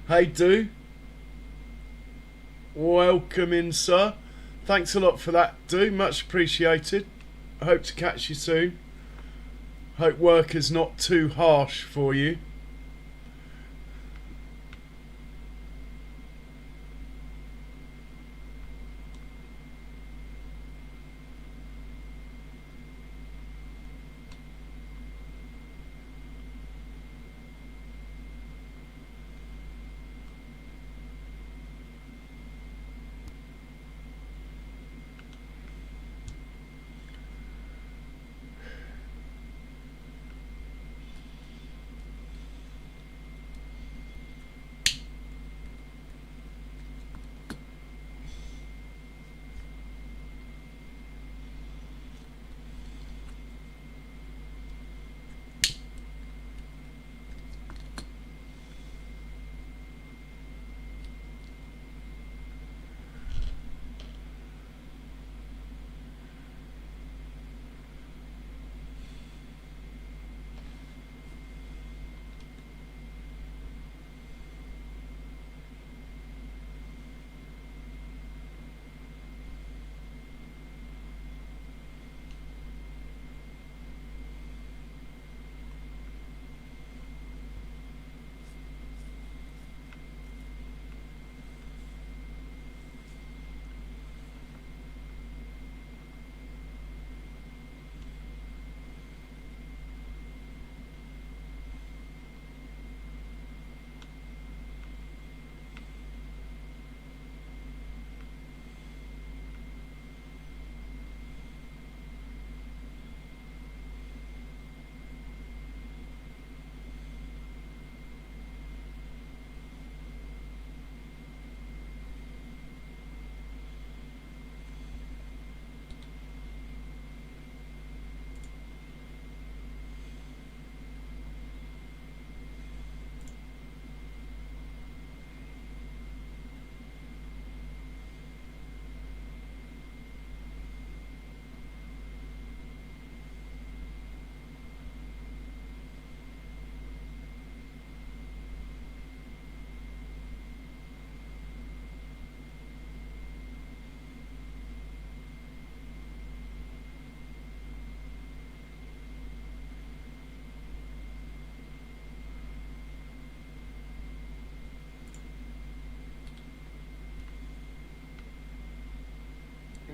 Hey Do, welcome in sir. Thanks a lot for that Do, much appreciated. I hope to catch you soon. Hope work is not too harsh for you.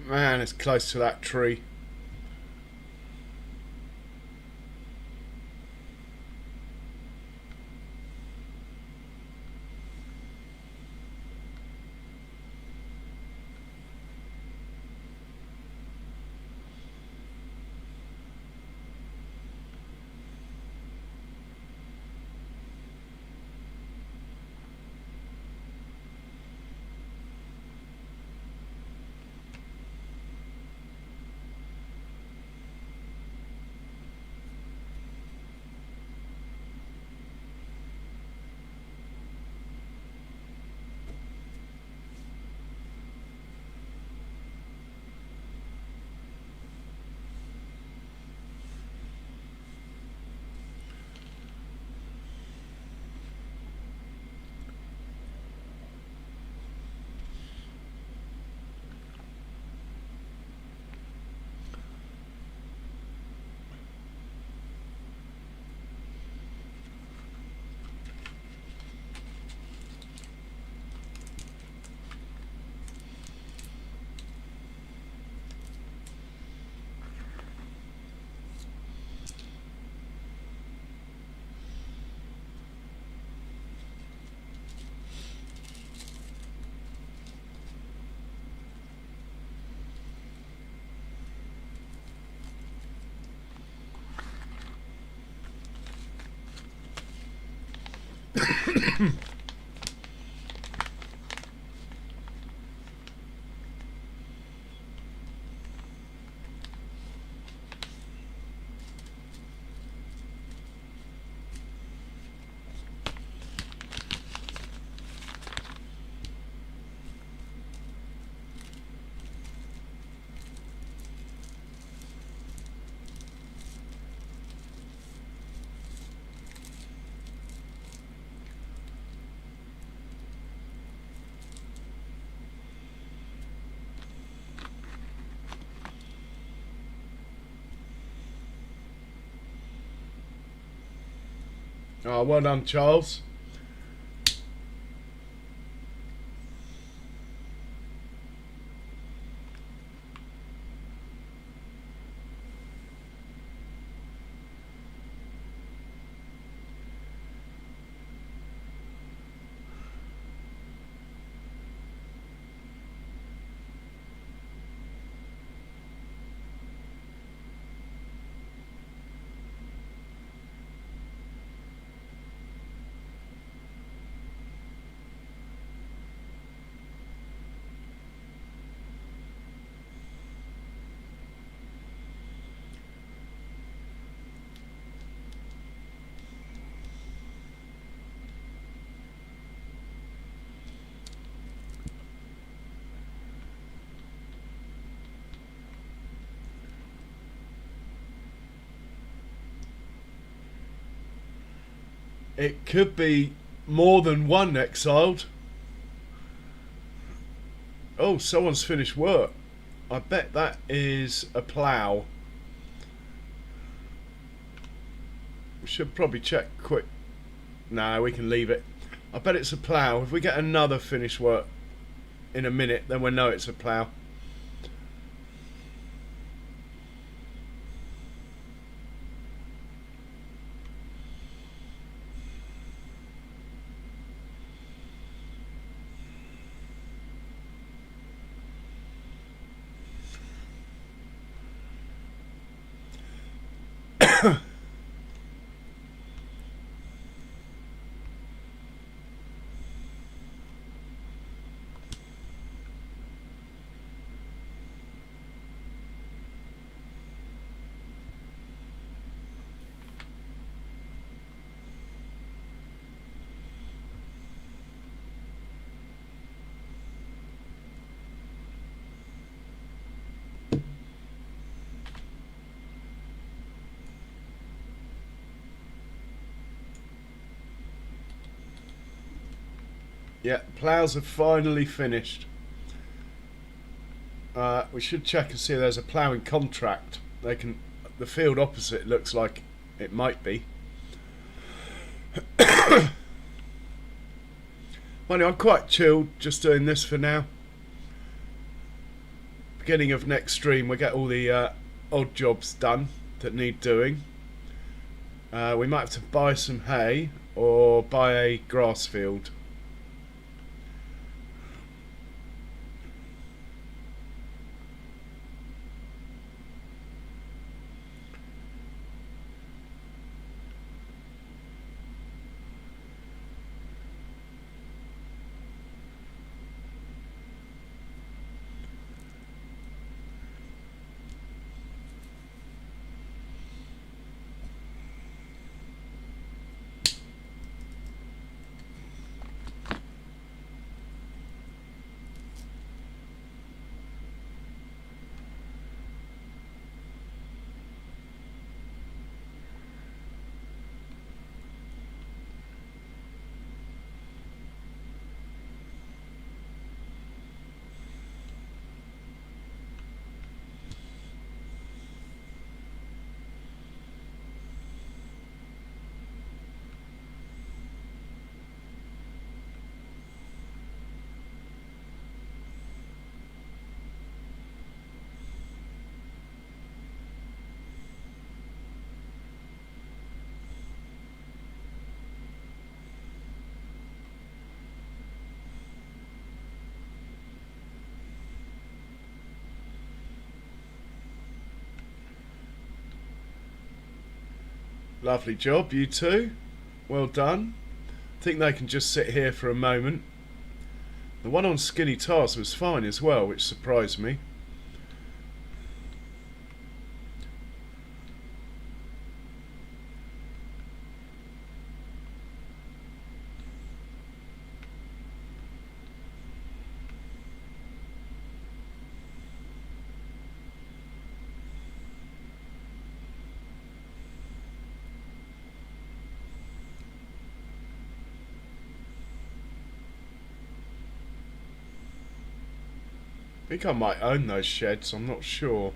Man, it's close to that tree. Oh, well done, Charles. It could be more than one exiled. Oh, someone's finished work. I bet that is a plough. We should probably check quick. No, we can leave it. I bet it's a plough. If we get another finished work in a minute, then we'll know it's a plough. Yeah, ploughs have finally finished. We should check and see if there's a ploughing contract. They can. The field opposite looks like it might be. Mind you, I'm quite chilled just doing this for now, beginning of next stream we'll get all the odd jobs done that need doing. We might have to buy some hay or buy a grass field. Lovely job, you two. Well done. I think they can just sit here for a moment. The one on Skinny Tars was fine as well, which surprised me. I think I might own those sheds, I'm not sure.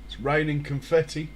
It's raining confetti.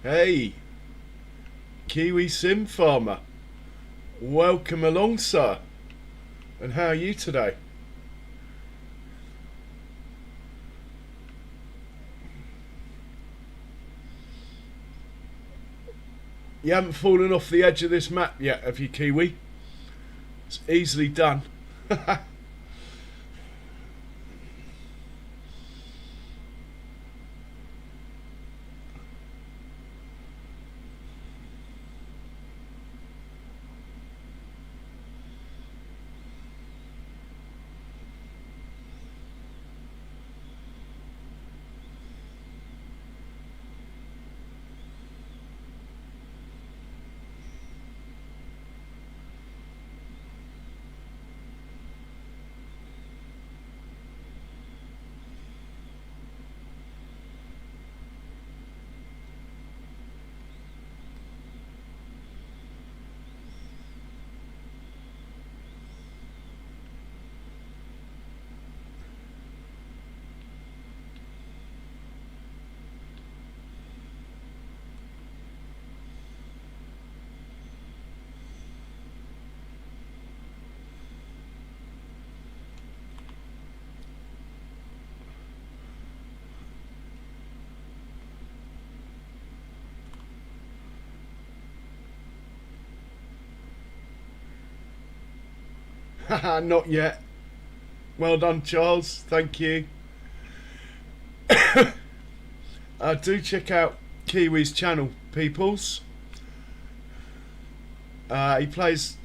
Hey, Kiwi Sim Farmer. Welcome along, sir. And how are you today? You haven't fallen off the edge of this map yet, have you, Kiwi? It's easily done. Haha, not yet. Well done, Charles. Thank you. Do check out Kiwi's channel, peoples. He plays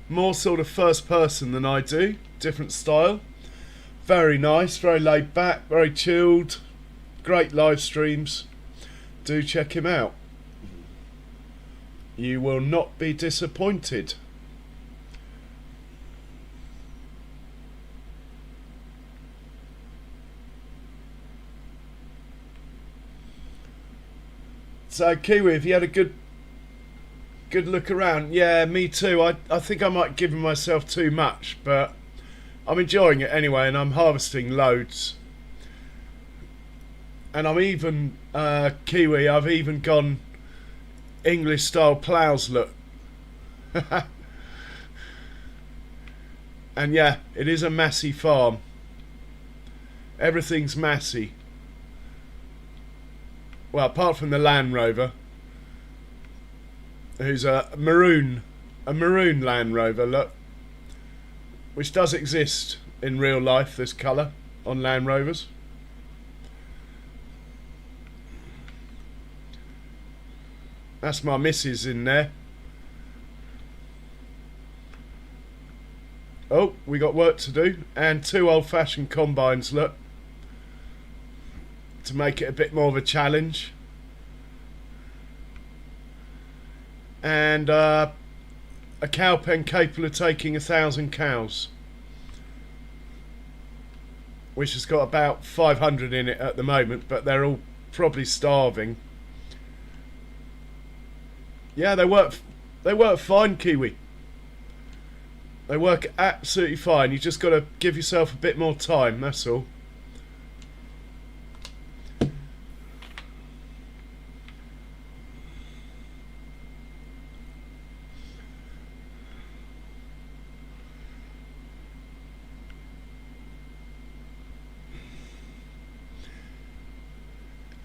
more sort of first person than I do. Different style. Very nice, very laid back, very chilled. Great live streams. Do check him out. You will not be disappointed. So Kiwi, have you had a good look around? Yeah, me too. I think I might give myself too much, but I'm enjoying it anyway, and I'm harvesting loads. And I'm even Kiwi. I've even gone English style ploughs look. And yeah, it is a massy farm. Everything's massy. Well, apart from the Land Rover, who's a maroon Land Rover, look, which does exist in real life, this colour on Land Rovers. That's my missus in there. Oh, we got work to do, and 2 old-fashioned combines, look, to make it a bit more of a challenge. And a cow pen capable of taking 1,000 cows, which has got about 500 in it at the moment, but they're all probably starving. Yeah, they work fine, Kiwi. They work absolutely fine. You just got to give yourself a bit more time, that's all.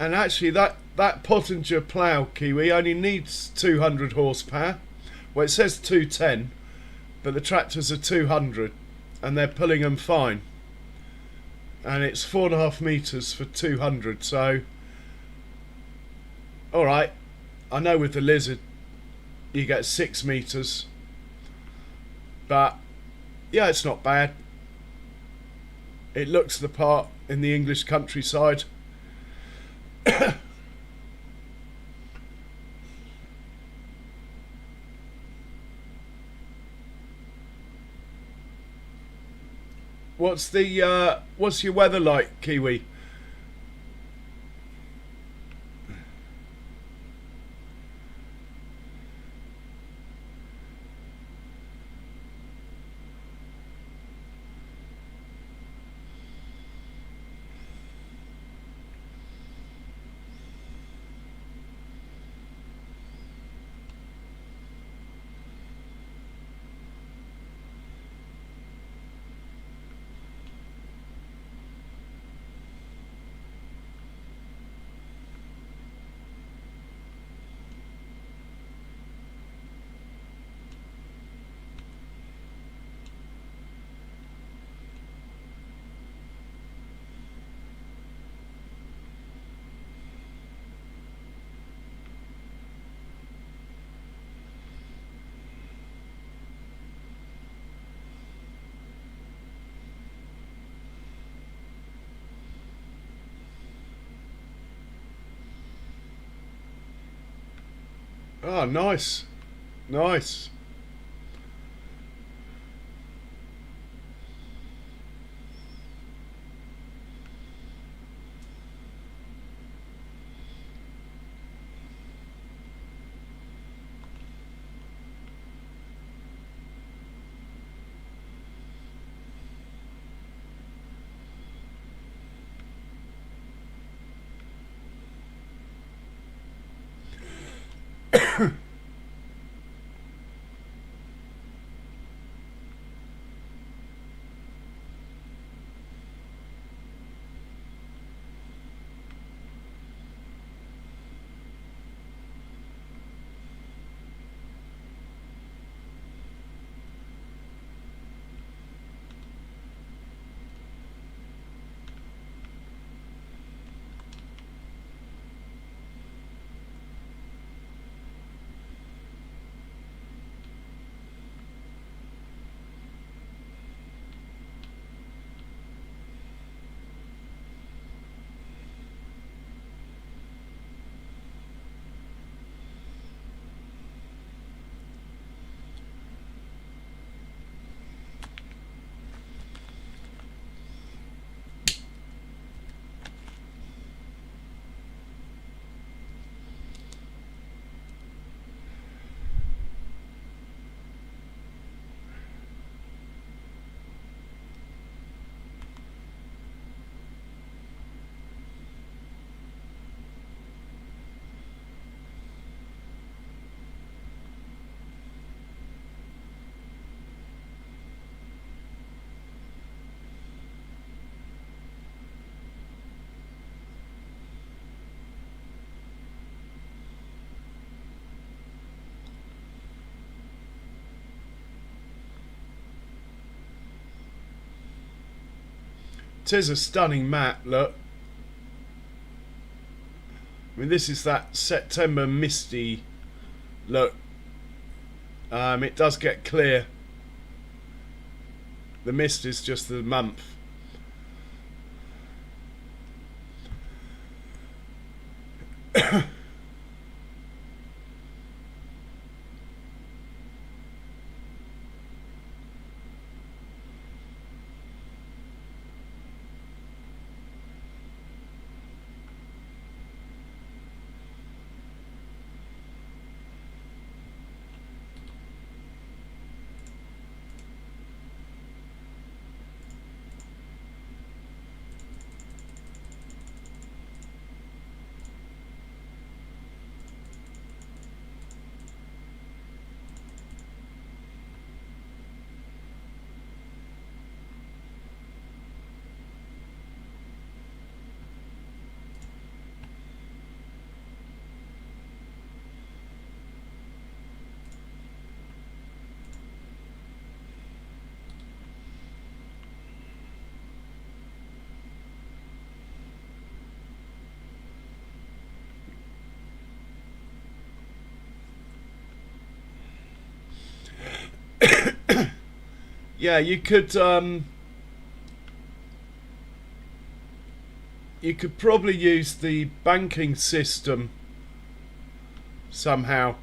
And actually that Pottinger plough, Kiwi, only needs 200 horsepower. Well, it says 210, but the tractors are 200 and they're pulling them fine. And it's 4.5 metres for 200, so alright. I know with the Lizard you get 6 metres, but yeah, it's not bad. It looks the part in the English countryside. What's your weather like, Kiwi? Oh, nice. Nice. It is a stunning map, look. I mean, this is that September misty look. It does get clear. The mist is just the month. Yeah, you could probably use the banking system somehow.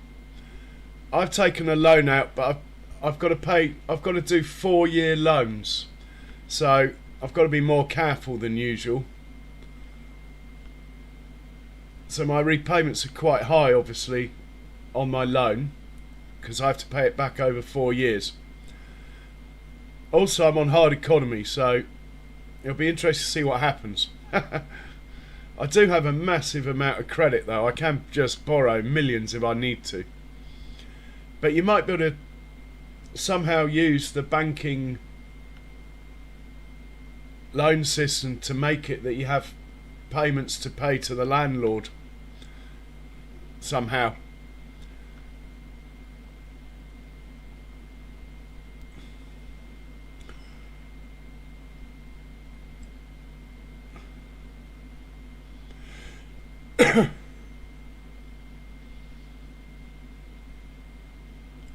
I've taken a loan out, but I've got to pay. I've got to do 4-year loans, so I've got to be more careful than usual. So my repayments are quite high, obviously, on my loan, because I have to pay it back over 4 years. Also, I'm on hard economy, so it'll be interesting to see what happens. I do have a massive amount of credit, though. I can just borrow millions if I need to. But you might be able to somehow use the banking loan system to make it that you have payments to pay to the landlord somehow.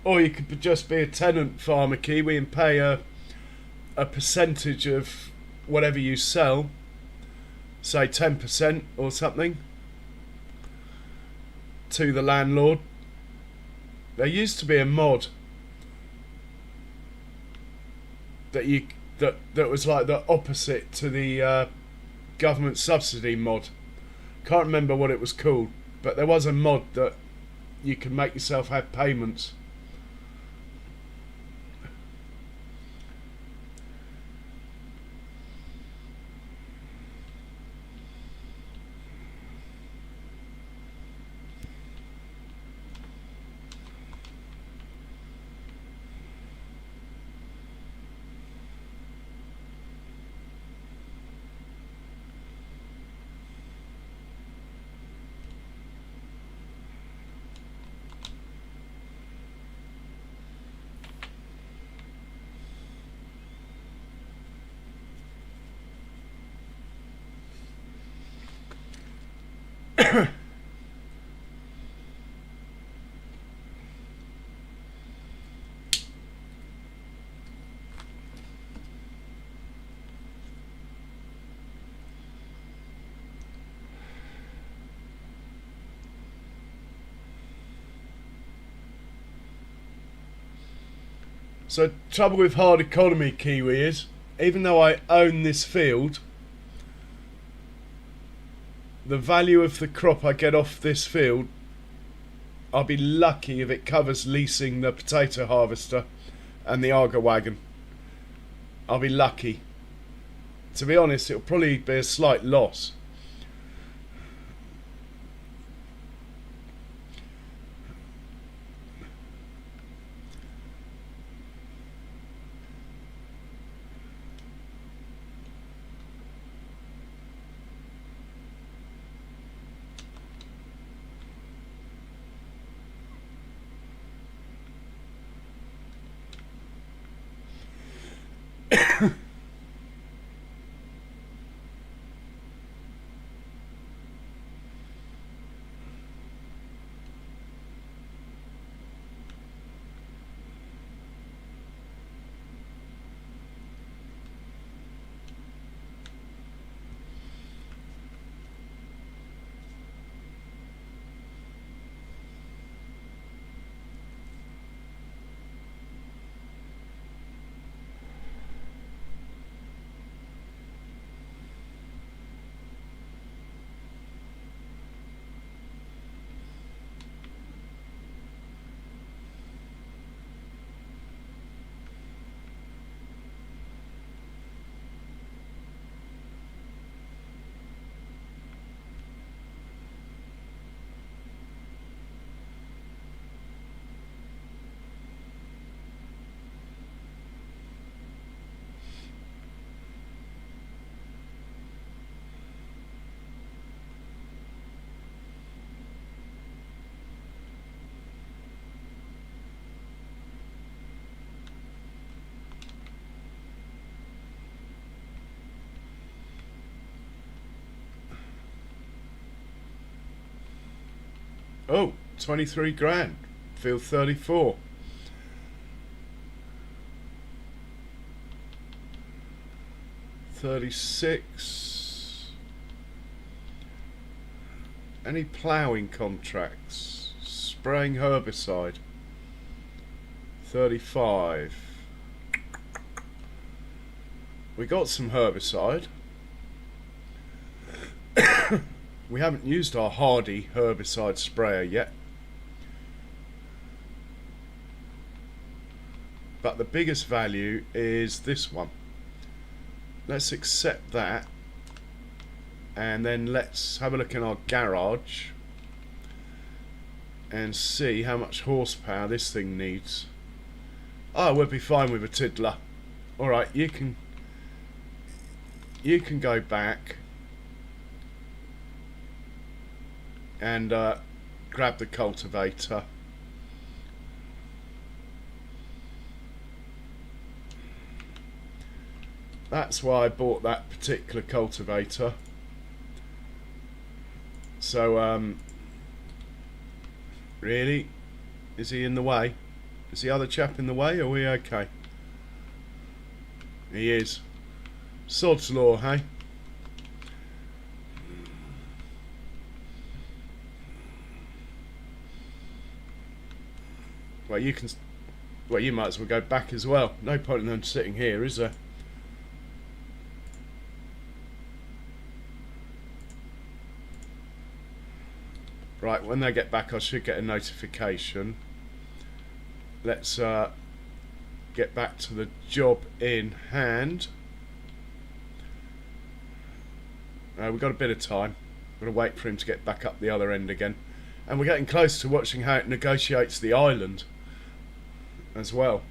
Or you could just be a tenant farmer Kiwi and pay a percentage of whatever you sell, say 10% or something, to the landlord, There used to be a mod that was like the opposite to the government subsidy mod. Can't remember what it was called, but there was a mod that you could make yourself have payments. So trouble with hard economy, Kiwi, is even though I own this field, the value of the crop I get off this field, I'll be lucky if it covers leasing the potato harvester and the Arga wagon. I'll be lucky. To be honest, it'll probably be a slight loss. Oh, 23 grand. Field 34. $36. Any ploughing contracts? Spraying herbicide. 35. We got some herbicide. We haven't used our Hardy herbicide sprayer yet. But the biggest value is this one. Let's accept that. And then let's have a look in our garage and see how much horsepower this thing needs. Oh, we'll be fine with a tiddler. Alright, you can go back and grab the cultivator. That's why I bought that particular cultivator. So, really? Is he in the way? Is the other chap in the way? Are we okay? He is. Sod's law, hey? Well, you can. Well, you might as well go back as well. No point in them sitting here, is there? Right, when they get back, I should get a notification. Let's get back to the job in hand. We've got a bit of time. We're going to wait for him to get back up the other end again. And we're getting close to watching how it negotiates the island as well.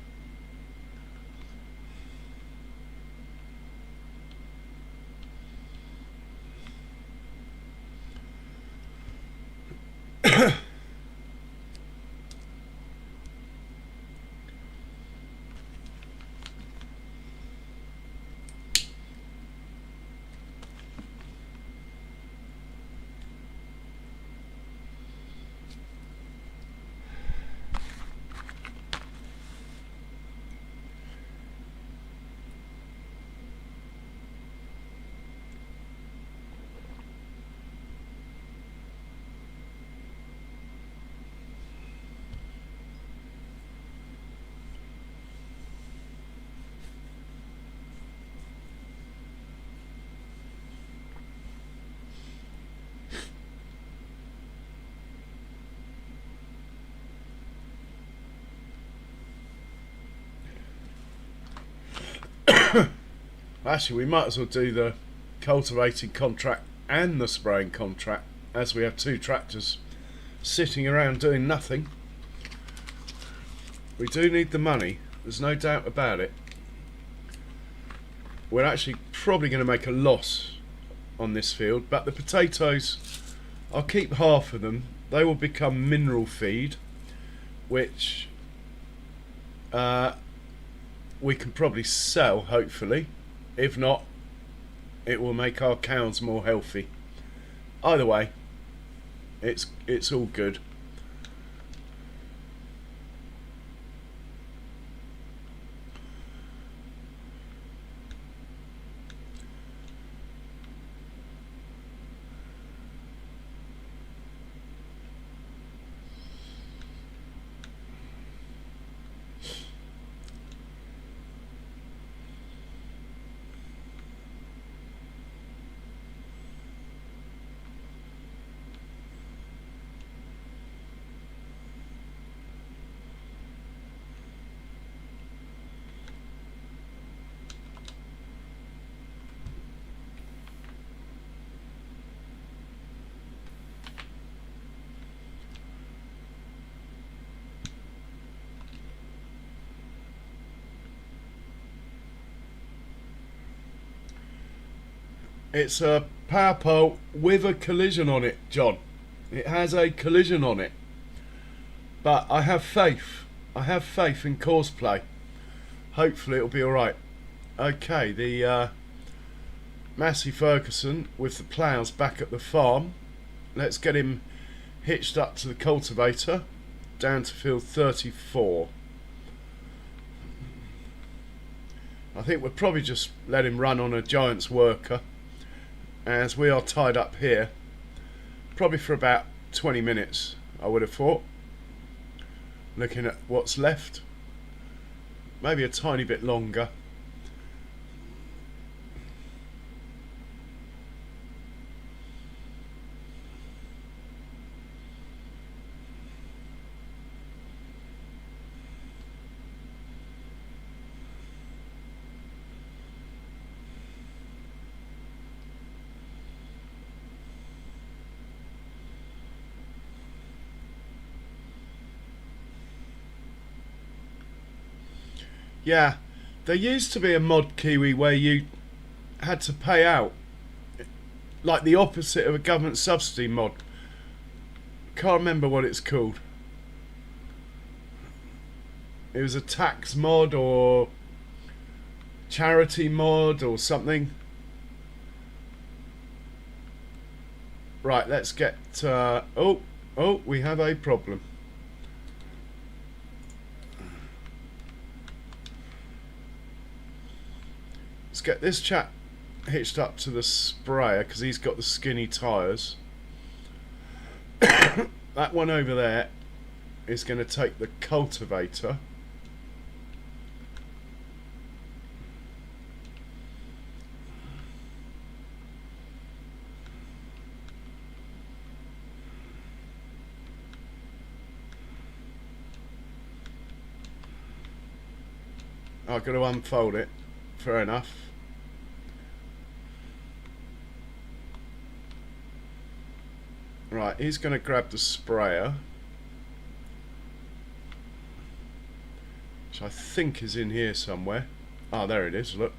Actually, we might as well do the cultivating contract and the spraying contract, as we have two tractors sitting around doing nothing. We do need the money, there's no doubt about it. We're actually probably going to make a loss on this field, but the potatoes, I'll keep half of them. They will become mineral feed, which we can probably sell, hopefully. If not, it will make our cows more healthy. Either way, it's all good. It's a power pole with a collision on it, John. It has a collision on it. But I have faith. I have faith in cosplay. Hopefully it'll be alright. Okay, the Massey Ferguson with the ploughs back at the farm. Let's get him hitched up to the cultivator down to field 34. I think we'll probably just let him run on a giant's worker, as we are tied up here probably for about 20 minutes, I would have thought, looking at what's left. Maybe a tiny bit longer. Yeah, there used to be a mod, Kiwi, where you had to pay out, like the opposite of a government subsidy mod. Can't remember what it's called. It was a tax mod or charity mod or something. Right, let's get... oh, we have a problem. Let's get this chap hitched up to the sprayer because he's got the skinny tyres. That one over there is going to take the cultivator. I've got to unfold it. Fair enough. Right, he's going to grab the sprayer, which I think is in here somewhere. Ah, there it is, look.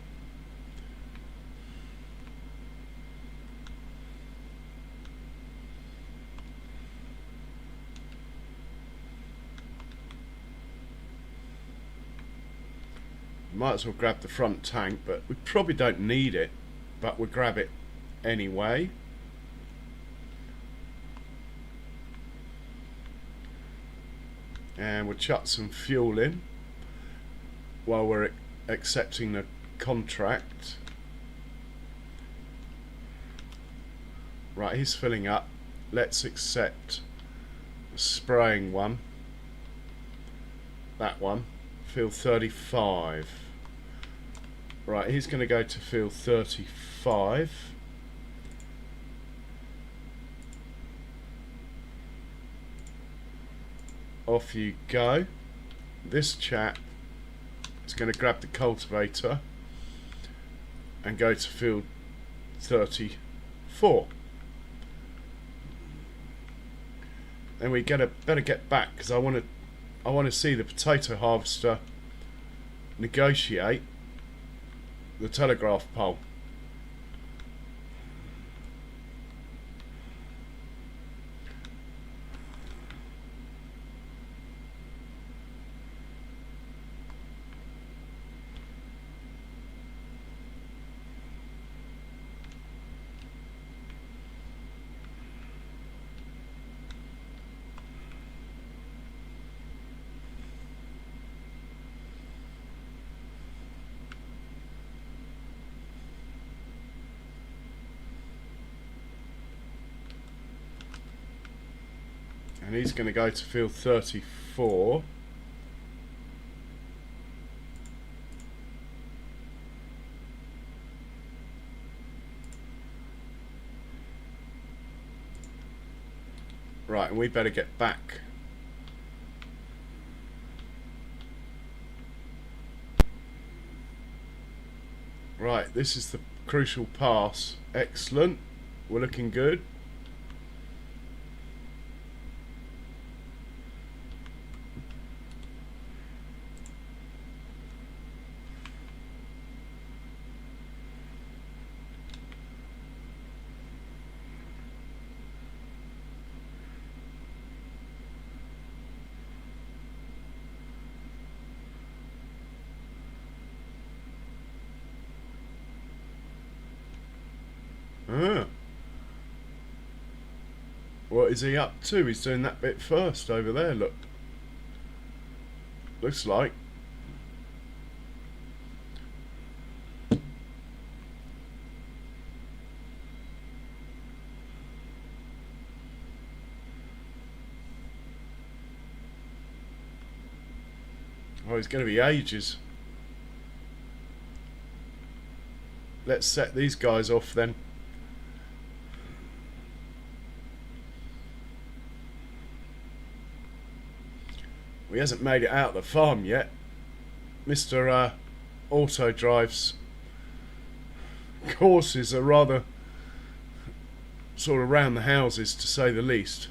Might as well grab the front tank, but we probably don't need it, but we'll grab it anyway. And we'll chuck some fuel in while we're accepting the contract. Right, he's filling up. Let's accept the spraying one. That one. Field 35. Right, he's going to go to field 35. Off you go. This chap is going to grab the cultivator and go to field 34. Then we better get back, because I want to see the potato harvester negotiate the telegraph pole. And he's going to go to field 34. Right, and we better get back. Right, this is the crucial pass. Excellent. We're looking good. Ah. What is he up to? He's doing that bit first over there, look. Looks like. Oh, it's going to be ages. Let's set these guys off then. He hasn't made it out the farm yet. Mr. Auto Drive's courses are rather sort of round the houses, to say the least.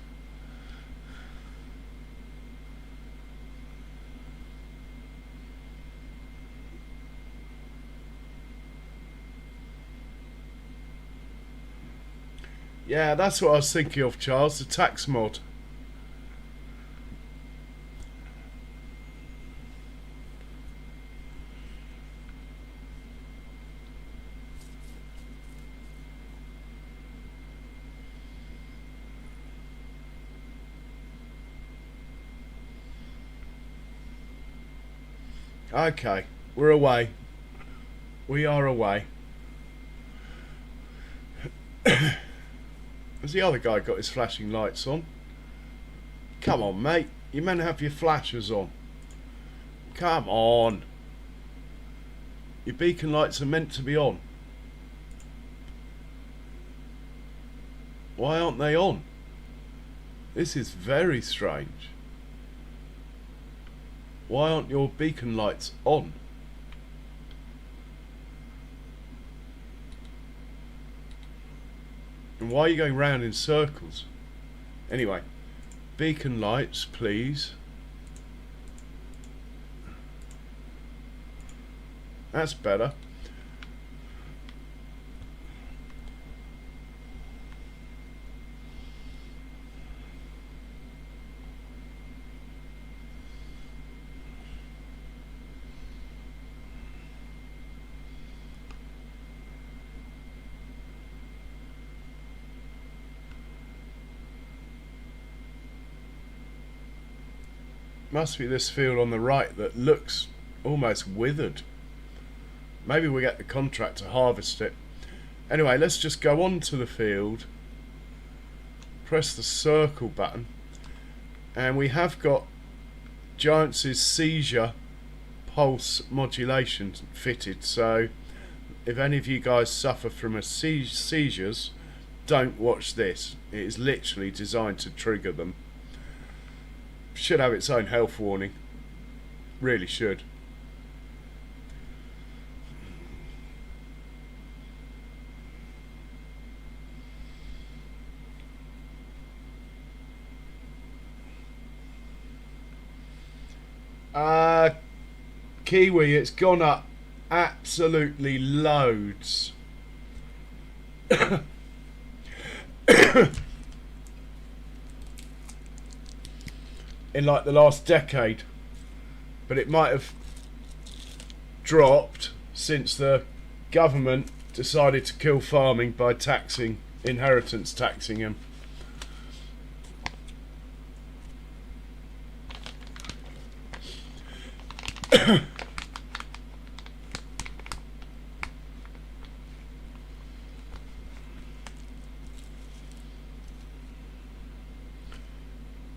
Yeah, that's what I was thinking of, Charles, the tax mod. Okay, we're away. We are away. Has the other guy got his flashing lights on? Come on, mate. You're meant to have your flashers on. Come on. Your beacon lights are meant to be on. Why aren't they on? This is very strange. Why aren't your beacon lights on? And why are you going round in circles? Anyway, beacon lights, please. That's better. Must be this field on the right that looks almost withered. Maybe we get the contract to harvest it. Anyway, let's just go on to the field. Press the circle button. And we have got Giants' seizure pulse modulation fitted. So if any of you guys suffer from seizures, don't watch this. It is literally designed to trigger them. Should have its own health warning. Really should. Kiwi, it's gone up absolutely loads. In like the last decade, but it might have dropped since the government decided to kill farming by inheritance taxing him.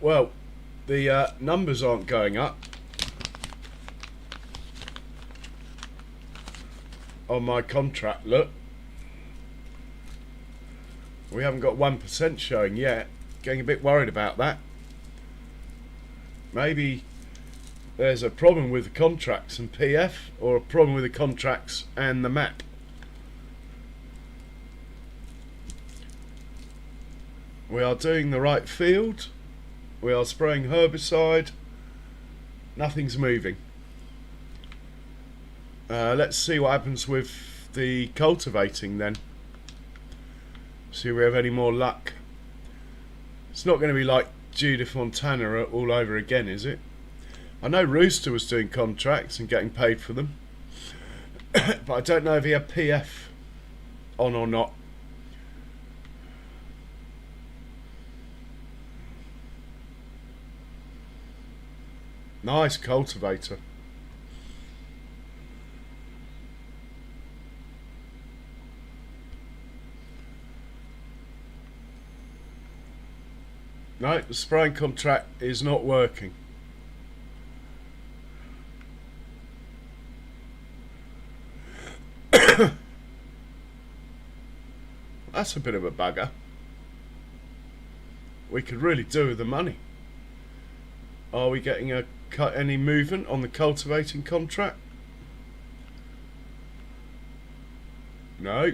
Well, the numbers aren't going up on my contract. Look, we haven't got 1% showing yet. Getting a bit worried about that. Maybe there's a problem with the contracts and PF, or a problem with the contracts and the map. We are doing the right field. We are spraying herbicide. Nothing's moving. Let's see what happens with the cultivating then. See if we have any more luck. It's not going to be like Judith Montana all over again, is it? I know Rooster was doing contracts and getting paid for them. But I don't know if he had PF on or not. Nice cultivator. No, the spraying contract is not working. That's a bit of a bugger. We could really do with the money. Are we getting any movement on the cultivating contract? No,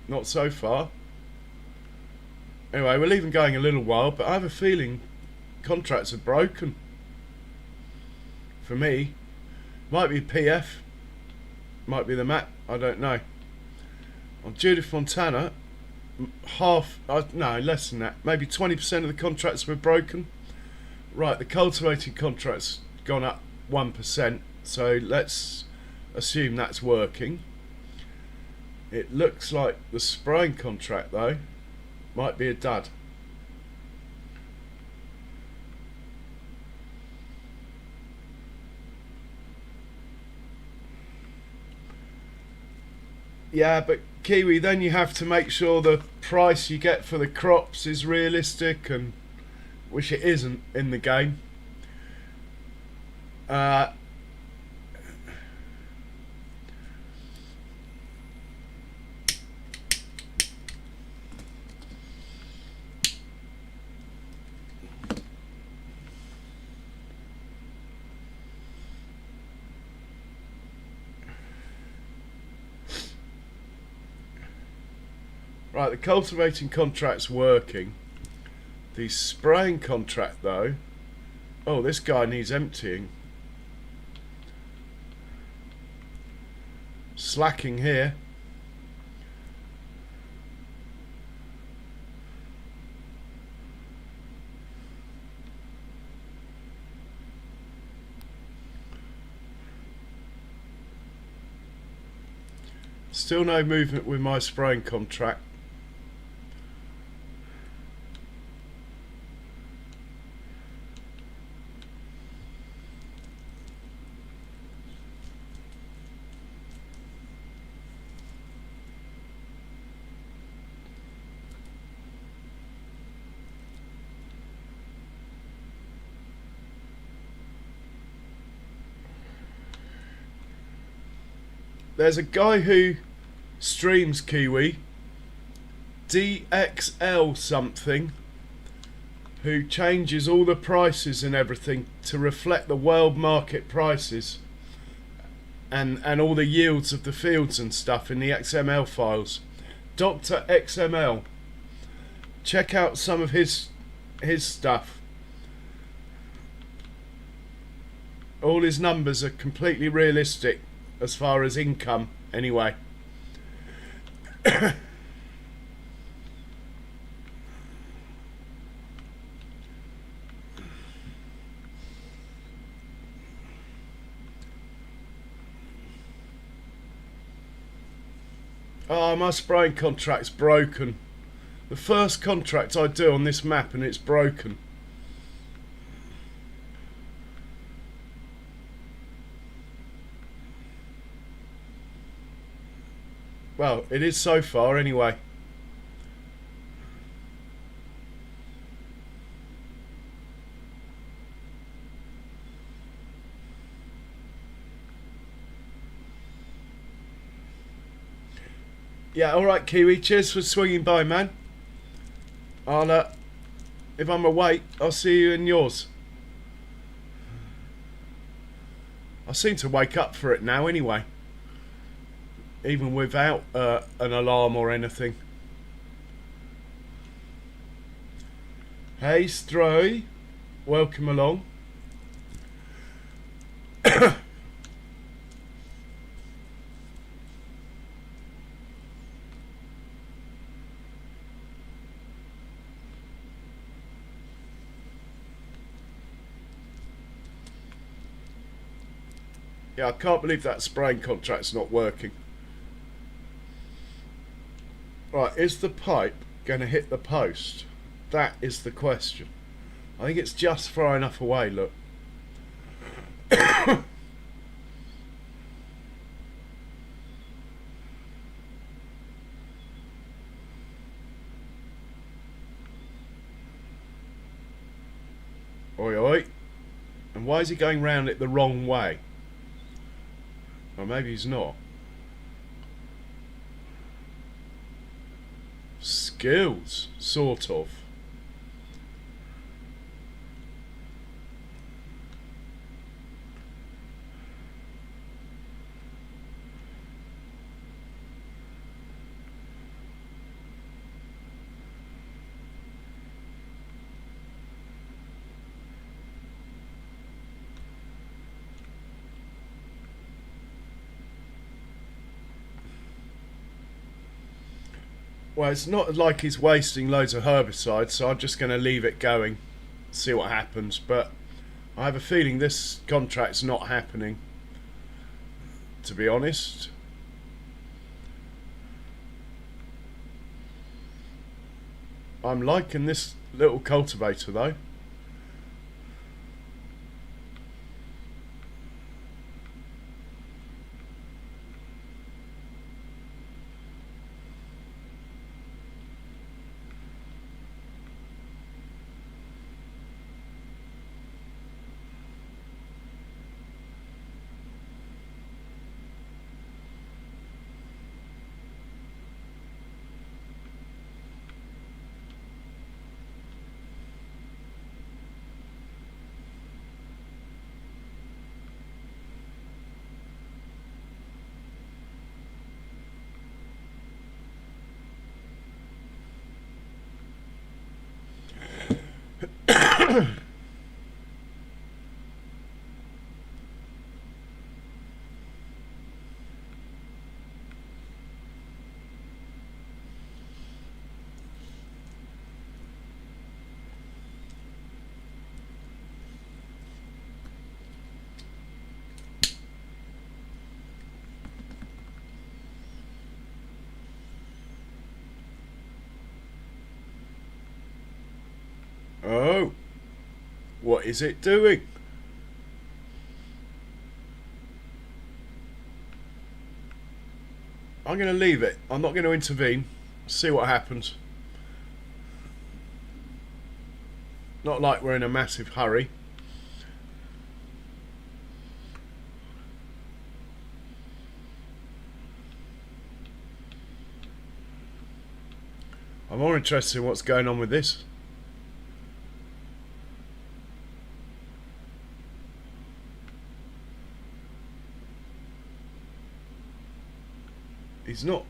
not so far. Anyway, we'll leave them going a little while, but I have a feeling contracts are broken. For me, might be PF, might be the map, I don't know. On Judith Montana, no, less than that, maybe 20% of the contracts were broken. Right, the cultivating contract's gone up 1%, so let's assume that's working. It looks like the spraying contract, though, might be a dud. Yeah, but Kiwi, then you have to make sure the price you get for the crops is realistic, and which it isn't in the game. Uh, right, the cultivating contract's working. The spraying contract, though... Oh, this guy needs emptying. Slacking here. Still no movement with my spraying contract. There's a guy who streams Kiwi, DXL something, who changes all the prices and everything to reflect the world market prices and all the yields of the fields and stuff in the XML files. Dr. XML. Check out some of his stuff. All his numbers are completely realistic as far as income, anyway. Oh, my spraying contract's broken. The first contract I do on this map and it's broken. Well, it is so far anyway. Yeah, alright Kiwi, cheers for swinging by, man. I'll, if I'm awake, I'll see you in yours. I seem to wake up for it now anyway. Even without an alarm or anything. Hey Stroy, welcome along. Yeah, I can't believe that spraying contract's not working. Right, is the pipe going to hit the post? That is the question. I think it's just far enough away, look. Oi, oi. And why is he going round it the wrong way? Or maybe he's not. Skills, sort of. Well, it's not like he's wasting loads of herbicides, so I'm just going to leave it going, see what happens. But I have a feeling this contract's not happening, to be honest. I'm liking this little cultivator though. Oh, what is it doing? I'm going to leave it. I'm not going to intervene. See what happens. Not like we're in a massive hurry. I'm more interested in what's going on with this. He's not.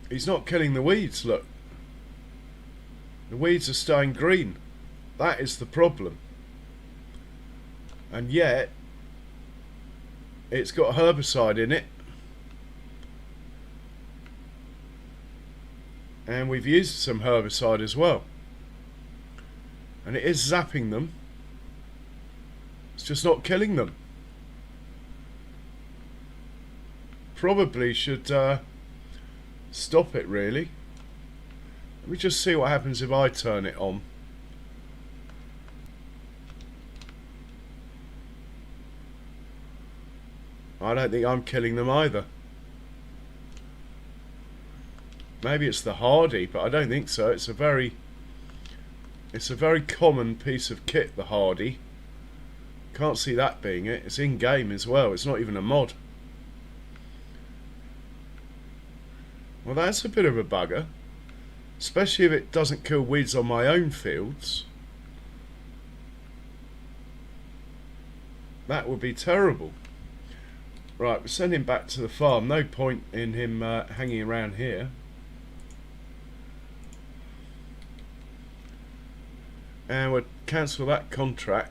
He's not killing the weeds, look. The weeds are staying green. That is the problem. And yet, it's got herbicide in it. And we've used some herbicide as well. And it is zapping them. It's just not killing them. Probably should stop it, really. Let me just see what happens if I turn it on. I don't think I'm killing them either. Maybe it's the hardy, but I don't think so. It's a very common piece of kit, the hardy. Can't see that being it. It's in game as well. It's not even a mod. Well, that's a bit of a bugger, especially if it doesn't kill weeds on my own fields. That would be terrible. Right, we're sending him back to the farm. No point in him hanging around here. And we'll cancel that contract.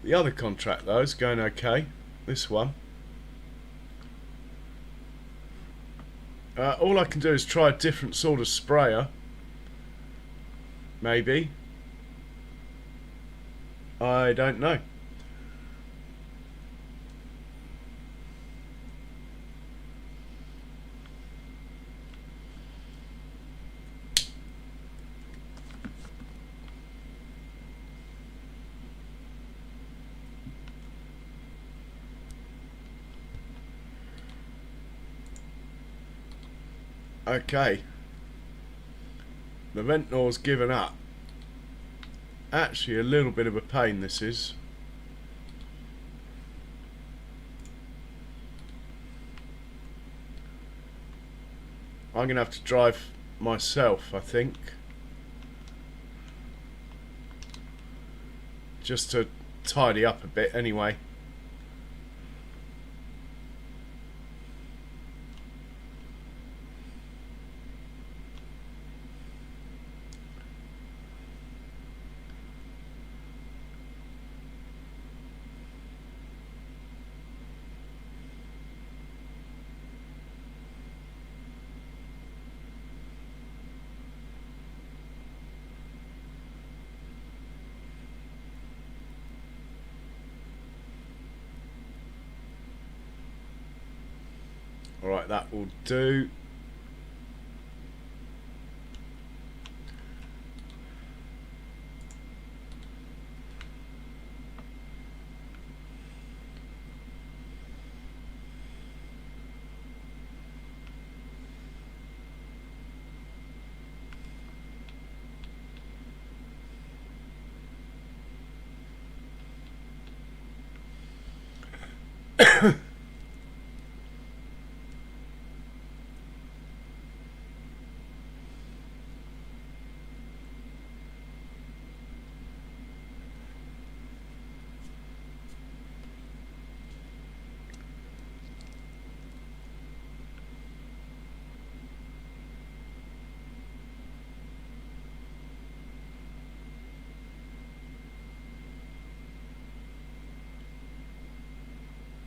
The other contract though is going okay. This one. All I can do is try a different sort of sprayer. Maybe. I don't know. Okay. The Ventnor's given up. Actually, a little bit of a pain this is. I'm going to have to drive myself, I think. Just to tidy up a bit anyway. Alright, that will do.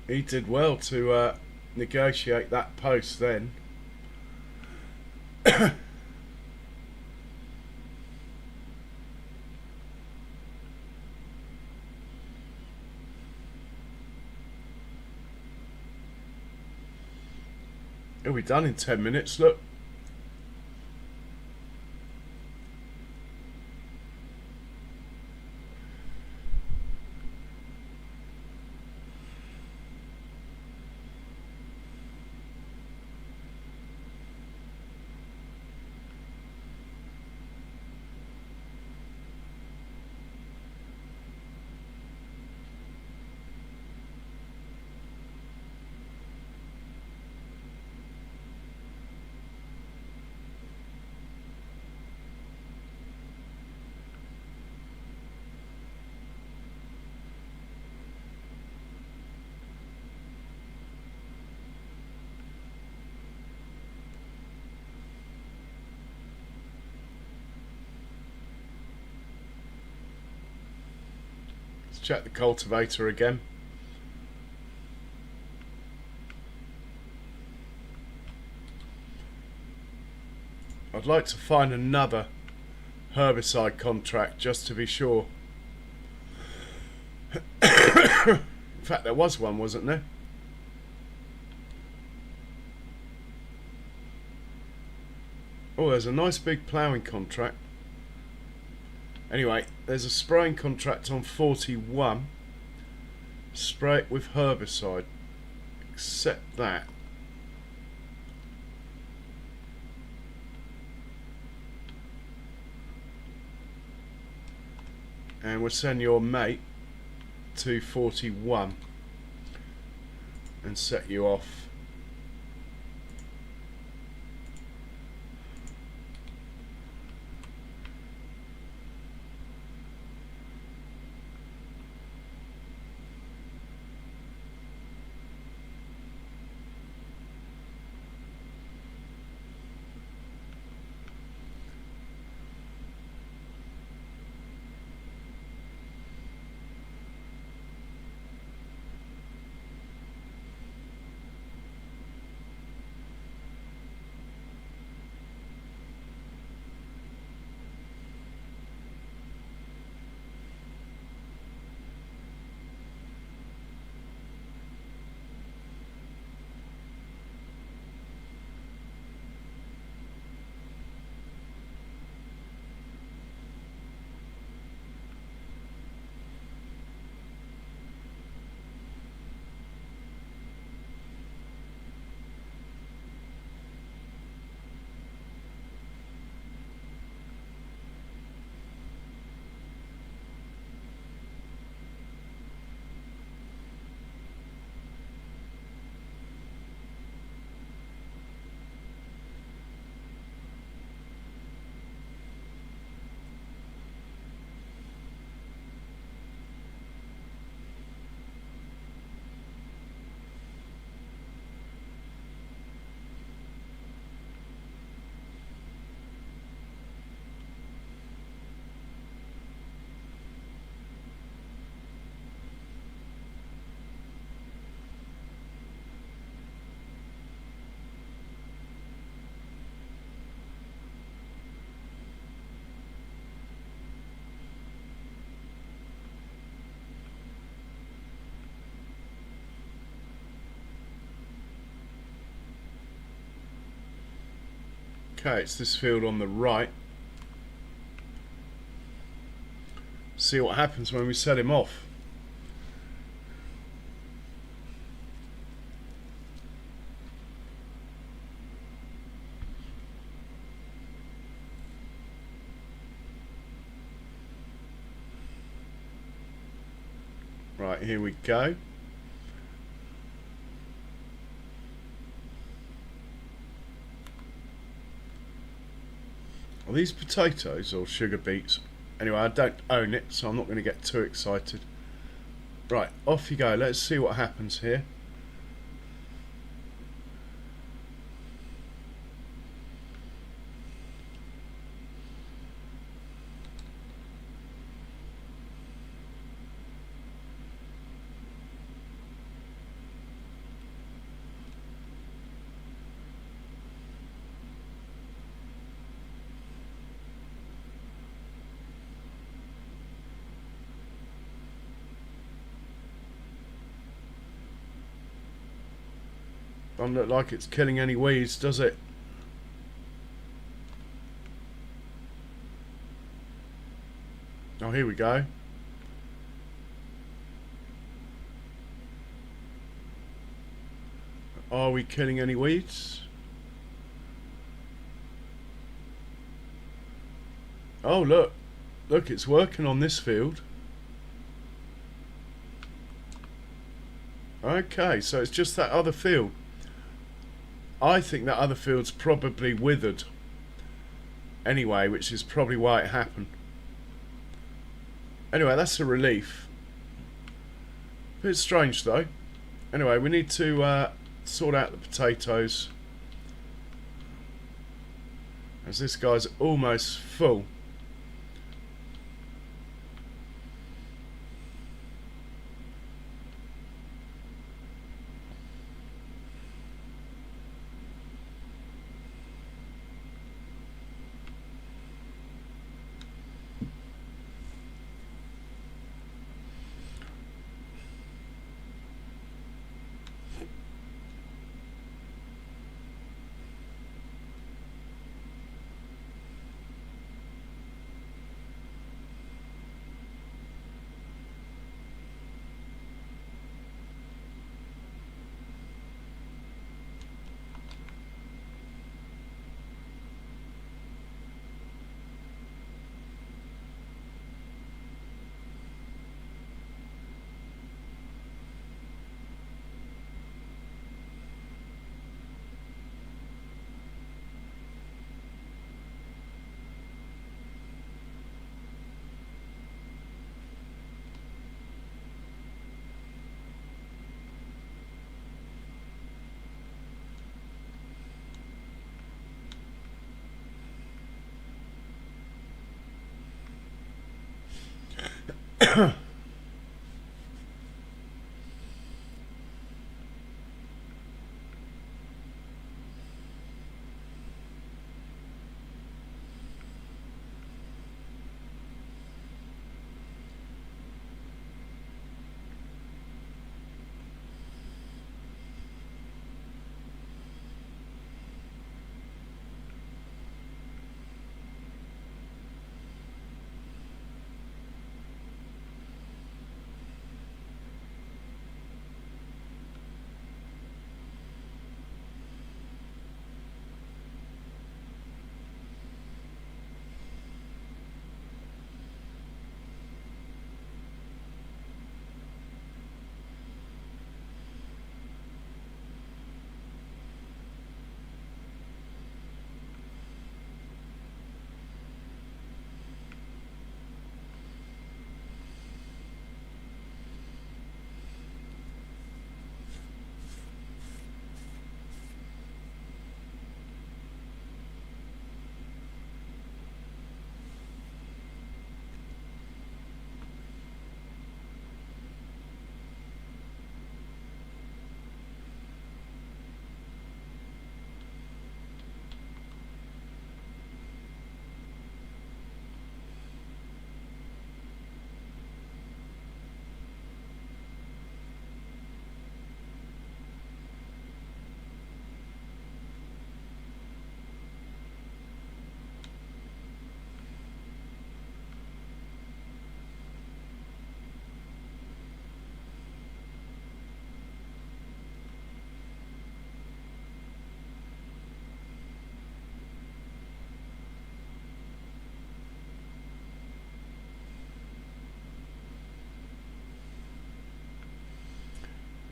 He did well to negotiate that post then. It'll be done in 10 minutes, look. Let's check the cultivator again. I'd like to find another herbicide contract just to be sure. In fact, there was one, wasn't there? Oh, there's a nice big ploughing contract. Anyway, there's a spraying contract on 41. Spray it with herbicide. Accept that. And we'll send your mate to 41 and set you off. Okay, it's this field on the right. See what happens when we set him off. Right, here we go. Are these potatoes or sugar beets? Anyway, I don't own it, so I'm not going to get too excited. Right, off you go. Let's see what happens here. Doesn't look like it's killing any weeds, does it? Oh, here we go. Are we killing any weeds? Oh, look. Look, it's working on this field. Okay, so it's just that other field. I think that other field's probably withered. Anyway, which is probably why it happened. Anyway, that's a relief. Bit strange though. Anyway, we need to sort out the potatoes, as this guy's almost full.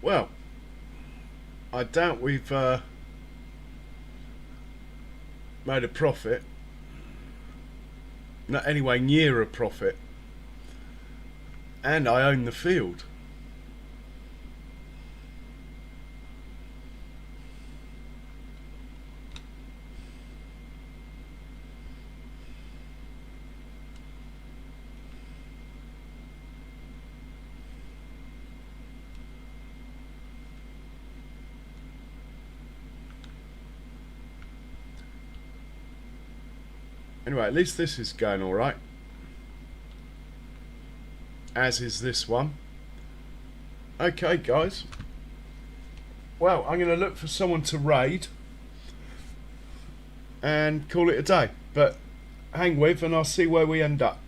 Well, I doubt we've made a profit. Not anywhere near a profit. And I own the field. Anyway, at least this is going alright. As is this one. Okay, guys. Well, well, I'm going to look for someone to raid and call it a day. But hang with and I'll see where we end up.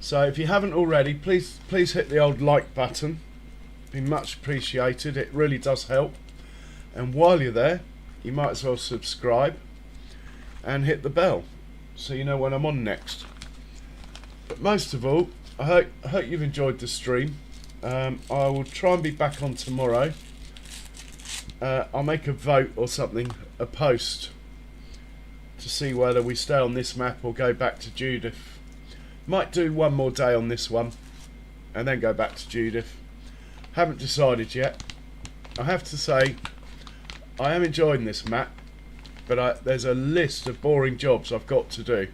So if you haven't already, please hit the old like button. Be much appreciated. It really does help. And while you're there, you might as well subscribe and hit the bell so you know when I'm on next. But most of all, I hope you've enjoyed the stream. I will try and be back on tomorrow. I'll make a vote or something, a post, to see whether we stay on this map or go back to Judith. Might do one more day on this one and then go back to Judith. Haven't decided yet. I have to say I am enjoying this map, but there's a list of boring jobs I've got to do.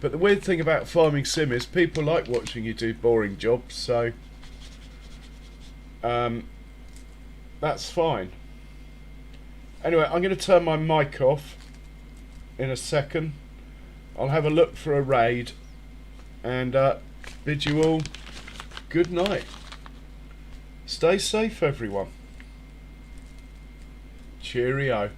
But the weird thing about farming sim is people like watching you do boring jobs, so that's fine. Anyway, I'm going to turn my mic off in a second. I'll have a look for a raid and bid you all good night. Stay safe, everyone. Cheerio.